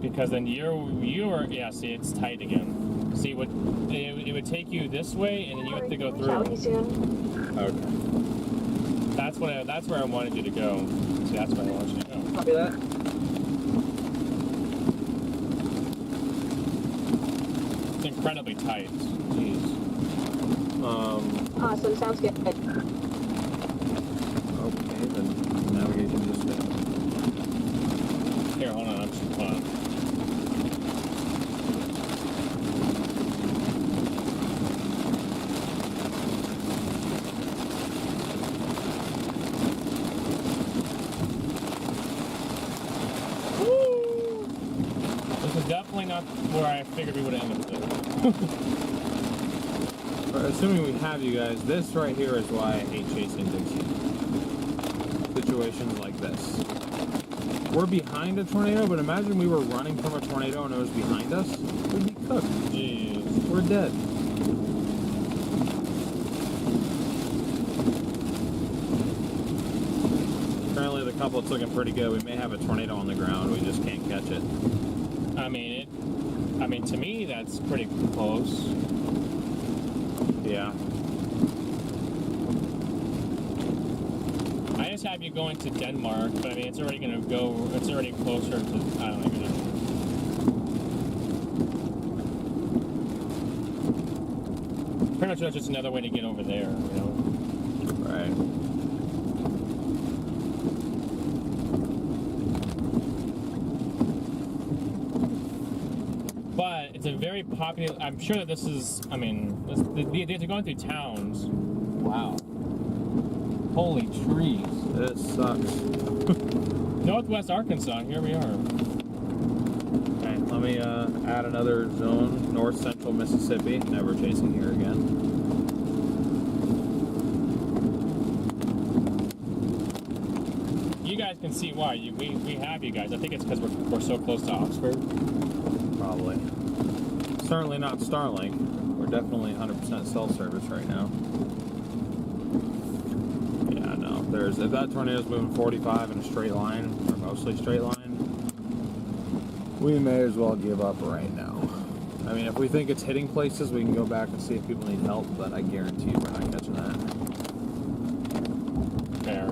Because then you're yeah. See, it's tight again. See, what it would take you this way, and then you have to go Shall we through. soon? Okay. That's where I wanted you to go. See, that's where I want you to go. Copy that. It's incredibly tight. Jeez. Awesome, sounds good. Okay, then navigation just failed. Here, hold on. Hold on. Woo! This is definitely not where I figured we would end up with. Assuming we have you guys, this right here is why I hate chasing Dixie. Situations like this. We're behind a tornado, but imagine we were running from a tornado and it was behind us. We'd be cooked. Jeez. We're dead. Apparently the couplet's looking pretty good. We may have a tornado on the ground. We just can't catch it. I mean, to me, that's pretty close. Yeah. I just have you going to Denmark, but I mean, it's already gonna go. It's already closer to. I don't even know. Pretty much that's just another way to get over there, you know. Right. But it's a very popular. I'm sure that this is. I mean, they're going through towns. Wow. Holy trees. This sucks. Northwest Arkansas. Here we are. Okay, let me add another zone. North Central Mississippi. Never chasing here again. You guys can see why. We have you guys. I think it's because we're so close to Oxford. Probably. Certainly not Starlink. We're definitely 100% cell service right now. Yeah, no. If that tornado's moving 45 in a straight line, or mostly straight line, we may as well give up right now. I mean, if we think it's hitting places, we can go back and see if people need help, but I guarantee you we're not catching that. Fair.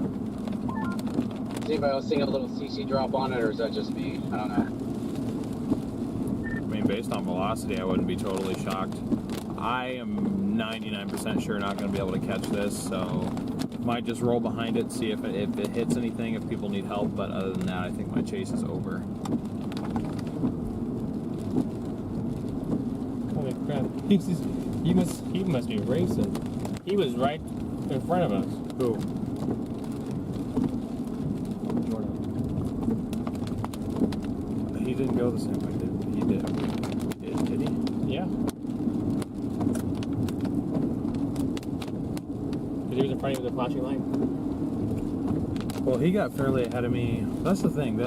Is anybody else seeing a little CC drop on it, or is that just me? I don't know. I mean, based on velocity, I wouldn't be totally shocked. I am 99% sure not going to be able to catch this, so might just roll behind it, see if it hits anything, if people need help, but other than that, I think my chase is over. Holy crap! He must be racing. He was right in front of us. Who? He didn't go the same way, did he? He did. Did he? Yeah. Because he was in front of the flashing light. Well, he got fairly ahead of me. That's the thing.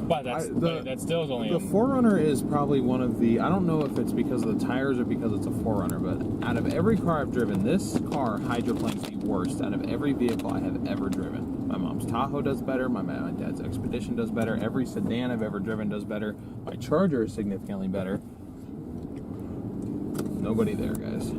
But that still is only the 4Runner is probably one of the. I don't know if it's because of the tires or because it's a 4Runner, but out of every car I've driven, this car hydroplane's the worst out of every vehicle I have ever driven. My mom's Tahoe does better. My dad's Expedition does better. Every sedan I've ever driven does better. My Charger is significantly better. Nobody there, guys.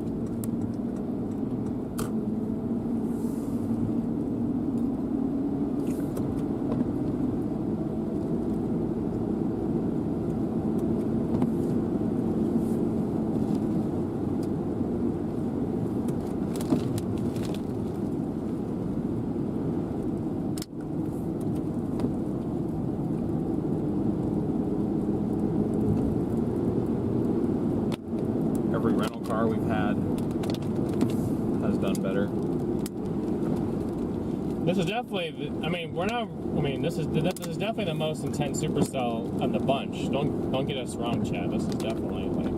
Every rental car we've had has done better. This is definitely. I mean, we're not. I mean, this is definitely the most intense supercell of the bunch. Don't get us wrong, Chad. This is definitely like.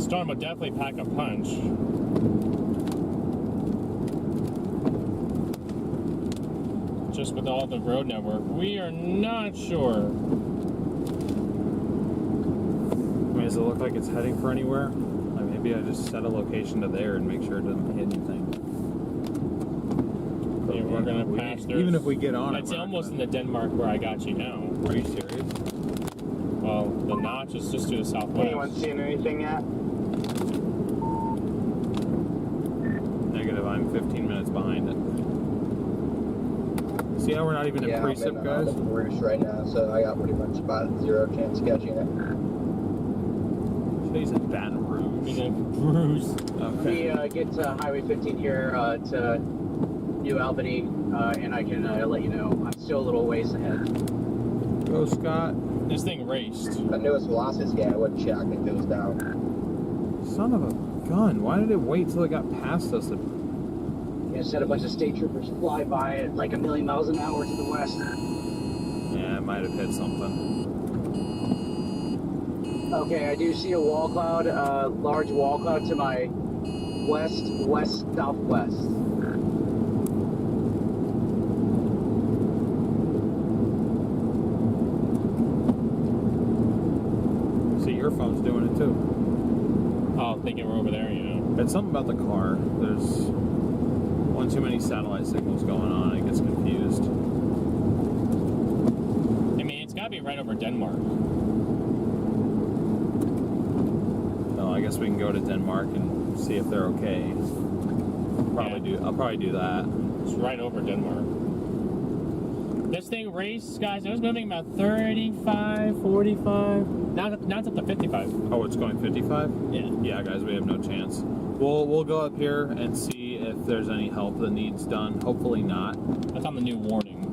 Storm would definitely pack a punch. Just with all the road network, we are not sure does it look like it's heading for anywhere? Like maybe I just set a location to there and make sure it doesn't hit anything. Yeah, we're gonna pass through. Even if we get on it's almost in the Denmark where I got you now. Are you serious? Well, the notch is just to the southwest. Anyone seen anything yet? Negative. I'm 15 minutes behind it. See how we're not even in precip, guys? I'm in Roost right now, so I got pretty much about 0 chance of catching it. He's in Baton Rouge. He's in Bruce. Okay. We get to Highway 15 here to New Albany, and I can let you know. I'm still a little ways ahead. Go, Scott. This thing raced. The newest velocity, I wouldn't check if it was down. Son of a gun. Why did it wait till it got past us? I just had a bunch of state troopers fly by at like 1,000,000 miles an hour to the west. Yeah, it might have hit something. Okay, I do see a wall cloud, large wall cloud to my west, west, southwest. See, your phone's doing it too. Oh, thinking we're over there, you know. It's something about the car. There's one too many satellite signals going on. It gets confused. I mean, it's gotta be right over Denmark. So I guess we can go to Denmark and see if they're okay. I'll probably do that. It's right over Denmark. This thing raced, guys, it was moving about 35, 45. Now it's up to 55. Oh, it's going 55? Yeah. Yeah, guys, we have no chance. We'll go up here and see if there's any help that needs done. Hopefully not. That's on the new warning.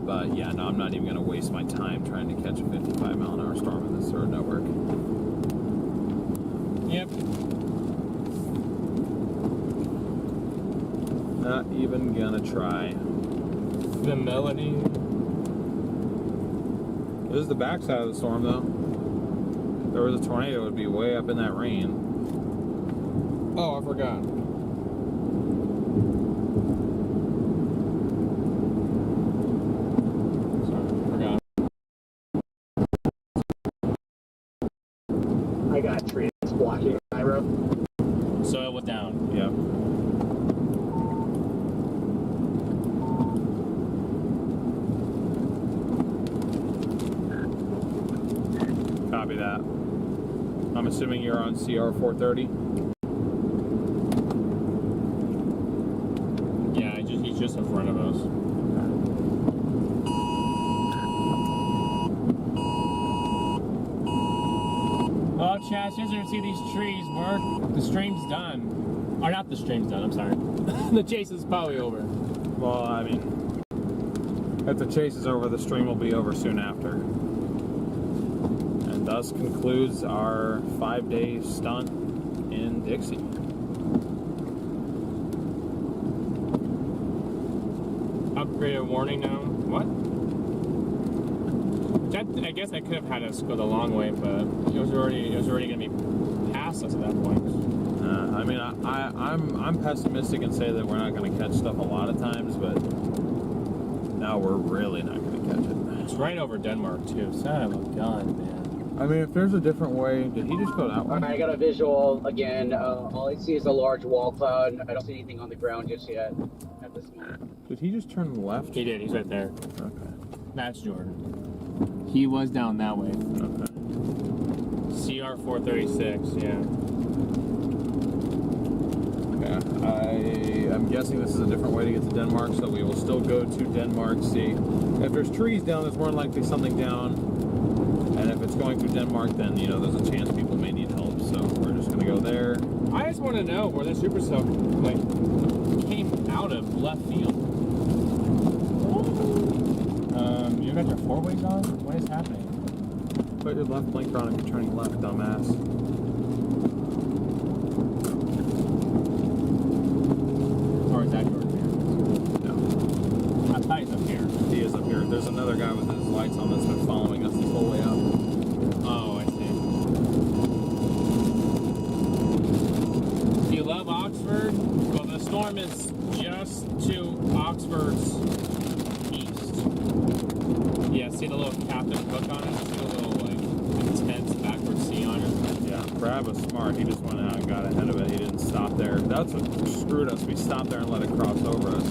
But yeah, no, I'm not even going to waste my time trying to catch a 55-mile-an-hour storm in this road network. Yep. Not even gonna try. The melody. This is the backside of the storm, though. If there was a tornado, it would be way up in that rain. Oh, I forgot. I got trees blocking my road. So it was down. Yep. Copy that. I'm assuming you're on CR 430. Yeah, he's just in front of us. Oh, Chaz, you guys ever see these trees? The stream's done. Or not the stream's done, I'm sorry. The chase is probably over. Well, I mean, if the chase is over, the stream will be over soon after. And thus concludes our 5-day stunt in Dixie. Upgraded warning now. What? I guess I could have had us go the long way, but it was already going to be past us at that point. I mean, I'm pessimistic and say that we're not going to catch stuff a lot of times, but now we're really not going to catch it. It's right over Denmark too. Son of a gun, man. I mean, if there's a different way, did he just go that way? Alright, I got a visual again. All I see is a large wall cloud. I don't see anything on the ground just yet at this moment. Did he just turn left? He did. He's right there. Okay. That's Jordan. He was down that way. Okay. CR 436. Yeah. Yeah, I'm guessing this is a different way to get to Denmark, so we will still go to Denmark, see if there's trees down, there's more than likely something down, and if it's going through Denmark, then, you know, there's a chance people may need help, so we're just going to go there. I just want to know where this supercell, like, came out of left field. You got your four-ways on? What is happening? Put your left blinker on if you're turning left, dumbass. Or is that Jordan here? No. I thought he's up here. He is up here. There's another guy with his lights on that's been following us this whole way up. Oh, I see. Do you love Oxford? Well, the storm is just to Oxford's east. Yeah, see the little Captain Cook on it? See the little, like, intense backward sea Brad was smart. He just went out and got ahead of it. He didn't stop there. That's what screwed us. We stopped there and let it cross over us.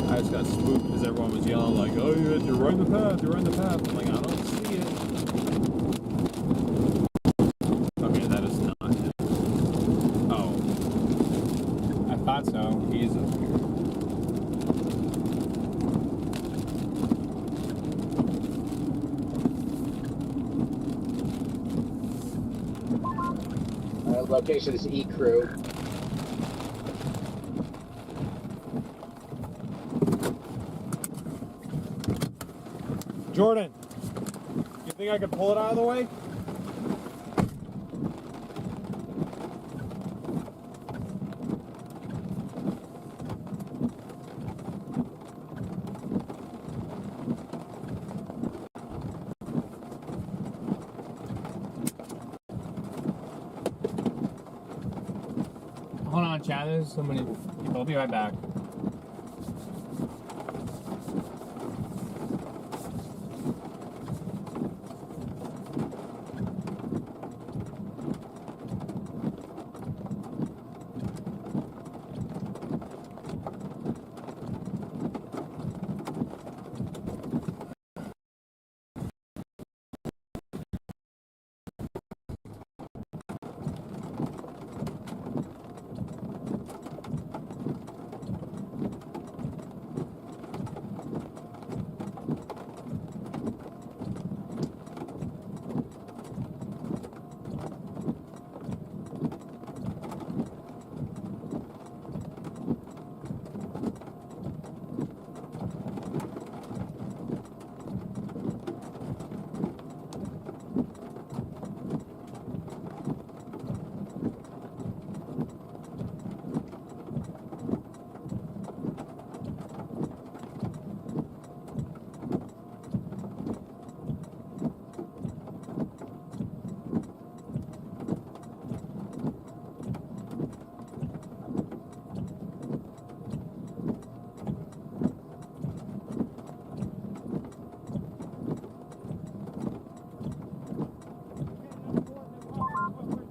I just got spooked because everyone was yelling like, "Oh, you're right in the path. You're right in the path." I'm like, I don't see it. Okay, that is not him. Oh, I thought so. He's up here. Location is E Crew. Jordan, you think I could pull it out of the way? Hold on, Chad. There's so many people. I'll be right back.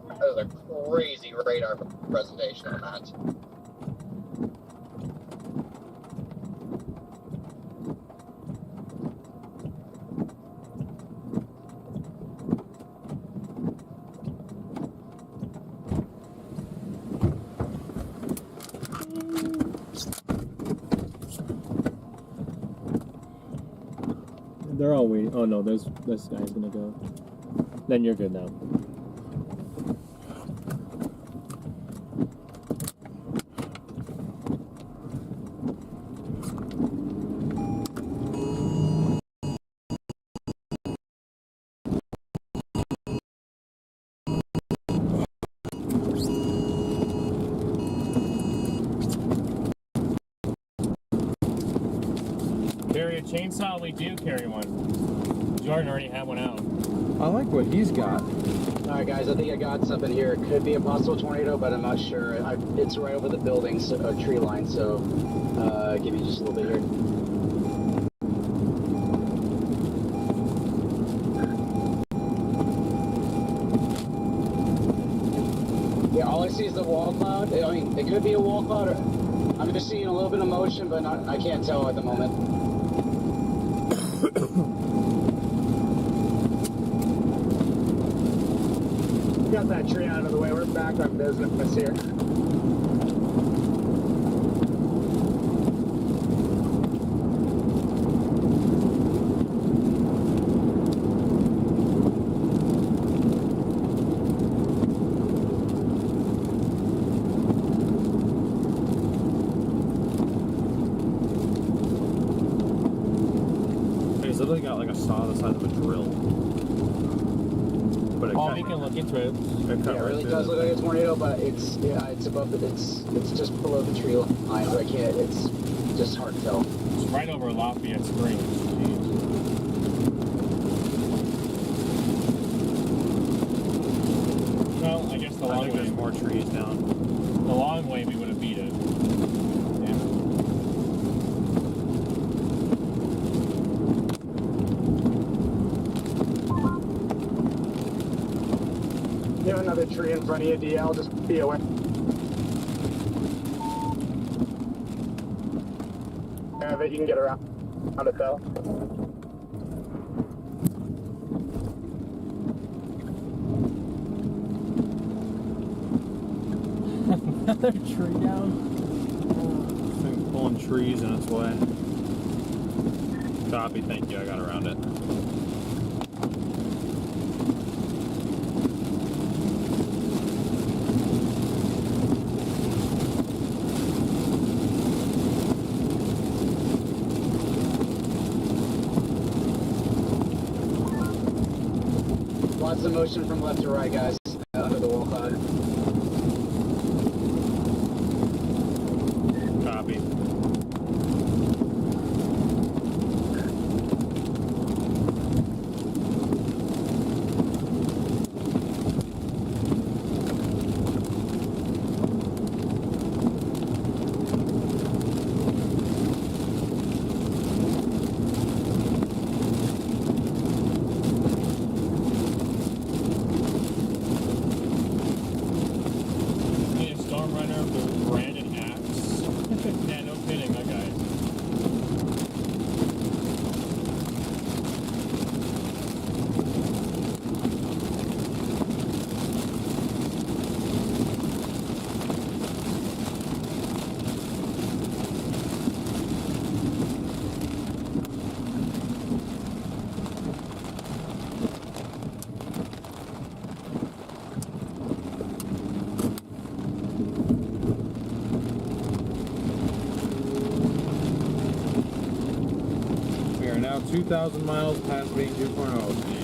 That was a crazy radar presentation on that. They're all waiting. Oh no, this guy's gonna go. Then you're good now. Carry a chainsaw? We do carry one. Jordan already had one out. I like what he's got. All right, guys, I think I got something here. It could be a possible tornado, but I'm not sure. It's right over the building, so, tree line, so give me just a little bit here. Yeah, all I see is the wall cloud. I mean, it could be a wall cloud. I'm just seeing a little bit of motion, but I can't tell at the moment. Got that tree out of the way. We're back on business here. He's literally got like a saw the size of a drill. But it We can look into it. Yeah, it really does look like a tornado, but it's above it. It's just below the tree line, so I can't. It's just hard to tell. It's right over Lafayette Springs. Jeez. Well, I guess the long way. There's more trees down. The long way we would have beat it. got another tree in front of you, DL. Just be aware. Of it, you can get around it though. Another tree down. Thing pulling trees in its way. Copy, thank you, I got around it. Lots of motion from left to right, guys, under the wall cloud. Copy. Need a StormRunner with branded axe. Yeah, no kidding, that guy. We are now 2,000 miles past being 2.0 change.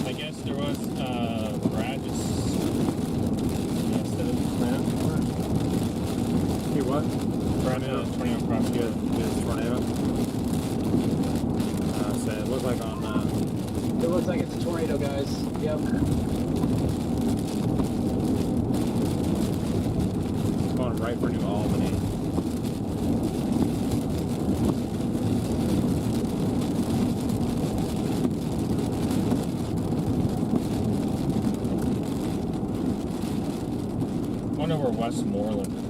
I guess there was Brad just instead of plan. Hey, what? Brad had a tornado across Good, here. good tornado. So it looked like on, It looks like it's a tornado, guys. Yep. going right for New Albany. I wonder where Westmoreland is.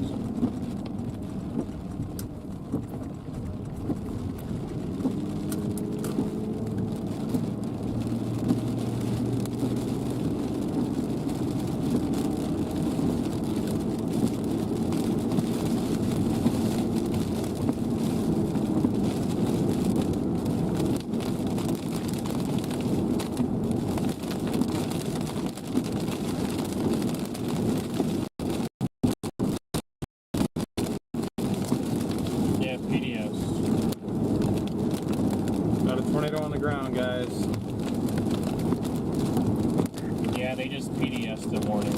Yeah, PDS. Got a tornado on the ground, guys. Yeah, they just PDS'd the warning.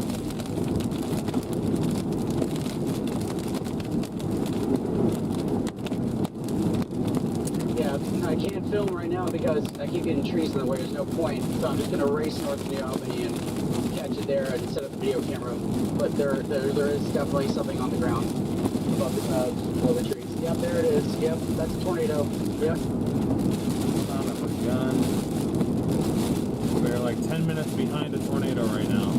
Yeah, I can't film right now because I keep getting trees in the way. There's no point. So I'm just going to race north of New Albany and catch it there and set up the video camera. But there is definitely something on the ground above the trees. Yep, there it is. Yep, that's a tornado. Yep. Son of a gun. We're like 10 minutes behind a tornado right now.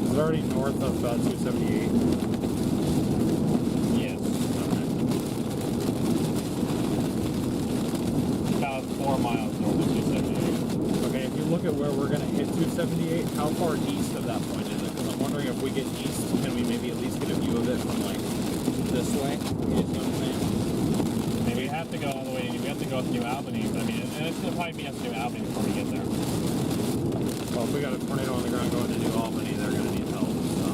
It's already north of 278. Yes. Okay. About 4 miles north of 278. Okay, if you look at where we're going to hit 278, how far east of that point is it? Because I'm wondering if we get east, can we maybe at least get a view of it from like this way? You know what I'm saying? Maybe we have to go all the way. We have to go up to New Albany. I mean, and it's gonna probably be up to New Albany before we get there. Well, if we got a tornado on the ground going to New Albany, they're going to need help. So.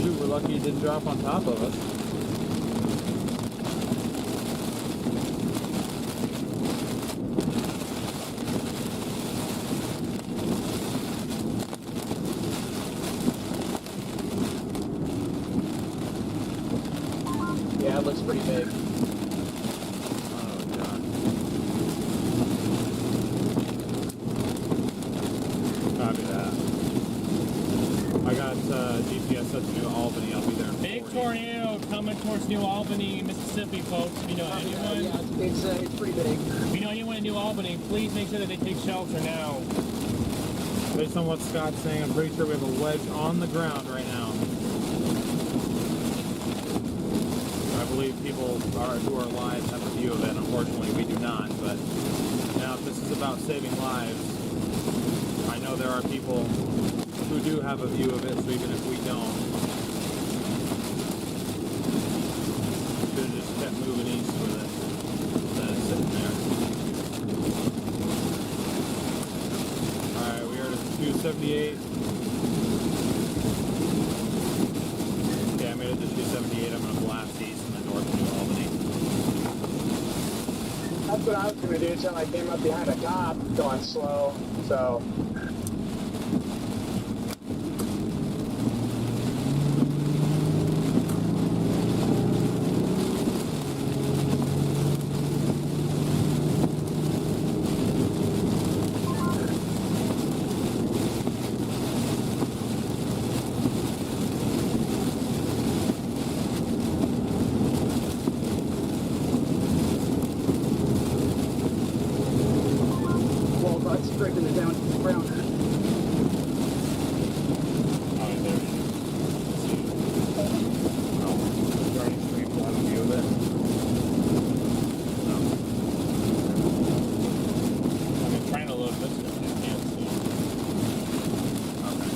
Shoot, we're lucky it didn't drop on top of us. Yeah, it looks pretty big. Oh, God. Copy that. I got GPS set to New Albany. I'll be there in Big 40. tornado coming towards New Albany, Mississippi, folks. If you know anyone, Yeah, it's pretty big. if you know anyone in New Albany, please make sure that they take shelter now. Based on what Scott's saying, I'm pretty sure we have a wedge on the ground right now. I believe people who are alive have a view of it. Unfortunately, we do not. But now, if this is about saving lives, I know there are people who do have a view of it. So even if we don't, should have just kept moving east with it instead of sitting there. All right, we are at 278. Okay, I made it to 278. I'm gonna blast east in the north of New Albany. That's what I was gonna do until I came up behind a cop going slow. So Well, it's scraping it down to the ground. Oh, there it is. Let's see. Oh, starting stream. We'll have a view of it. No. I've been trying to load this stuff, and I can't see. Okay.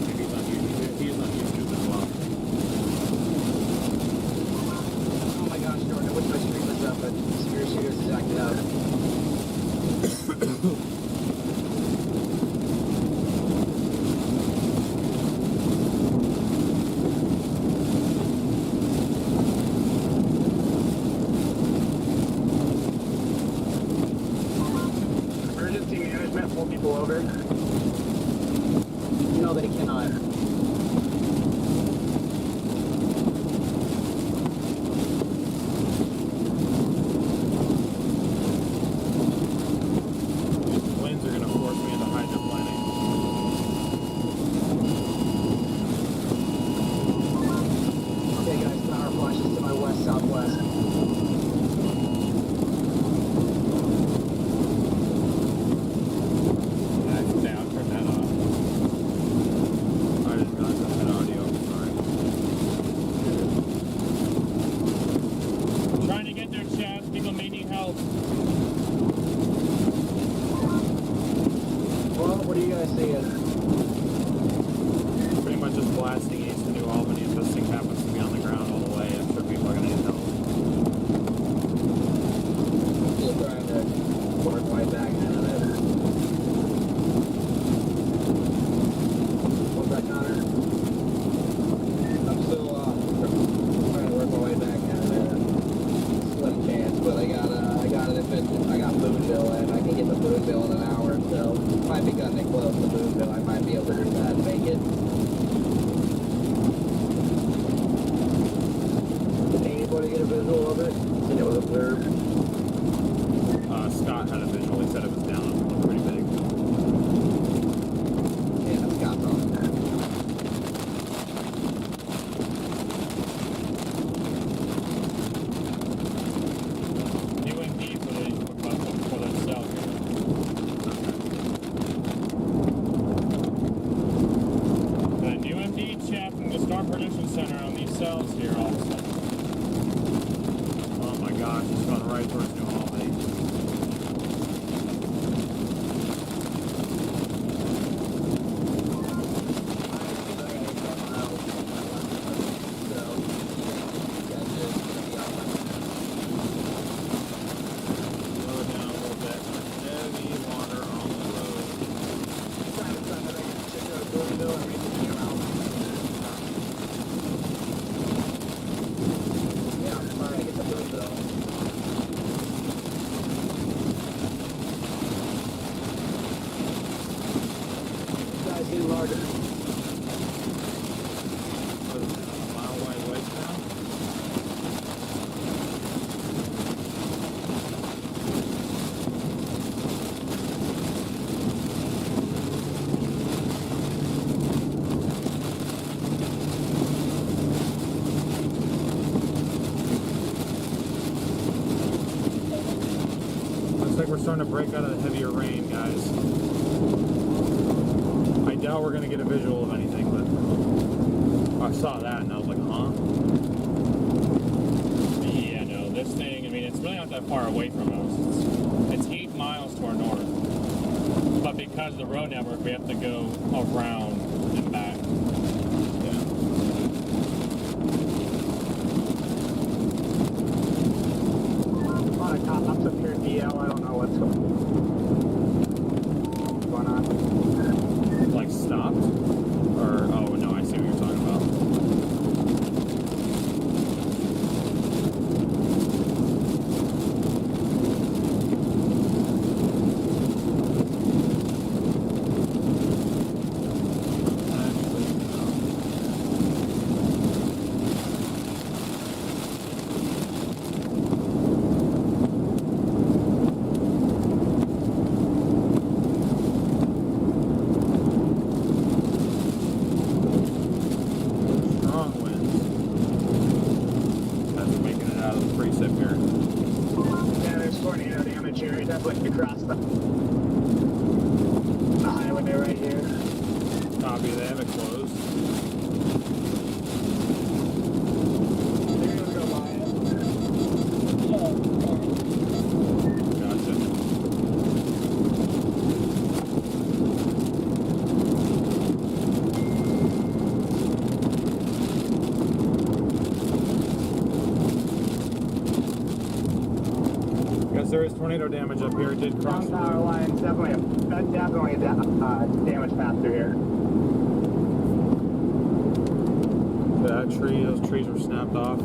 Maybe he's on YouTube. He's on YouTube as well. Oh my gosh, Jordan, I wish my stream was up, but Severe Shooters is acting up. emergency management pull people over. No, that he cannot. Winds are gonna force me into hydroplaning. Okay, guys, power flashes to my west-southwest. Yeah, I'll turn that off. I didn't realize I had audio. Sorry. I'm trying to get there, chat. People may need help. Well, what do you guys seeing? Pretty much just blasting east to New Albany. If this thing happens to be on the ground all the way, I'm sure people are gonna need help. Still trying to work my back out of it. What's that, Connor? I'm still trying to work my way back out of it. Slim chance, but I got it if I got Boonville and I can get to Boonville in an hour, so might be cutting it close to Boonville. I might be able to do that and make it. Did anybody get a visual of it? And it was observed. Scott had a visual. He said it was down. It looked pretty big. Yeah, Scott's on that. UND for the south here. What is it, a mile wide waste now? Looks like we're starting to break out of the heavier rain, guys. I doubt we're gonna get a visual of anything, but I saw that and I was like, huh? Yeah, no, this thing, I mean, it's really not that far away from us. It's 8 miles to our north. But because of the road network, we have to go around and back. A lot of cops up here in DL. I don't know what's going on. Like stopped? Or, oh no, I see what you're talking about. Strong winds. That's making it out of the precip here. Yeah, there's tornado damage here. Definitely across the highway right here. Copy, they have it closed. They're gonna go by it. Gotcha. Because there is tornado damage up here. It did cross Strong power lines. Definitely a damage path through here. that tree. Those trees were snapped off.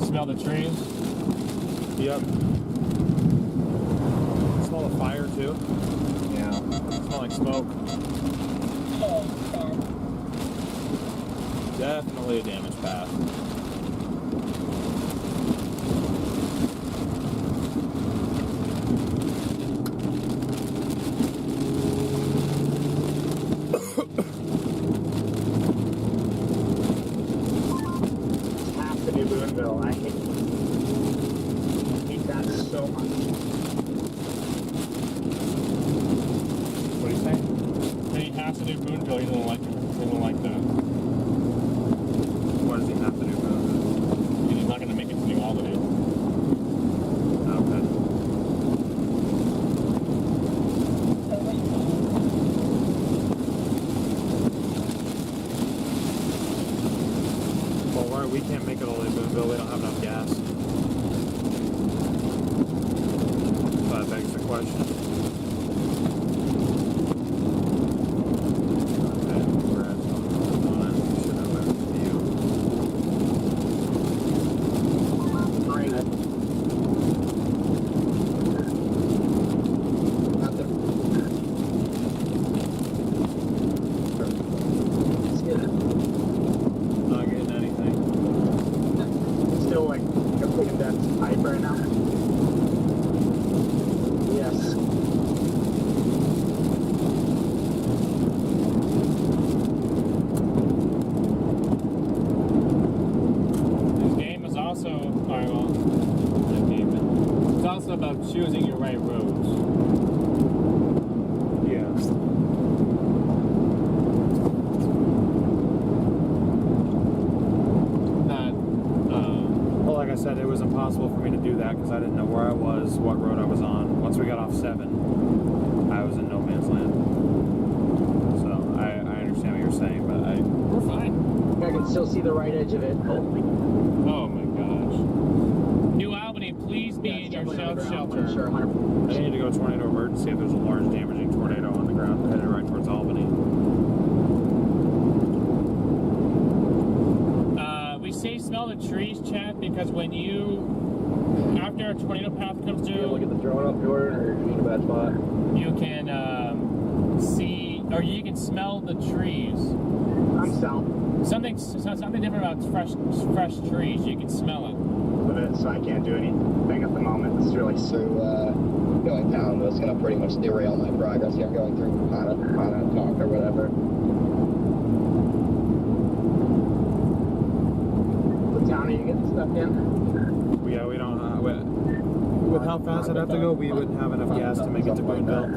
Smell the trees? Yep. Smell the fire too. Yeah. Smell like smoke. Definitely a damage path. Half the New Boonville. I hate that so much. What do you say? He has to do Boonville. He doesn't like it. He doesn't like that. What does he have to do about He's not going to make it to New Albany. it? Okay. Well, right, we can't make it all the way to Boonville. We don't have enough gas. So that begs the question. Okay, we're at on it. We should have better view. Great. Nothing. It's good. Not getting anything. Still like completing that pipe right now. Yes. This game is also, alright, well, that game, it's also about choosing your right roads. Yeah. Not, Well, like I said, it was impossible for me to do that because I didn't know where I was, what road I was on. Once we got off 7, I was in no man's land. So I understand what you're saying, but we're fine. I can still see the right edge of it. Oh my gosh. New Albany, please be in your south shelter. Sure, 100%. I need to go tornado alert and see if there's a large damaging tornado on the ground headed right towards Albany. smell the trees, Chad? Because when after a tornado path comes through, Look at the drone up, Jordan, or you in a bad spot? you can see, or you can smell the trees. I'm south Something different about fresh trees. You can smell it. of it, so I can't do anything at the moment. It's really So, going down was going to pretty much derail my progress here, going through Talk or whatever. What town are you getting stuck in? Yeah, we don't. With how fast I'd have to go, we wouldn't have enough gas to make it to Boonville.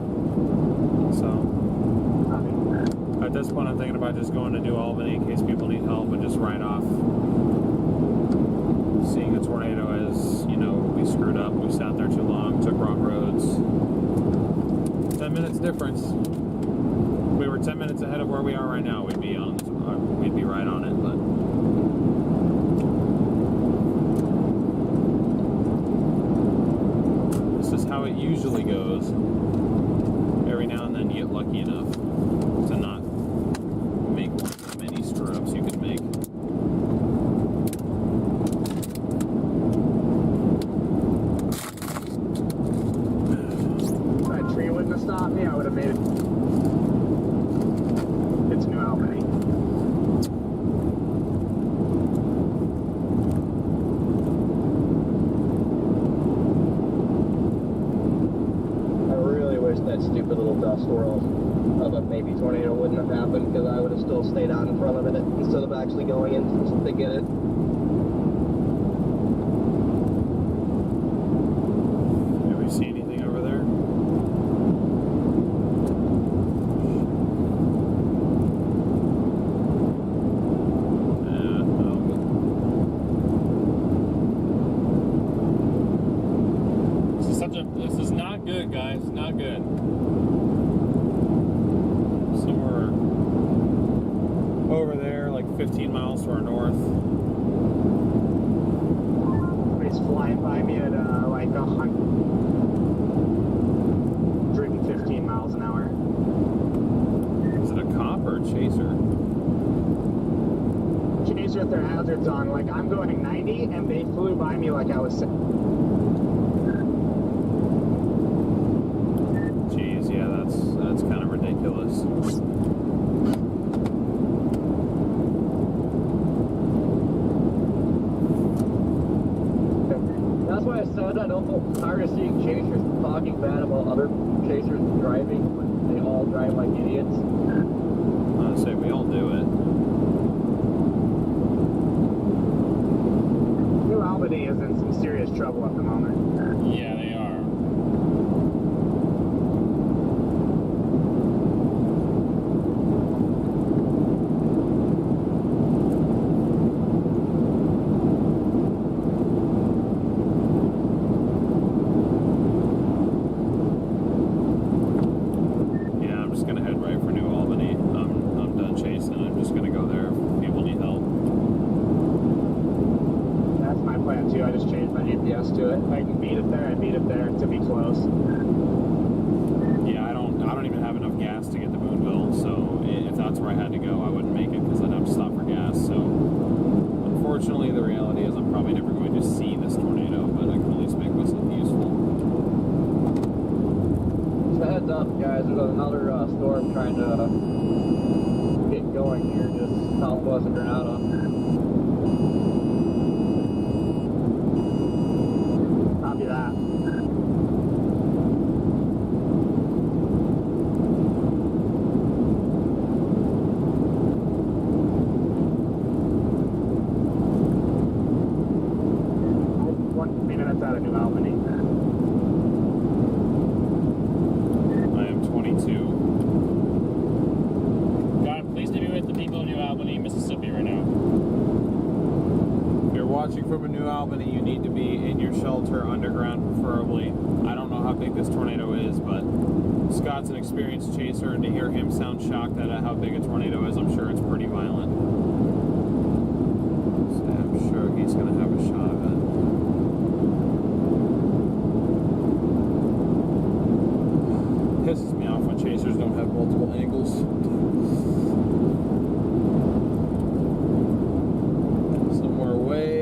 So, at this point, I'm thinking about just going to New Albany in case people need help and just ride off. Seeing a tornado as, we screwed up, we sat there too long, took wrong roads. 10 minutes difference. We were 10 minutes ahead of where we are right now. We'd be right on it, but. How it usually goes. Every now and then you get lucky enough to not make one of the many screw-ups you could make. If that tree wouldn't have stopped me, I would have made it. It's New Albany. That stupid little dust storm of a maybe tornado wouldn't have happened, because I would have still stayed out in front of it instead of actually going in to get it. Do we see anything over there? This is not good, guys. Not good. Somewhere over there, like 15 miles to our north. Somebody's flying by me at like 115 miles an hour. Is it a cop or a chaser? Chaser with their hazards on. Like, I'm going 90 and they flew by me like I was sick. Jeez, yeah, that's kind of ridiculous. That's why I said I don't feel tired of seeing chasers talking bad about other chasers driving when they all drive like idiots. I say we all do it. New Albany is in some serious trouble at the moment. Yeah, they are. Yeah, I'm just gonna head right for New Albany. I'm done chasing. I'm just gonna go there if people need help. That's my plan too. I just changed my GPS to it. I can beat it there. I beat it there to be close. Yeah, I don't even have enough gas to get to Boonville, so if that's where I had to go, I wouldn't make it because I'd have to stop for gas. So unfortunately, the reality is I'm probably never going to see this tornado, but I can at least make myself useful. Just a heads up, guys, there's another storm trying to get going here just southwest of Granada. Copy that. Minutes out of New Albany. I am 22. God, please to be with the people of New Albany, Mississippi right now. If you're watching from a New Albany, you need to be in your shelter underground, preferably. I don't know how big this tornado is, but Scott's an experienced chaser, and to hear him sound shocked at how big a tornado is, I'm sure it's pretty violent. So I'm sure he's going to have a shot of it. Pisses me off when chasers don't have multiple angles. Somewhere way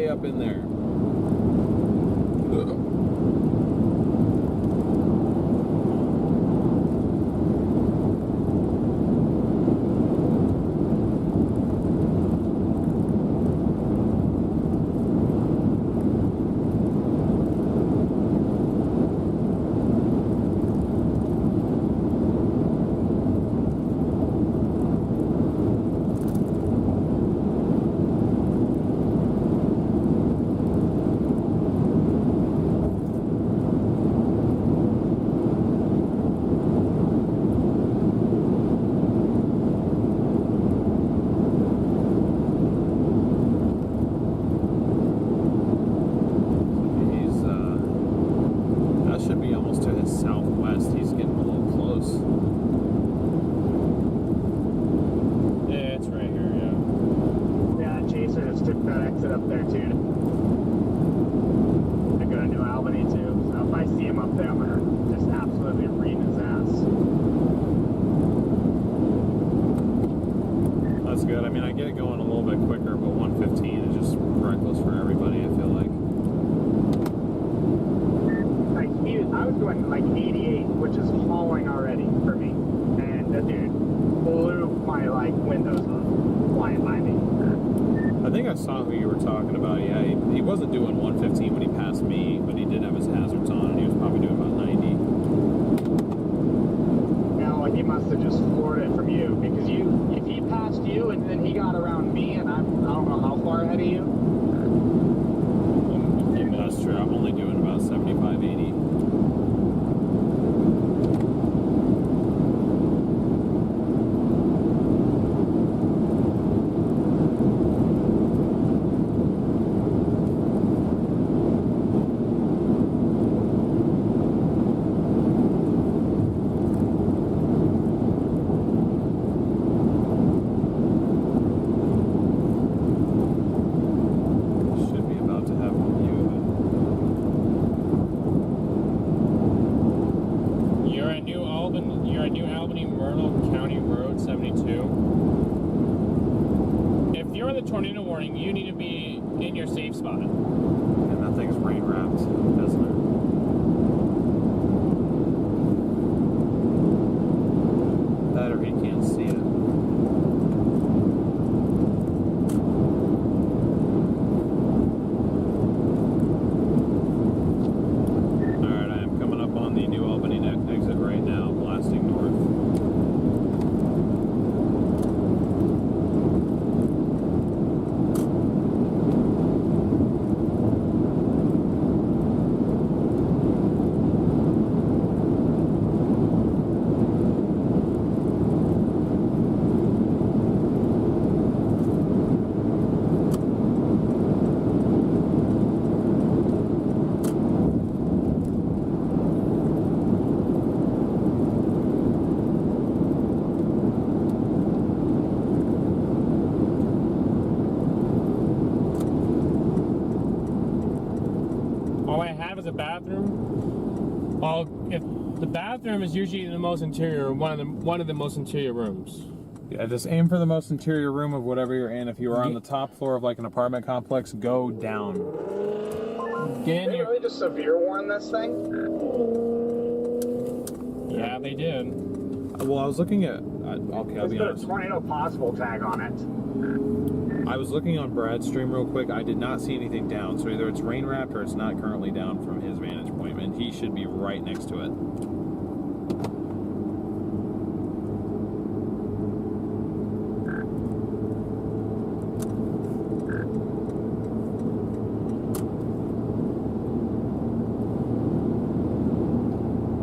good. I mean, I get it going a little bit quicker, but 115 is just reckless for everybody, I feel like. I was doing like 88, which is hauling already for me. And the dude blew my like windows off flying by me. I think I saw who you were talking about. Yeah, he wasn't doing 115 when he passed me, but he did have his hazards on, and he was probably doing about 90. Now he must have just floored it from you, because if he passed you and then he got around me, and I don't know how far ahead of you. That's true. I'm only doing about 75, 80. Tornado warning, you need to be in your safe spot. And that thing's rain wrapped, doesn't it? That or he can't see it. Alright, I am coming up on the New Albany exit right now, blasting north. A bathroom. Well, if the bathroom is usually the most interior, one of the most interior rooms. Yeah, just aim for the most interior room of whatever you're in. If you are on the top floor of like an apartment complex, go down. Did they really just severe warn this thing? Yeah, they did. Well, I was looking at. Okay, I'll be honest. There's a tornado possible tag on it. I was looking on Brad's stream real quick. I did not see anything down, so either it's rain wrapped or it's not currently down from his vantage point, and he should be right next to it.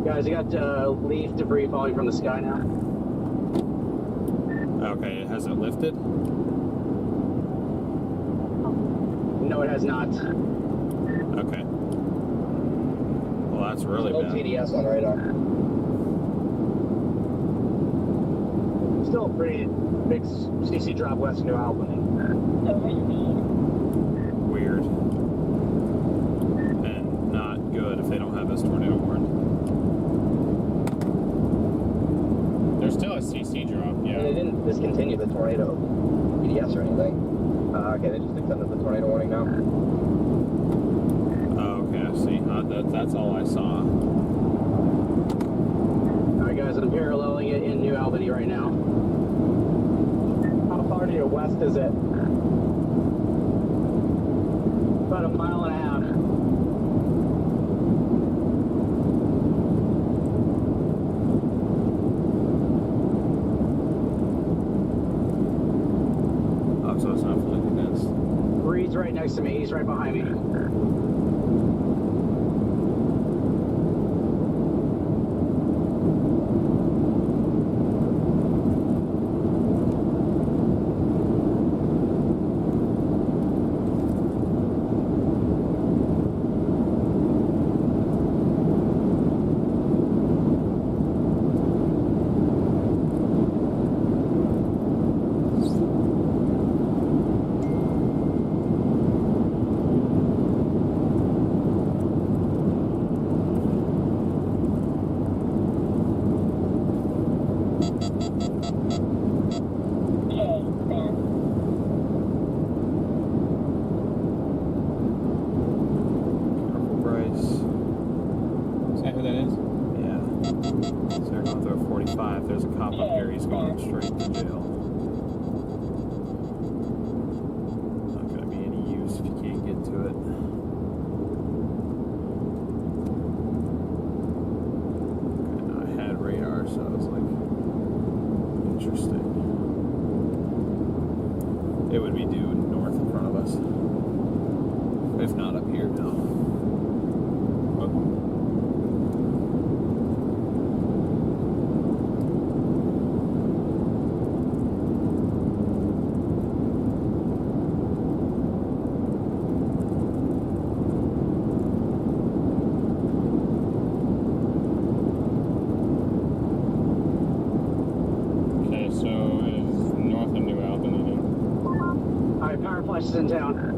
Guys, you got leaf debris falling from the sky now. Okay, has it lifted? No, it has not. Okay. Well, that's really no bad. TDS on radar. Still a pretty big CC drop west of New Albany. Weird. And not good if they don't have this tornado warned. There's still a CC drop, yeah. And they didn't discontinue the tornado TDS or anything. Okay, they just extended the tornado warning now. Oh, okay, I see. That's all I saw. Alright guys, I'm paralleling it in New Albany right now. How far to your west is it? About a mile and a half. Oh, so it's not fully condensed. Reed's right next to me. He's right behind me. it would be due north in front of us. If not up here now. Okay, so it is north of New Albany then. Alright, power flash is in town. Okay.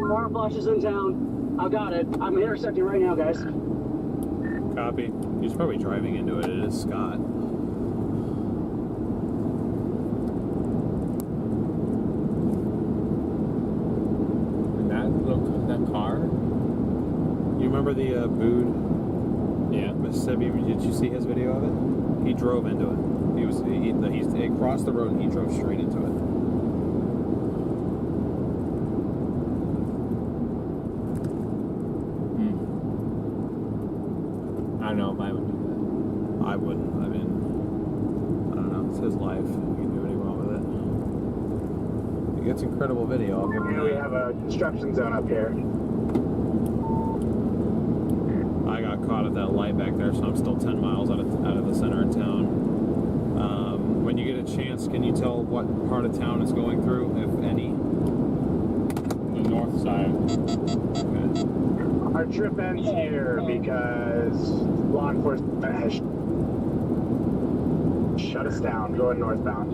Power flash is in town. I got it. I'm intercepting right now, guys. Copy. He's probably driving into it. It is Scott. That car? You remember the Bood Yeah. Mississippi? Did you see his video of it? He drove into it. He crossed the road and he drove straight into it. I don't know if I would do I wouldn't. I mean, I don't know. It's his life. He can do what he wants with it. He gets incredible video. I'll give him And we that. have a construction zone up here. I got caught at that light back there, so I'm still 10 miles out of the center of town. When you get a chance, can you tell what part of town it's going through, if any? that. The north side. Okay. Our trip ends here because law enforcement has shut us down going northbound.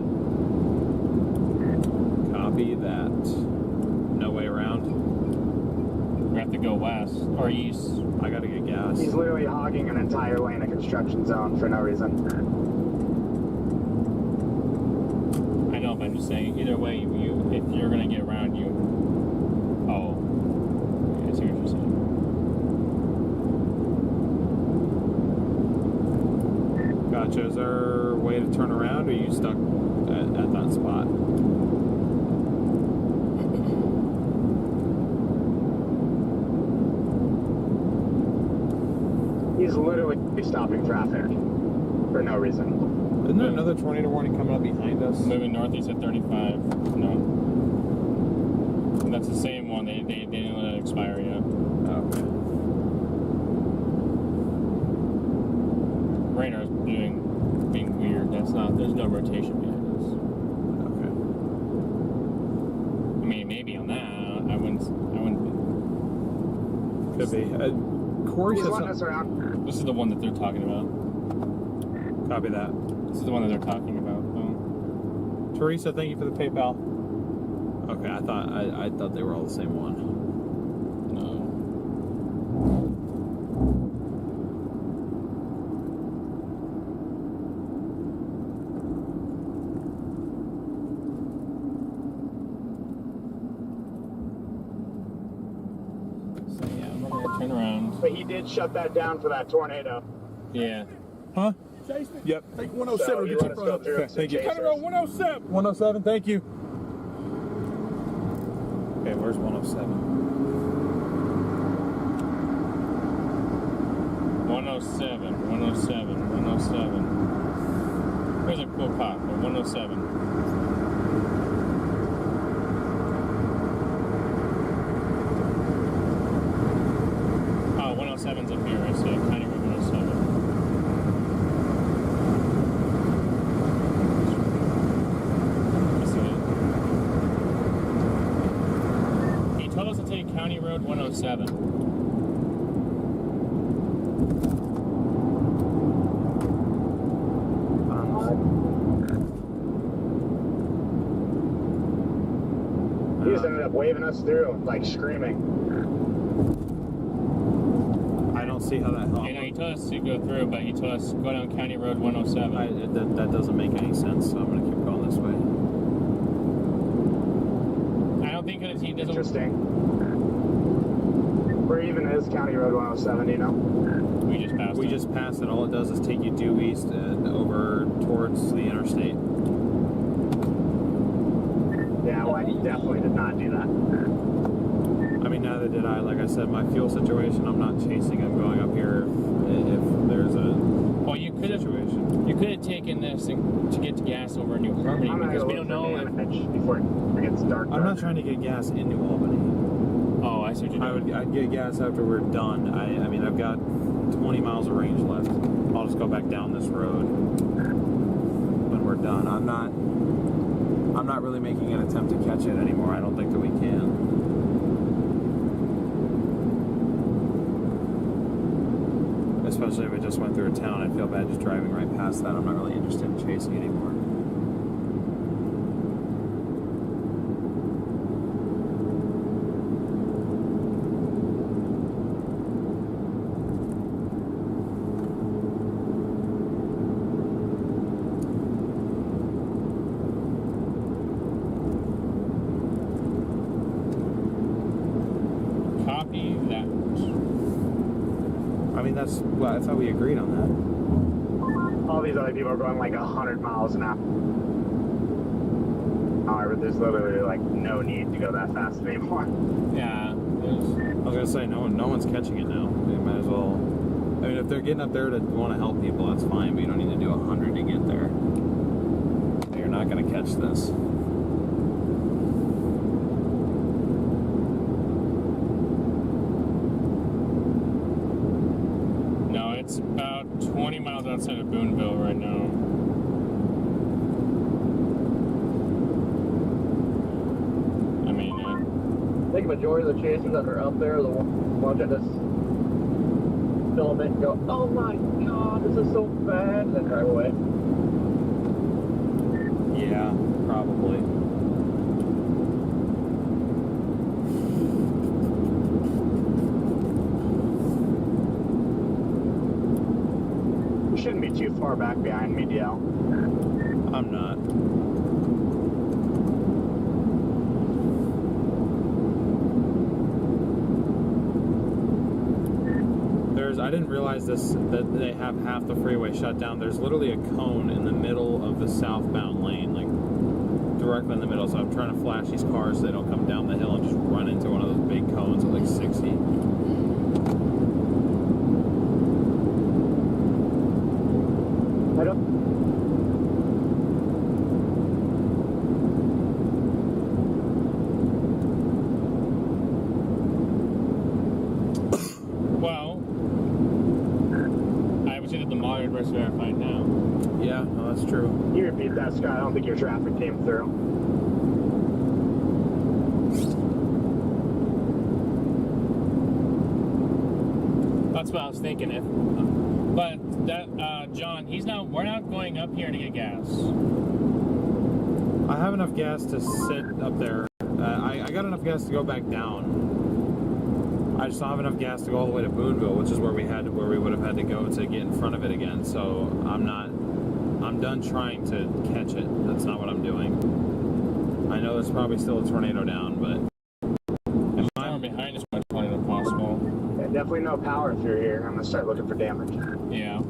Copy that. No way around. We have to go west or east. I gotta get gas. He's literally hogging an entire lane of construction zone for no reason. I know, but I'm just saying, either way, if you're gonna get around, oh, I see what you're saying. Gotcha. Is there a way to turn around, or are you stuck at that spot? He's literally stopping traffic for no reason. Isn't there another tornado warning coming up behind us? Moving northeast at 35. No. And that's the same one. They didn't let it expire yet. Okay. Radar's being weird. There's no rotation behind us. Okay. I mean, maybe on that, I wouldn't be. Could be. Corey He's says letting us something. around. This is the one that they're talking about. Copy that. This is the one that they're talking about. Oh. Teresa, thank you for the PayPal. Okay, I thought they were all the same one. No. So yeah, I'm gonna turn around. But he did shut that down for that tornado. Yeah. Huh? Chase me. Yep. Take So 107. he Get let you us go front. through Okay, some thank you. Turn chasers. around 107. 107, thank you. Okay, where's 107? 107, 107, 107. There's a cool cop, but 107. Oh, 107's up here, I see. County Road 107. I see it. He told us to take County Road 107. just ended up waving us through, like screaming. I don't see how that helps. You know, he told us to go through, but he told us go down County Road 107. That doesn't make any sense, so I'm going to keep going this way. I don't think that he doesn't. Interesting. Where even is County Road 107, do you know? We just passed We it. just passed it. All it does is take you due east and over towards the interstate. Yeah, well, I definitely did not do that. I mean, neither did I. Like I said, my fuel situation, I'm not chasing. I'm going up here if there's a Well, you could have taken this to get to gas over in New Harmony I'm gonna because go we look don't for know if. damage before it gets dark. I'm not trying to get gas into Albany. Oh, I see what you're doing. I'd get gas after we're done. I mean, I've got 20 miles of range left. I'll just go back down this road when we're done. I'm not really making an attempt to catch it anymore. I don't think that we can. Especially if we just went through a town. I'd feel bad just driving right past that. I'm not really interested in chasing anymore. Copy that. I mean, I thought we agreed on that. All these other people are going like 100 miles an hour. However, there's literally like no need to go that fast anymore. Yeah. I was gonna say no one's catching it now. They might as well. I mean, if they're getting up there to want to help people, that's fine. But you don't need to do 100 to get there. You're not gonna catch this. No, it's about 20 miles outside of Boonville right now. I mean, I think the majority of the chasers that are up there are the ones that just film it and go, oh my god, this is so bad, and then drive away. Yeah, probably. You shouldn't be too far back behind me, DL. I'm not. I didn't realize that they have half the freeway shut down. There's literally a cone in the middle of the southbound lane, like directly in the middle. So I'm trying to flash these cars so they don't come down the hill and just run into one of those big cones at like 60. I don't. well, I would say that the modern versus verified now. Yeah, no, that's true. You repeat that, Scott. I don't think your traffic came through. That's what I was thinking. But that John, we're not going up here to get gas. I have enough gas to sit up there. I got enough gas to go back down. I just don't have enough gas to go all the way to Boonville, which is where we would have had to go to get in front of it again. So I'm done trying to catch it. That's not what I'm doing. I know there's probably still a tornado down, but behind us much more than possible. Yeah, definitely no power through here. I'm gonna start looking for damage. Yeah.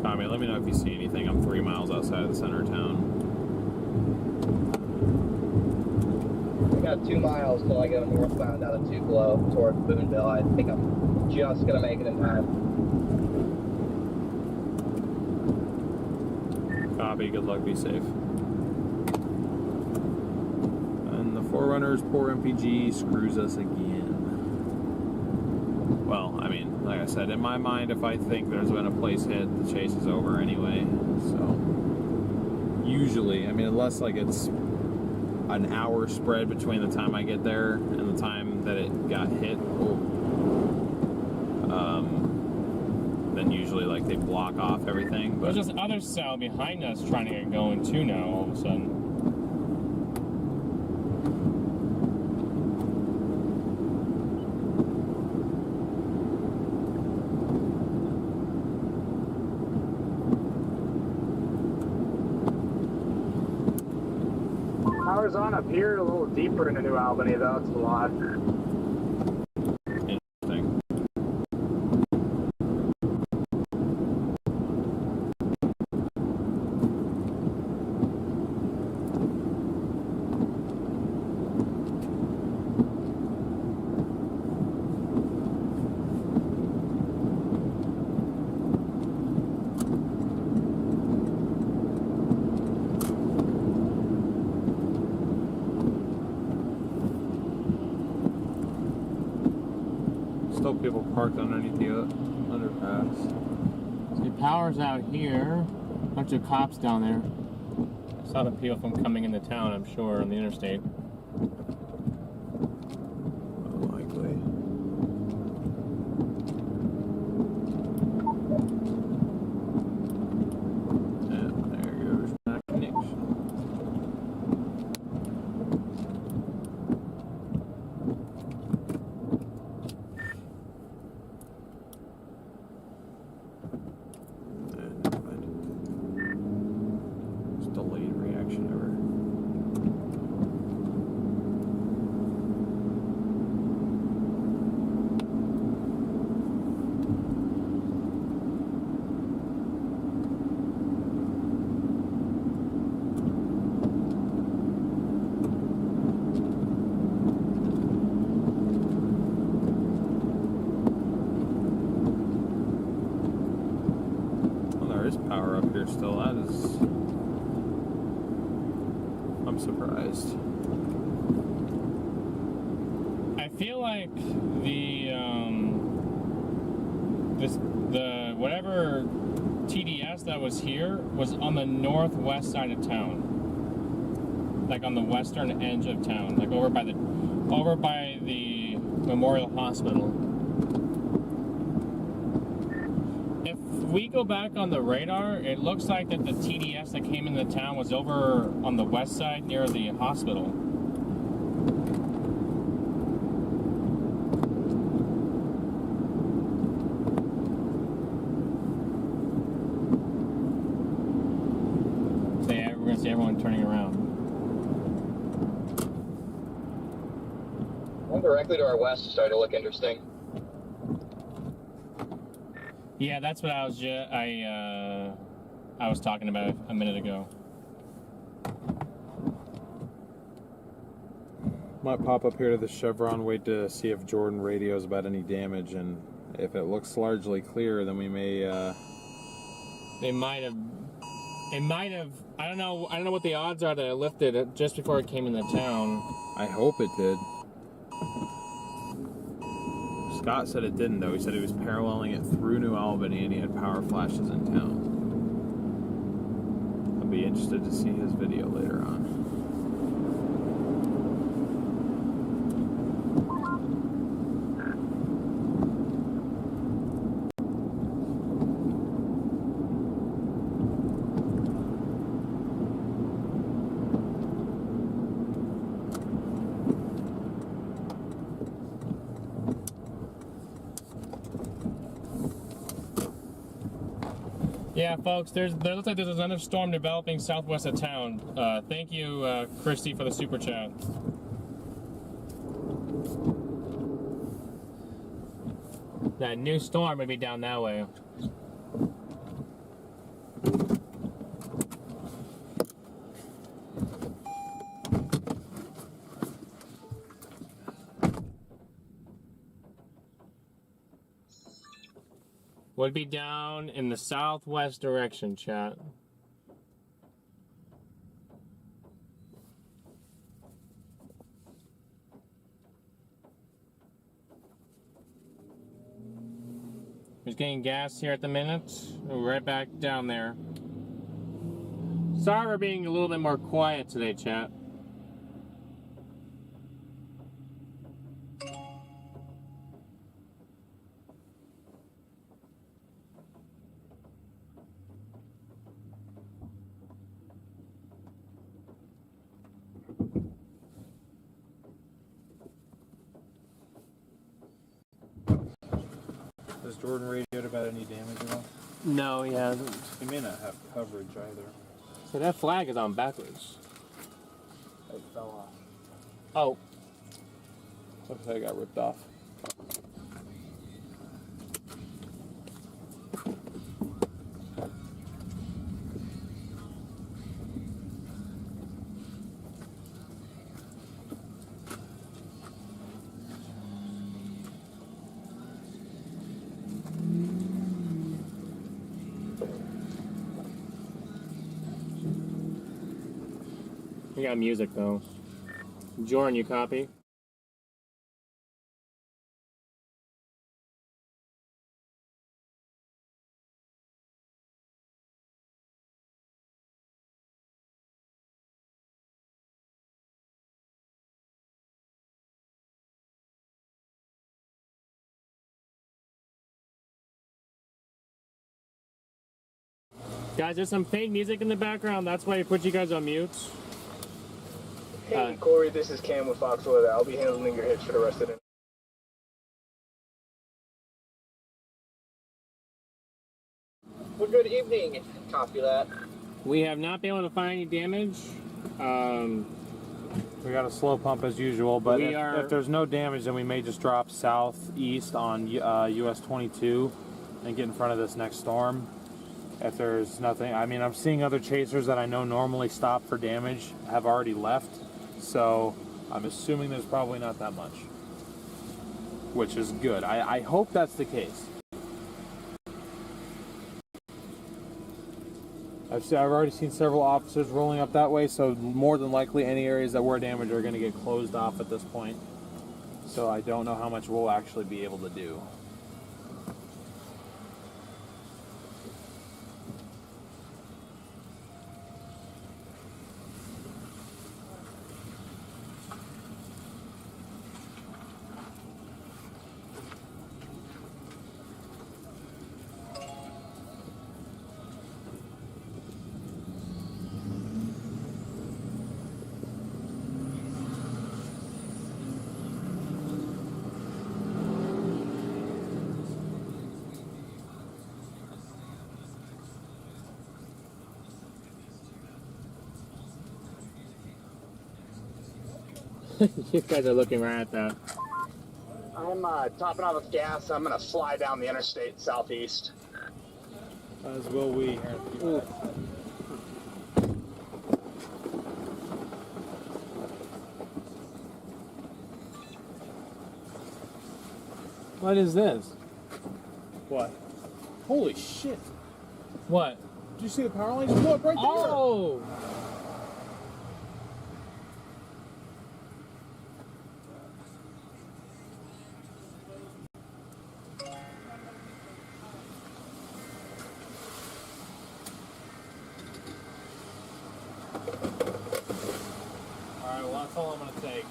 Tommy, let me know if you see anything. I'm 3 miles outside of the center of town. I got 2 miles till I go northbound out of Tupelo towards Boonville. I think I'm just gonna make it in time. Copy, good luck, be safe. And the Forerunner's poor MPG screws us again. Well, I mean, like I said, in my mind, if I think there's been a place hit, the chase is over anyway. So, usually, I mean, unless like it's an hour spread between the time I get there and the time that it got hit, then usually like they block off everything. But There's this other cell behind us trying to get going too now all of a sudden. power's on up here, a little deeper into New Albany, though. It's a lot. Interesting. Still people parked underneath the underpass. See, power's out here. Bunch of cops down there. Saw the people from coming into town, I'm sure, on the interstate. Likely. And there goes my connection. Delayed reaction ever. Well, there is power up here still. That is. I'm surprised. I feel like the whatever TDS that was here was on the northwest side of town, like on the western edge of town, like over by the Memorial Hospital. If we go back on the radar, it looks like that the TDS that came into town was over on the west side near the hospital. So yeah, we're gonna see everyone turning around. One directly to our west is starting to look interesting. Yeah, that's what I was talking about a minute ago. Might pop up here to the Chevron, wait to see if Jordan radios about any damage, and if it looks largely clear, then we may. It might have. I don't know what the odds are that it lifted it just before it came into town. I hope it did. Scott said it didn't, though. He said he was paralleling it through New Albany and he had power flashes in town. I'll be interested to see his video later on. Yeah, folks, there looks like there's another storm developing southwest of town. Thank you, Christy, for the super chat. That new storm would be down that way. Would be down in the southwest direction, chat. Just getting gas here at the minute. We're right back down there. Sorry for being a little bit more quiet today, chat. Has Jordan radioed about any damage at all? No, he hasn't. He may not have coverage either. So that flag is on backwards. It fell off. Oh, Looks like I got ripped off. we got music though. Jordan, you copy? Guys, there's some faint music in the background. That's why I put you guys on mute. Hey, Corey, this is Cam with Fox Weather. I'll be handling your hitch for the rest of the day. Well, good evening. Copy that. We have not been able to find any damage. We got a slow pump as usual, but We if there's no damage, then we may just drop southeast on US 22 and get in front of this next storm. If there's nothing, I mean, I'm seeing other chasers that I know normally stop for damage have already left, so I'm assuming there's probably not that much, which is good. I hope that's the case. I've already seen several officers rolling up that way, so more than likely any areas that were damaged are going to get closed off at this point. So I don't know how much we'll actually be able to do. You guys are looking right at that. I'm topping off with gas. I'm gonna fly down the interstate southeast. As will we here in a few minutes. What is this? What? Holy shit. What? Did you see the power lines blow up right there? Oh! Alright, well that's all I'm going to take.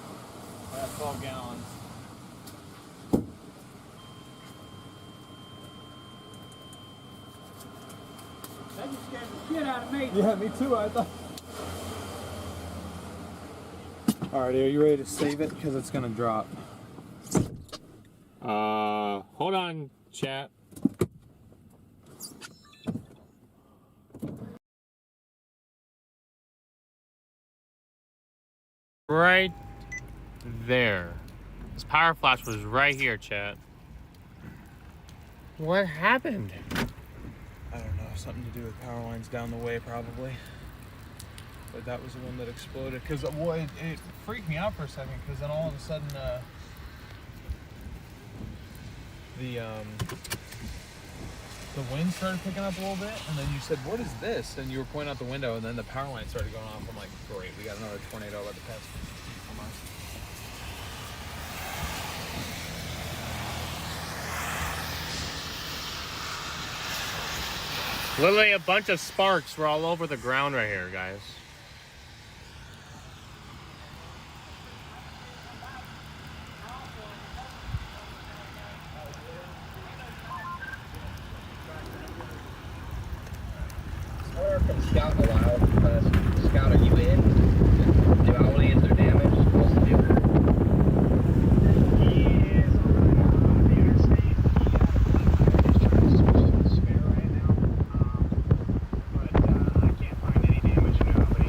I got 12 gallons. That just scared the shit out of me. Yeah, me too, I thought. Alright, are you ready to save it? Because it's going to drop. Hold on, chat. Right there. This power flash was right here, chat. What happened? I don't know, something to do with power lines down the way probably. But that was the one that exploded. Because well, it freaked me out for a second, because then all of a sudden the wind started picking up a little bit, and then you said, what is this? And you were pointing out the window, and then the power line started going off. I'm like, great, we got another tornado about to pass from us. Literally a bunch of sparks were all over the ground right here, guys. From Scout a while. Scout, are you in? Do Audi, is there damage? Supposed to do? He is on the interstate. He's trying to switch to the spare right now. But I can't find any damage now. But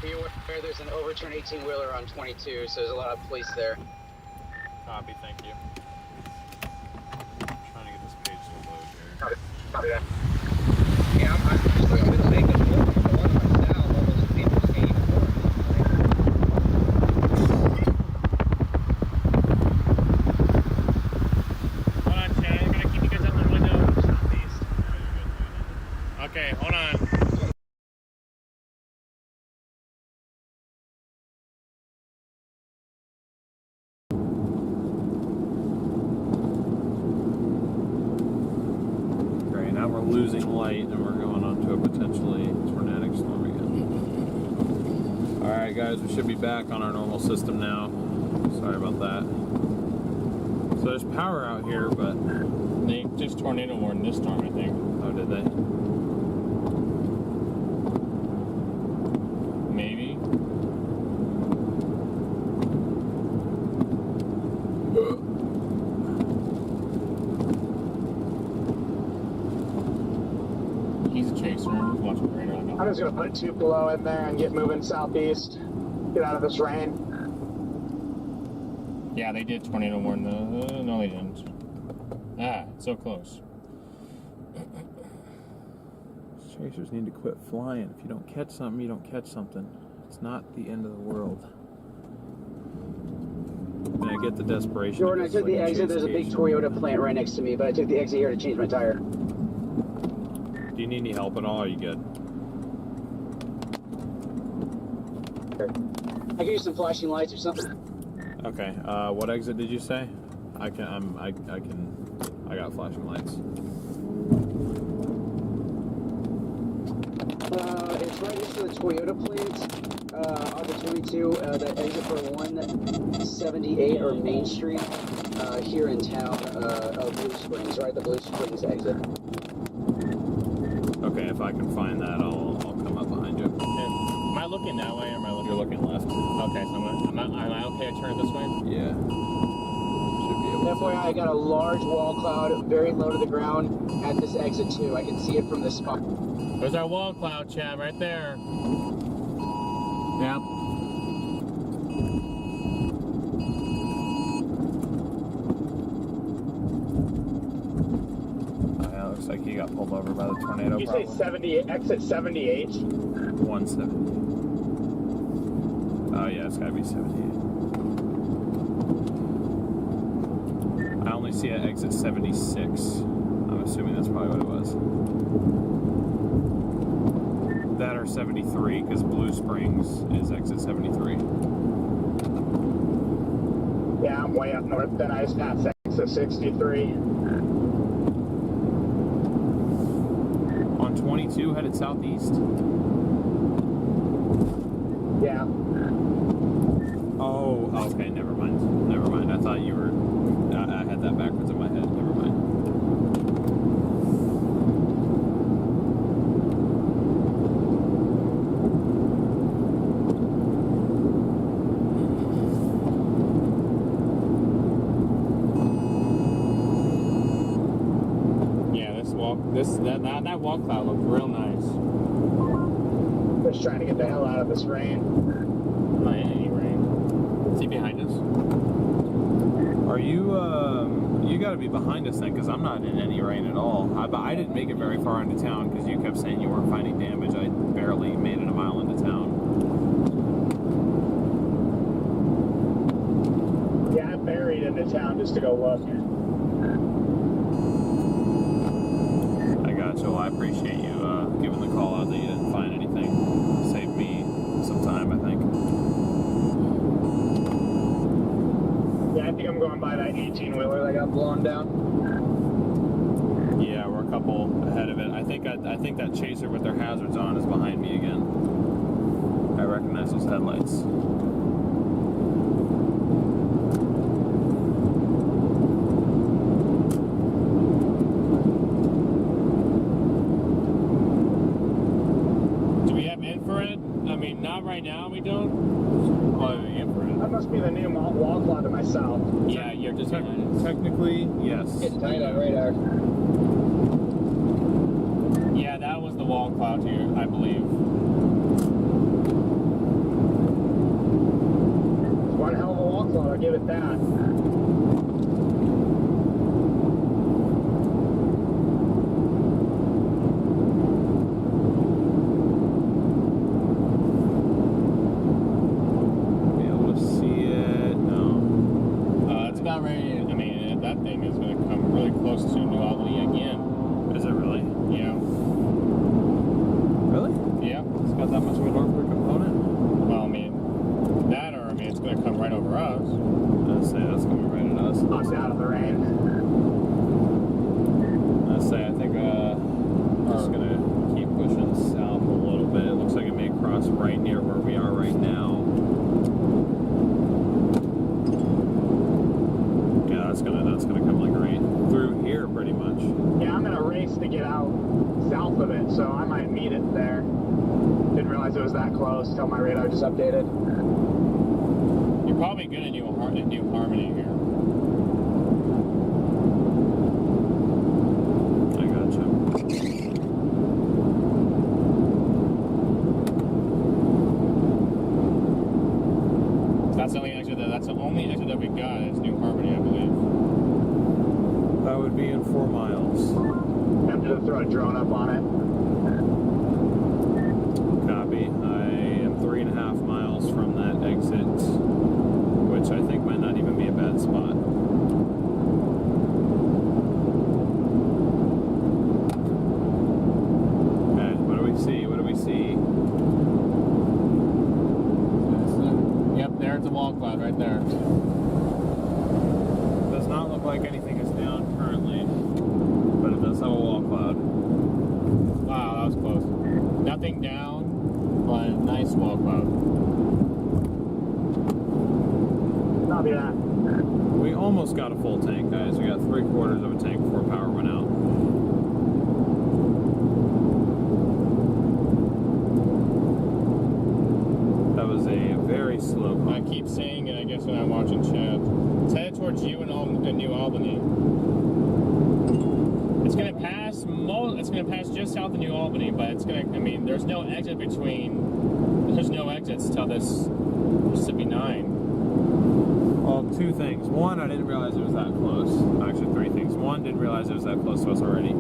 Be aware there's an overturned 18-wheeler on 22, so there's a lot of police there. Copy, thank you. I'm trying to get this page to load here. Copy that. Yeah, I'm just like, I'm going to make a move. The one on south, all those people staying Hold on, Chad. I'm gonna keep you guys up in the window. Southeast. Okay, hold on. Great, now we're losing light and we're going on to a potentially tornadic storm again. Alright guys, we should be back on our normal system now. Sorry about that. So there's power out here, but... They just tornado warned this storm, I think. Oh, did they? Maybe. He's a chaser. He's watching the radar. I'm just gonna put Tupelo in there and get moving southeast. Get out of this rain. Yeah, they did tornado warn the... no, they didn't. Ah, it's so close. Chasers need to quit flying. If you don't catch something, you don't catch something. It's not the end of the world. And I get the desperation. Jordan, I took the exit. There's a big Toyota plant right next to me, but I took the exit here to change my tire. Do you need any help at all? Or are you good? I can use some flashing lights or something. Okay. What exit did you say? I got flashing lights. It's right next to the Toyota plant on the 22. The exit for 178 or Main Street here in town of Blue Springs, right? The Blue Springs exit. Okay, if I can find that, I'll come up behind you. Am I looking that way or am I looking? You're looking left. Okay, so am I okay to turn it this way? Yeah. Should be able FYI, I got a large wall cloud very low to the ground at this exit too. I can see it from this spot. There's our wall cloud, Chad, right there. Yep. Looks like he got pulled over by the tornado. You say 70, exit 78? 170. Oh yeah, it's gotta be 78. I only see an exit 76. I'm assuming that's probably what it was. That or 73, because Blue Springs is exit 73. Yeah, I'm way up north. Then I just passed exit 63. On 22, headed southeast? Yeah. Oh, okay, never mind. Never mind. I thought you were... I had that backwards in my head. Never mind. That wall cloud looked real nice. Just trying to get the hell out of this rain. Not in any rain. Is he behind us? Are you, you gotta be behind us then, because I'm not in any rain at all. I didn't make it very far into town, because you kept saying you weren't finding damage. I barely made it a mile into town. Yeah, I buried into town just to go look. So I appreciate you giving the call out that you didn't find anything. Saved me some time, I think. Yeah, I think I'm going by that 18-wheeler that got blown down. Yeah, we're a couple ahead of it. I think that chaser with their hazards on is behind me again. I recognize those headlights. Right now we don't. Oh, infrared. That must be the new wall cloud to my south. Yeah, you're just behind us. Technically, yes. It's tight on radar. Yeah, that was the wall cloud here, I believe. I'll give it that. Be able to see it. No. It's about ready. I mean, that thing is going to come really close to New Albany again. Is it really? Yeah. Really? Yeah. It's got that much of a northward component? Well, I mean, that or, I mean, it's going to come right over us. I'd say that's going to be right at us. Us out of the rain. I'd say I think I'm just going to keep pushing south a little bit. It looks like it may cross right near where we are right now. Yeah, that's gonna come like right through here pretty much. Yeah, I'm in a race to get out south of it, so I might meet it there. Didn't realize it was that close till my radar just updated. You're probably good at New Harmony here. I gotcha. That's the only exit that we got is New Harmony, I believe. That would be in 4 miles. Tempted to throw a drone up on it. Copy. I am 3.5 miles from that exit, which I think might not even be a bad spot. Okay, what do we see? What do we see? Yep, there's the wall cloud right there. Does not look like anything is down currently, but it does have a wall cloud. Wow, that was close. Nothing down, but a nice wall cloud. Copy that. We almost got a full tank, guys. We got 3/4 of a tank before power went out. That was a very slow climb. I keep saying it, I guess, when I'm watching chat. It's headed towards you in New Albany. It's gonna pass just south of New Albany, but it's gonna, I mean, there's no exits till this Mississippi 9. Well, 2 things. 1, I didn't realize it was that close. Actually, 3 things. 1, didn't realize it was that close to us already.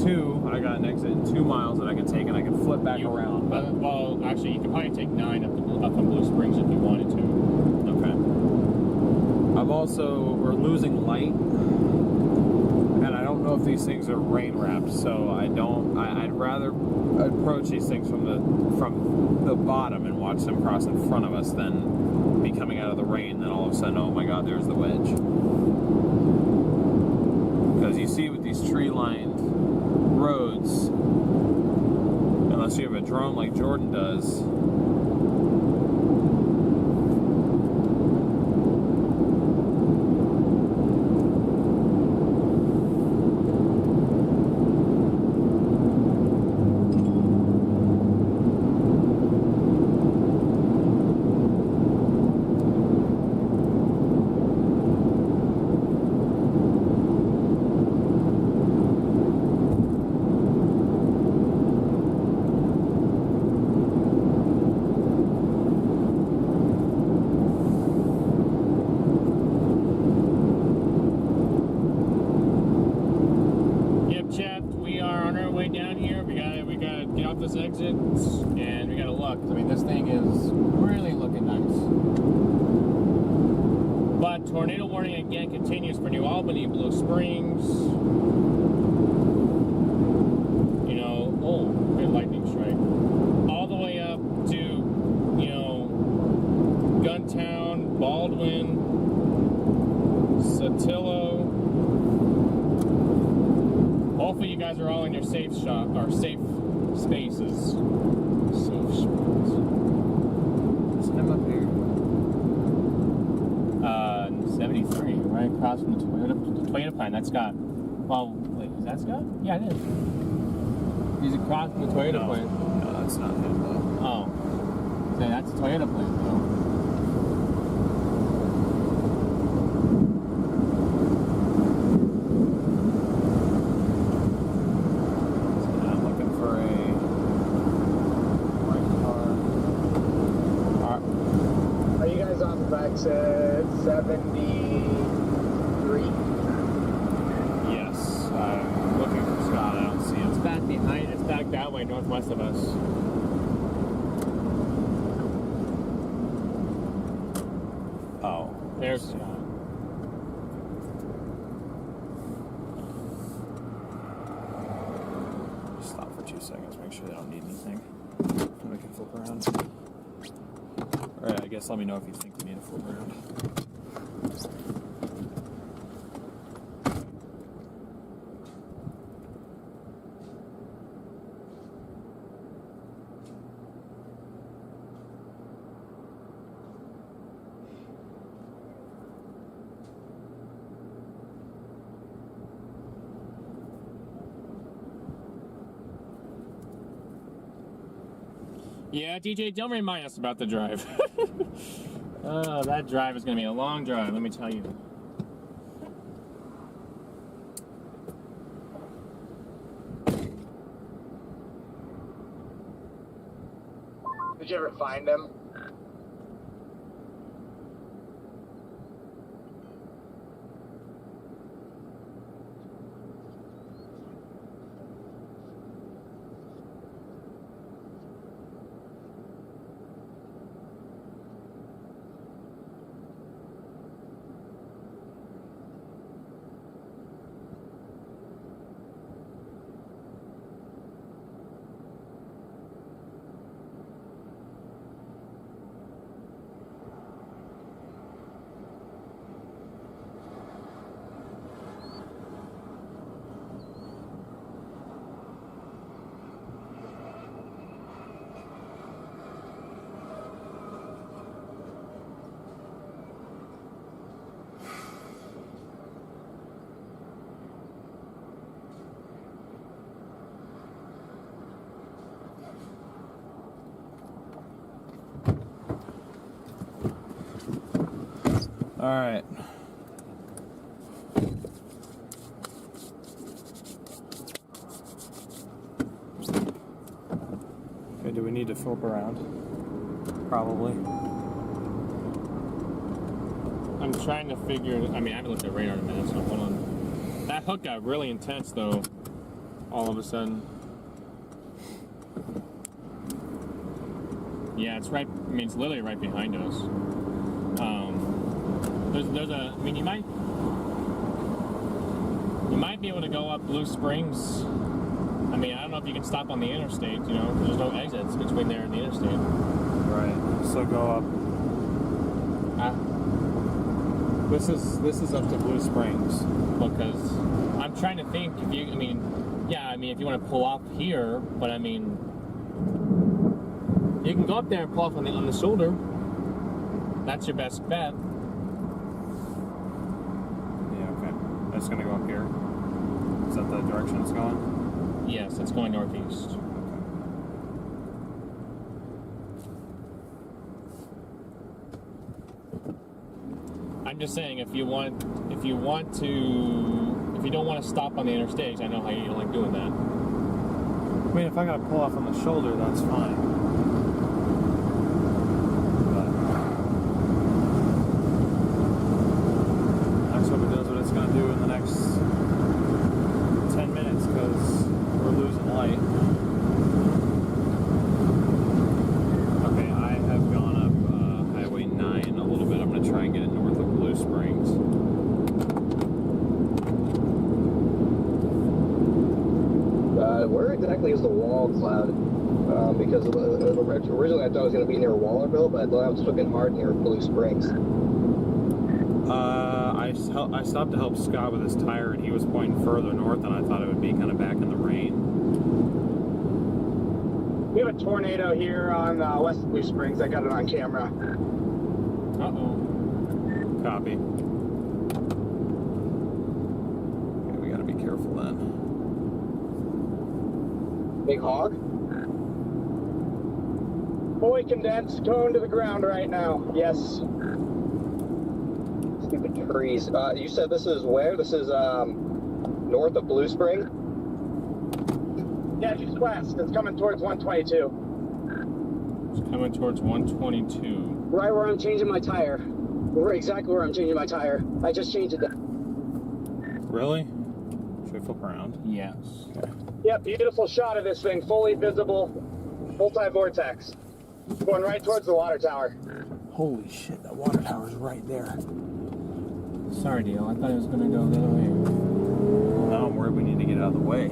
2, I got an exit in 2 miles that I can take and I can flip back around. Well, actually, you could probably take 9 up from Blue Springs if you wanted to. Okay. We're losing light, and I don't know if these things are rain wrapped, so I'd rather approach these things from the bottom and watch them cross in front of us than be coming out of the rain, then all of a sudden, oh my god, there's the wedge. Because you see with these tree-lined roads, unless you have a drone like Jordan does, this exit, and we gotta look. I mean, this thing is really looking nice. But tornado warning again continues for New Albany, Blue Springs. You know, oh, good lightning strike. All the way up to, you know, Guntown, Baldwin, Sotillo. Hopefully you guys are all in your safe shop, or safe spaces. Safe spots. Send him up here. 73, right across from the Toyota plant. That's Scott. Well, wait, is that Scott? Yeah, it is. He's across from the Toyota plant. No, that's not him though. Oh. So that's the Toyota plant though. Exits. 73. Yes, I'm looking for Scott. I don't see him. It's back behind. It's back that way, northwest of us. Oh, There's Scott. Stop for 2 seconds. Make sure they don't need anything. And we can flip around. All right. I guess let me know if you think we need to flip around. Yeah, DJ, don't remind us about the drive. Oh, that drive is going to be a long drive, let me tell you. Did you ever find him? All right. Okay, do we need to flip around? Probably. I'm trying to figure, I mean, I haven't looked at radar in a minute, so hold on. That hook got really intense, though, all of a sudden. Yeah, it's right, I mean, it's literally right behind us. There's a, I mean, you might be able to go up Blue Springs. I mean, I don't know if you can stop on the interstate, you know, there's no exits between there and the interstate. Right. So go up. This is up to Blue Springs. Because I'm trying to think if you, I mean, yeah, I mean, if you want to pull off here, but I mean, you can go up there and pull off on the shoulder. That's your best bet. Yeah, okay. That's gonna go up here. Is that the direction it's going? Yes, it's going northeast. Okay. I'm just saying, if you don't want to stop on the interstate, I know how you don't like doing that. I mean, if I gotta pull off on the shoulder, that's fine. But let's hope it does what it's gonna do in the next 10 minutes, because we're losing light. Okay, I have gone up Highway 9 a little bit. I'm gonna try and get it north of Blue Springs. Where exactly is the wall cloud? Because originally I thought it was going to be near Wallerville, but I thought I was looking hard near Blue Springs. I stopped to help Scott with his tire, and he was pointing further north, and I thought it would be kind of back in the rain. We have a tornado here on west of Blue Springs. I got it on camera. Uh-oh. Copy. Okay, we gotta be careful then. Big hog? Fully condensed, going to the ground right now. Yes. Stupid trees. You said this is where? This is north of Blue Spring? Yeah, just west. It's coming towards 122. It's coming towards 122. Right where I'm changing my tire. We're exactly where I'm changing my tire. I just changed it. Really? Should I flip around? Yes. Okay. Yep, beautiful shot of this thing, fully visible, multi-vortex. Going right towards the water tower. Holy shit, that water tower's right there. Sorry, Deal. I thought it was going to go the other way. Well, now I'm worried we need to get out of the way.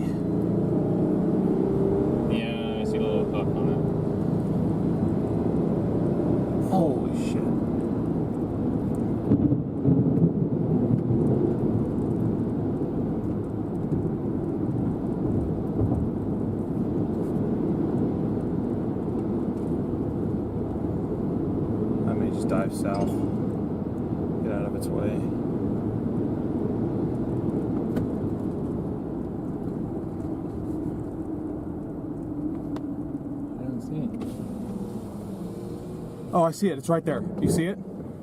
Yeah, I see a little hook on it. Holy shit. I may just dive south. Get out of its way. I don't see it. Oh, I see it. It's right there. Do you see it?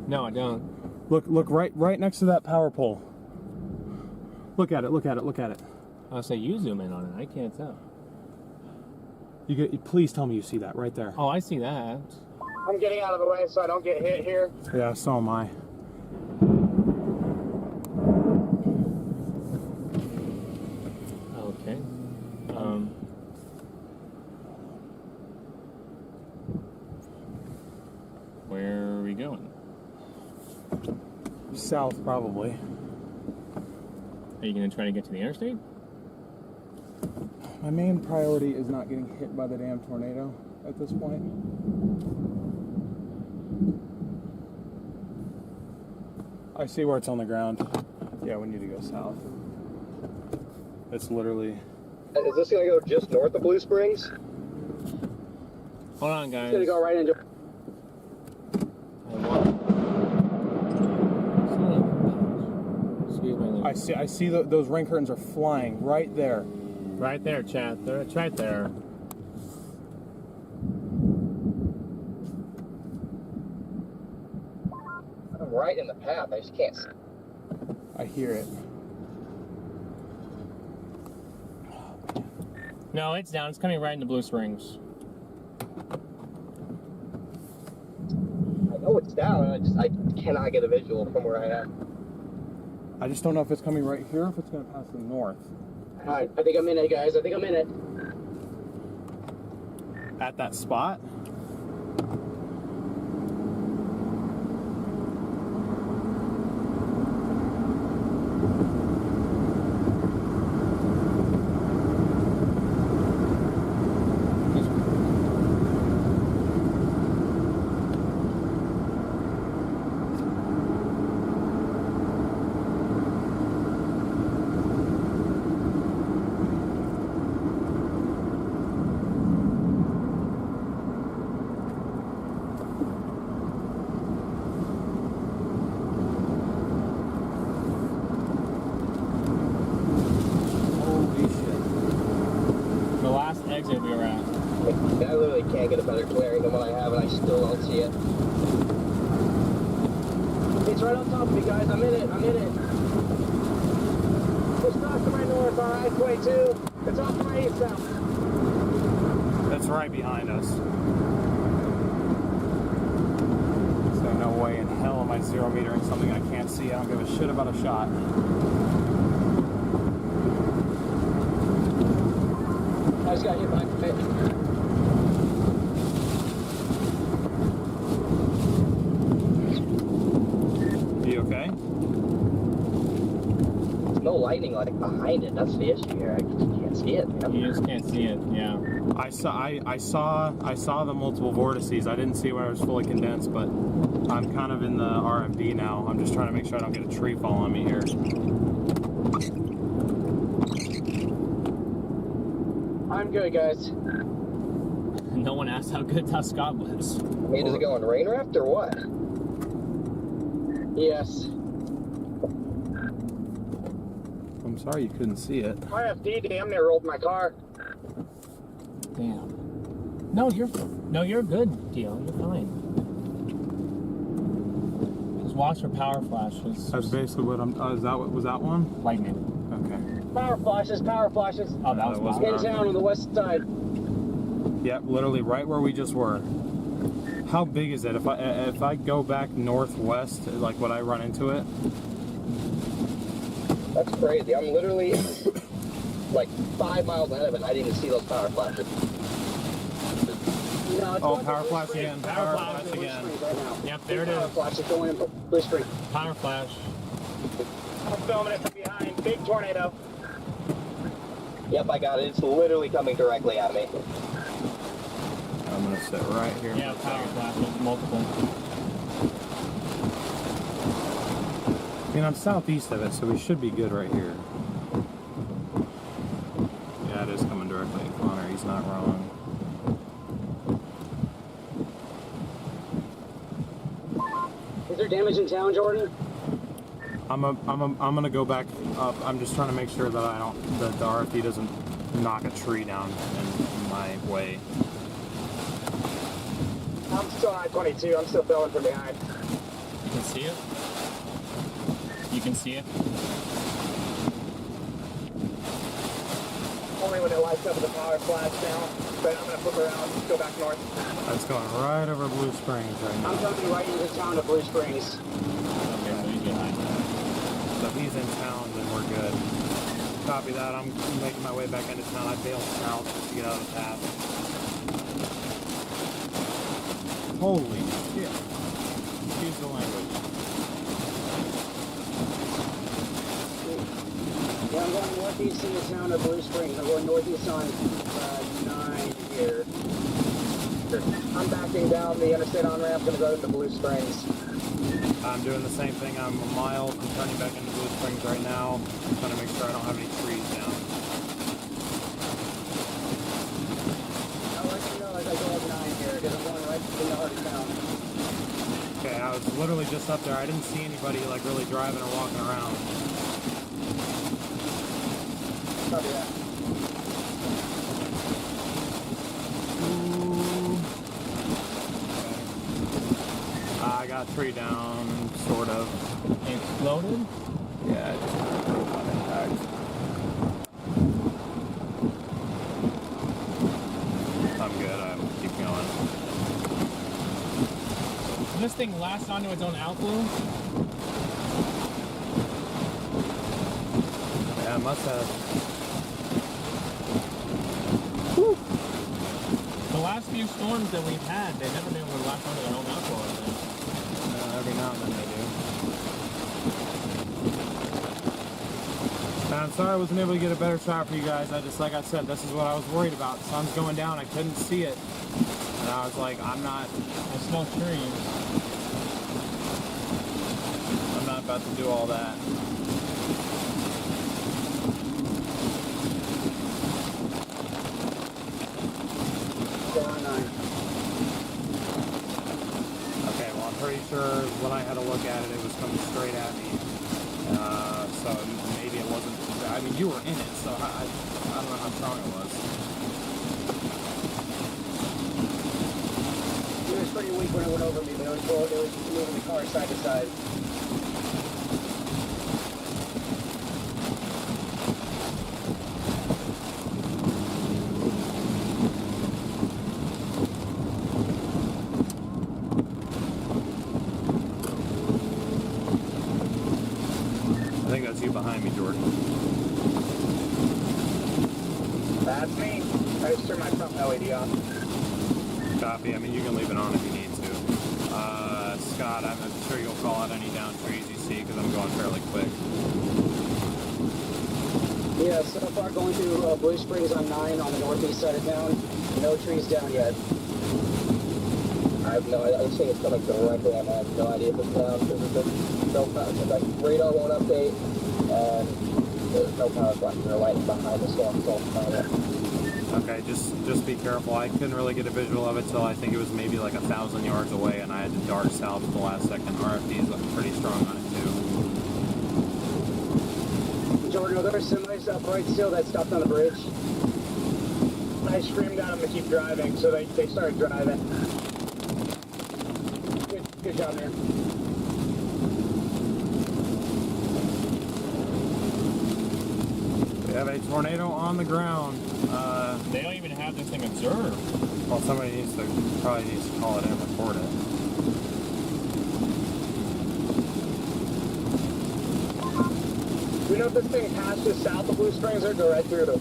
No, I don't. Look right next to that power pole. Look at it. Look at it. Look at it. I'll say you zoom in on it. I can't tell. Please tell me you see that right there. Oh, I see that. I'm getting out of the way so I don't get hit here. Yeah, so am I. Okay. Where are we going? South, probably. Are you going to try to get to the interstate? My main priority is not getting hit by the damn tornado at this point. I see where it's on the ground. Yeah, we need to go south. It's literally... Is this going to go just north of Blue Springs? Hold on, guys. It's gonna go right into. Excuse me. I see those rain curtains are flying right there. Right there, chat. It's right there. I'm right in the path. I just can't see. I hear it. No, it's down. It's coming right into Blue Springs. I know it's down. I cannot get a visual from where I am. I just don't know if it's coming right here or if it's going to pass the north. Alright, I think I'm in it, guys. I think I'm in it. At that spot? Exit we were at. I literally can't get a better clearing than what I have, and I still don't see it. It's right on top of me, guys. I'm in it. I'm in it. It's not to my north on I-22. It's off to my east now. That's right behind us. So no way in hell am I 0 metering something I can't see. I don't give a shit about a shot. I just got hit by it. You okay? There's no lightning like behind it. That's the issue here. I just can't see it. Man. You just can't see it. Yeah. I saw the multiple vortices. I didn't see where I was fully condensed, but I'm kind of in the RFD now. I'm just trying to make sure I don't get a tree fall on me here. I'm good, guys. No one asked how good Scott was. I mean, is it going Rainwrapped or what? Yes. I'm sorry you couldn't see it. RFD damn near rolled my car. Damn. No, you're good, Deal. You're fine. Just watch for power flashes. That's basically what I'm. Was that one? Lightning. Okay. Power flashes, power flashes. Oh, that was In town on the west side. Yep, literally right where we just were. How big is it? If I go back northwest, like would I run into it? That's crazy. I'm literally like 5 miles ahead of it, and I didn't even see those power flashes. No, it's Oh, going power to Blue flash Springs. again. Power Power flash flash again. Right now. Yep, there it Power is. flash is going in Blue Springs. Power flash. I'm filming it from behind. Big tornado. Yep, I got it. It's literally coming directly at me. I'm gonna sit right here. Yeah, power flash. There's multiple. I mean, I'm southeast of it, so we should be good right here. Yeah, it is coming directly at Connor. He's not wrong. Is there damage in town, Jordan? I'm gonna go back up. I'm just trying to make sure that that the RFD doesn't knock a tree down in my way. I'm still on I-22. I'm still filming from behind. You can see it? You can see it? Only when it lights up with the power flash now. But I'm gonna flip around, go back north. That's going right over Blue Springs right I'm now. coming right into town of Blue Springs. Okay, so he's behind. So if he's in town, then we're good. Copy that. I'm making my way back into town. I bailed south just to get out of the path. Holy shit. Excuse the language. Yeah, I'm going northeast in the town of Blue Springs. I'm going northeast on 9 here. I'm backing down the interstate on-ramp, gonna go into Blue Springs. I'm doing the same thing. I'm a mile from turning back into Blue Springs right now. I'm trying to make sure I don't have any trees down. I'll let you know as I go up 9 here, because I'm going right in the heart of town. Okay, I was literally just up there. I didn't see anybody like really driving or walking around. Copy that. I got a tree down, sort of. Exploded? Yeah, just not impact. I'm good. I'm keep going. This thing lasts onto its own outflow? Yeah, it must have. The last few storms that we've had, they've never been able to latch onto their own outflow, I think. Every now and then they do. I'm sorry I wasn't able to get a better shot for you guys. I just, like I said, this is what I was worried about. The sun's going down. I couldn't see it. And I was like, I'm not about to do all that. Okay, well, I'm pretty sure when I had a look at it, it was coming straight at me. So maybe it wasn't. I mean, you were in it, so I don't know how strong it was. It was pretty weak when it went over me, but it was moving the car side to side. I think that's you behind me, Jordan. That's me. I just turned my front LED on. Copy. I mean, you can leave it on if you need to. Scott, I'm sure you'll call out any down trees you see because I'm going fairly quick. Yeah, so far going through Blue Springs on 9 on the northeast side of town. No trees down yet. I have no idea. I'm seeing it's coming directly at me. I have no idea if it's down because there's no power. Like, radar won't update, and there's no power flashes or lighting behind the storm. So Okay, just be careful. I couldn't really get a visual of it till I think it was maybe like 1,000 yards away, and I had to dart south at the last second. RFD is looking pretty strong on it too. Jordan, are there semis up right still that stopped on the bridge? I screamed at them to keep driving, so they started driving. Good job, man. have a tornado on the ground. They don't even have this thing observed. Well, somebody probably needs to call it and record it. Do you know if this thing passes south of Blue Springs or go right through them?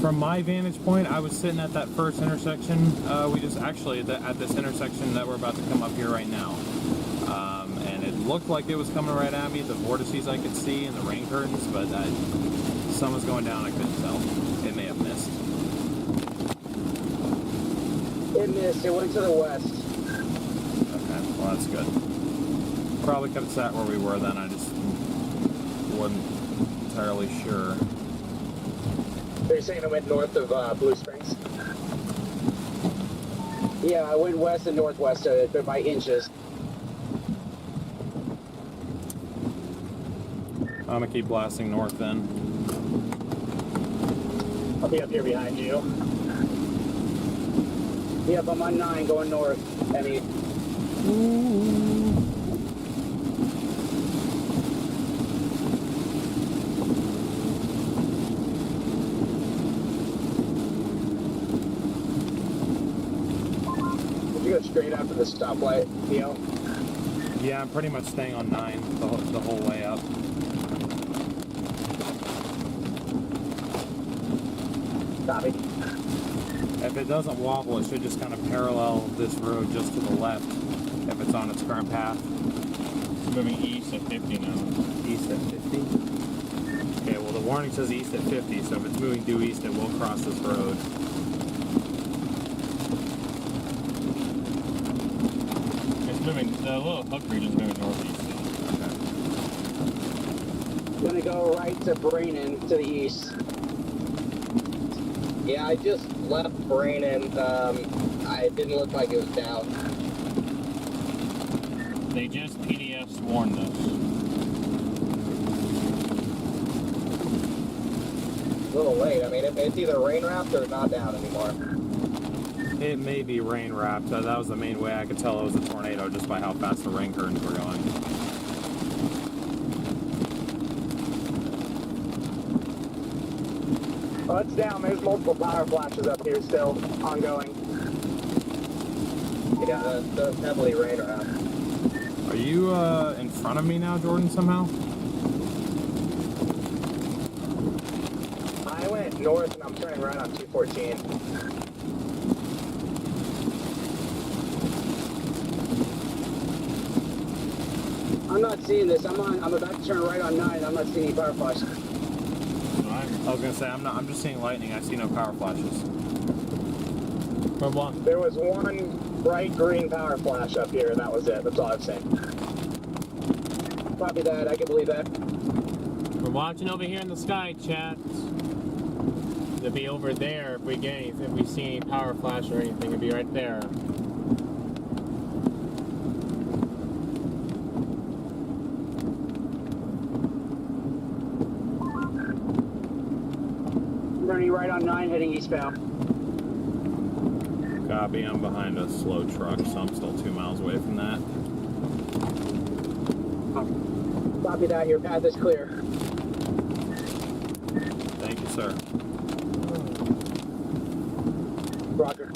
From my vantage point, I was sitting at that first intersection. We just actually at this intersection that we're about to come up here right now. And it looked like it was coming right at me. The vortices I could see and the rain curtains, but sun was going down. I couldn't tell. It may have missed. It missed. It went to the west. Okay, well that's good. Probably could have sat where we were then. I just wasn't entirely sure. They're saying it went north of Blue Springs. Yeah, I went west and northwest of it, but by inches. I'm gonna keep blasting north then. I'll be up here behind you. Yep, I'm on 9 going north. I mean, Did you go straight after the stoplight, Theo? Yeah, I'm pretty much staying on 9 the whole way up. Copy. If it doesn't wobble, it should just kind of parallel this road just to the left if it's on its current path. It's moving east at 50 now. East at 50? Okay, well the warning says east at 50, so if it's moving due east, it will cross this road. It's moving, the little hook region's moving northeast. Okay. gonna go right to Braynon to the east. Yeah, I just left Braynon. It didn't look like it was down. They just PDFs warned us. A little late. I mean, it's either rain-wrapped or not down anymore. It may be rain-wrapped. That was the main way I could tell it was a tornado, just by how fast the rain curtains were going. Oh, it's down. There's multiple power flashes up here still, ongoing. Yeah, that's heavily rain-wrapped. Are you in front of me now, Jordan, somehow? I went north and I'm turning right on 214. I'm not seeing this. I'm about to turn right on 9. I'm not seeing any power flashes. I was gonna say I'm just seeing lightning. I see no power flashes. From what? There was one bright green power flash up here, and that was it. That's all I've seen. Copy that. I can believe that. We're watching over here in the sky, chat. It'll be over there if we get any, if we see any power flash or anything. It'll be right there. Turning right on 9, heading eastbound. Copy. I'm behind a slow truck, so I'm still 2 miles away from that. Copy that. Your path is clear. Thank you, sir. Roger.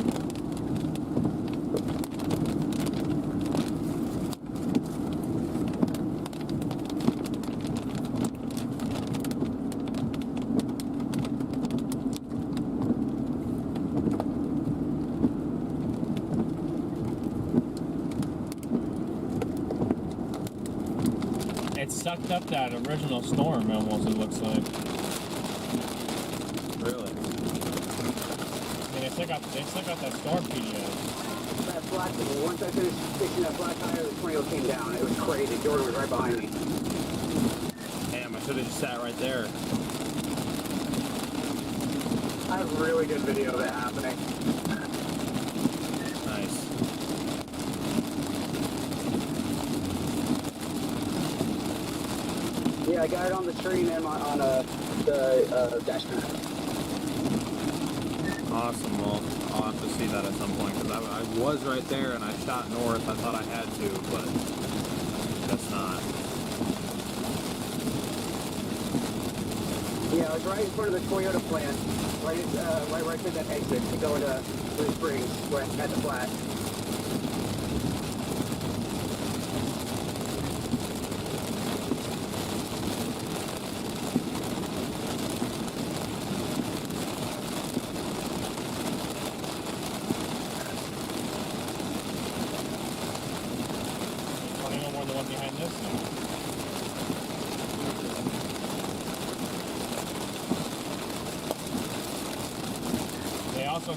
It sucked up that original storm almost, it looks like. Really? I mean, they took out that storm PDF. That flat, once I finished fixing that flat tire, the tornado came down. It was crazy. Jordan was right behind me. Damn, I should have just sat right there. I have really good video of that happening. Nice. Yeah, I got it on the stream and on the dashboard. Awesome. Well, I'll have to see that at some point because I was right there and I shot north. I thought I had to, but guess not. Yeah, I was right in front of the Toyota plant, right to that exit to go to Blue Springs, right at the flat.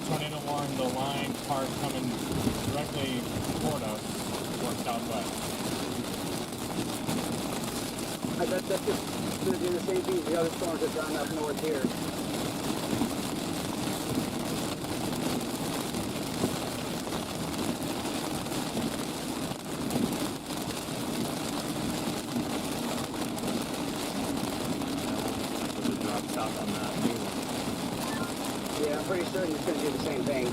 Tornado warned the line part coming directly toward us, toward southwest. I bet that's just going to do the same thing as the other storms that have gone up north here. Drop south on that new one. Yeah, I'm pretty certain it's going to do the same thing.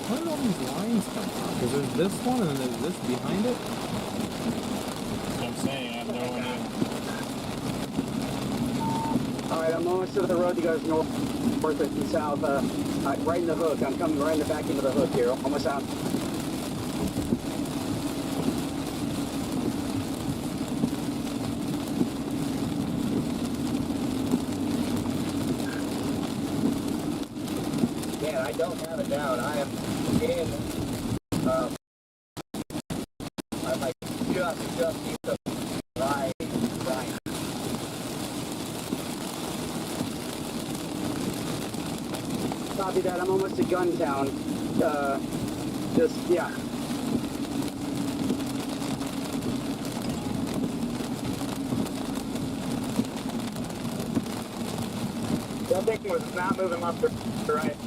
Where did all these lines come from? Because there's this one and then there's this behind it. That's what I'm saying. I have no idea. Alright, I'm almost to the road that goes north and south. Right in the hook. I'm coming right in the back into the hook here. Almost out. Man, I don't have it down. I am in, I'm like just east of right. Copy that. I'm almost to Guntown. Yeah. That thing was not moving left or right.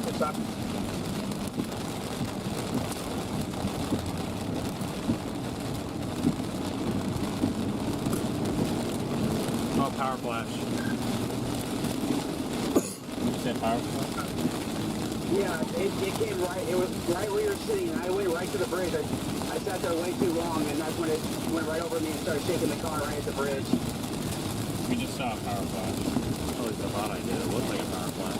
It's up. Oh, power flash. You said power flash? Yeah, it came right. It was right where you're sitting. And I went right to the bridge. I sat there way too long, and that's when it went right over me and started shaking the car right at the bridge. We just saw a power flash. At least I thought I did. It looked like a power flash.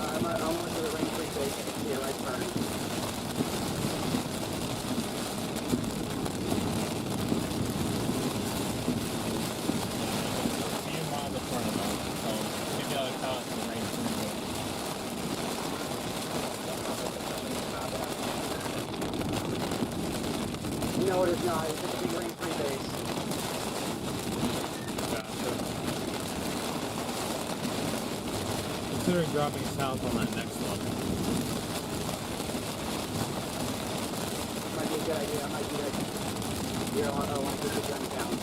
I'm almost to the rain-free station. Yeah, right turn. No, it is not. It's just a big rain-free base. Considering dropping south on that next one. Might be a good idea. I might do that. Here, I want to get the gun down.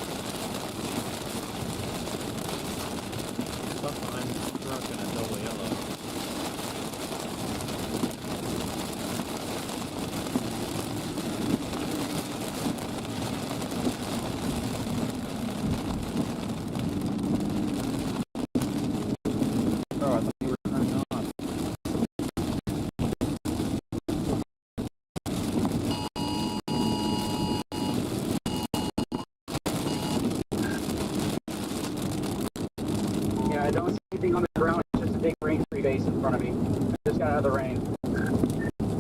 Stuff behind this truck in a double yellow. Oh, I thought you were turning off. Yeah, I don't see anything on the ground. It's just a big rain-free base in front of me. I just got out of the rain.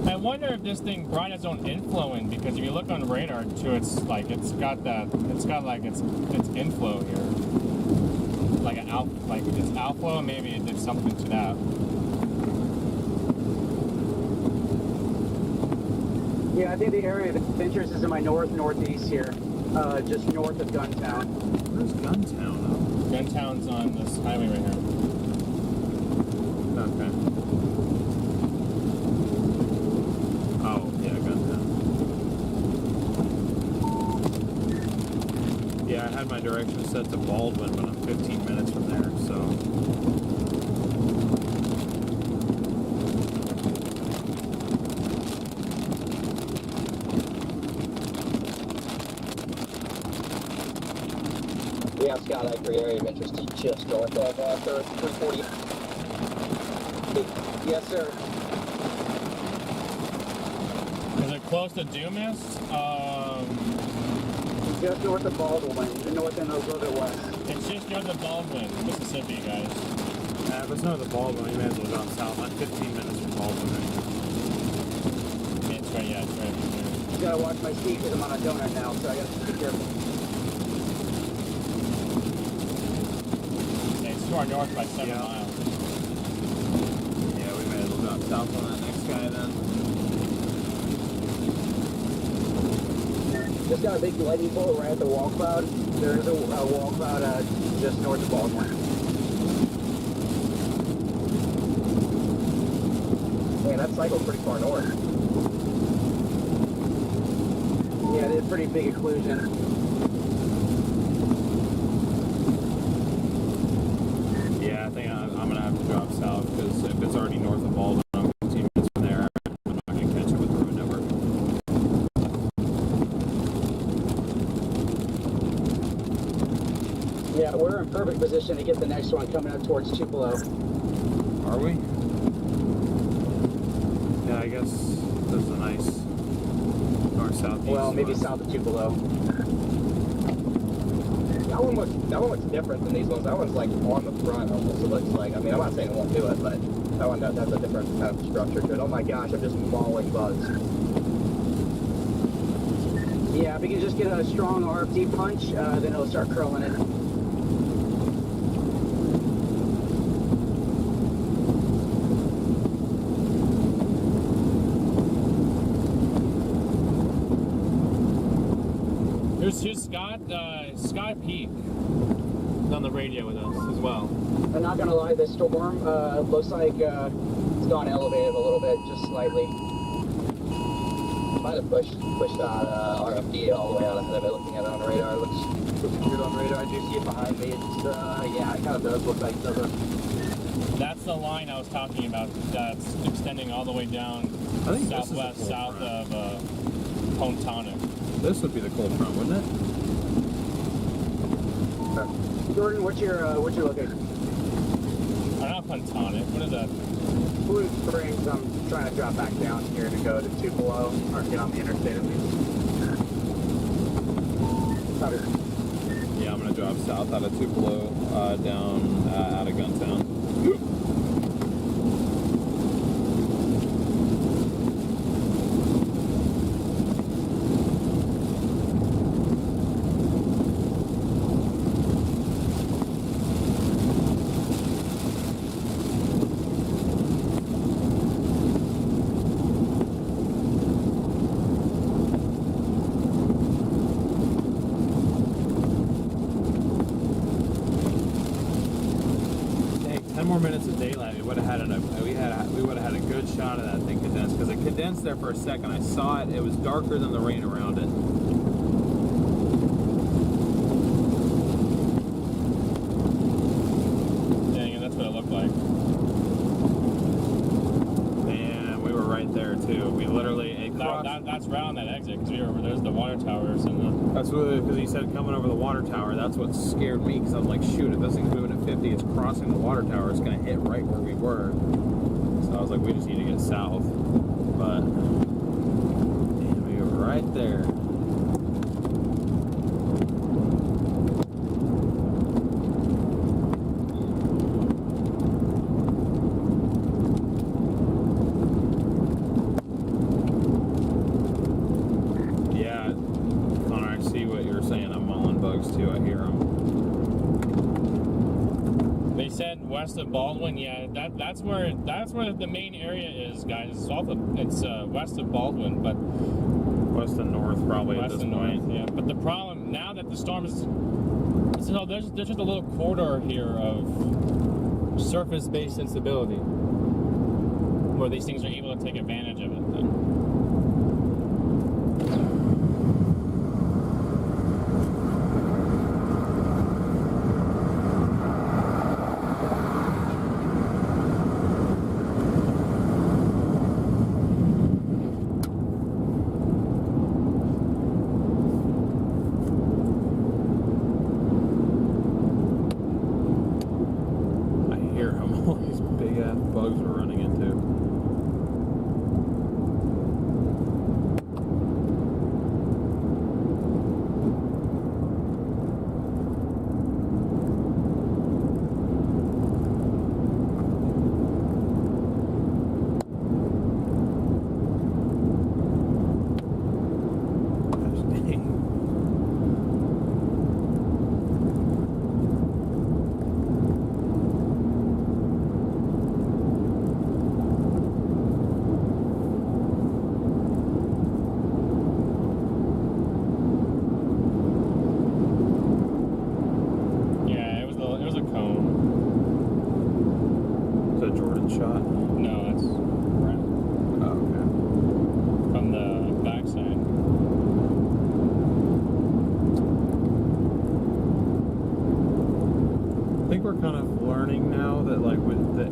I wonder if this thing brought its own inflow in, because if you look on radar too, it's got its inflow here. Like an its outflow, maybe it did something to that. Yeah, I think the area of interest is in my northeast here, just north of Guntown. Where's Guntown? Guntown's on this highway right here. Okay. Oh, yeah, Guntown. Yeah, I had my direction set to Baldwin, but I'm 15 minutes from there, so... Yeah, Scott, I agree. Area of interest is just north of 340. Yes, sir. Is it close to Dumas? Just north of Baldwin, north and a little bit west. It's just north of Baldwin, Mississippi, guys. If it's north of Baldwin, you may as well drop south. I'm 15 minutes from Baldwin. Yeah, it's right, yeah, it's right. You gotta watch my speed because I'm on a donut now, so I gotta be careful. Yeah, it's to our north by 7 miles. Yeah, we may as well drop south on that next guy then. Just got a big lightning bolt right at the wall cloud. There's a wall cloud just north of Baldwin. Man, that cycle's pretty far north. Yeah, it is pretty big occlusion. Yeah, I think I'm gonna have to drop south because if it's already north of Baldwin, I'm 15 minutes from there. I'm not gonna catch it with the road network. Yeah, we're in perfect position to get the next one coming up towards Tupelo. Are we? Yeah, I guess there's a nice north-south. Well, maybe south of Tupelo. That one looks different than these ones. That one's like on the front almost. It looks like. I mean, I'm not saying it won't do it, but that one has a different kind of structure to it. Oh my gosh, I'm just mauling bugs. Yeah, if we can just get a strong RFD punch, then it'll start curling it. Here's Sky Peak on the radio with us as well. I'm not gonna lie, this storm looks like it's gone elevated a little bit, just slightly. Might have pushed that RFD all the way out ahead of it. Looking at it on the radar, it looks weird on the radar. I do see it behind me. It's yeah, it kind of does look like it does. That's the line I was talking about. That's extending all the way down southwest, south of Pontonic. This would be the cold front, wouldn't it? Jordan, what's your location? Not Pontonic. What is that? Blue Springs, I'm trying to drop back down here to go to Tupelo, or get on the interstate at least. Yeah, I'm gonna drop south out of Tupelo, down out of Guntown. Minutes of daylight, we would have had a good shot of that thing condensed, because it condensed there for a second. I saw it. It was darker than the rain around it. Yeah, that's what it looked like. And we were right there too. We literally that's right on that exit because there's the water towers and the. That's really because he said coming over the water tower. That's what scared me, because I was like, shoot, if this thing's moving at 50, it's crossing the water tower. It's gonna hit right where we were. So I was like, we just need to get south. But damn, we were right there. West of Baldwin, yeah, that's where the main area is, guys. It's west of Baldwin, but west and north probably west at this and point. north, yeah. But the problem now that the storm is, so there's just a little corridor here of surface-based instability where these things are able to take advantage of it. Then. path bugs we're running into.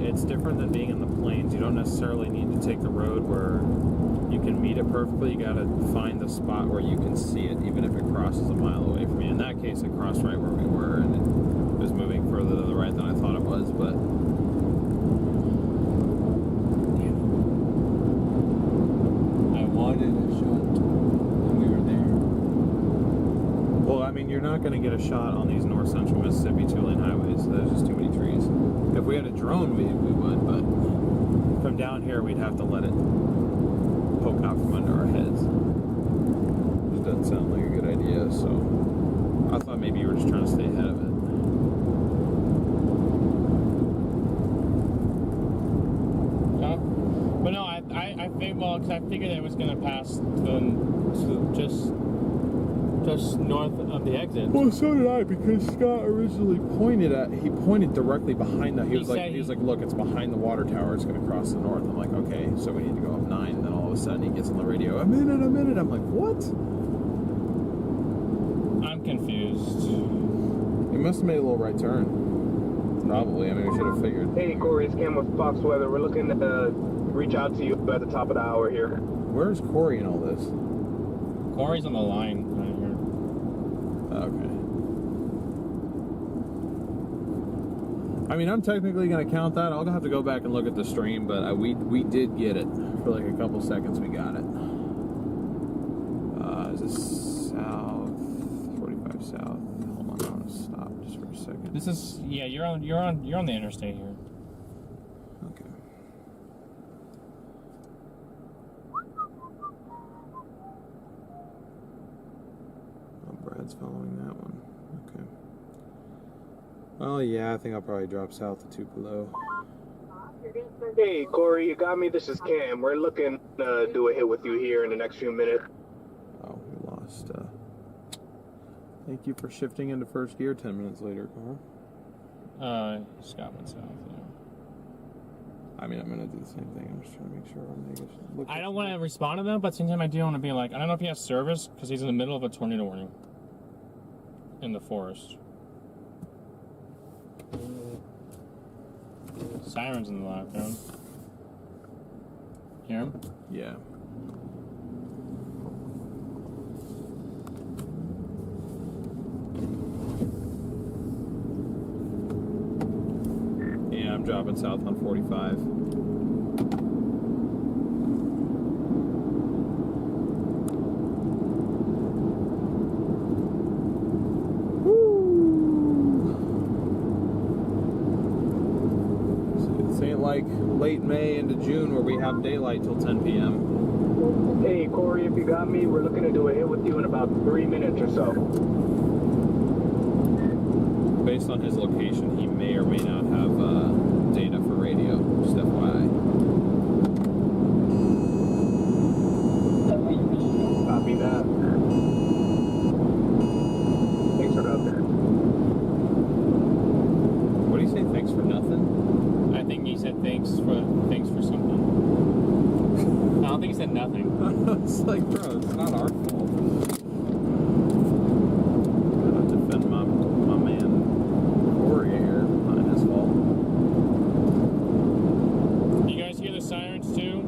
It's different than being in the plains. You don't necessarily need to take the road where you can meet it perfectly. You gotta find the spot where you can see it, even if it crosses a mile away from you. In that case, it crossed right where we were, and it was moving further to the right than I thought it was, but... I wanted a shot when we were there. Well, I mean, you're not gonna get a shot on these north central Mississippi two-lane highways. There's just too many trees. If we had a drone, we would, but from down here, we'd have to let it poke out from under our heads. Which doesn't sound like a good idea, so I thought maybe you were just trying to stay ahead of it. But no, I think, well, because I figured it was going to pass just north of the exit. Well, so did I, because Scott originally pointed directly behind the, he was like, look, it's behind the water tower, it's going to cross the north. I'm like, okay, so we need to go up 9, and then all of a sudden he gets on the radio, a minute, I'm like, what? I'm confused. He must have made a little right turn. Probably, I mean, we should have figured. Hey, Corey, it's Cam with Fox Weather. We're looking to reach out to you at the top of the hour here. Where's Corey in all this? Corey's on the line right here. Okay. I mean, I'm technically going to count that. I'll have to go back and look at the stream, but we did get it. For like a couple seconds, we got it. Is this south? 45 south. Hold on, I want to stop just for a second. This is, yeah, you're on the interstate here. Okay. Brad's following that one. Okay. Well, yeah, I think I'll probably drop south to Tupelo. Hey, Corey, you got me? This is Cam. We're looking to do a hit with you here in the next few minutes. Oh, we lost. Thank you for shifting into first gear 10 minutes later, Carl. Scott went south, yeah. I mean, I'm going to do the same thing. I'm just trying to make sure I'm I don't want to respond to them, but sometimes I do want to be like, I don't know if he has service, because he's in the middle of a tornado warning. In the forest. Sirens in the background. Hear him? Yeah. Yeah, I'm dropping south on 45. Like late May into June where we have daylight till 10 p.m. Hey, Corey, if you got me, we're looking to do a hit with you in about 3 minutes or so. Based on his location, he may or may not have data for radio, just FYI. Copy that. Thanks for nothing. What do you say, thanks for nothing? I think he said thanks for something. I don't think he said nothing. It's like, bro, it's not our fault. Gotta defend my man Corey here. Not his fault. You guys hear the sirens too?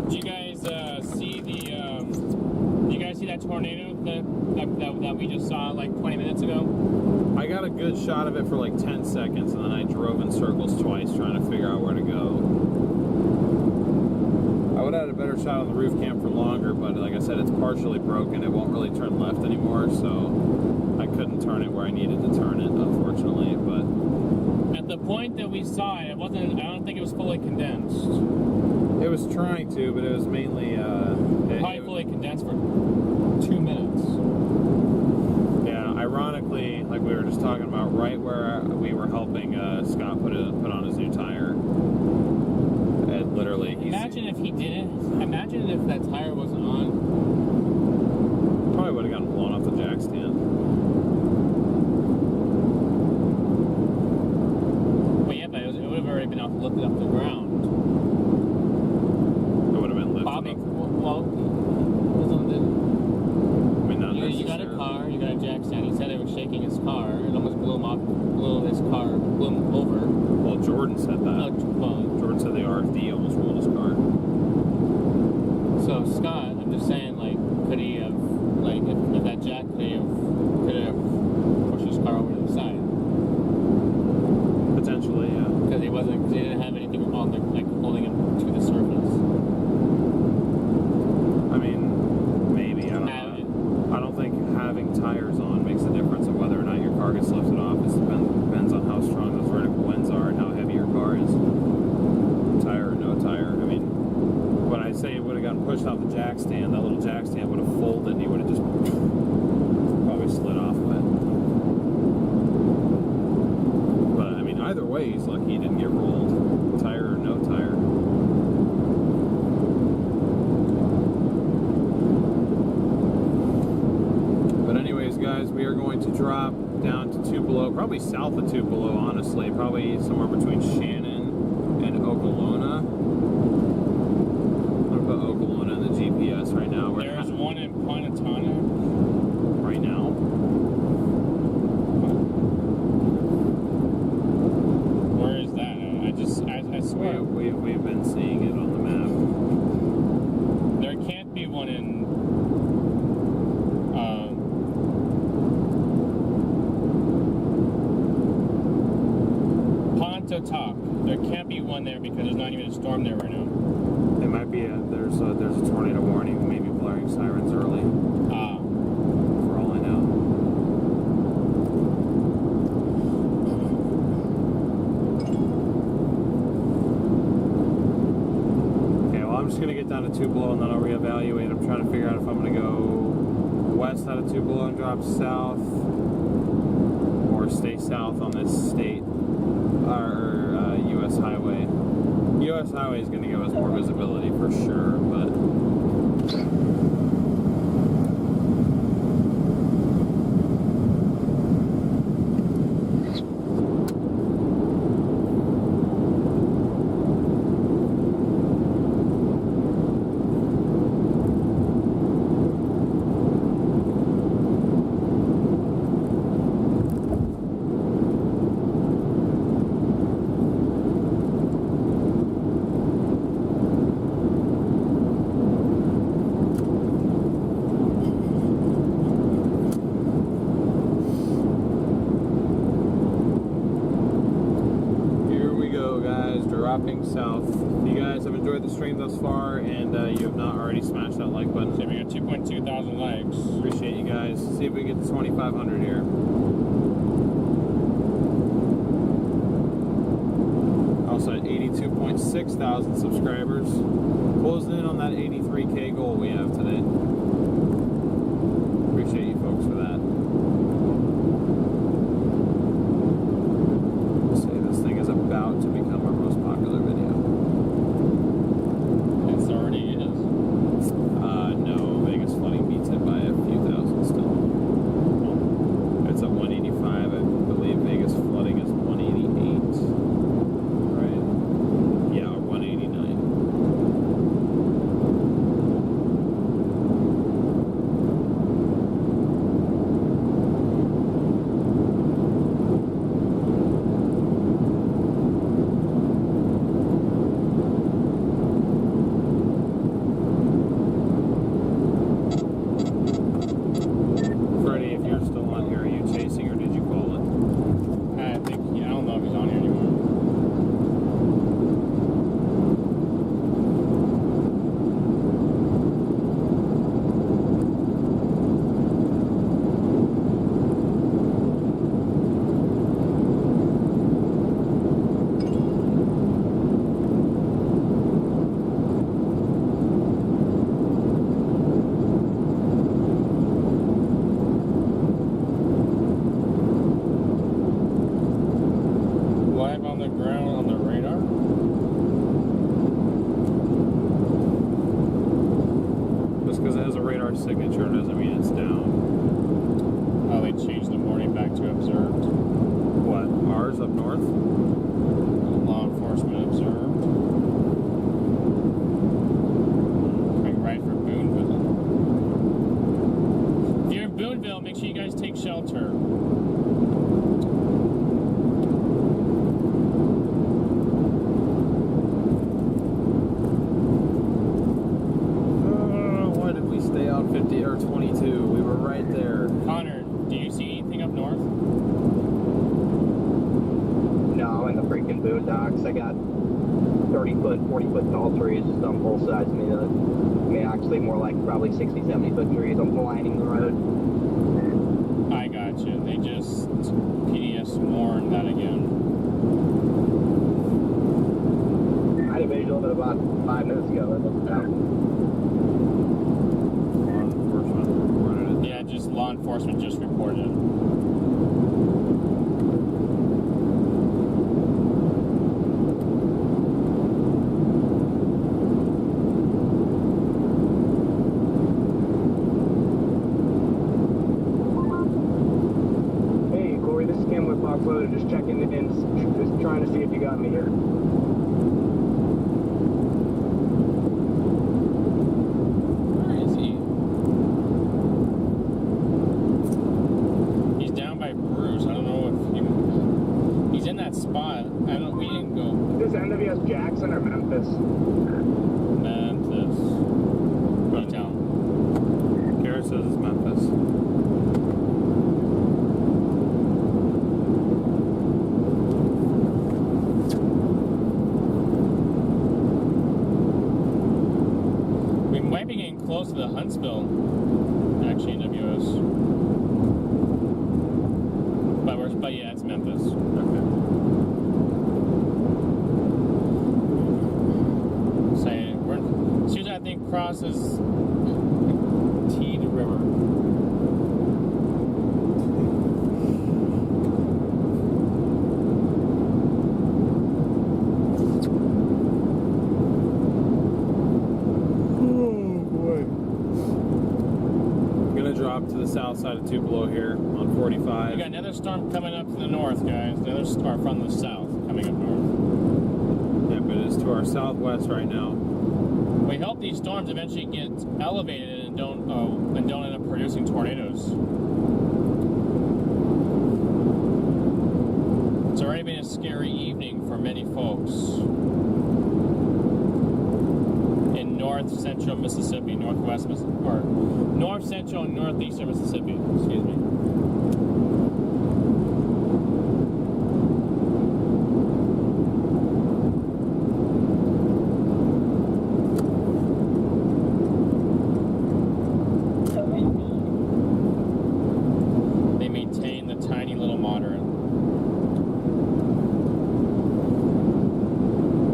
Did you guys see the? Did you guys see that tornado that we just saw like 20 minutes ago? I got a good shot of it for like 10 seconds, and then I drove in circles twice trying to figure out where to go. I would have had a better shot on the roof cam for longer, but like I said, it's partially broken. It won't really turn left anymore, so I couldn't turn it where I needed to turn it, unfortunately. But at the point that we saw it, it wasn't. I don't think it was fully condensed. it was trying to, but it was mainly Probably fully condensed for 2 minutes. Yeah, ironically, like we were just talking about, right where we were helping Scott put on his new tire. And literally, Imagine if he didn't. Imagine if that tire wasn't on. Probably would have gotten blown off the jack stand. Well, yeah, but it would have already been lifted off the ground. It would have been lifted Bobby, up. well, I mean, not you got a necessarily. car, you got a jack stand. He said it was shaking his car. It almost blew him over. Well, Jordan said that. Jordan said the RFD almost rolled his car. So Scott, I'm just saying, like, could he have, like, if that jack could have pushed his car over to the side? Potentially, yeah. Because he didn't have anything on the, like, holding him to the surface. I mean, maybe. I don't think having tires on makes a difference of whether or not your car gets lifted off. It depends on how strong those vertical winds are and how heavy your car is. Tire or no tire. I mean, when I say it would have gotten pushed off the jack stand, that little jack stand would have folded and he would have just probably slid off of it. But, I mean, either way, he's lucky he didn't get rolled. Tire or no tire. But anyways, guys, we are going to drop down to Tupelo, probably south of Tupelo, honestly. Probably somewhere between Shannon and Okolona. I'm gonna put Okolona in the GPS right now. There's one in Ponatana. Right now. Where is that? I swear. We've been seeing it on the map. There can't be one in Pontotoc. There can't be one there because there's not even a storm there right now. It might be there's a tornado warning, maybe blaring sirens early. For all I know. Okay, well I'm just gonna get down to Tupelo and then I'll reevaluate. I'm trying to figure out if I'm gonna go west out of Tupelo and drop south, or stay south on this state or U.S. highway. U.S. highway is going to give us more visibility for sure, but south. If you guys have enjoyed the stream thus far and you have not already smashed that like button, So we got 2.2 thousand likes. appreciate you guys. See if we can get to 2,500 here. Also at 82.6 thousand subscribers. Closing in on that 83K goal we have today. Appreciate you folks for that. Say this thing is about to become our most popular video. It already is. No, Vegas flooding beats it by a few thousand still. It's at 185. I believe Vegas flooding is 188. Right? Yeah, or 189. up north. Law enforcement observed. Coming right for Boonville. If you're in Boonville, make sure you guys take shelter. Why did we stay on 50 or 22? We were right there. Connor, do you see anything up north? No, in the freaking boondocks. I got 30-foot, 40-foot tall trees just on both sides of me. I mean, actually more like probably 60, 70-foot trees on lining the road. I got you. They just PDS warned that again. I had a visual of it about 5 minutes ago. That wasn't out. Law enforcement reported it. Yeah, just law enforcement just reported it. Hey, Corey, this is Cam with Fox Weather. Just checking in, just trying to see if you got me here. Where is he? He's down by Bruce. I don't know if he's in that spot. I don't. We didn't go Is this NWS Jackson or Memphis? Memphis. You tell. Garrett says it's Memphis. We might be getting close to the Huntsville, actually, NWS. But yeah, it's Memphis. Okay. Saying we're as soon as I think crosses Teed River. I'm gonna drop to the south side of Tupelo here on We 45. got another storm coming up to the north, guys. Another storm from the south coming up north. Yeah, but it's to our southwest right now. We hope these storms eventually get elevated and don't end up producing tornadoes. It's already been a scary evening for many folks in north central Mississippi, northwest Mississippi, or north central and northeastern Mississippi. Excuse me. They maintain the tiny little moderate.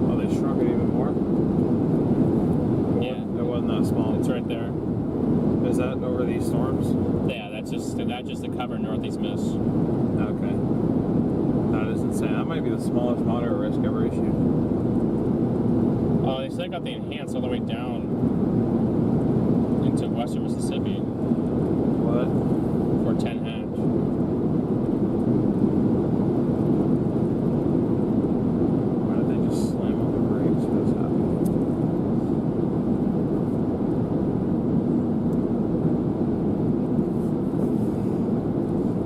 Oh, they shrunk it even more? Yeah. It wasn't that small. It's right there. Is that over these storms? Yeah, that's just to cover northeast miss. Okay. That is insane. That might be the smallest moderate risk ever issued. Oh, they still got the enhanced all the way down into western Mississippi What? for 10 hatch. Why did they just slam on the brakes? What's happening?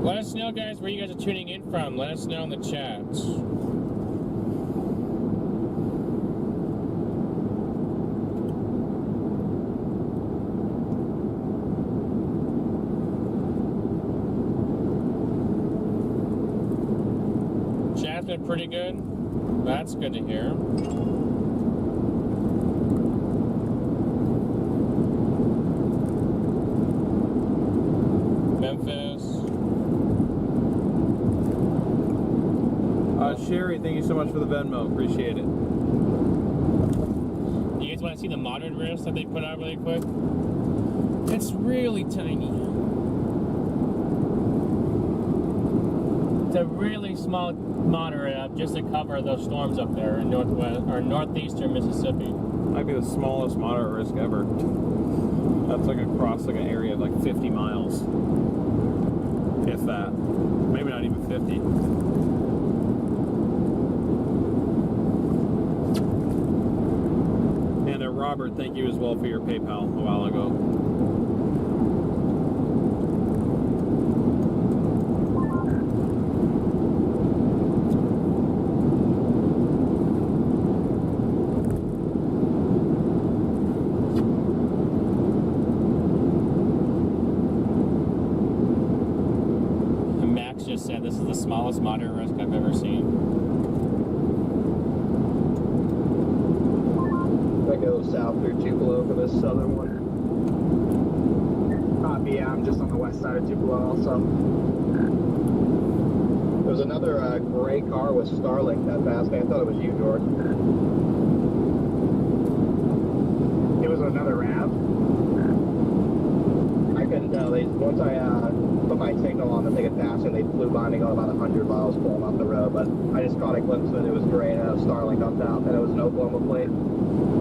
Let us know, guys, where you guys are tuning in from. Let us know in the chats. Chat's been pretty good. That's good to hear. Memphis. Sherry, thank you so much for the Venmo. Appreciate it. You guys want to see the moderate risk that they put out really quick? It's really tiny. It's a really small moderate up just to cover those storms up there in northwest or northeastern Mississippi. Might be the smallest moderate risk ever. That's like across like an area of like 50 miles. If that. Maybe not even 50. Robert, thank you as well for your PayPal a while ago. Said this is the smallest moderate risk I've ever seen. I go south through Tupelo for this southern one. Yeah, I'm just on the west side of Tupelo also. There's another gray car with Starlink that passed me. I thought it was you, George. It was another RAV. I couldn't tell. Once I put my signal on that they could pass, and they flew by me going about 100 miles pulling off the road. But I just caught a glimpse of it. It was gray and had a Starlink on top, and it was an Oklahoma plate.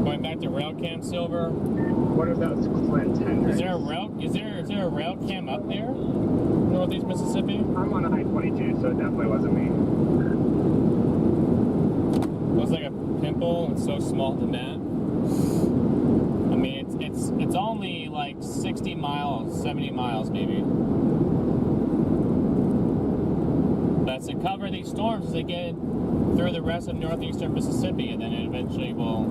Going back to rail cam, Silver. What if that was Clint Henry? Is there a rail cam up there? Northeast Mississippi? I'm on I-22, so it definitely wasn't me. It was like a pimple. It's so small to that. I mean, it's only like 60 miles, 70 miles maybe. That's to cover these storms as they get through the rest of northeastern Mississippi, and then it eventually will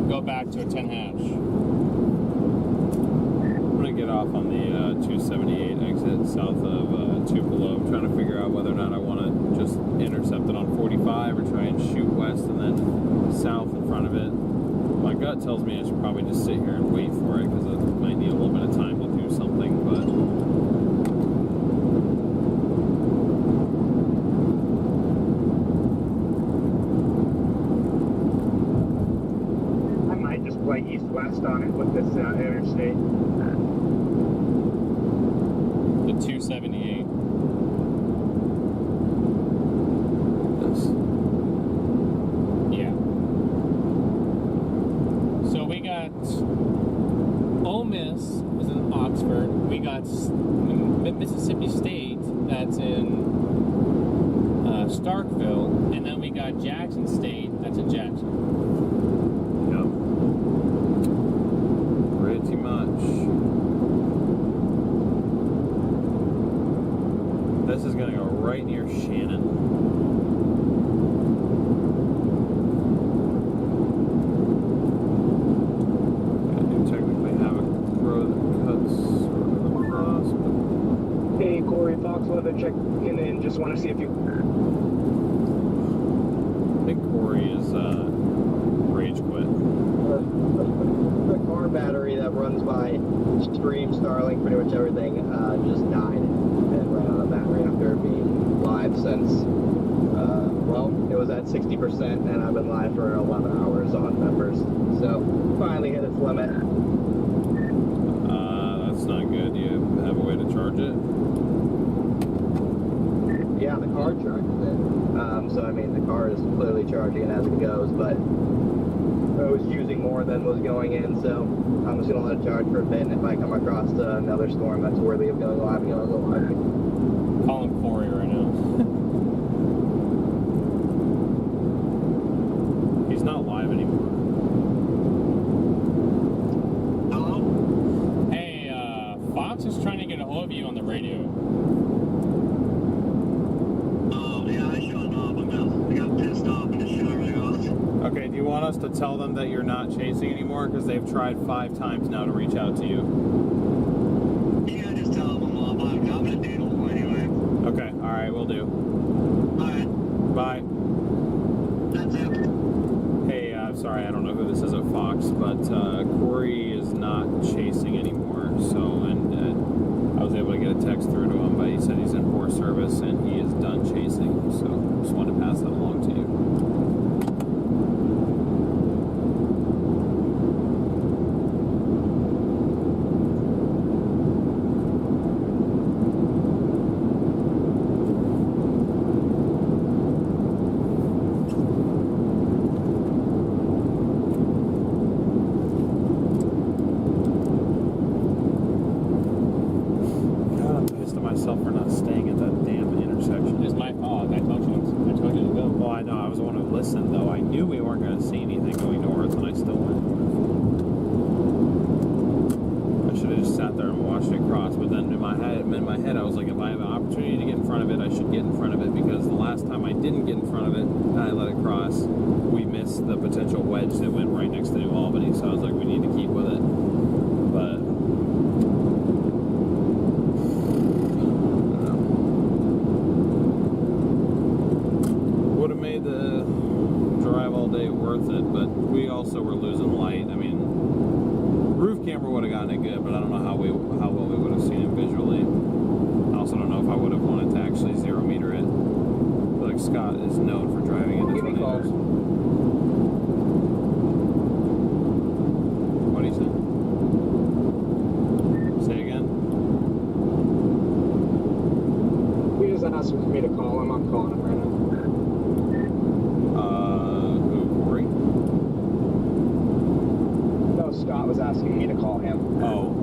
go back to a 10 hatch. I'm gonna get off on the 278 exit south of Tupelo. I'm trying to figure out whether or not I want to just intercept it on 45 or try and shoot west and then south in front of it. My gut tells me I should probably just sit here and wait for it because I might need a little bit of time to do something, but I might just play east-west on it with this interstate. The 278. Yeah. So we got Ole Miss is in Oxford. We got Mississippi State that's in Starkville, and then we got Jackson State that's in Jackson. yep. Pretty much. This is gonna go right near Shannon. I do technically have a road that cuts sort of across, but Hey, Corey, Fox wanted to check in and just want to see if you... I think Corey is rage quit. The car battery that runs by Stream, Starlink, pretty much everything, just died and ran out of battery after being live since, well, it was at 60% and I've been live for 11 hours on members. So finally hit its limit. That's not good. Do you have a way to charge it? Yeah, the car charges it. So I mean, the car is clearly charging it as it goes, but I was using more than was going in, so I'm just gonna let it charge for a bit, and if I come across another storm that's worthy of going live, I'm gonna go live. Calling Corey right now. He's not live anymore. Hello? Hey, Fox is trying to get a hold of you on the radio. Yeah, I shut off. I got pissed off and it shut everything off. Okay, do you want us to tell them that you're not chasing anymore? Because they've tried 5 times now to reach out to you. Yeah, just tell them I'm off. I'm gonna date them anyway. Okay, alright, we'll do. Alright, Bye. that's it. Hey, I'm sorry, I don't know who this is at Fox, but Corey is not chasing anymore. So, and I was able to get a text through to him, but he said he's in poor service and he is done chasing. So, just wanted to pass that along to you. listened, though. I knew we weren't going to see anything going north, and I still went north. I should have just sat there and watched it cross, but then in my head, I was like, if I have an opportunity to get in front of it, I should get in front of it, because the last time I didn't get in front of it and I let it cross, we missed the potential wedge that went right next to New Albany, so I was like, we need to keep with it. But would have made the drive all day worth it, but we also were losing light. I mean, roof camera would have gotten it good, but I don't know how well we would have seen it visually. I also don't know if I would have wanted to actually 0 meter it. I feel like Scott is known for driving into tornadoes. What do you say? Say again? He just asked for me to call him. I'm calling him right now. Who, Corey? No, Scott was asking me to call him. Oh,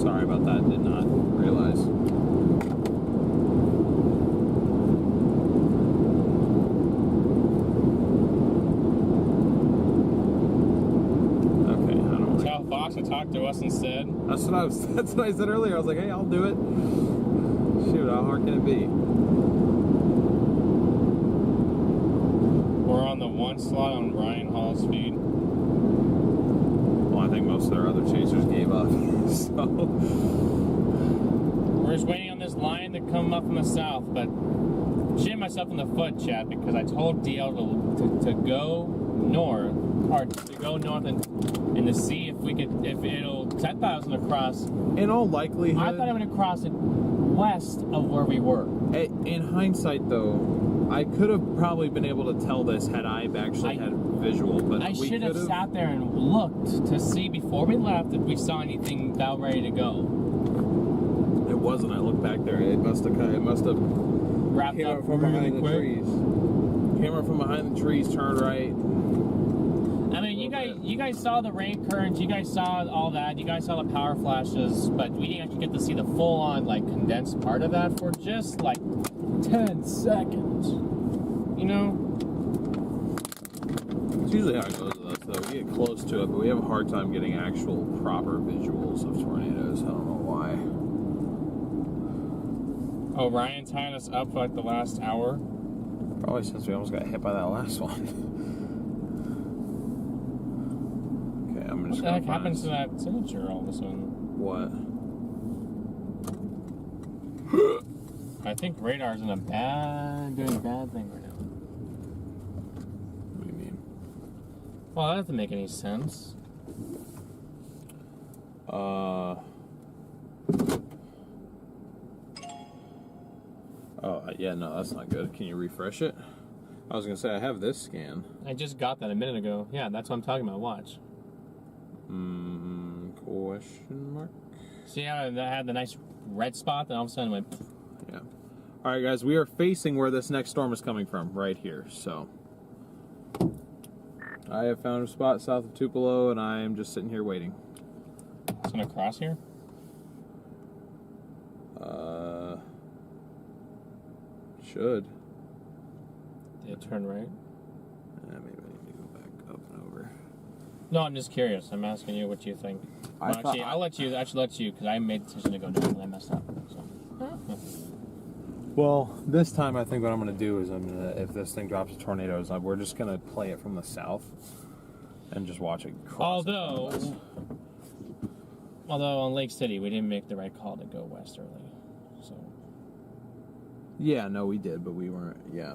sorry about that. Did not realize. Okay, I don't know. Tell Fox to talk to us instead. That's what I said earlier. I was like, hey, I'll do it. Shoot, how hard can it be? We're on the 1 slot on Ryan Hall's feed. Well, I think most of their other chasers gave up. So We're just waiting on this line to come up from the south, but shit myself in the foot, Chad, because I told DL to go north, or to go north and to see if it'll. I thought I was going to cross. in all likelihood, I thought I was going to cross it west of where we were. in hindsight, though, I could have probably been able to tell this had I actually had visual, but I should have sat there and looked to see before we left if we saw anything about ready to go. It wasn't. I looked back there. It must have Wrapped came up up from really behind the quick. trees. Came up from behind the trees, turned right. I mean, you guys saw the rain currents, you guys saw all that, you guys saw the power flashes, but we didn't actually get to see the full-on, like, condensed part of that for just, like, 10 seconds. You know? It's usually how it goes with us, though. We get close to it, but we have a hard time getting actual proper visuals of tornadoes. I don't know why. Oh, Ryan tying us up for, like, the last hour? Probably since we almost got hit by that last one. Okay, I'm just What the gonna heck happens to that signature all of a sudden? What? I think radar's doing a bad thing right now. What do you mean? Well, that doesn't make any sense. Oh, yeah, no, that's not good. Can you refresh it? I was gonna say, I have this scan. I just got that a minute ago. Yeah, that's what I'm talking about. Watch. Question mark? See how that had the nice red spot, then all of a sudden it went... Yeah. All right, guys, we are facing where this next storm is coming from, right here. So, I have found a spot south of Tupelo, and I am just sitting here waiting. It's gonna cross here? Should. Did it turn right? Maybe I need to go back up and over. No, I'm just curious. I'm asking you what you think. Well, actually, I'll let you, because I made the decision to go north and I messed up. So. Well, this time I think what I'm going to do is if this thing drops tornadoes, we're just going to play it from the south and just watch it cross. Although on Lake City, we didn't make the right call to go westerly. So. Yeah, no, we did, but we weren't, yeah.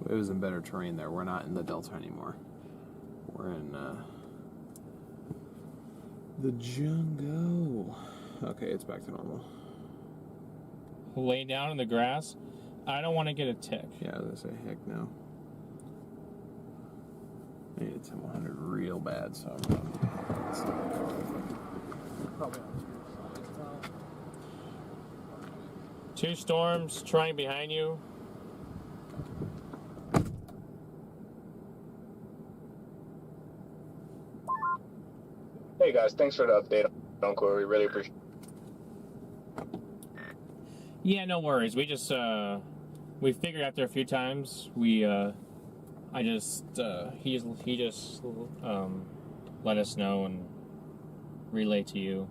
It was in better terrain there. We're not in the Delta anymore. We're in the jungle. Okay, it's back to normal. Lay down in the grass. I don't want to get a tick. Yeah, I was gonna say, heck no. I need a 10-100 real bad, so I'm gonna probably on the side. Two storms trying behind you. Hey guys, thanks for the update on Corey. We really appreciate it. Yeah, no worries. We just we figured after a few times we I just he just let us know and relay to you.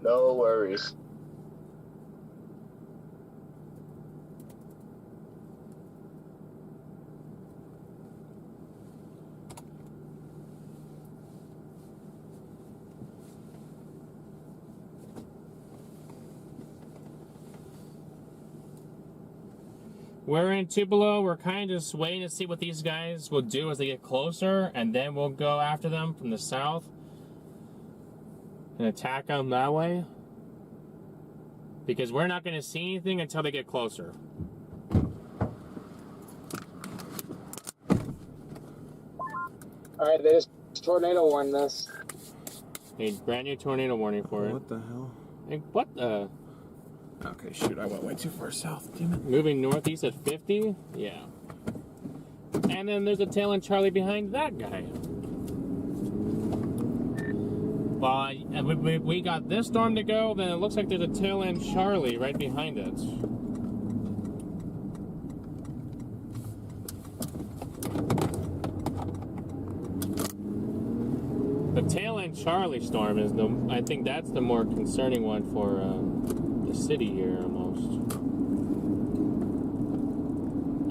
No worries. We're in Tupelo. We're kind of just waiting to see what these guys will do as they get closer, and then we'll go after them from the south and attack them that way. Because we're not going to see anything until they get closer. Alright, they just tornado warned us. A brand new tornado warning for it. What the hell? Hey, what the? Okay, shoot, I went way too far south. Damn it. Moving northeast at 50? Yeah. And then there's a tail end Charlie behind that guy. Well, we got this storm to go, then it looks like there's a tail end Charlie right behind it. The tail end Charlie storm is I think that's the more concerning one for the city here almost.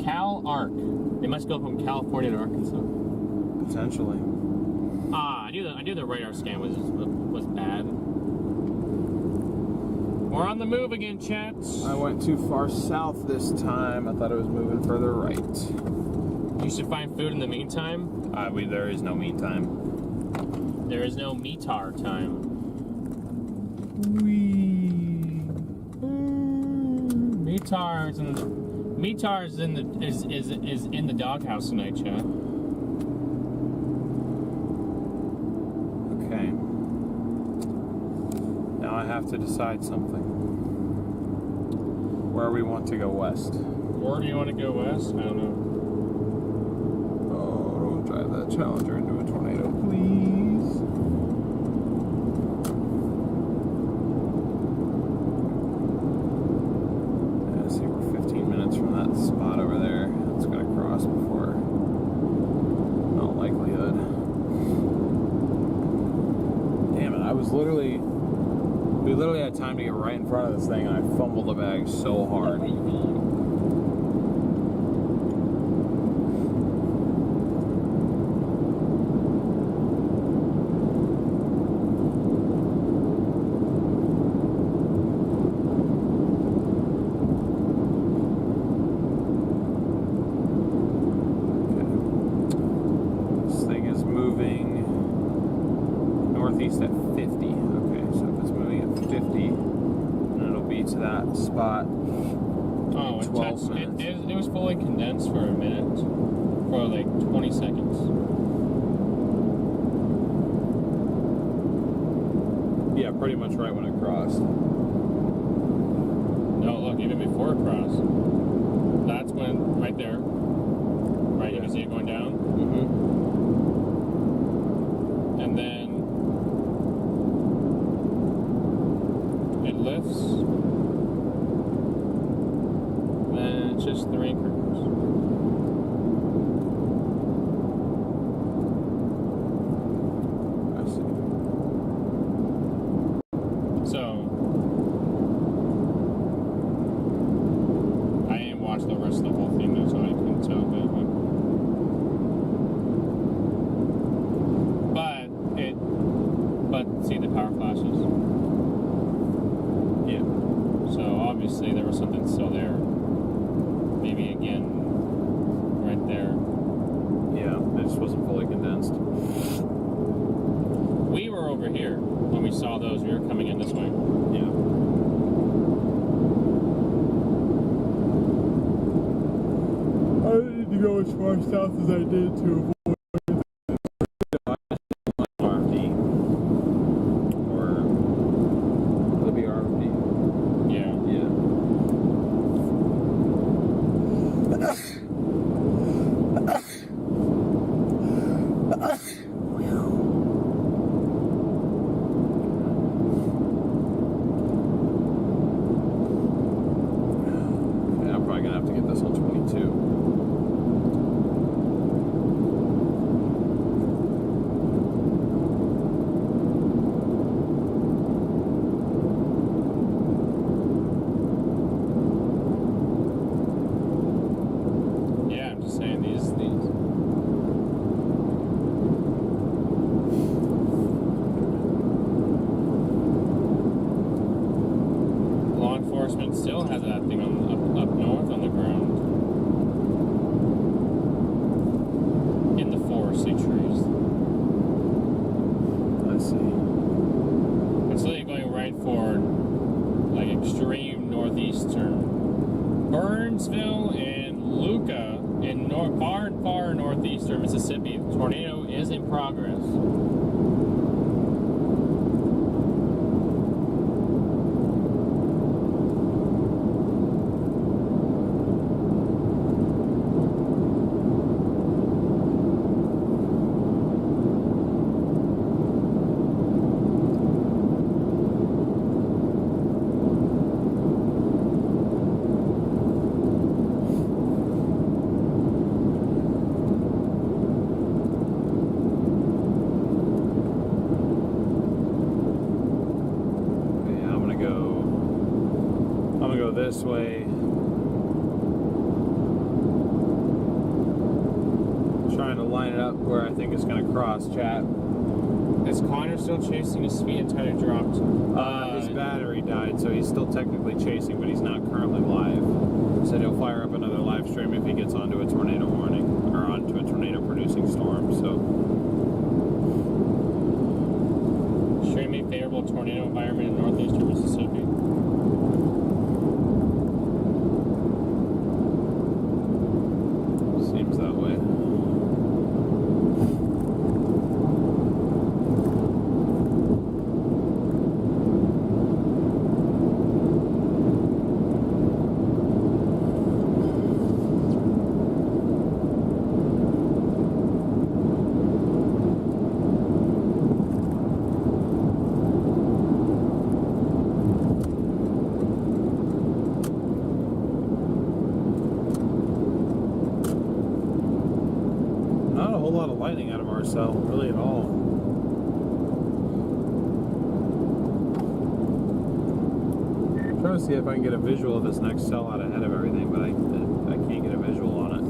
Cal Arc. They must go from California to Arkansas. Potentially. I knew the radar scan was bad. We're on the move again, chat. I went too far south this time. I thought it was moving further right. You should find food in the meantime. There is no meantime. There is no metar time. Metar is in the doghouse tonight, chat. Okay. Now I have to decide something. Where we want to go west. Where do you want to go west? I don't know. Oh, don't drive that Challenger into a tornado, please. Yeah, see, we're 15 minutes from that spot over there. It's going to cross before. No likelihood. Damn it, we literally had time to get right in front of this thing, and I fumbled the bag so hard. Northeast at 50. Okay, so if it's moving at 50, then it'll be to that spot. Oh, it was fully condensed for a minute, for like 20 seconds. Yeah, pretty much right when it crossed. No, look, even before it crossed. That's when, right there. Right, you can see it going down. Mm-hmm. And then it lifts. Then it's just the rain curtains. I see. So I didn't watch the rest of the whole thing though, so I couldn't tell, but see the power flashes. Yeah. So obviously there was something still there. Maybe again, right there. Yeah, it just wasn't fully condensed. We were over here when we saw those. We were coming in this way. Yeah. I didn't need to go as far south as I did to avoid RFD. Or would it be RFD? Yeah. Yeah. still has that thing up north on the ground. In the foresty trees. I see. It's literally going right for like extreme northeastern. Burnsville and Luca in far northeastern Mississippi. The tornado is in progress. This way. Trying to line it up where I think it's going to cross, chat. Is Connor still chasing? His speed entirely dropped. His battery died, so he's still technically chasing, but he's not currently live. So he'll fire up another live stream if he gets onto a tornado warning, or onto a tornado producing storm, so. Extremely favorable tornado environment in northeastern Mississippi. Seems that way. Really at all. I'm trying to see if I can get a visual of this next cell out ahead of everything, but I can't get a visual on it.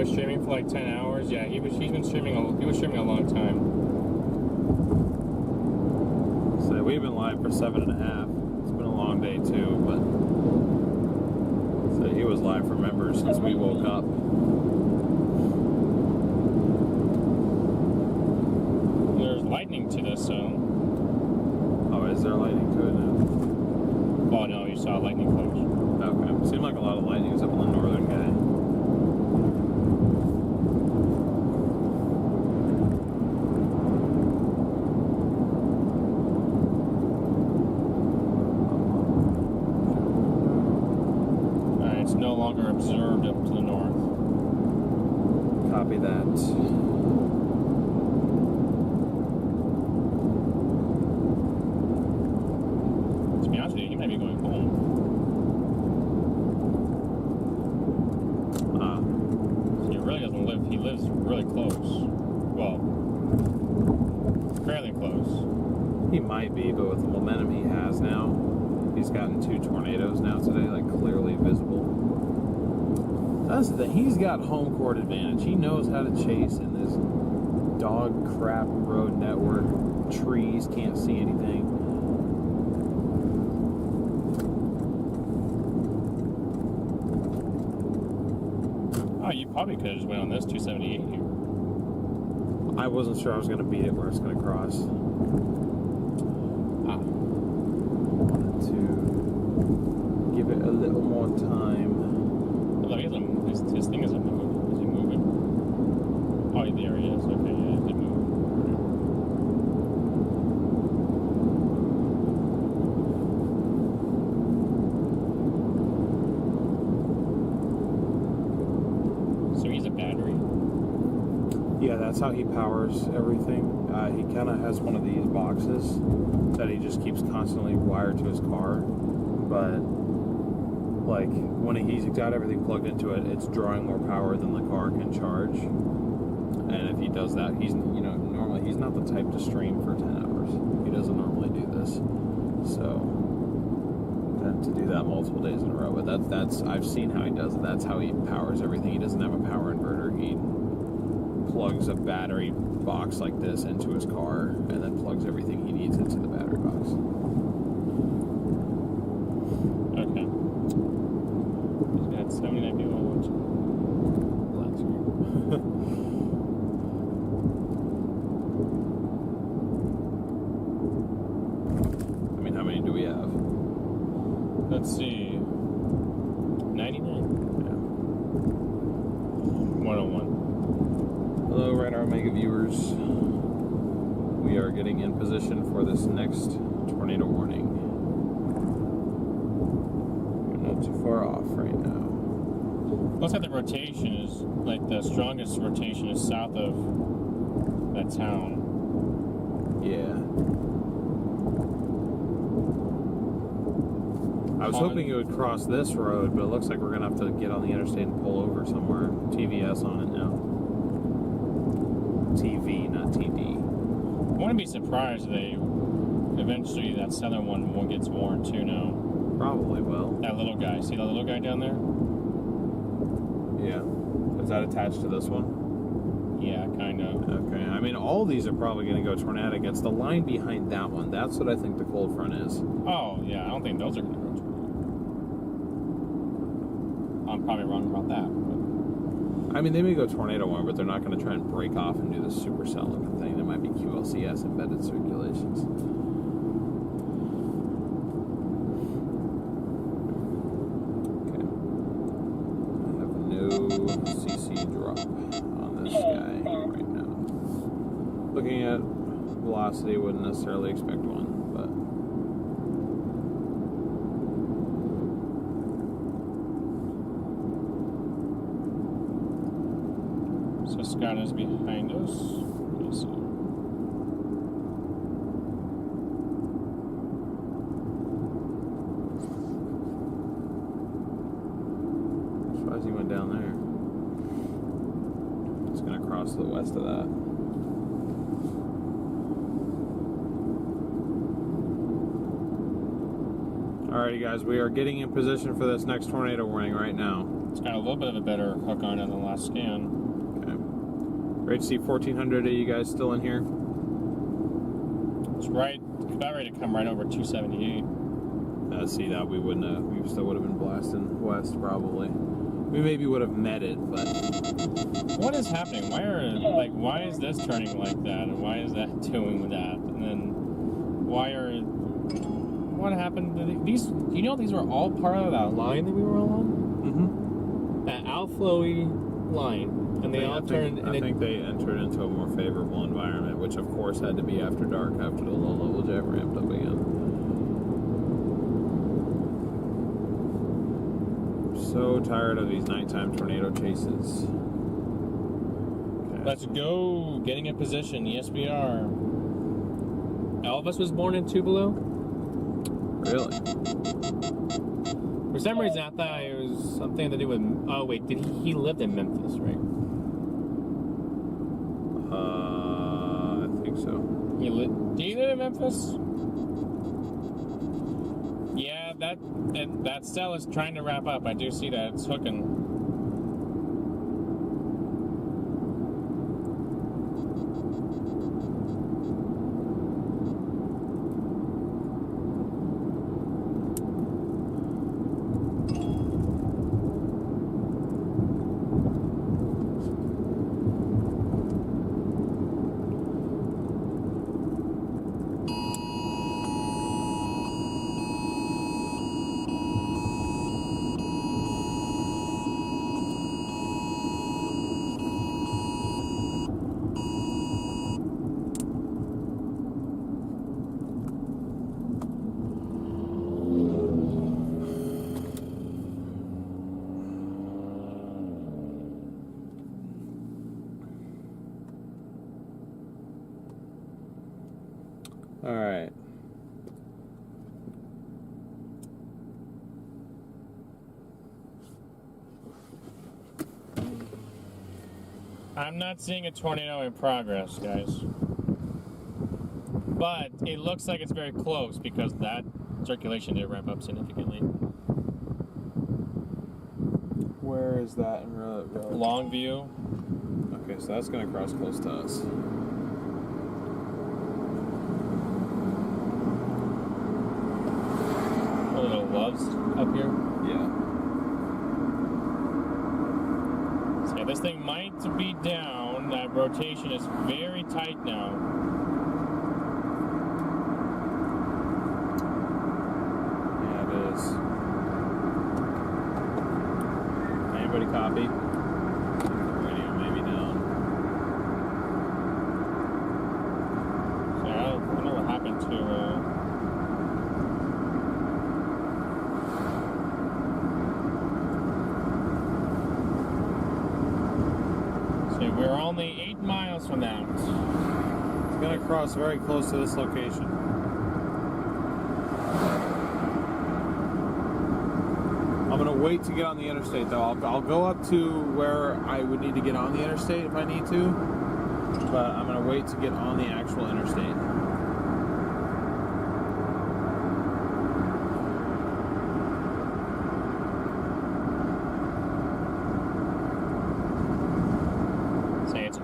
Streaming for like 10 hours. Yeah, he's been streaming. He was streaming a long time. So we've been live for 7.5. It's been a long day too, but so he was live for members since we woke up. There's lightning to this zone. Oh, is there lightning to it now? Oh no, you saw lightning flash. Okay, seemed like a lot of lightning was up in the northern guy. Observed up to the north. Copy that. To be honest with you, he might be going home. He really doesn't live. He lives really close. Well, fairly close. He might be, but with the momentum he has now, he's gotten 2 tornadoes now today, like clearly visible. That's the thing. He's got home court advantage. He knows how to chase in this dog crap road network. Trees, can't see anything. Oh, you probably could have just went on this 278 here. I wasn't sure I was going to beat it where it's going to cross. Wanted to give it a little more time. Although his thing isn't moving. Is he moving? Oh, there he is. Okay, yeah, he did move. So he's a battery? Yeah, that's how he powers everything. He kind of has one of these boxes that he just keeps constantly wired to his car, but like when he's got everything plugged into it, it's drawing more power than the car can charge. And if he does that, he's, you know, normally he's not the type to stream for 10 hours. He doesn't normally do this. So, and to do that multiple days in a row, but that's I've seen how he does it. That's how he powers everything. He doesn't have a power inverter. He plugs a battery box like this into his car and then plugs everything he needs into the battery box. Okay. He's got 79 people watching. That's great. I mean, how many do we have? Let's see. 99? Yeah. 101. Hello, Radar Omega viewers. We are getting in position for this next tornado warning. We're not too far off right now. Looks like the rotation is, like, the strongest rotation is south of that town. Yeah. I was hoping it would cross this road, but it looks like we're going to have to get on the interstate and pull over somewhere. TVS on it now. TV, not TD. I wouldn't be surprised if they eventually that southern one gets warned too now. Probably will. That little guy. See that little guy down there? Yeah. Is that attached to this one? Yeah, kind of. Okay. I mean, all these are probably going to go tornadic. It's the line behind that one. That's what I think the cold front is. Oh, yeah. I don't think those are going to go tornadic. I'm probably wrong about that. But... I mean, they may go tornado warm, but they're not going to try and break off and do the supercell looking thing. There might be QLCS embedded circulations. Okay. I have no CC drop on this guy right now. Looking at velocity, wouldn't necessarily expect one, but... So Scott is behind us. Let's see. I'm surprised he went down there. It's going to cross to the west of that. Alrighty guys, we are getting in position for this next tornado warning right now. It's got a little bit of a better hook on it than the last scan. Great to see 1400 of you guys still in here. It's right, about ready to come right over 278. See that we wouldn't have, we still would have been blasting west probably. We maybe would have met it, but what is happening? Why is this turning like that, and why is that doing that, and then what happened to these? You know, these were all part of that line that we were on. That outflowy line. And they all turned. I think they entered into a more favorable environment, which of course had to be after dark, after the low-level jet ramped up again. So tired of these nighttime tornado chases. Okay. Let's go. Getting in position. Yes, we are. Elvis was born in Tupelo. Really? For some reason, I thought it was something to do with. Oh wait, he lived in Memphis, right? I think so. Do you live in Memphis? Yeah, that cell is trying to wrap up. I do see that. It's hooking. I'm not seeing a tornado in progress, guys. But it looks like it's very close because that circulation did ramp up significantly. Where is that in real? Longview. Okay, so that's gonna cross close to us. Little loves up here. Yeah. So this thing might be down. That rotation is very tight now. Yeah, it is. Anybody copy? Radio maybe down. So I don't know what happened to. We're only 8 miles from that. It's gonna cross very close to this location. I'm gonna wait to get on the interstate though. I'll go up to where I would need to get on the interstate if I need to, but I'm gonna wait to get on the actual interstate.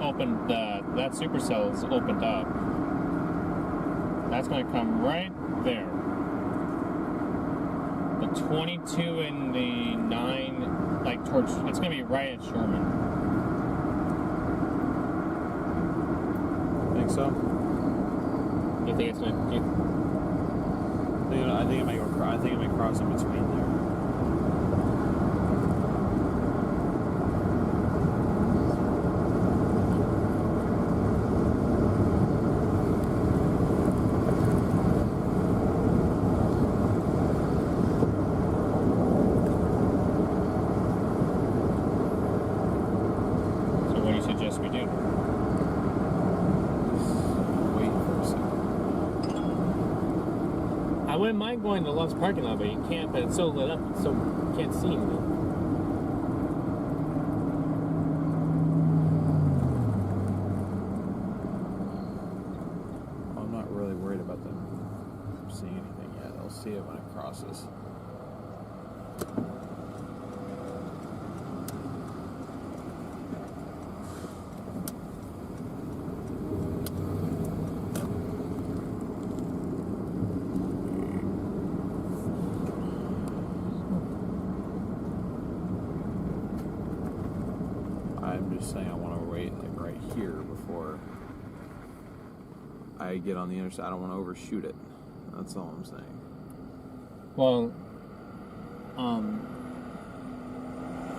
Opened that supercell is opened up. That's going to come right there. The 22 and the 9, like towards, it's going to be right at Sherman. Think so? You think it's going to? I think it might go. I think it might cross in between there. I wouldn't mind going to Love's parking lot, but you can't, but it's so lit up, so you can't see anything. I'm not really worried about them seeing anything yet. I'll see it when it crosses. Saying I want to wait like right here before I get on the interstate. I don't want to overshoot it. That's all I'm saying. Well,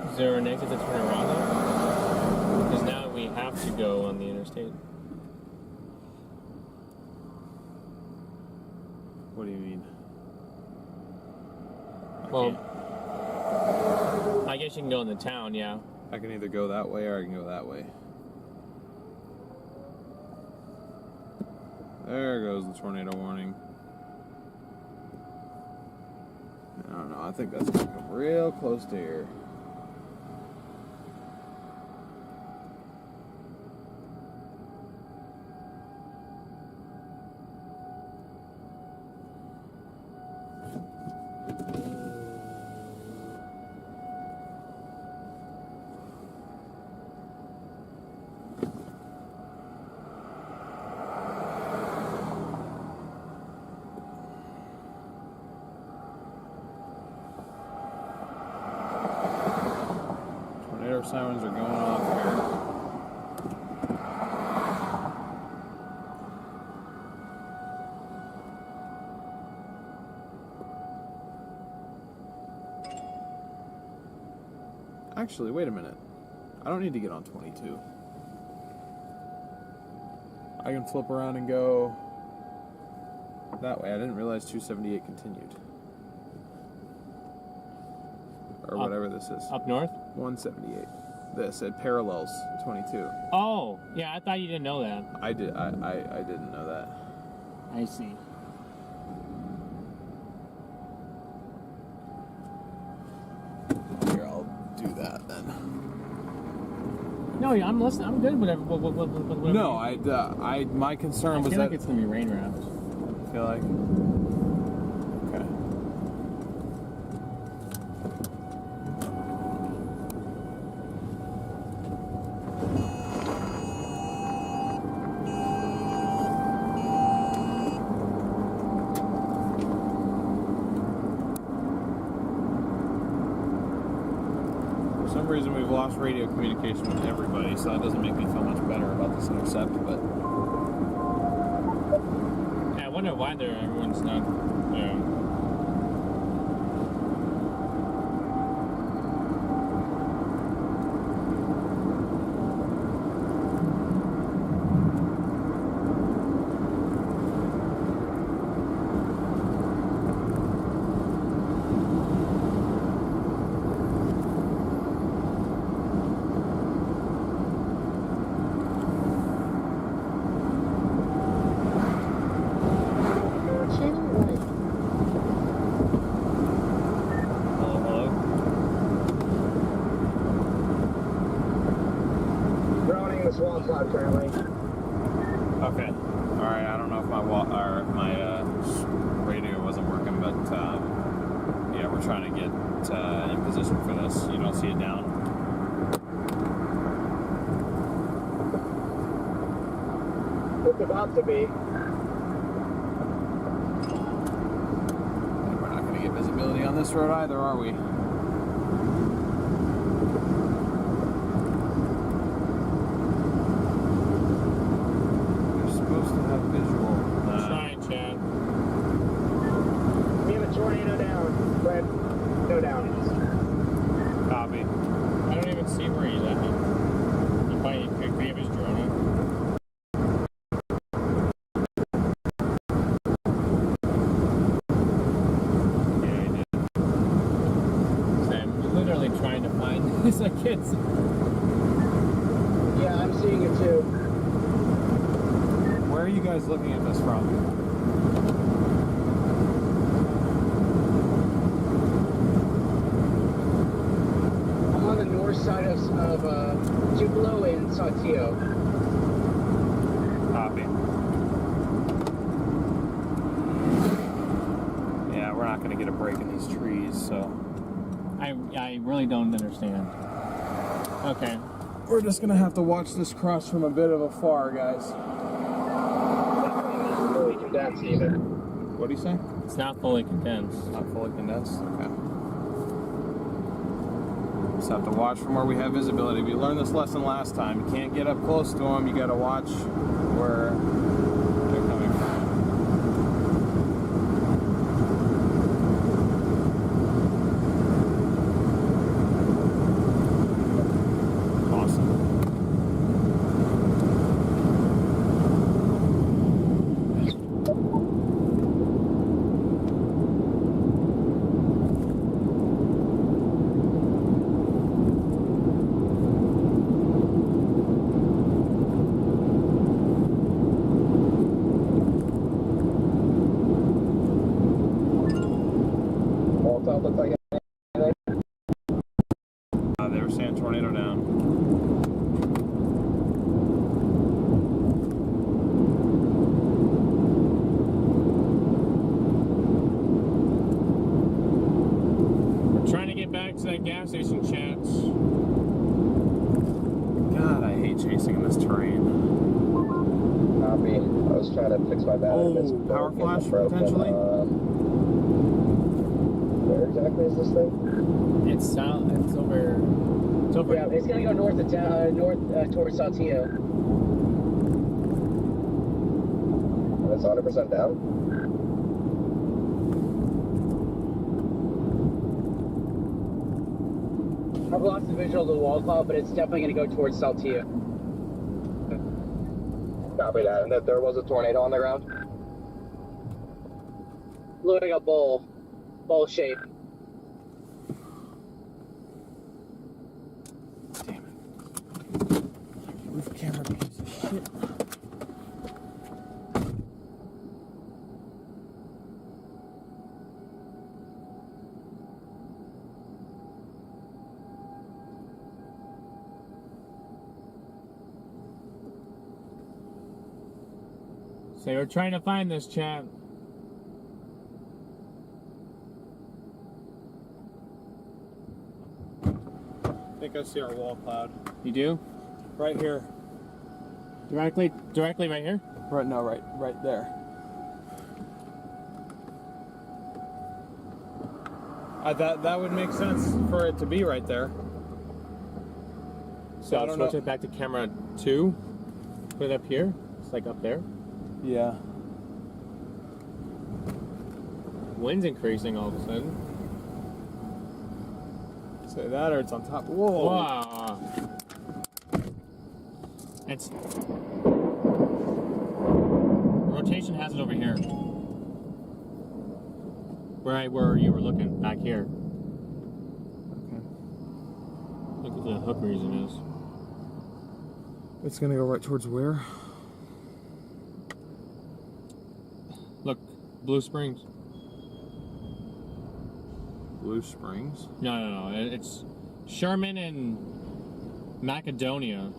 is there an exit to turn around though? Because now we have to go on the interstate. What do you mean? Well, I guess you can go in the town, yeah. I can either go that way or I can go that way. There goes the tornado warning. I don't know. I think that's going to come real close to here. Sirens are going off here. Actually, wait a minute. I don't need to get on 22. I can flip around and go that way. I didn't realize 278 continued. Or whatever this is. Up north? 178. This, it parallels 22. Oh, yeah, I thought you didn't know that. I didn't know that. I see. Here, I'll do that then. No, I'm listening. I'm good with whatever. No, my concern was I feel that like it's gonna be rain wrapped. I feel like. Okay. For some reason, we've lost radio communication with everybody, so that doesn't make me feel much better about this intercept, but. Yeah, I wonder why everyone's not. Droning the swamp cloud currently. Okay. All right. I don't know if my radio wasn't working, but yeah, we're trying to get in position for this. You don't see it down. It's about to be. We're not going to get visibility on this road either, are we? Trying, Chad. We have a tornado down. Brad, go down. Copy. I don't even see where he's at. He probably could have his drone up. Yeah, he did. So I'm literally trying to find this like kids. Yeah, I'm seeing it too. Where are you guys looking at this from? I'm on the north side of Tupelo and Saltillo. Copy. Yeah, we're not going to get a break in these trees, so. I really don't understand. Okay. We're just going to have to watch this cross from a bit of afar, guys. Fully condensed either. What do you say? It's not fully condensed. Not fully condensed? Okay. Just have to watch from where we have visibility. We learned this lesson last time. You can't get up close to them. You got to watch where they're coming from. Look like anything. They were saying tornado down. We're trying to get back to that gas station, chats. God, I hate chasing in this terrain. Copy. I was trying to fix my battery. Oh, power flash, potentially? Where exactly is this thing? It's south. It's over. It's over. Yeah, it's gonna go north of towards Saltillo. That's 100% down. I've lost the visual of the wall cloud, but it's definitely gonna go towards Saltillo. Copy that. And that there was a tornado on the ground. Looked like a bowl shape. Damn it. Roof camera piece of shit. So we're trying to find this, chat. I think I see our wall cloud. You do? Right here. Directly right here? Right, no, right there. That would make sense for it to be right there. So I I'll don't switch know. it back to camera 2. Put it up here. It's like up there. Yeah. Wind's increasing all of a sudden. Say that or it's on top. Whoa. Wow. It's rotation has it over here. Right where you were looking, back here. Okay. Look what the hook reason is. It's gonna go right towards where? Look, Blue Springs. Blue Springs? No. It's Sherman and Macedonia.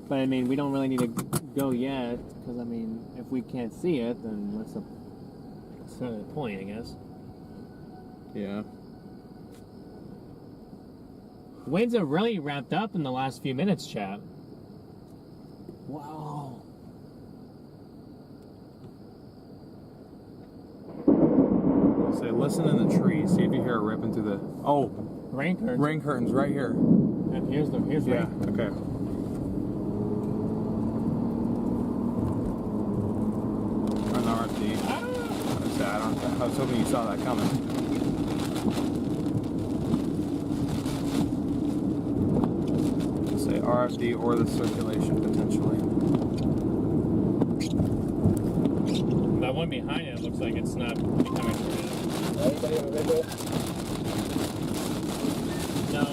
But I mean, we don't really need to go yet, because I mean, if we can't see it, then what's the point, I guess? Yeah. Winds have really ramped up in the last few minutes, chat. Wow. Say, listen in the trees. See if you hear it ripping through the. Oh, rain curtains. Rain curtains right here. And here's yeah. rain. Okay. An RFD. I was hoping you saw that coming. Say RFD or the circulation potentially. That one behind it looks like it's not becoming. Anybody have a visual? No,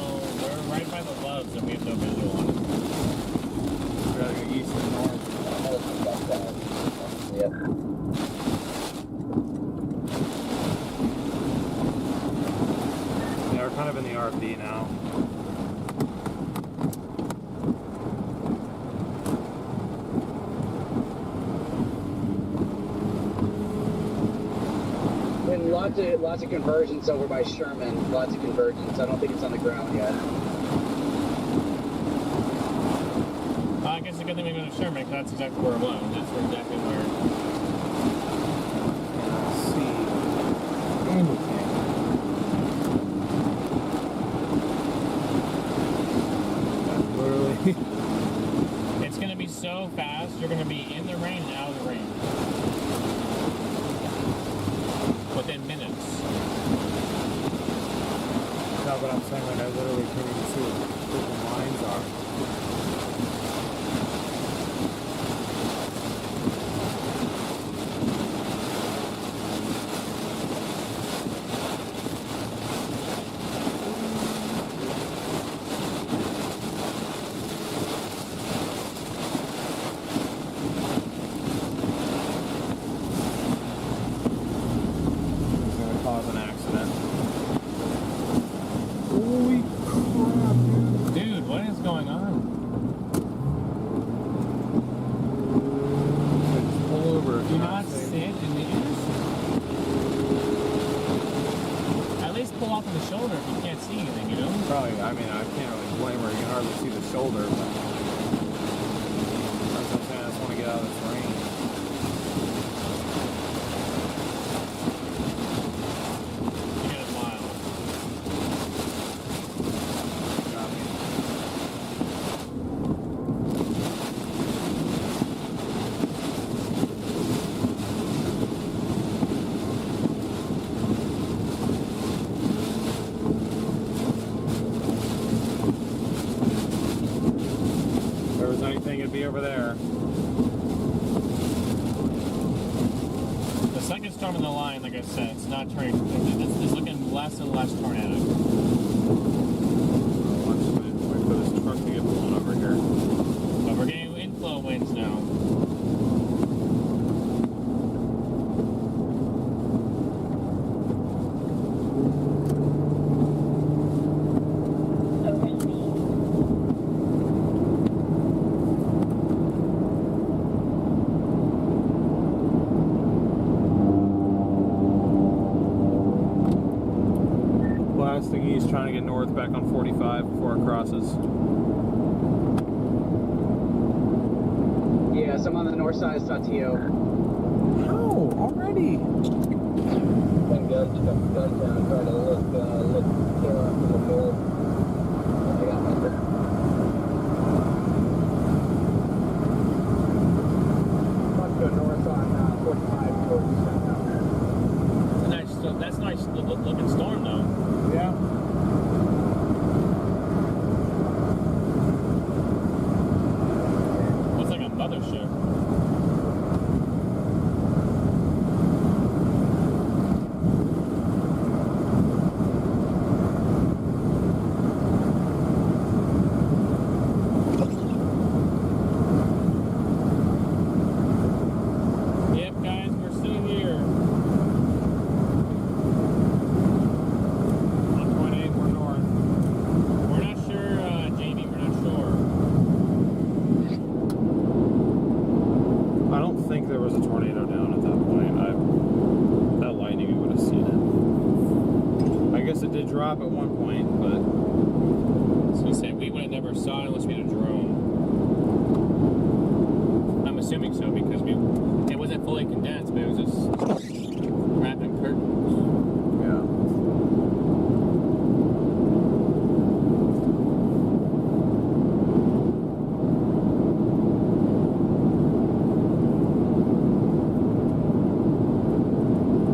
we're right by the loves and we have no visual on it. We gotta go east and north. Yep. Yeah, we're kind of in the RFD now. And lots of convergence over by Sherman. Lots of convergence. I don't think it's on the ground yet. I guess it's a good thing we go to Sherman, because that's exactly where it was. That's exactly where. See anything. Literally. It's going to be so fast, you're going to be in the rain and out of the rain. Within minutes. No, but I'm saying, like, I literally can't even see what the lines are. Over there. The second storm in the line, like I said, it's not turning. It's looking less and less tornadic. Watch me wait for this truck to get blown over here. But we're getting inflow winds now. blasting east, trying to get north back on 45 before it crosses. Yes, I'm on the north side of Satio. How? Already? And guns down, trying to look to the north. I got my Let's go north on 45 towards down there. That's a nice looking storm though. Yeah. Looks like a mothership. Yep, guys, we're still here. 1.8, we're north. We're not sure, Jamie, we're not sure. I don't think there was a tornado down at that point. That lightning, I would have seen it. I guess it did drop at one point, but I was gonna say, we would have never saw it unless we had a drone. I'm assuming so because it wasn't fully condensed, but it was just wrapping curtains. yeah.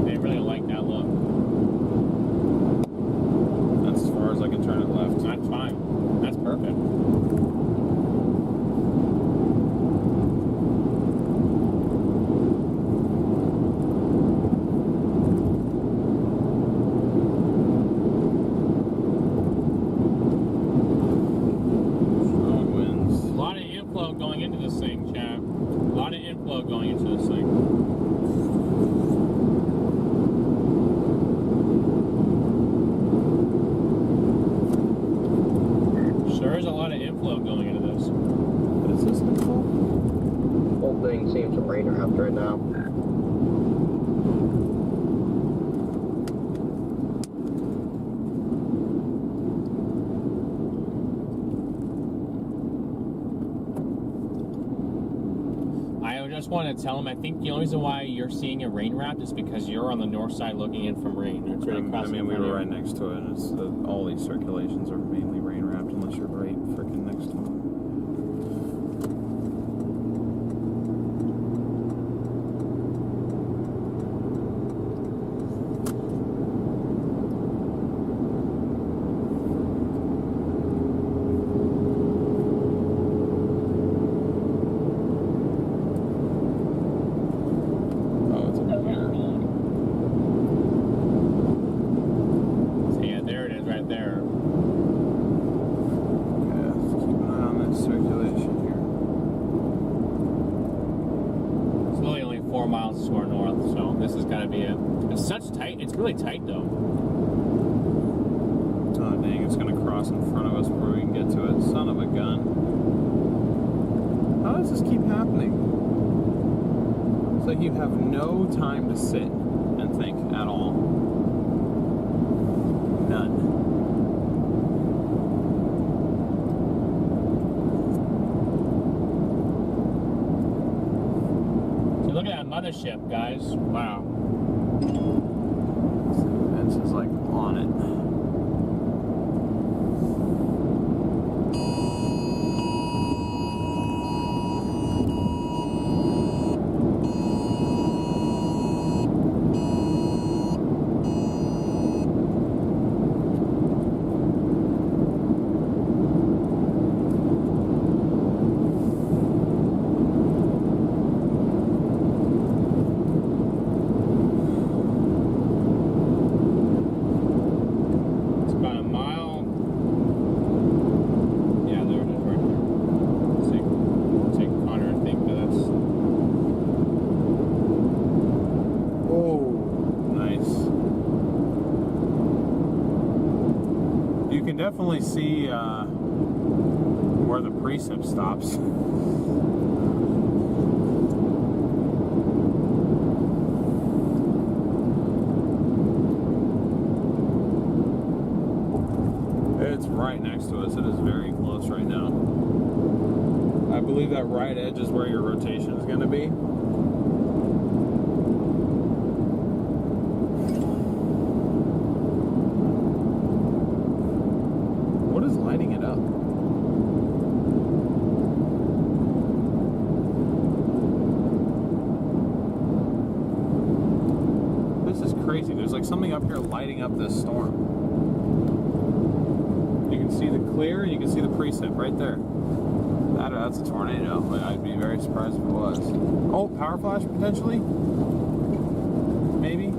They really like that look. That's as far as I can turn it left. That's fine. That's perfect. Strong winds. A lot of inflow going into this thing, chap. A lot of inflow going into this thing. Sure is a lot of inflow going into this. What is this thing called? whole thing seems some Rainwrapped right now. I just want to tell him, I think the only reason why you're seeing a Rainwrapped is because you're on the north side looking in from rain. It's right across I mean, in we front were of right you. next to it, and it's all these circulations are mainly rain wrapped unless you're right freaking next to them. Oh, it's over here. So yeah, there it is right there. Okay, let's keep an eye on this circulation here. It's literally only 4 miles to our north, so this is gotta be it. It's such tight, it's really tight though. Oh dang, it's gonna cross in front of us before we can get to it. Son of a gun. How does this keep happening? It's like you have no time to sit and think at all. None. So look at that mothership, guys. Wow. Vince is like on it. It's about a mile. Yeah, there it is right there. Take Connor, I think, but that's... Oh, nice. You can definitely see where the precip stops. right next to us. It is very close right now. I believe that right edge is where your rotation is going to be. What is lighting it up? This is crazy. There's like something up here lighting up this storm. You can see the clear, you can see the precip right there. That's a tornado, but I'd be very surprised if it was. Oh, power flash potentially? Maybe?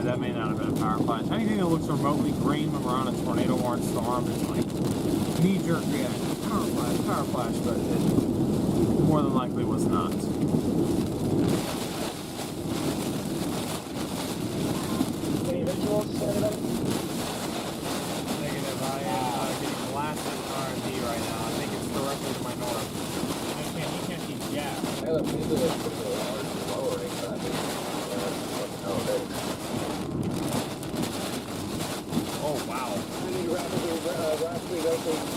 That may not have been a power flash. Anything that looks remotely green when we're on a tornado warned storm is like knee-jerk reaction. Power flash, but it more than likely was not. Any visuals? Negative. I am getting blasted R&D right now. I think it's directly to my north. You can't see jack. I have a feeling it's pretty large and lowering, but I think Oh, wow. really rapidly rotating.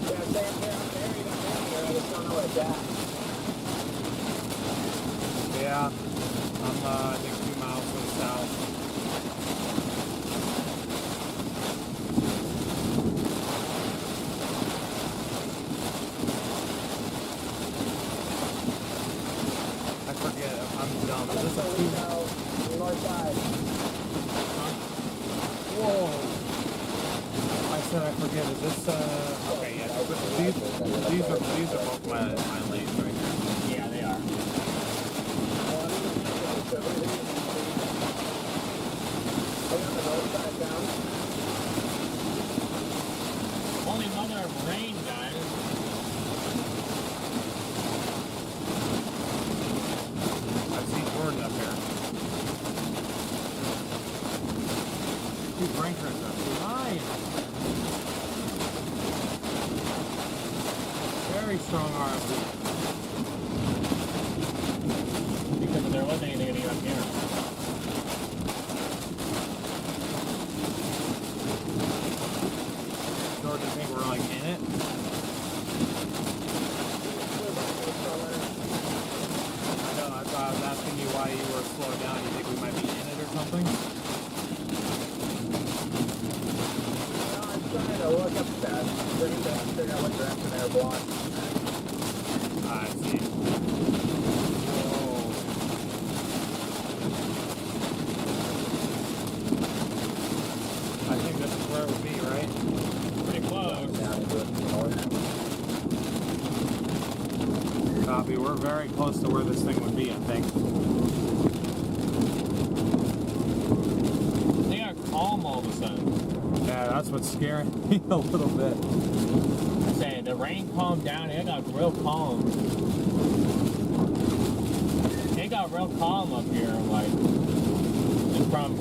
Yeah, same here. I'm buried. I just don't know where it's at. Yeah. I'm, I think 2 miles to the south. I forget. I'm dumb. Is this a 2 mile? North side. Whoa. I said I forget. Is this, okay, yeah. These are both my lanes right here. Yeah, they are. Only mother of rain, guys. I see Jordan up here. Two breakers up here. Nice. Very strong RFD. Because if there wasn't anything to get up here. Jordan, do you think we're like in it? I know, I thought I was asking you why you were slowed down. You think we might be in it or something? I'm trying to look up that screen to figure out what direction they're blowing. I see. Whoa. I think this is where it would be, right? Pretty close. Copy. We're very close to where this thing would be, I think. They are calm all of a sudden. Yeah, that's what's scaring me a little bit. I'm saying the rain calmed down. It got real calm. It got real calm up here, like from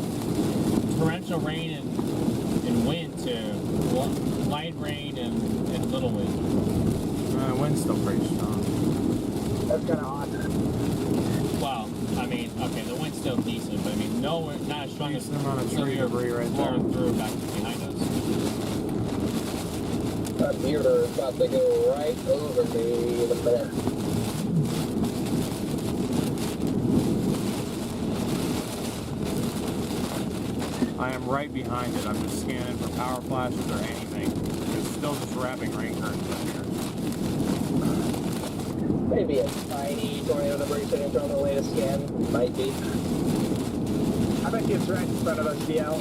torrential rain and wind to light rain and little wind. Wind's still pretty strong. That's kind of odd. Well, I mean, okay, the wind's still decent, but I mean, nowhere, not as strong as Decent amount of tree debris right there. blowing through back behind us. That meter is about to go right over me in a minute. I am right behind it. I'm just scanning for power flashes or anything. There's still just wrapping rain curtains up here. Maybe a tiny tornado debris signature on the latest scan. Might be. I bet you it's right in front of us, DL.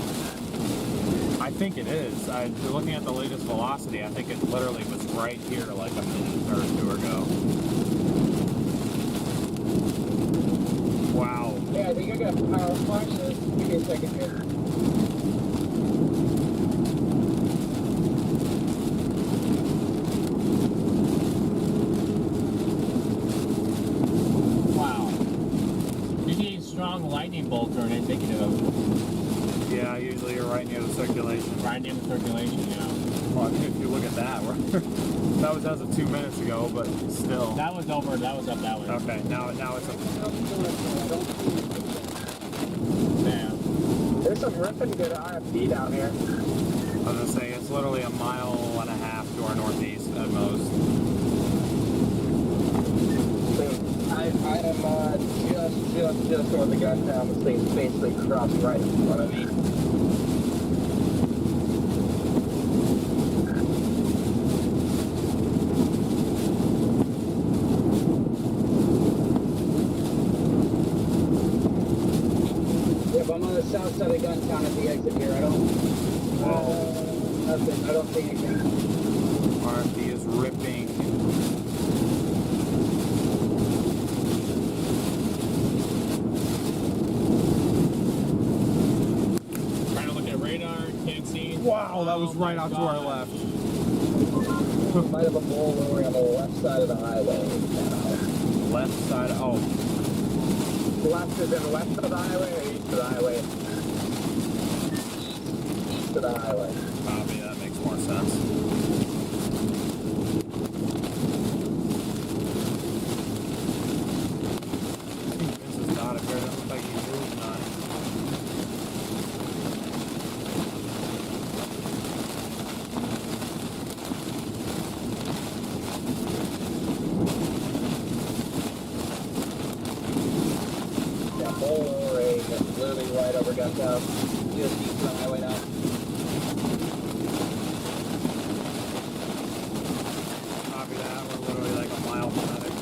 I think it is. Looking at the latest velocity, I think it literally was right here like a minute or two ago. Wow. Yeah, I think I got power flash this. Give me a second here. Wow. You need strong lightning bolts or an indicative. Yeah, usually you're right near the circulation. Right near the circulation, yeah. Well, if you look at that, that was as of 2 minutes ago, but still. That was over, that was up that way. Okay, now it's up. Damn. There's some ripping good RFD down here. I was gonna say, it's literally 1.5 miles to our northeast at most. I am just north of Guntown. This thing's basically crossed right in front of me. Yep, I'm on the south side of Guntown at the exit here. I don't see anything. RFD is ripping. Trying to look at radar, can't see. Wow, that was right my out to God. our left. Might have a bull lowering on the left side of the highway. Left side, oh. Left is in west of the highway or east of the highway? East of the highway. Copy, that makes more sense. I think Vince is not up here. That looks like he moved not. Yeah, bull lowering literally right over Guntown. Just east of the highway now. Copy that. We're literally like a mile from that exit.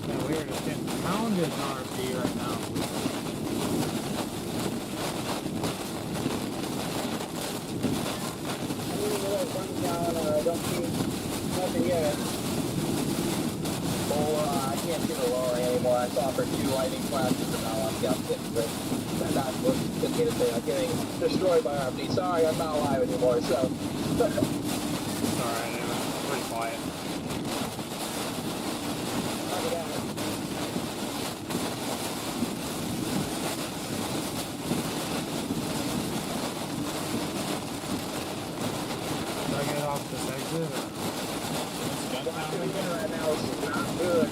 Yeah, we're just getting pounded in RFD right now. I don't see nothing yet. Bull, I can't see the lowering anymore. I saw for 2 lightning flashes and now I'm down 6. But I'm not looking to say I'm getting destroyed by RFD. Sorry, I'm not live anymore, so. It's alright, it was pretty quiet. Look at that. Did I get off this exit? Or? What I'm doing right now is not good.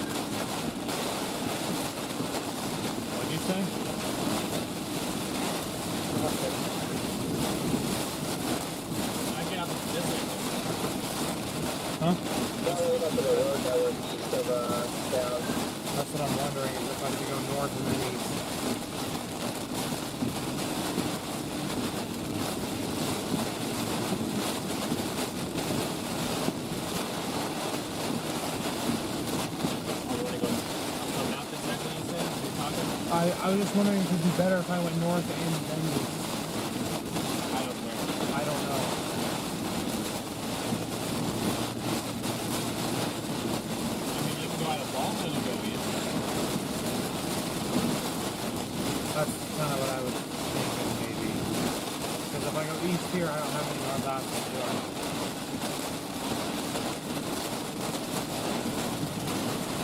What'd you say? I get up this way. Huh? Going up to the road that was east of town. That's what I'm wondering, is if I should go north and then east. I was just wondering if it'd be better if I went north and then east. I don't know. That's kind of what I was thinking, maybe. Because if I go east here, I don't have any north options, do I?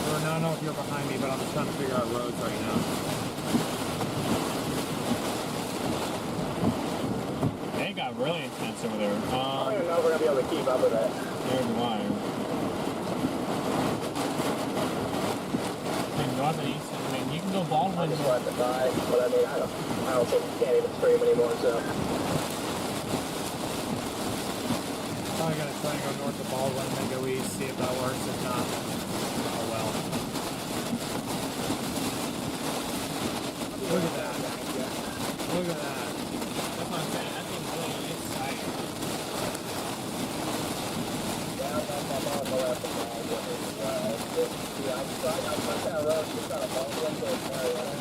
Or no, I don't know if you're behind me, but I'm just trying to figure out roads right now. They got really intense over there. I don't even know if we're going to be able to keep up with that. Neither do I. And north and east, I mean, you can go Baldwin. I just let it die, but I mean, I don't think we can't even stream anymore, so. Probably gonna try and go north of Baldwin and then go east, see if that works. If not, oh well. Look at that. Look at that. That's what I'm saying. That thing's really exciting. Yeah, I'm on the left of Baldwin. Yeah, I'm so I cut that road just out of Baldwin to Marietta.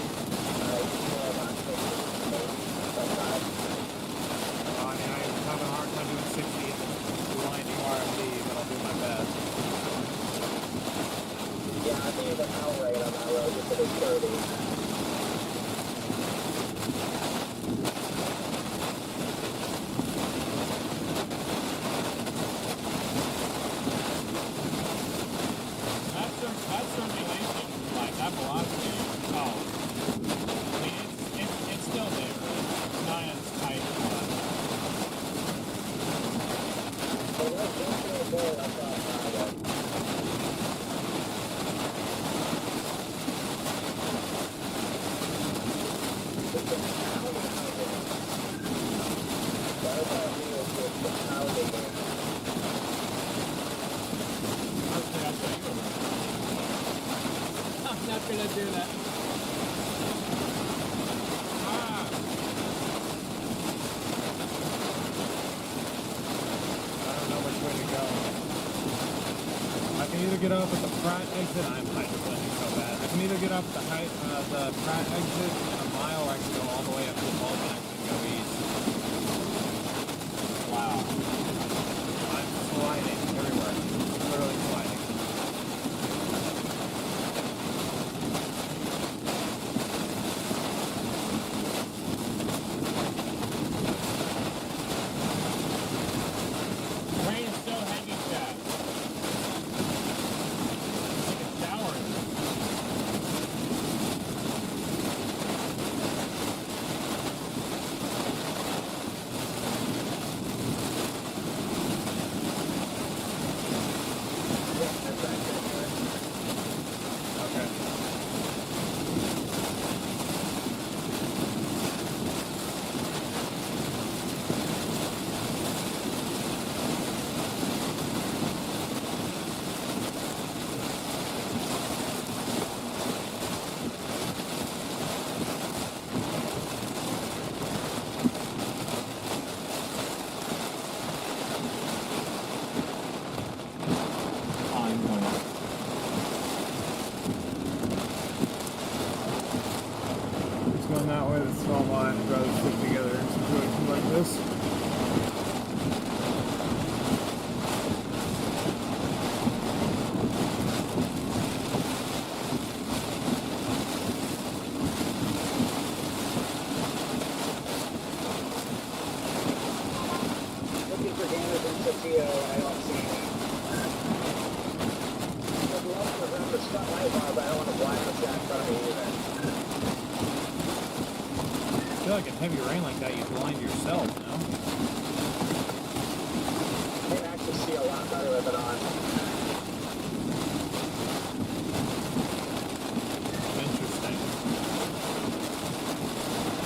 I mean, I'm having a hard time doing 60 blinding RMD, but I'll do my best. Yeah, I need an outright on that road just to be 30. That circulation, like that velocity, oh, I mean, it's still there, but it's not as tight as that. So that's the goal I thought. I'm not gonna do that. I don't know which way to go. I can either get off at the Pratt exit. I'm hydroplaning so bad. I can either get off the Pratt exit in a mile, or I can go all the way up to the Baldwin exit and go east. Wow. I'm sliding everywhere. Literally sliding. Rain is so heavy, Chad. It's like a shower. Okay. I'm going up. It's going that way, that's all mine. I'd rather stick together in a situation like this. Looking for damage in Sophia, I don't see any. I'd love to remember stuff I bar, but I don't want to blind the shot in front of me either. I feel like in heavy rain like that, you blind yourself, you know? I can actually see a lot better with it on. Interesting.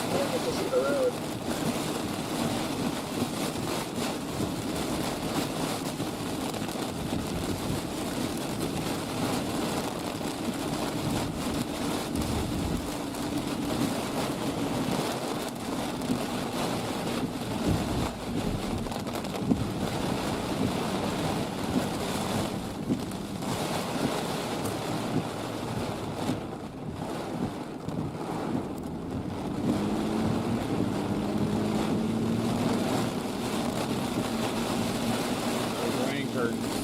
I don't get to see the road. Rain curtains.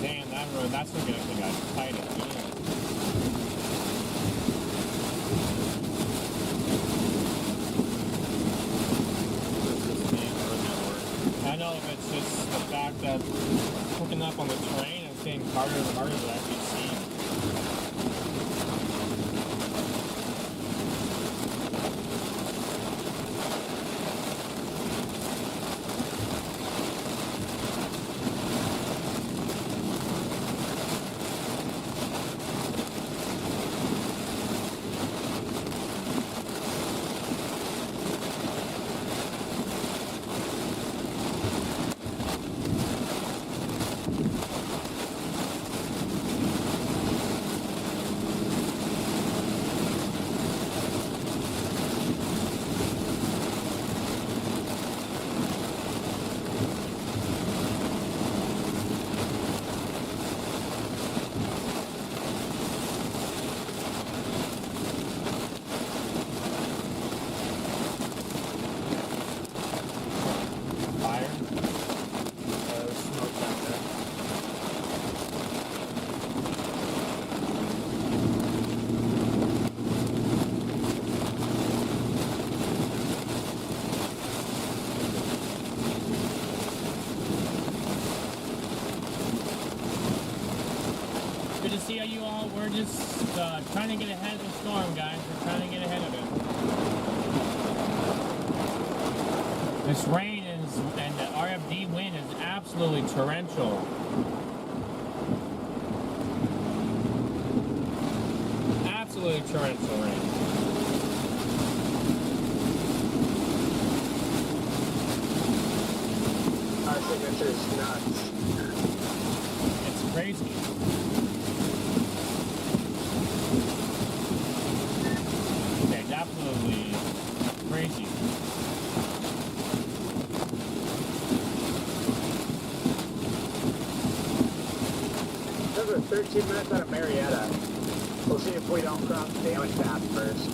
Damn, that road, that's looking like it got tight at the end. I know if it's just the fact that hooking up on the train and getting harder and harder to actually see. Good to see you all. We're just trying to get ahead of the storm, guys. We're trying to get ahead of it. This rain and the RFD wind is absolutely torrential. Absolutely torrential rain. Our signature's nuts. It's crazy. It's absolutely crazy. Those are 13 minutes out of Marietta. We'll see if we don't cross the damage path first.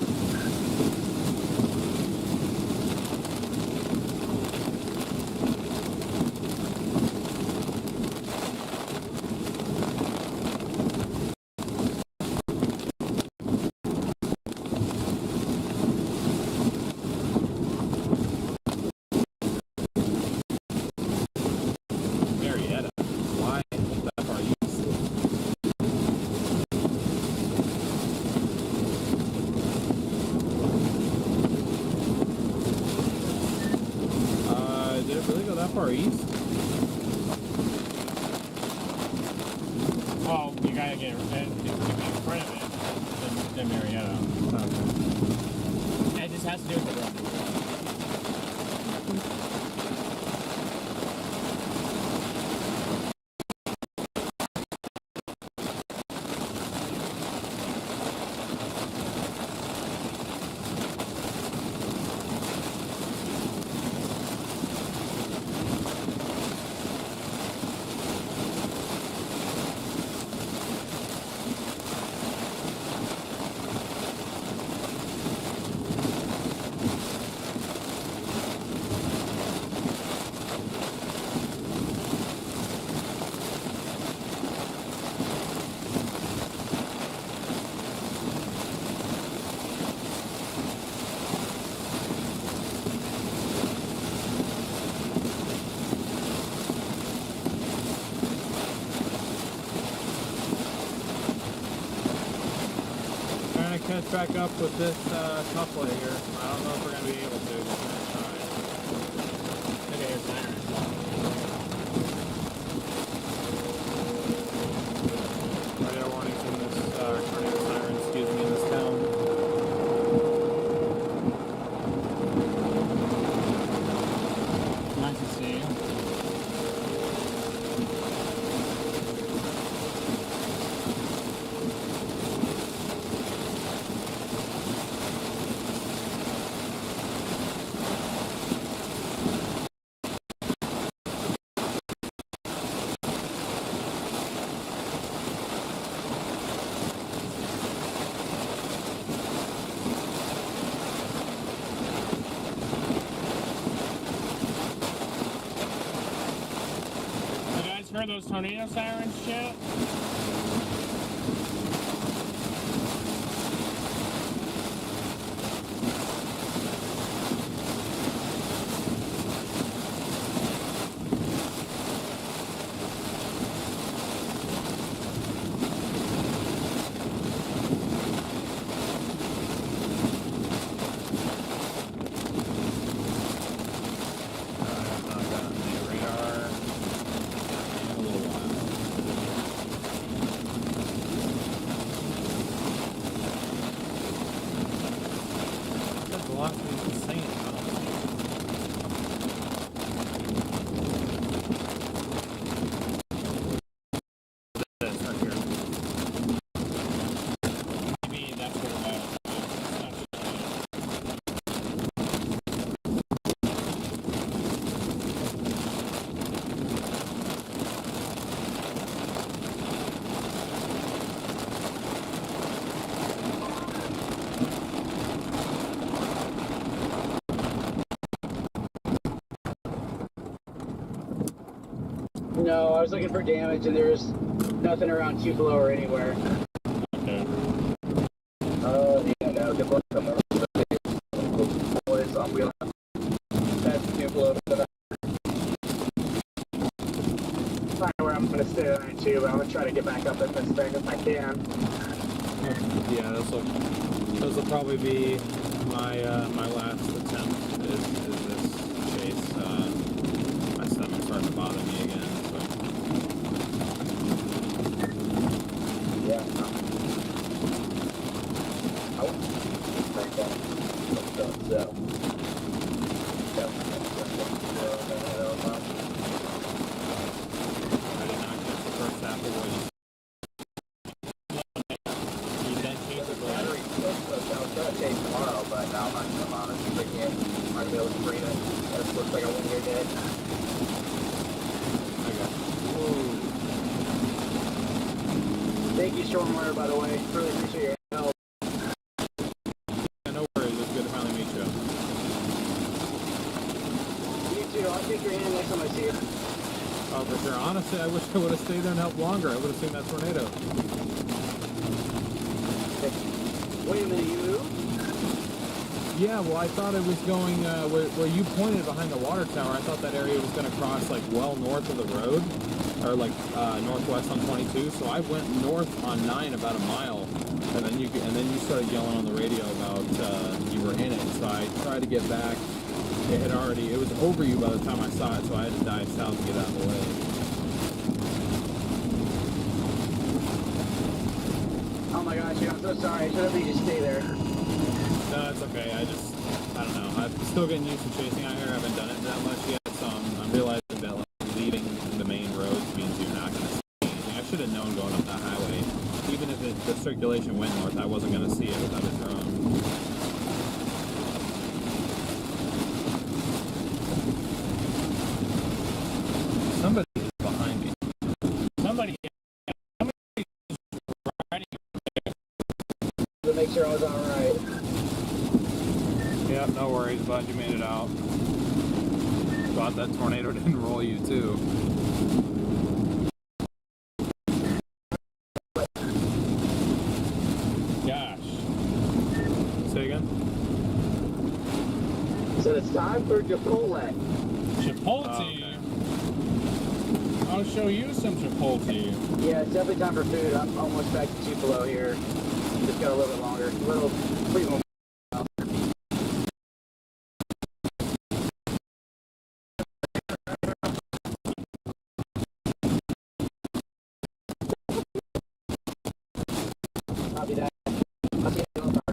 Marietta. Why that far east? Did it really go that far east? Well, you gotta get in front of it than Marietta. Okay. It just has to do with the road. Catch back up with this couple here. I don't know if we're going to be able to, but we're going to try. Okay, here's sirens. Radar warnings in this, tornado siren, excuse me, in this town. Nice to see you. Heard those tornado sirens shit? No, I was looking for damage and there's nothing around Tupelo or anywhere. Okay. Yeah, no, good luck on the boys on wheel. That's Tupelo. Probably where I'm going to stay tonight too, but I'm going to try to get back up in this thing. thing if I can. Yeah, this will probably be my my last attempt is this chase. My stomach's starting to bother me again. So. Yeah. Oh. So. I did not catch the first half of what you then chase it Battery was gonna chase tomorrow, but now I'm not gonna bother. I can't. I'm not gonna be able to bring it. It looks like a one-year day. Okay. Thank you, StormRunner, by the way. Really appreciate your help. Yeah, no worries. It's good to finally meet you. You too. I'll take your hand next time I see you. Oh, for sure. Honestly, I wish I would have stayed there and helped longer. I would have seen that tornado. Wait a minute, you moved? Yeah, well, I thought it was going where you pointed behind the water tower. I thought that area was going to cross like well north of the road, or like northwest on 22. So I went north on 9 about a mile, and then you started yelling on the radio about you were in it. So I tried to get back. It was over you by the time I saw it, so I had to dive south to get out of the way. Oh my gosh, I'm so sorry. I should have let you just stay there. No, it's okay. I don't know. I'm still getting used to chasing out here. I haven't done it that much yet, so I'm realizing that like leaving the main roads means you're not going to see anything. I should have known going up that highway. Even if the circulation went north, I wasn't going to see it without a drone. Somebody is behind me. Somebody is riding. To make sure I was alright. Yep, no worries. Glad you made it out. Glad that tornado didn't roll you too. Gosh. Say again? So it's time for Chipotle. Chipotle? Oh, okay. I'll show you some Chipotle. Yeah, it's definitely time for food. I'm almost back to Tupelo here. Just got a little bit longer. Pretty more. Copy that. I'll see you in the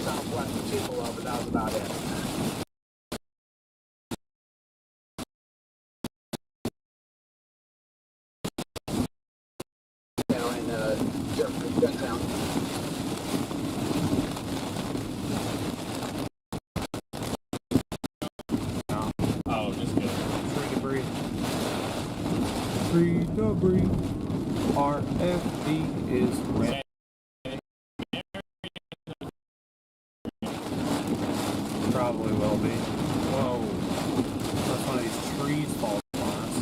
southwest of Tupelo, but that was about it. Down in Guntown. Oh, just kidding. Free debris. RFD is red. Probably will be. Whoa. That's one of these trees falling on us.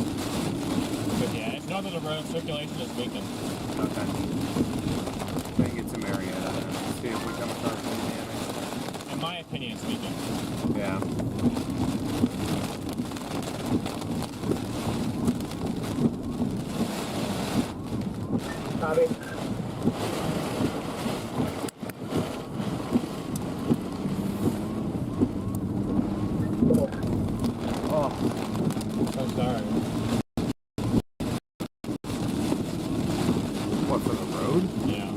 But yeah, it's not that the road circulation is weakened. Okay. We can get some area out of it. See if we come across any damage. In my opinion, it's weakened. Yeah. Copy. Oh. So sorry. What, for the road? Yeah.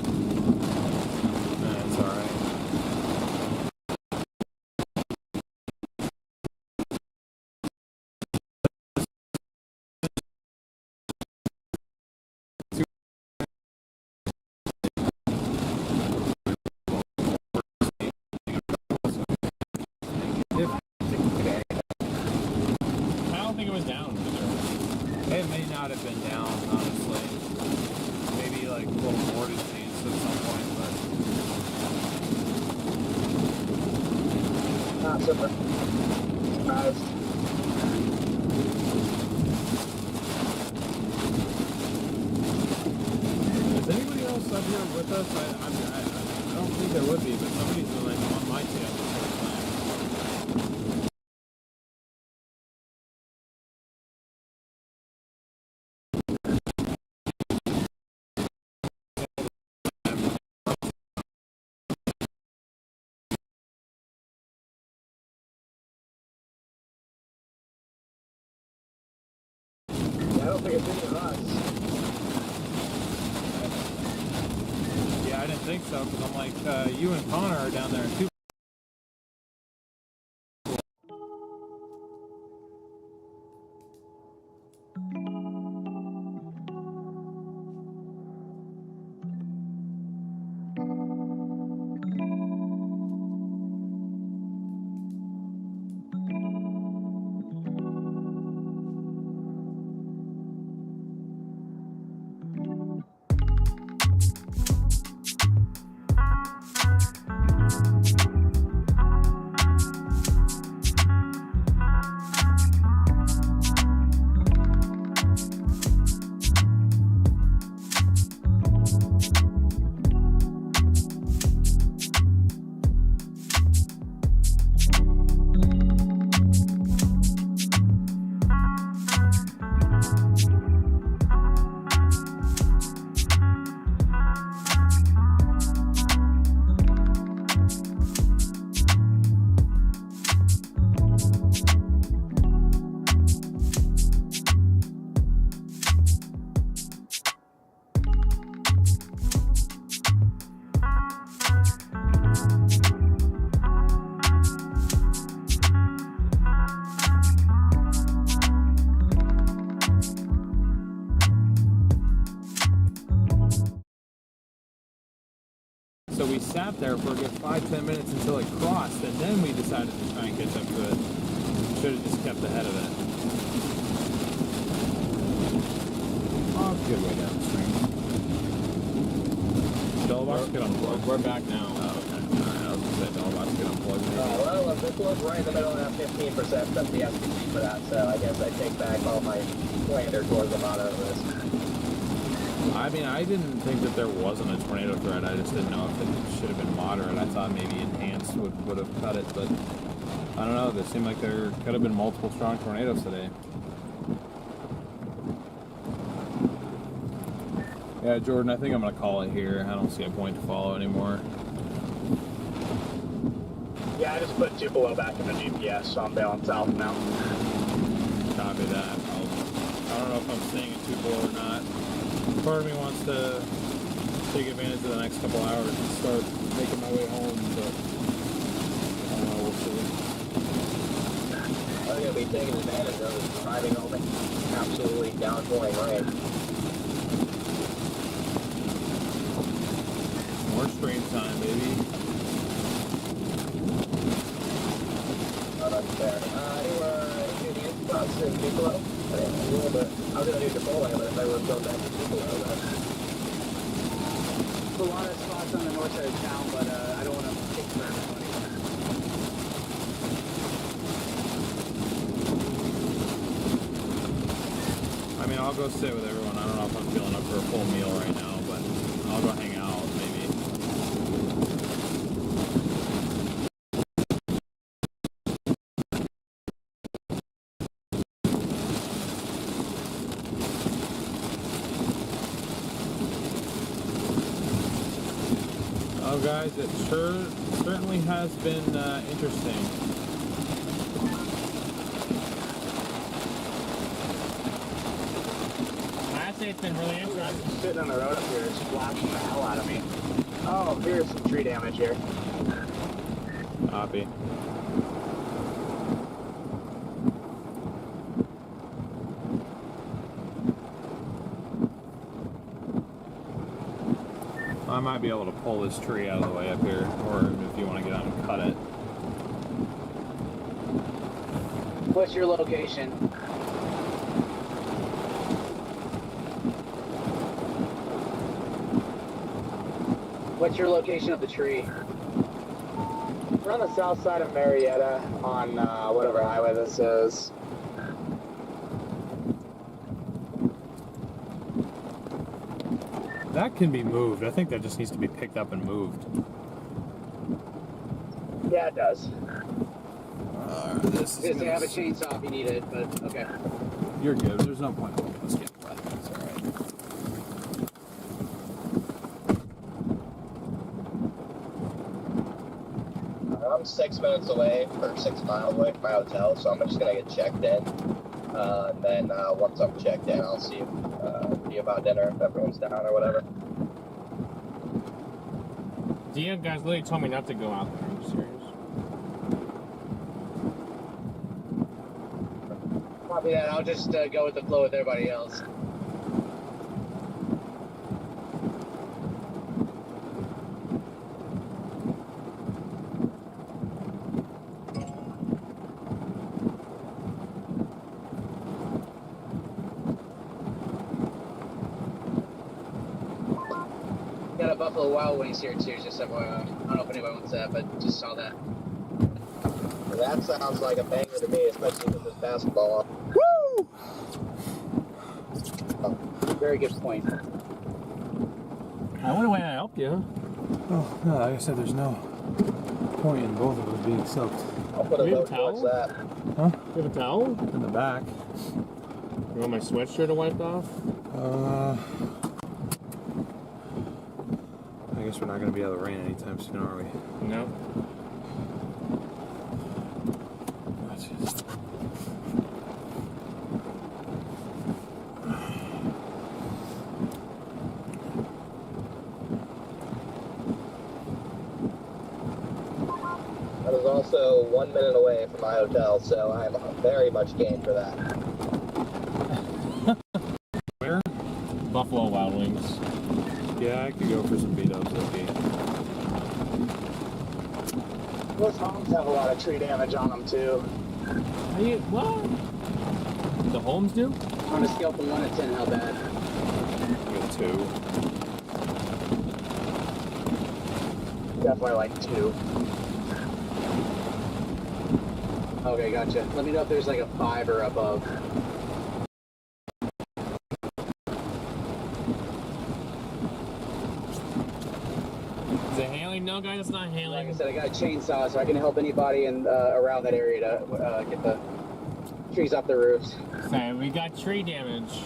it may not have been down, honestly. Maybe like a little mortise chance at some point, but Not super surprised. is anybody else up here with us? I don't think there would be, but somebody's like on my tail. I don't think it's any of us. Yeah, I didn't think so, because I'm like, you and Connor are down there too. So we sat there for a good 5-10 minutes until it crossed, and then we decided to try and catch up to it. Should have just kept ahead of it. Oh, it's a good way downstream. Dollbox get unplugged. We're back now. Oh, okay. Alright, I was going to say Dollbox get unplugged. Well, this was right in the middle of that 15% of the SPC for that, so I guess I take back all my slander towards the motto of this. I mean, I didn't think that there wasn't a tornado threat. I just didn't know if it should have been moderate. I thought maybe enhanced would have cut it, but I don't know. There seemed like there could have been multiple strong tornadoes today. Yeah, Jordan, I think I'm going to call it here. I don't see a point to follow anymore. Yeah, I just put Tupelo back in the GPS, so I'm bailing south now. Copy that. I don't know if I'm staying in Tupelo or not. Part of me wants to take advantage of the next couple hours and start making my way home, but I don't know, we'll see. I'm going to be taking advantage of it, driving home in absolutely downpouring rain. More stream time, baby. Not unfair. Anywhere in Thompson, Tupelo. I was going to do Chipotle, but if I would go back to Tupelo, There's a lot of spots on the north side of town, but I don't want to pick for everybody. I mean, I'll go sit with everyone. I don't know if I'm feeling up for a full meal right now, but I'll go hang out, maybe. Oh, guys, it certainly has been interesting. I'd say it's been really interesting. I'm just sitting on the road up here, it's splashing the hell out of me. Oh, here's some tree damage here. Copy. I might be able to pull this tree out of the way up here, or if you want to get out and cut it. What's your location? What's your location of the tree? We're on the south side of Marietta on whatever highway this is. That can be moved. I think that just needs to be picked up and moved. Yeah, it does. This is They have a chainsaw if you need it, but okay. You're good. There's no point. Let's get wet. It's all right. I'm 6 minutes away, or 6 miles away from my hotel, so I'm just gonna get checked in. And then once I'm checked in, I'll see about dinner if everyone's down or whatever. You guys literally told me not to go out there. Are you serious? Copy that. I'll just go with the flow with everybody else. Got a Buffalo Wild Wings here too, just so I don't know if anybody wants that, but just saw that. That sounds like a banger to me, especially with this basketball on. Woo! Very good point. I wonder why I helped you. Oh, no, like I said, there's no point in both of us being soaked. I'll put a Do you have vote a towards towel? that. Huh? You have a towel? In the back. You want my sweatshirt wiped off? I guess we're not going to be out of the rain anytime soon, are we? No. I was also 1 minute away from my hotel, so I'm very much game for that. Where? Buffalo Wild Wings. Yeah, I could go for some B-dubs, okay. Those homes have a lot of tree damage on them too. Are you what? The homes do? On a scale from 1 to 10, how bad? With 2. Definitely like 2. Okay, gotcha. Let me know if there's like a 5 or above. Is it hailing? No, guys, it's not Like hailing. I said, I got a chainsaw, so I can help anybody in around that area to get the trees off the roofs. Sorry, we got tree damage.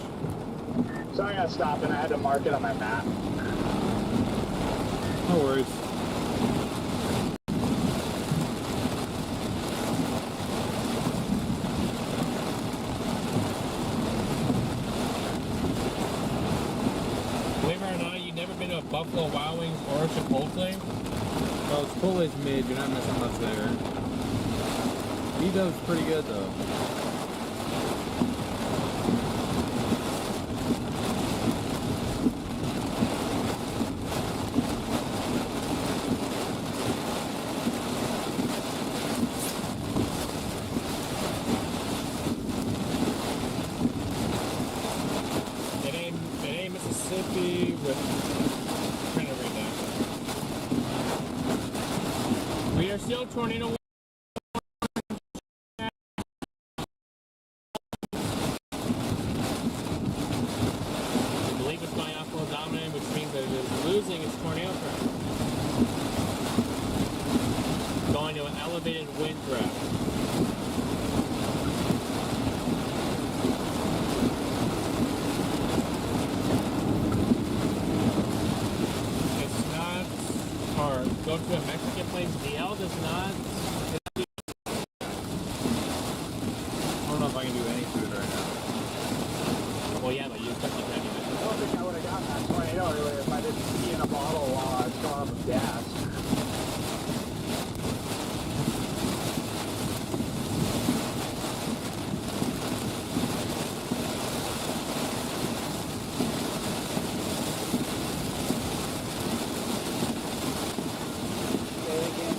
Sorry I stopped and I had to mark it on my map. No worries. Believe it or not, you've never been to a Buffalo Wild Wings or a Chipotle? Well, Chipotle's mid. You're not missing much there. B-dub's pretty good, though. It ain't Mississippi with... I'm trying to read that. We are still tornado. I believe it's going off dominant, which means that it is losing its tornado threat. Going to an elevated wind threat. It's not hard. Go to a Mexican place. DL does not. I don't know if I can do any food right now. Well, yeah, but you can't do I it. don't think I would have gotten that tornado earlier if I didn't pee in a bottle while I was filling up with gas. Say again,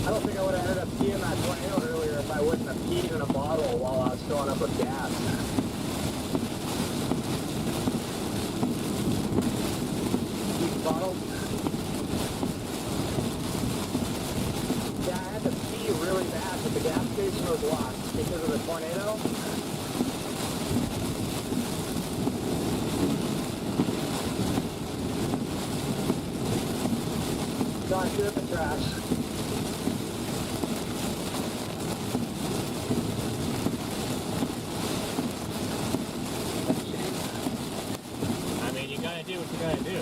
I don't think I would have ended up peeing that tornado earlier if I wouldn't have peed in a bottle while I was filling up with gas. bottle? Yeah, I had to pee really bad, but the gas station was locked because of the tornado. So I threw it in the trash. I mean, you gotta do what you gotta do.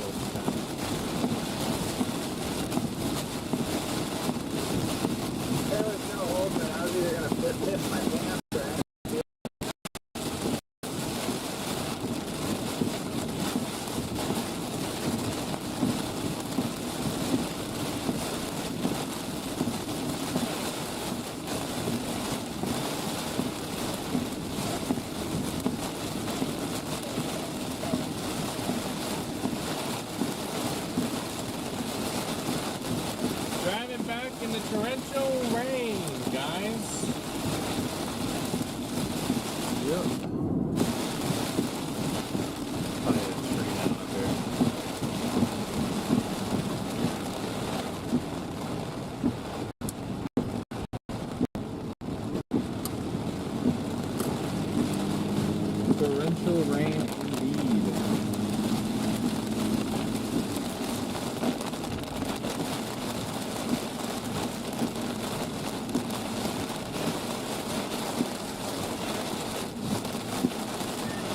There was no opening. I was either gonna piss my pants or Driving back in the torrential rain, guys. Yep. Probably a tree down up there. Torrential rain indeed.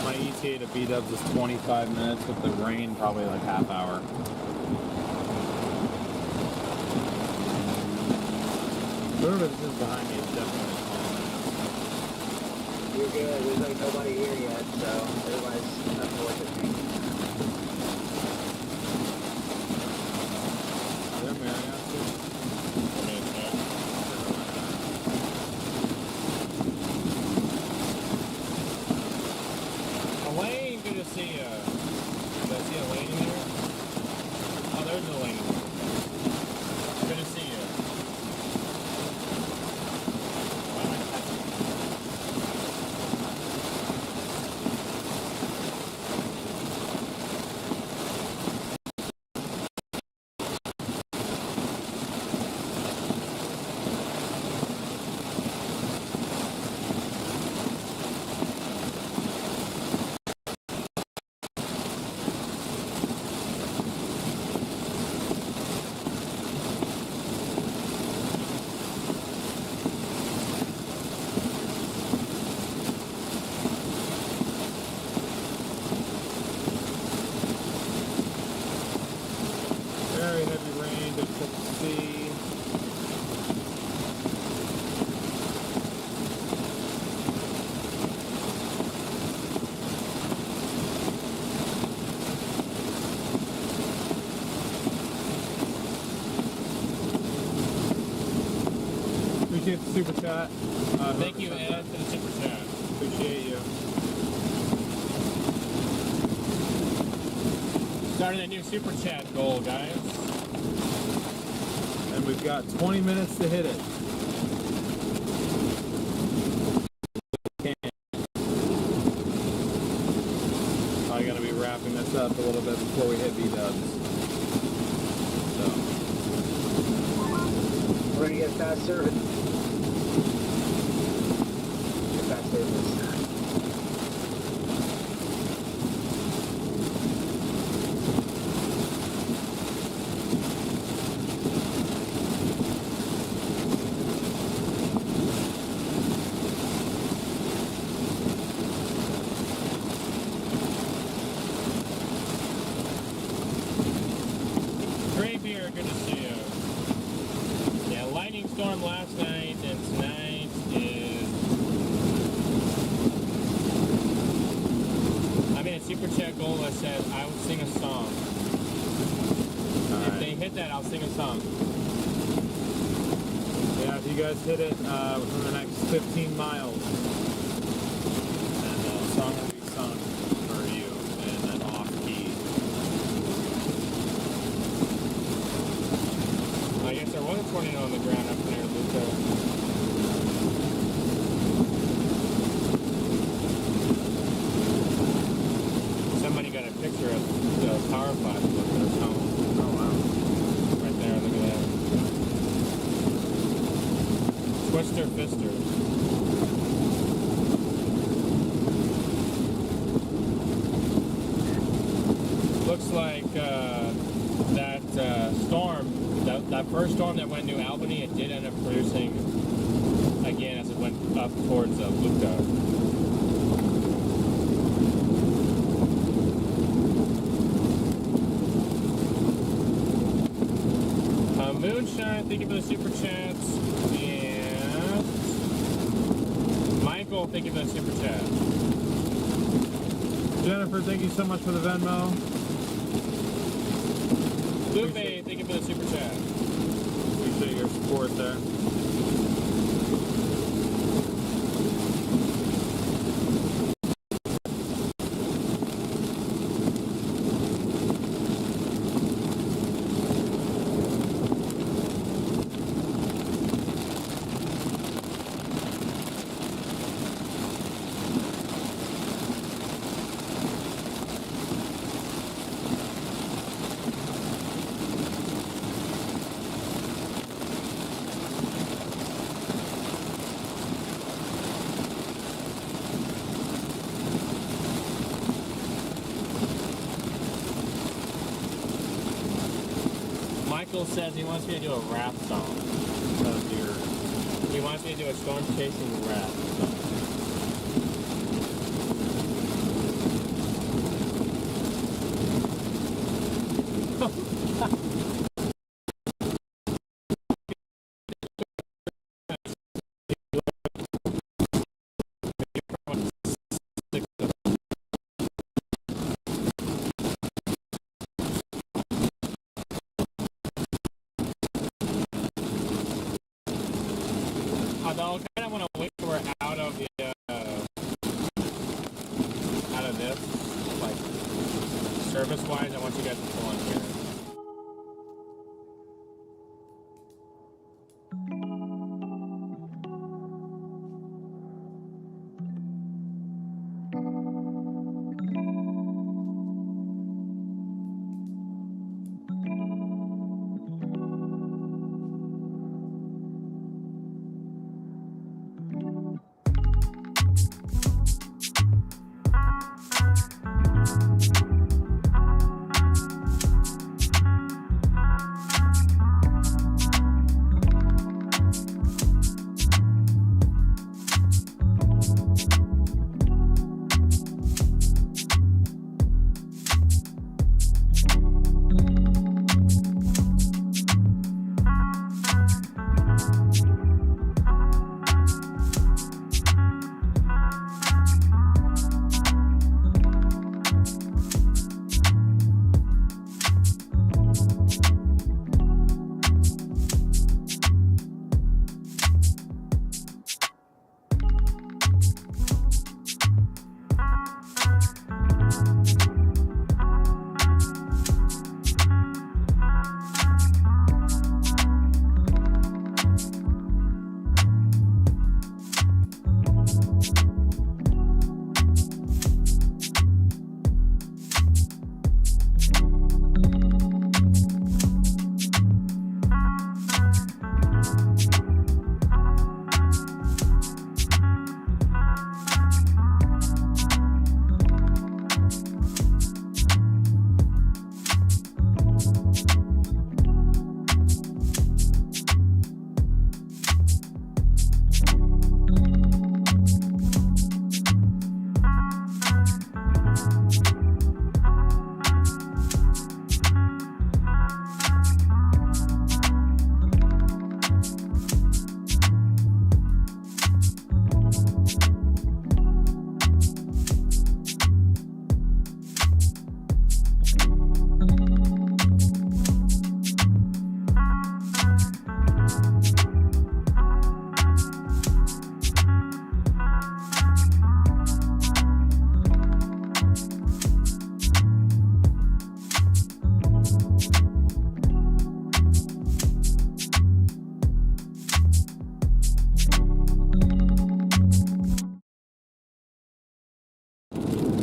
My ETA to B-dubs is 25 minutes, with the rain probably like half hour. Whoever this is behind me is definitely calling. you're good. There's like nobody here yet, so everybody's up to look at me. Is there Marriott too? I mean, Elaine, good to see you. Did I see Elaine in here? Oh, there's Elaine. Good to see you. Why am I touching? Very heavy rain, difficult to see. Appreciate the super chat. Thank you, Ed, for the super chat. Appreciate you. Starting a new super chat goal, guys. And we've got 20 minutes to hit it. Probably gonna be wrapping this up a little bit before we hit B-dubs. So, We're gonna get fast service. Get fast service. Great beer, good to see you. Yeah, lightning storm last night, and tonight is. I made a super chat goal that said I would sing a song. If they hit that, I'll sing a song. yeah, if you guys hit it within the next 15 miles, then a song will be sung for you in an off-key. I guess there was a tornado on the ground up near Luca. Somebody got a picture of the power flash on their phone. Twister Fister. Looks like that storm, that first storm that went New Albany, it did end up producing again as it went up towards Lucca. Moonshine, thank you for the super chats. And Michael, thank you for the super chat. Jennifer, thank you so much for the Venmo. Lupe, thank you for the super chat. Appreciate your support there. Michael says he wants me to do a rap song. Oh dear. He wants me to do a storm chasing rap song. Although I kind of want to wait till we're out of the out of this, like service-wise. I want you guys to pull on here.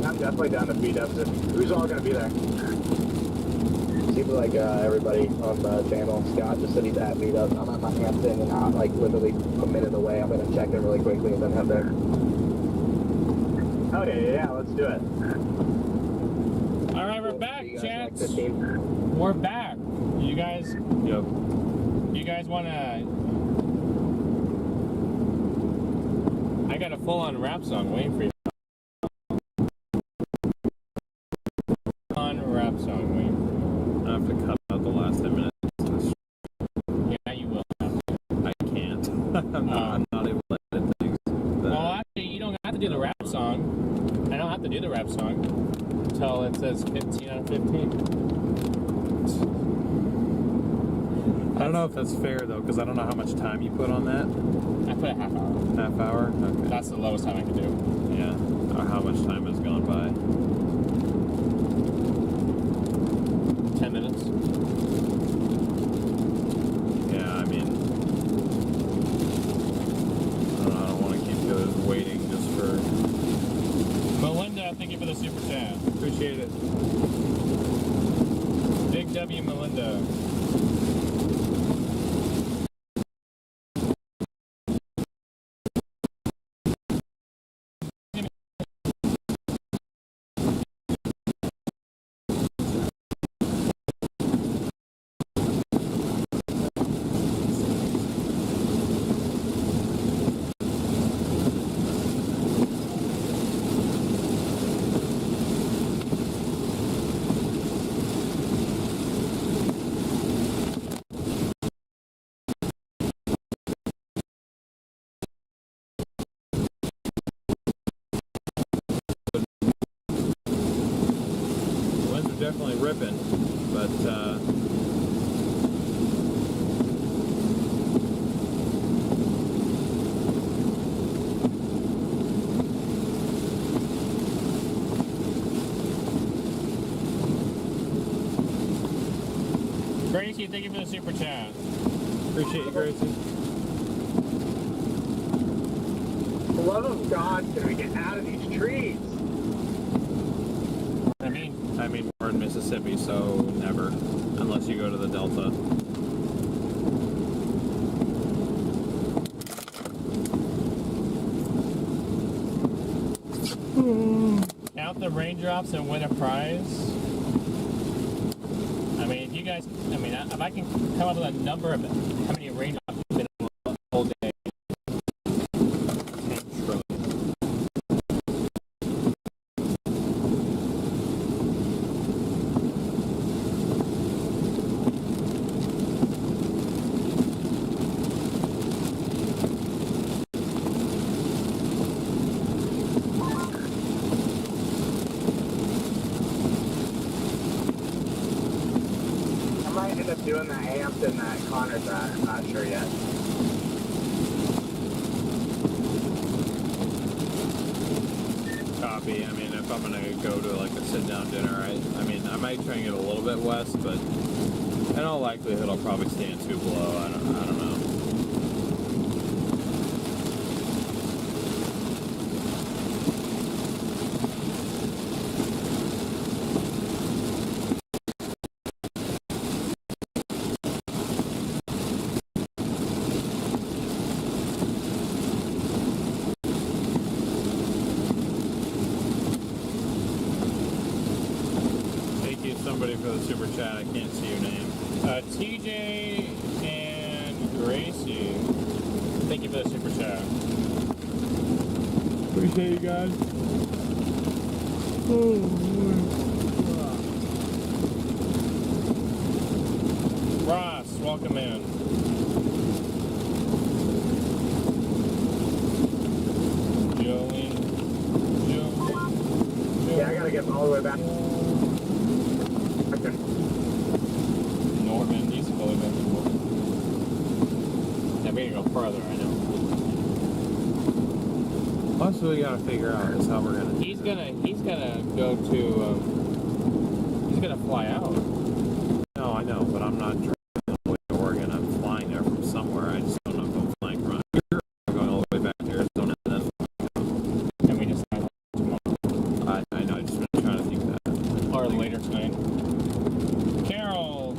I'm definitely down to beat up. Who's all going to be there? See if like everybody on the channel. Scott just said he's at meetup. I'm at my Hampton and I'm like literally a minute away. I'm gonna check in really quickly and then head there. Okay, yeah, let's do it. All right, we're back, Chance. chats. We're back. You guys. Yep. You guys wanna? I got a full-on rap song waiting for you. Rap song waiting for you. I have to cut out the last 10 minutes. Yeah, you will. I can't. I'm not able to edit things. Well, actually, you don't have to do the rap song. I don't have to do the rap song until it says 15 out of 15. I don't know if that's fair though, because I don't know how much time you put on that. I put a half hour. Half hour? Okay. That's the lowest time I can do. Yeah. Or how much time has gone by? 10 minutes. Yeah, I mean, I don't want to keep you guys waiting just for. Melinda, thank you for the super chat. Appreciate it. Big W, Melinda. Definitely ripping, but Gracie, thank you for the super chat. appreciate you, Gracie. For the love of God, can we get out of these trees? I mean, we're in Mississippi, so never, unless you go to the Delta. Count the raindrops and win a prize. I mean, if you guys, I mean, if I can come up with a number of how many raindrops you've been in the whole day. 10 trillion. Doing that Hampton that Connor's at. I'm not sure yet. Copy. I mean, if I'm gonna go to like a sit-down dinner, I mean, I might try and get a little bit west, but in all likelihood, I'll probably stay in Tupelo. I don't know. Somebody for the super chat. I can't see your name. TJ and Gracie. Thank you for the super chat. Appreciate you guys. Ross, welcome in. Jolene. Yeah, I gotta get all the way back. Okay. Norman, he's fully back to Norman. Yeah, we can go further, I know. That's what we gotta figure out is how we're gonna. He's gonna go to. He's gonna fly out. No, I know, but I'm not driving all the way to Oregon. I'm flying there from somewhere. I just don't know if I'm flying from here. I'm going all the way back to Arizona and then and we just fly tomorrow. I know. I just been trying to think that. Or later tonight. Carol,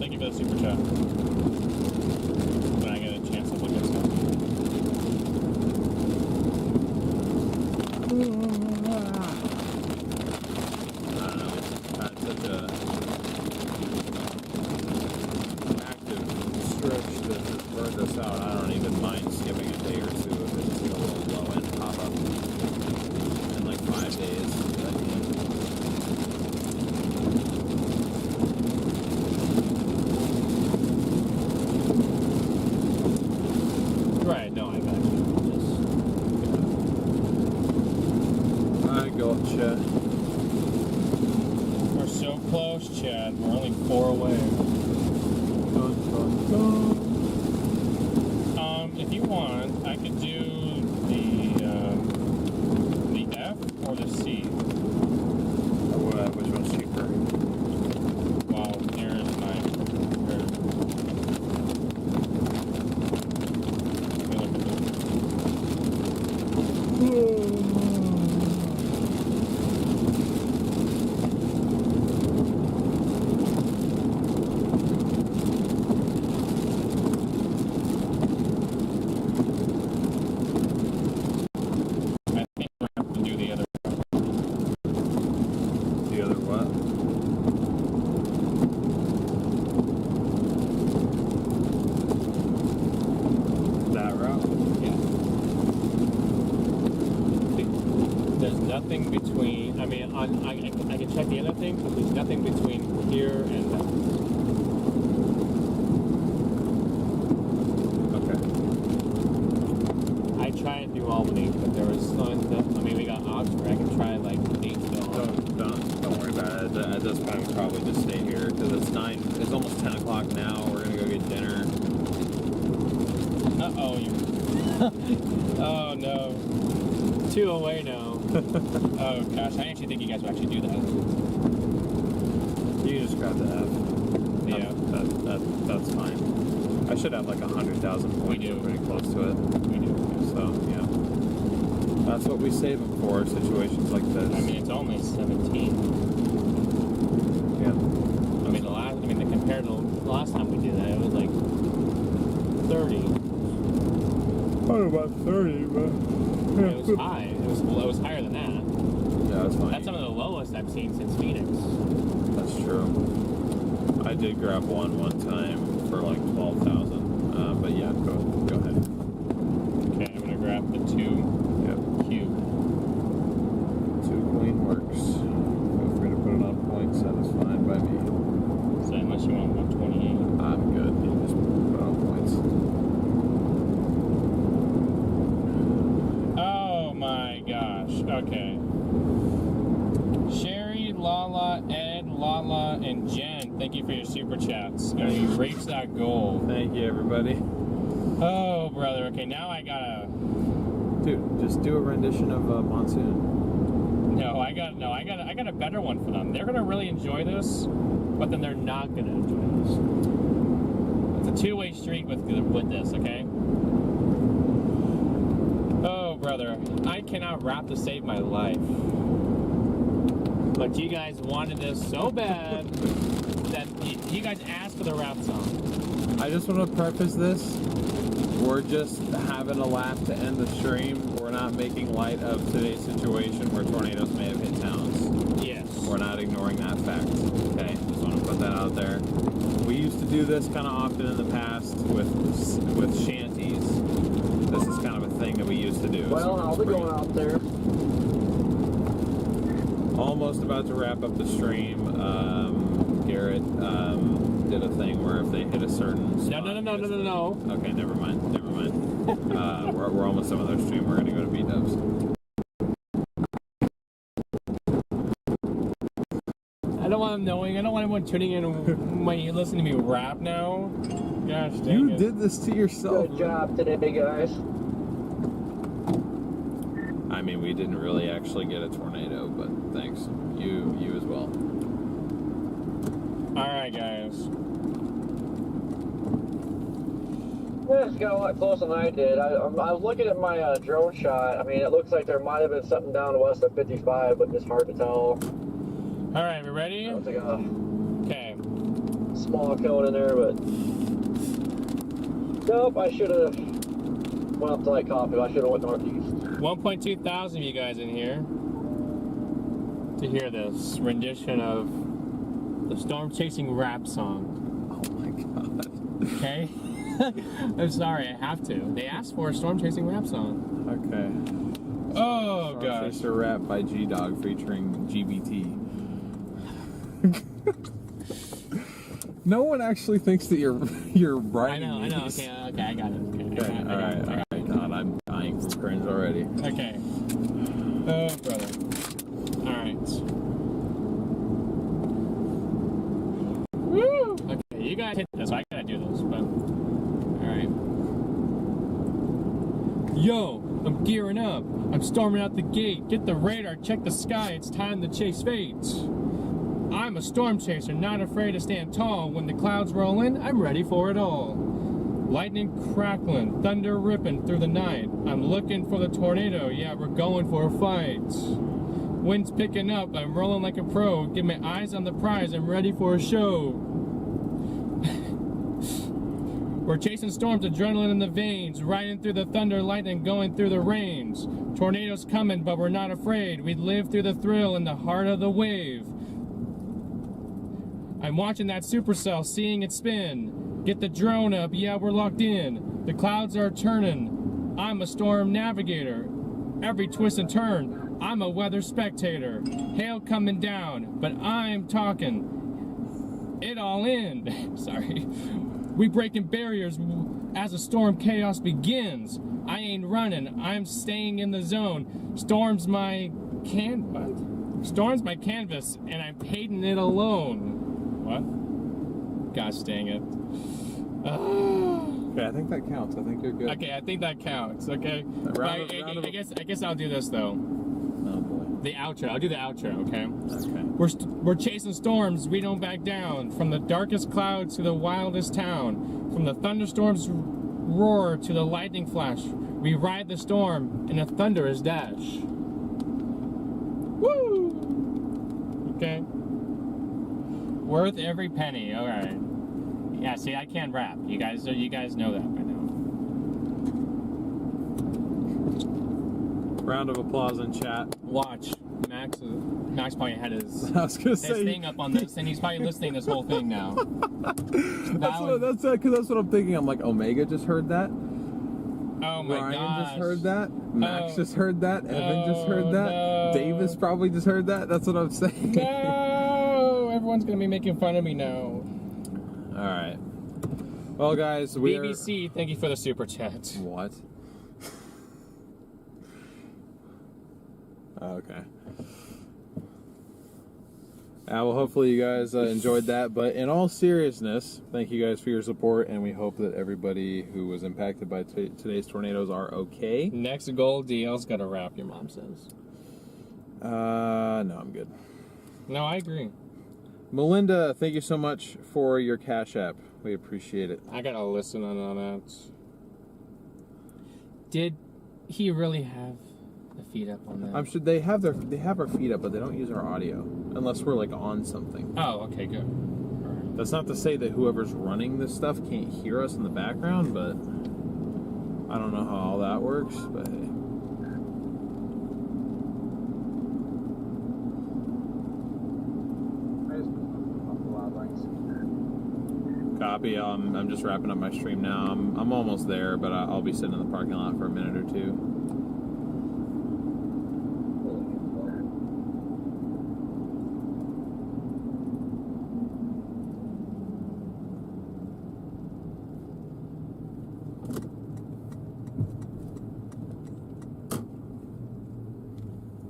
Gotcha. When I get a chance to look at stuff. I don't know. We've had such a active stretch that has burned us out. I don't even mind skipping a day or two if it's just like a little low end pop up in like 5 days. Right, no, I got you. I gotcha. We're so close, Chad. We're only 4 away. Dun, dun, dun. If you want, I could do the F or the C. Which one's cheaper? Well, here's my. Nothing between. I mean, I can check the other thing, but there's nothing between here and that. Okay. I try and do Albany, but there was some stuff. I mean, we got Oxford. I can try like Batesville. Don't worry about it. At this point, we'll probably just stay here because it's 9. It's almost 10 o'clock now. We're gonna go get dinner. Uh-oh, you. Oh no. 2 away now. Oh gosh, I actually think you guys will actually do that. You just grab the F. Yeah. That's fine. I should have like 100,000 points. We do. Pretty close to it. We do. So yeah. That's what we save them for, situations like this. I mean, it's only 17. Yeah. I mean, compared to the last time we did that, it was like 30. Probably about 30, but It was high. It was higher than that. yeah, that's fine. That's some of the lowest I've seen since Phoenix. That's true. I did grab one time for like 12,000. But yeah, go ahead. Okay, I'm gonna grab the 2 Yep. cube. 2 queen works. Feel free to put it on points. That is fine by me. So unless you want 128. I'm good. You just put it on points. Oh my gosh. Okay. Sherry, Lala, Ed, Lala, and Jen, thank you for your super chats. And we reached that goal. Thank you, everybody. Oh, brother. Okay, now I gotta. Dude, just do a rendition of Monsoon. No, I got a better one for them. They're gonna really enjoy this, but then they're not gonna enjoy this. It's a 2-way street with this, okay? Oh, brother, I cannot rap to save my life. But you guys wanted this so bad that you guys asked for the rap song. I just want to preface this. We're just having a laugh to end the stream. We're not making light of today's situation where tornadoes may have hit towns. Yes. We're not ignoring that fact. Okay, just want to put that out there. We used to do this kind of often in the past with shanties. This is kind of a thing that we used to do. Well, how's it going out there? Almost about to wrap up the stream. Garrett did a thing where if they hit a certain spot, No. Okay, never mind. We're almost done with our stream. We're gonna go to B-dubs. I don't want them knowing. I don't want anyone tuning in when you listen to me rap now. Gosh dang You it. did this to yourself. Good job today, guys. I mean, we didn't really actually get a tornado, but thanks. You as well. Alright, guys. Yeah, it's got a lot closer than I did. I was looking at my drone shot. I mean, it looks like there might have been something down west of 55, but it's hard to tell. Alright, we ready? It's like Okay. small cone in there, but nope, I should have went up to like coffee. I should have went northeast. 1.2 thousand of you guys in here to hear this rendition of the storm chasing rap song. Oh my god. Okay? I'm sorry, I have to. They asked for a storm chasing rap song. Okay. Oh god. Chaser Rap by G-Dog featuring GBT. No one actually thinks that you're writing. I know. these. Okay, I got it. Okay, All right. God, I'm dying from cringe already. Okay. Oh, brother. All right. Woo! Okay, you guys hit this. I gotta do this, but all right. Yo, I'm gearing up. I'm storming out the gate. Get the radar. Check the sky. It's time to chase fate. I'm a storm chaser, not afraid to stand tall. When the clouds roll in, I'm ready for it all. Lightning crackling, thunder ripping through the night. I'm looking for the tornado, yeah, we're going for a fight. Wind's picking up, I'm rolling like a pro. Get my eyes on the prize, I'm ready for a show. We're chasing storms, adrenaline in the veins. Riding through the thunder, lightning going through the rains. Tornadoes coming, but we're not afraid. We live through the thrill in the heart of the wave. I'm watching that supercell, seeing it spin. Get the drone up, yeah, we're locked in. The clouds are turning. I'm a storm navigator. Every twist and turn, I'm a weather spectator. Hail coming down, but I'm talking it all in. Sorry. We breaking barriers as a storm chaos begins. I ain't running, I'm staying in the zone. Storm's my canvas, and I'm painting it alone. What? Gosh dang it. Okay, I think that counts. I think you're good. Okay, I think that counts. Okay. I guess I'll do this though. Oh boy. The outro. I'll do the outro. Okay. Okay. We're chasing storms. We don't back down. From the darkest clouds to the wildest town. From the thunderstorm's roar to the lightning flash. We ride the storm in a thunderous dash. Woo! Okay. Worth every penny. All right. Yeah. See, I can't rap. You guys know that by now. Round of applause in chat. Watch. Max probably had his thing up on this, and he's probably listening this whole thing now. That's what I'm thinking. I'm like, Omega just heard that. Oh my god. Ryan just heard that. Max just heard that. Evan just heard that. No. Davis probably just heard that. That's what I'm saying. No! Everyone's gonna be making fun of me now. Alright. Well, guys, we're... BBC, thank you for the super chat. What? Okay. Well, hopefully you guys enjoyed that. But in all seriousness, thank you guys for your support, and we hope that everybody who was impacted by today's tornadoes are okay. Next goal, DL's got a rap, your mom says. No, I'm good. No, I agree. Melinda, thank you so much for your Cash App. We appreciate it. I gotta listen on that. Did he really have the feed up on that? I'm sure they have our feed up, but they don't use our audio unless we're like on something. Oh, okay, good. All right. That's not to say that whoever's running this stuff can't hear us in the background, but I don't know how all that works. But hey. Copy. I'm just wrapping up my stream now. I'm almost there, but I'll be sitting in the parking lot for a minute or two.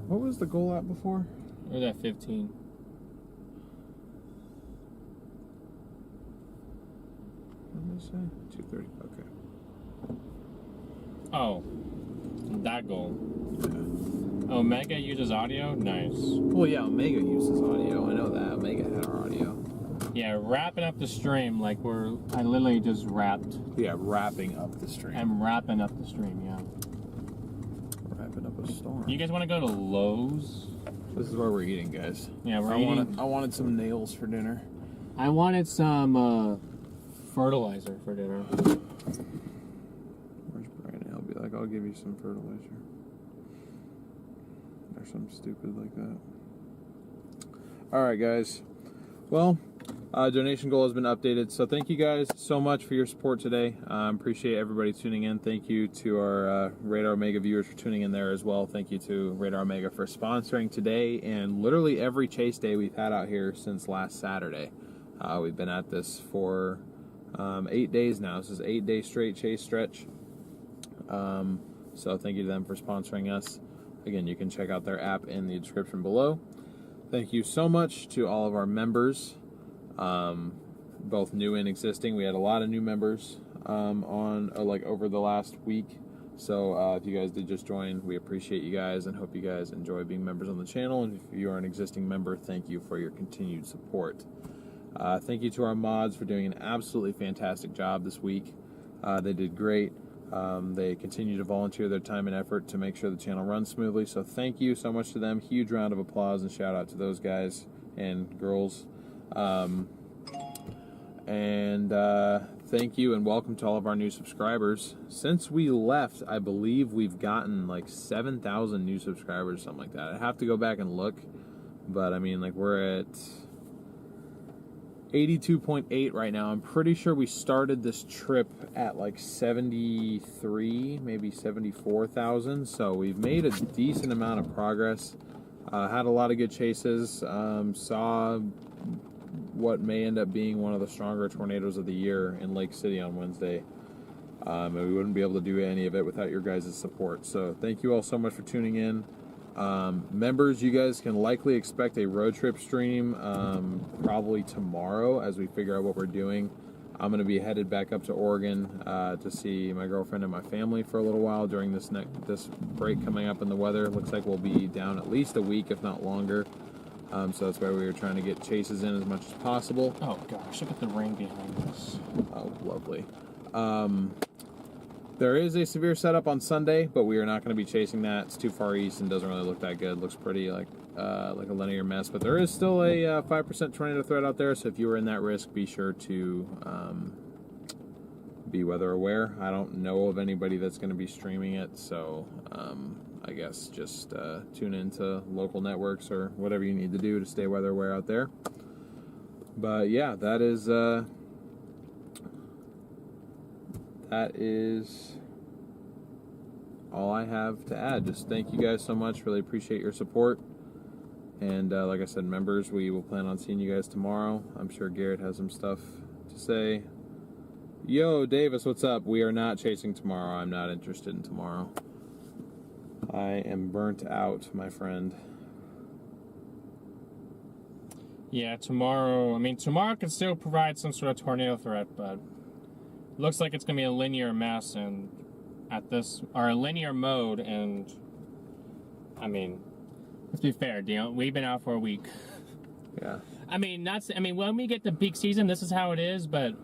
What was the goal at before? It was at 15. What did I say? 230. Okay. Oh, that goal. Yeah. Omega uses audio? Nice. Well, yeah, Omega uses audio. I know that. Omega had our audio. Yeah, wrapping up the stream like I literally just wrapped. Yeah, wrapping up the stream. I'm wrapping up the stream, yeah. Wrapping up a storm. You guys want to go to Lowe's? This is where we're eating, guys. Yeah, we're eating. I wanted some nails for dinner. I wanted some fertilizer for dinner. Where's Brandon? I'll be like, I'll give you some fertilizer. Or something stupid like that. Alright, guys. Well, donation goal has been updated. So thank you guys so much for your support today. Appreciate everybody tuning in. Thank you to our Radar Omega viewers for tuning in there as well. Thank you to Radar Omega for sponsoring today and literally every chase day we've had out here since last Saturday. We've been at this for 8 days now. This is 8-day straight chase stretch. So thank you to them for sponsoring us. Again, you can check out their app in the description below. Thank you so much to all of our members, both new and existing. We had a lot of new members over the last week. So if you guys did just join, we appreciate you guys and hope you guys enjoy being members on the channel. And if you are an existing member, thank you for your continued support. Thank you to our mods for doing an absolutely fantastic job this week. They did great. They continue to volunteer their time and effort to make sure the channel runs smoothly. So thank you so much to them. Huge round of applause and shout out to those guys and girls. Thank you and welcome to all of our new subscribers. Since we left, I believe we've gotten like 7,000 new subscribers, something like that. I have to go back and look, but I mean, like, we're at 82.8 right now. I'm pretty sure we started this trip at like 73, maybe 74,000. So we've made a decent amount of progress. Had a lot of good chases. Saw what may end up being one of the stronger tornadoes of the year in Lake City on Wednesday. And we wouldn't be able to do any of it without your guys' support. So thank you all so much for tuning in. Members, you guys can likely expect a road trip stream probably tomorrow as we figure out what we're doing. I'm going to be headed back up to Oregon to see my girlfriend and my family for a little while during this break coming up in the weather. Looks like we'll be down at least a week, if not longer. So that's why we were trying to get chases in as much as possible. Oh gosh, look at the rain behind us. Oh, lovely. There is a severe setup on Sunday, but we are not going to be chasing that. It's too far east and doesn't really look that good. Looks pretty like a linear mess, but there is still a 5% tornado threat out there. So if you are in that risk, be sure to be weather aware. I don't know of anybody that's going to be streaming it, so I guess just tune into local networks or whatever you need to do to stay weather aware out there. But yeah, that is all I have to add. Just thank you guys so much. Really appreciate your support. And like I said, members, we will plan on seeing you guys tomorrow. I'm sure Garrett has some stuff to say. Yo, Davis, what's up? We are not chasing tomorrow. I'm not interested in tomorrow. I am burnt out, my friend. Yeah, tomorrow could still provide some sort of tornado threat, but looks like it's going to be a linear mess and a linear mode, and I mean, let's be fair, Dion, we've been out for a week. Yeah. I mean, when we get to peak season, this is how it is, but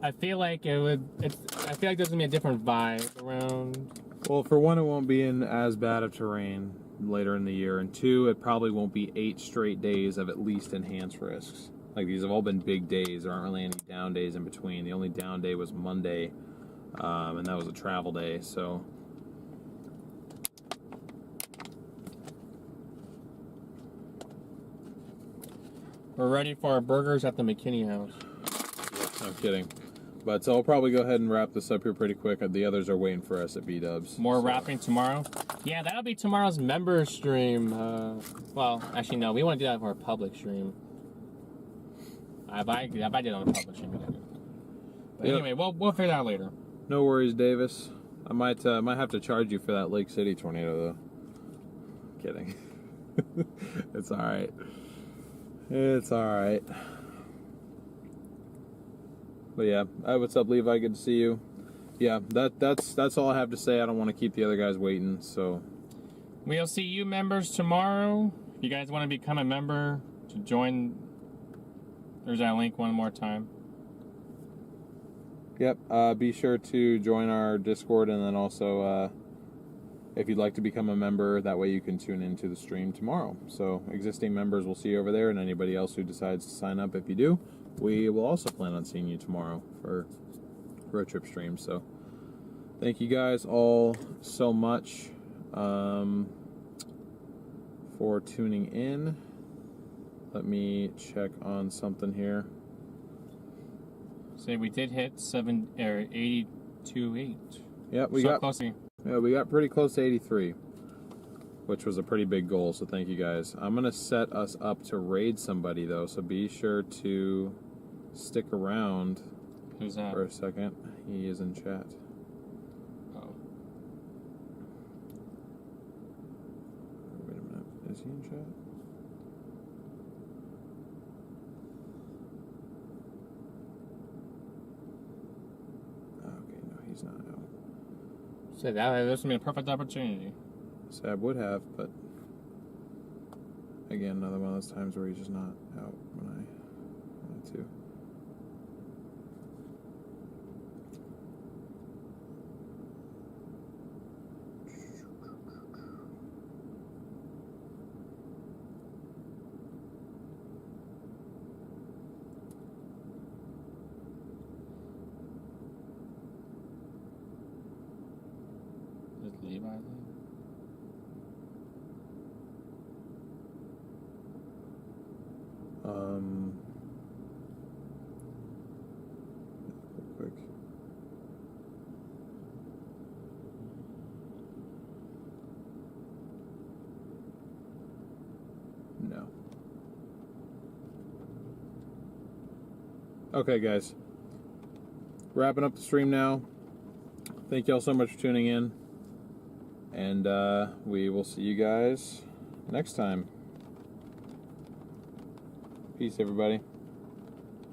I feel like there's going to be a different vibe around. Well, for one, it won't be in as bad of terrain later in the year, and two, it probably won't be 8 straight days of at least enhanced risks. Like, these have all been big days. There aren't really any down days in between. The only down day was Monday, and that was a travel day, so. We're ready for our burgers at the McKinney house. I'm kidding. But so I'll probably go ahead and wrap this up here pretty quick. The others are waiting for us at B-Dubs. More wrapping tomorrow? Yeah, that'll be tomorrow's member stream. Well, actually, no. We want to do that for a public stream. If I did it on a public stream, but anyway, we'll figure it out later. No worries, Davis. I might have to charge you for that Lake City tornado, though. Kidding. It's all right. It's all right. But yeah, what's up, Levi? Good to see you. Yeah, that's all I have to say. I don't want to keep the other guys waiting, so. We'll see you members tomorrow. If you guys want to become a member to join, there's that link one more time. Yep, be sure to join our Discord, and then also, if you'd like to become a member, that way you can tune into the stream tomorrow. So existing members will see you over there, and anybody else who decides to sign up, if you do, we will also plan on seeing you tomorrow for road trip stream. So thank you guys all so much for tuning in. Let me check on something here. Say we did hit 82.8. Yeah, we got pretty close to 83, which was a pretty big goal. So thank you guys. I'm gonna set us up to raid somebody though, so be sure to stick around. Who's that? For a second. He is in chat. Oh. Wait a minute. Is he in chat? Okay, no, he's not out. Say that this would be a perfect opportunity. Sab would have, but again, another one of those times where he's just not out when I wanted to. Is Levi there? Real quick. No. Okay, guys. Wrapping up the stream now. Thank y'all so much for tuning in. And we will see you guys next time. Peace, everybody.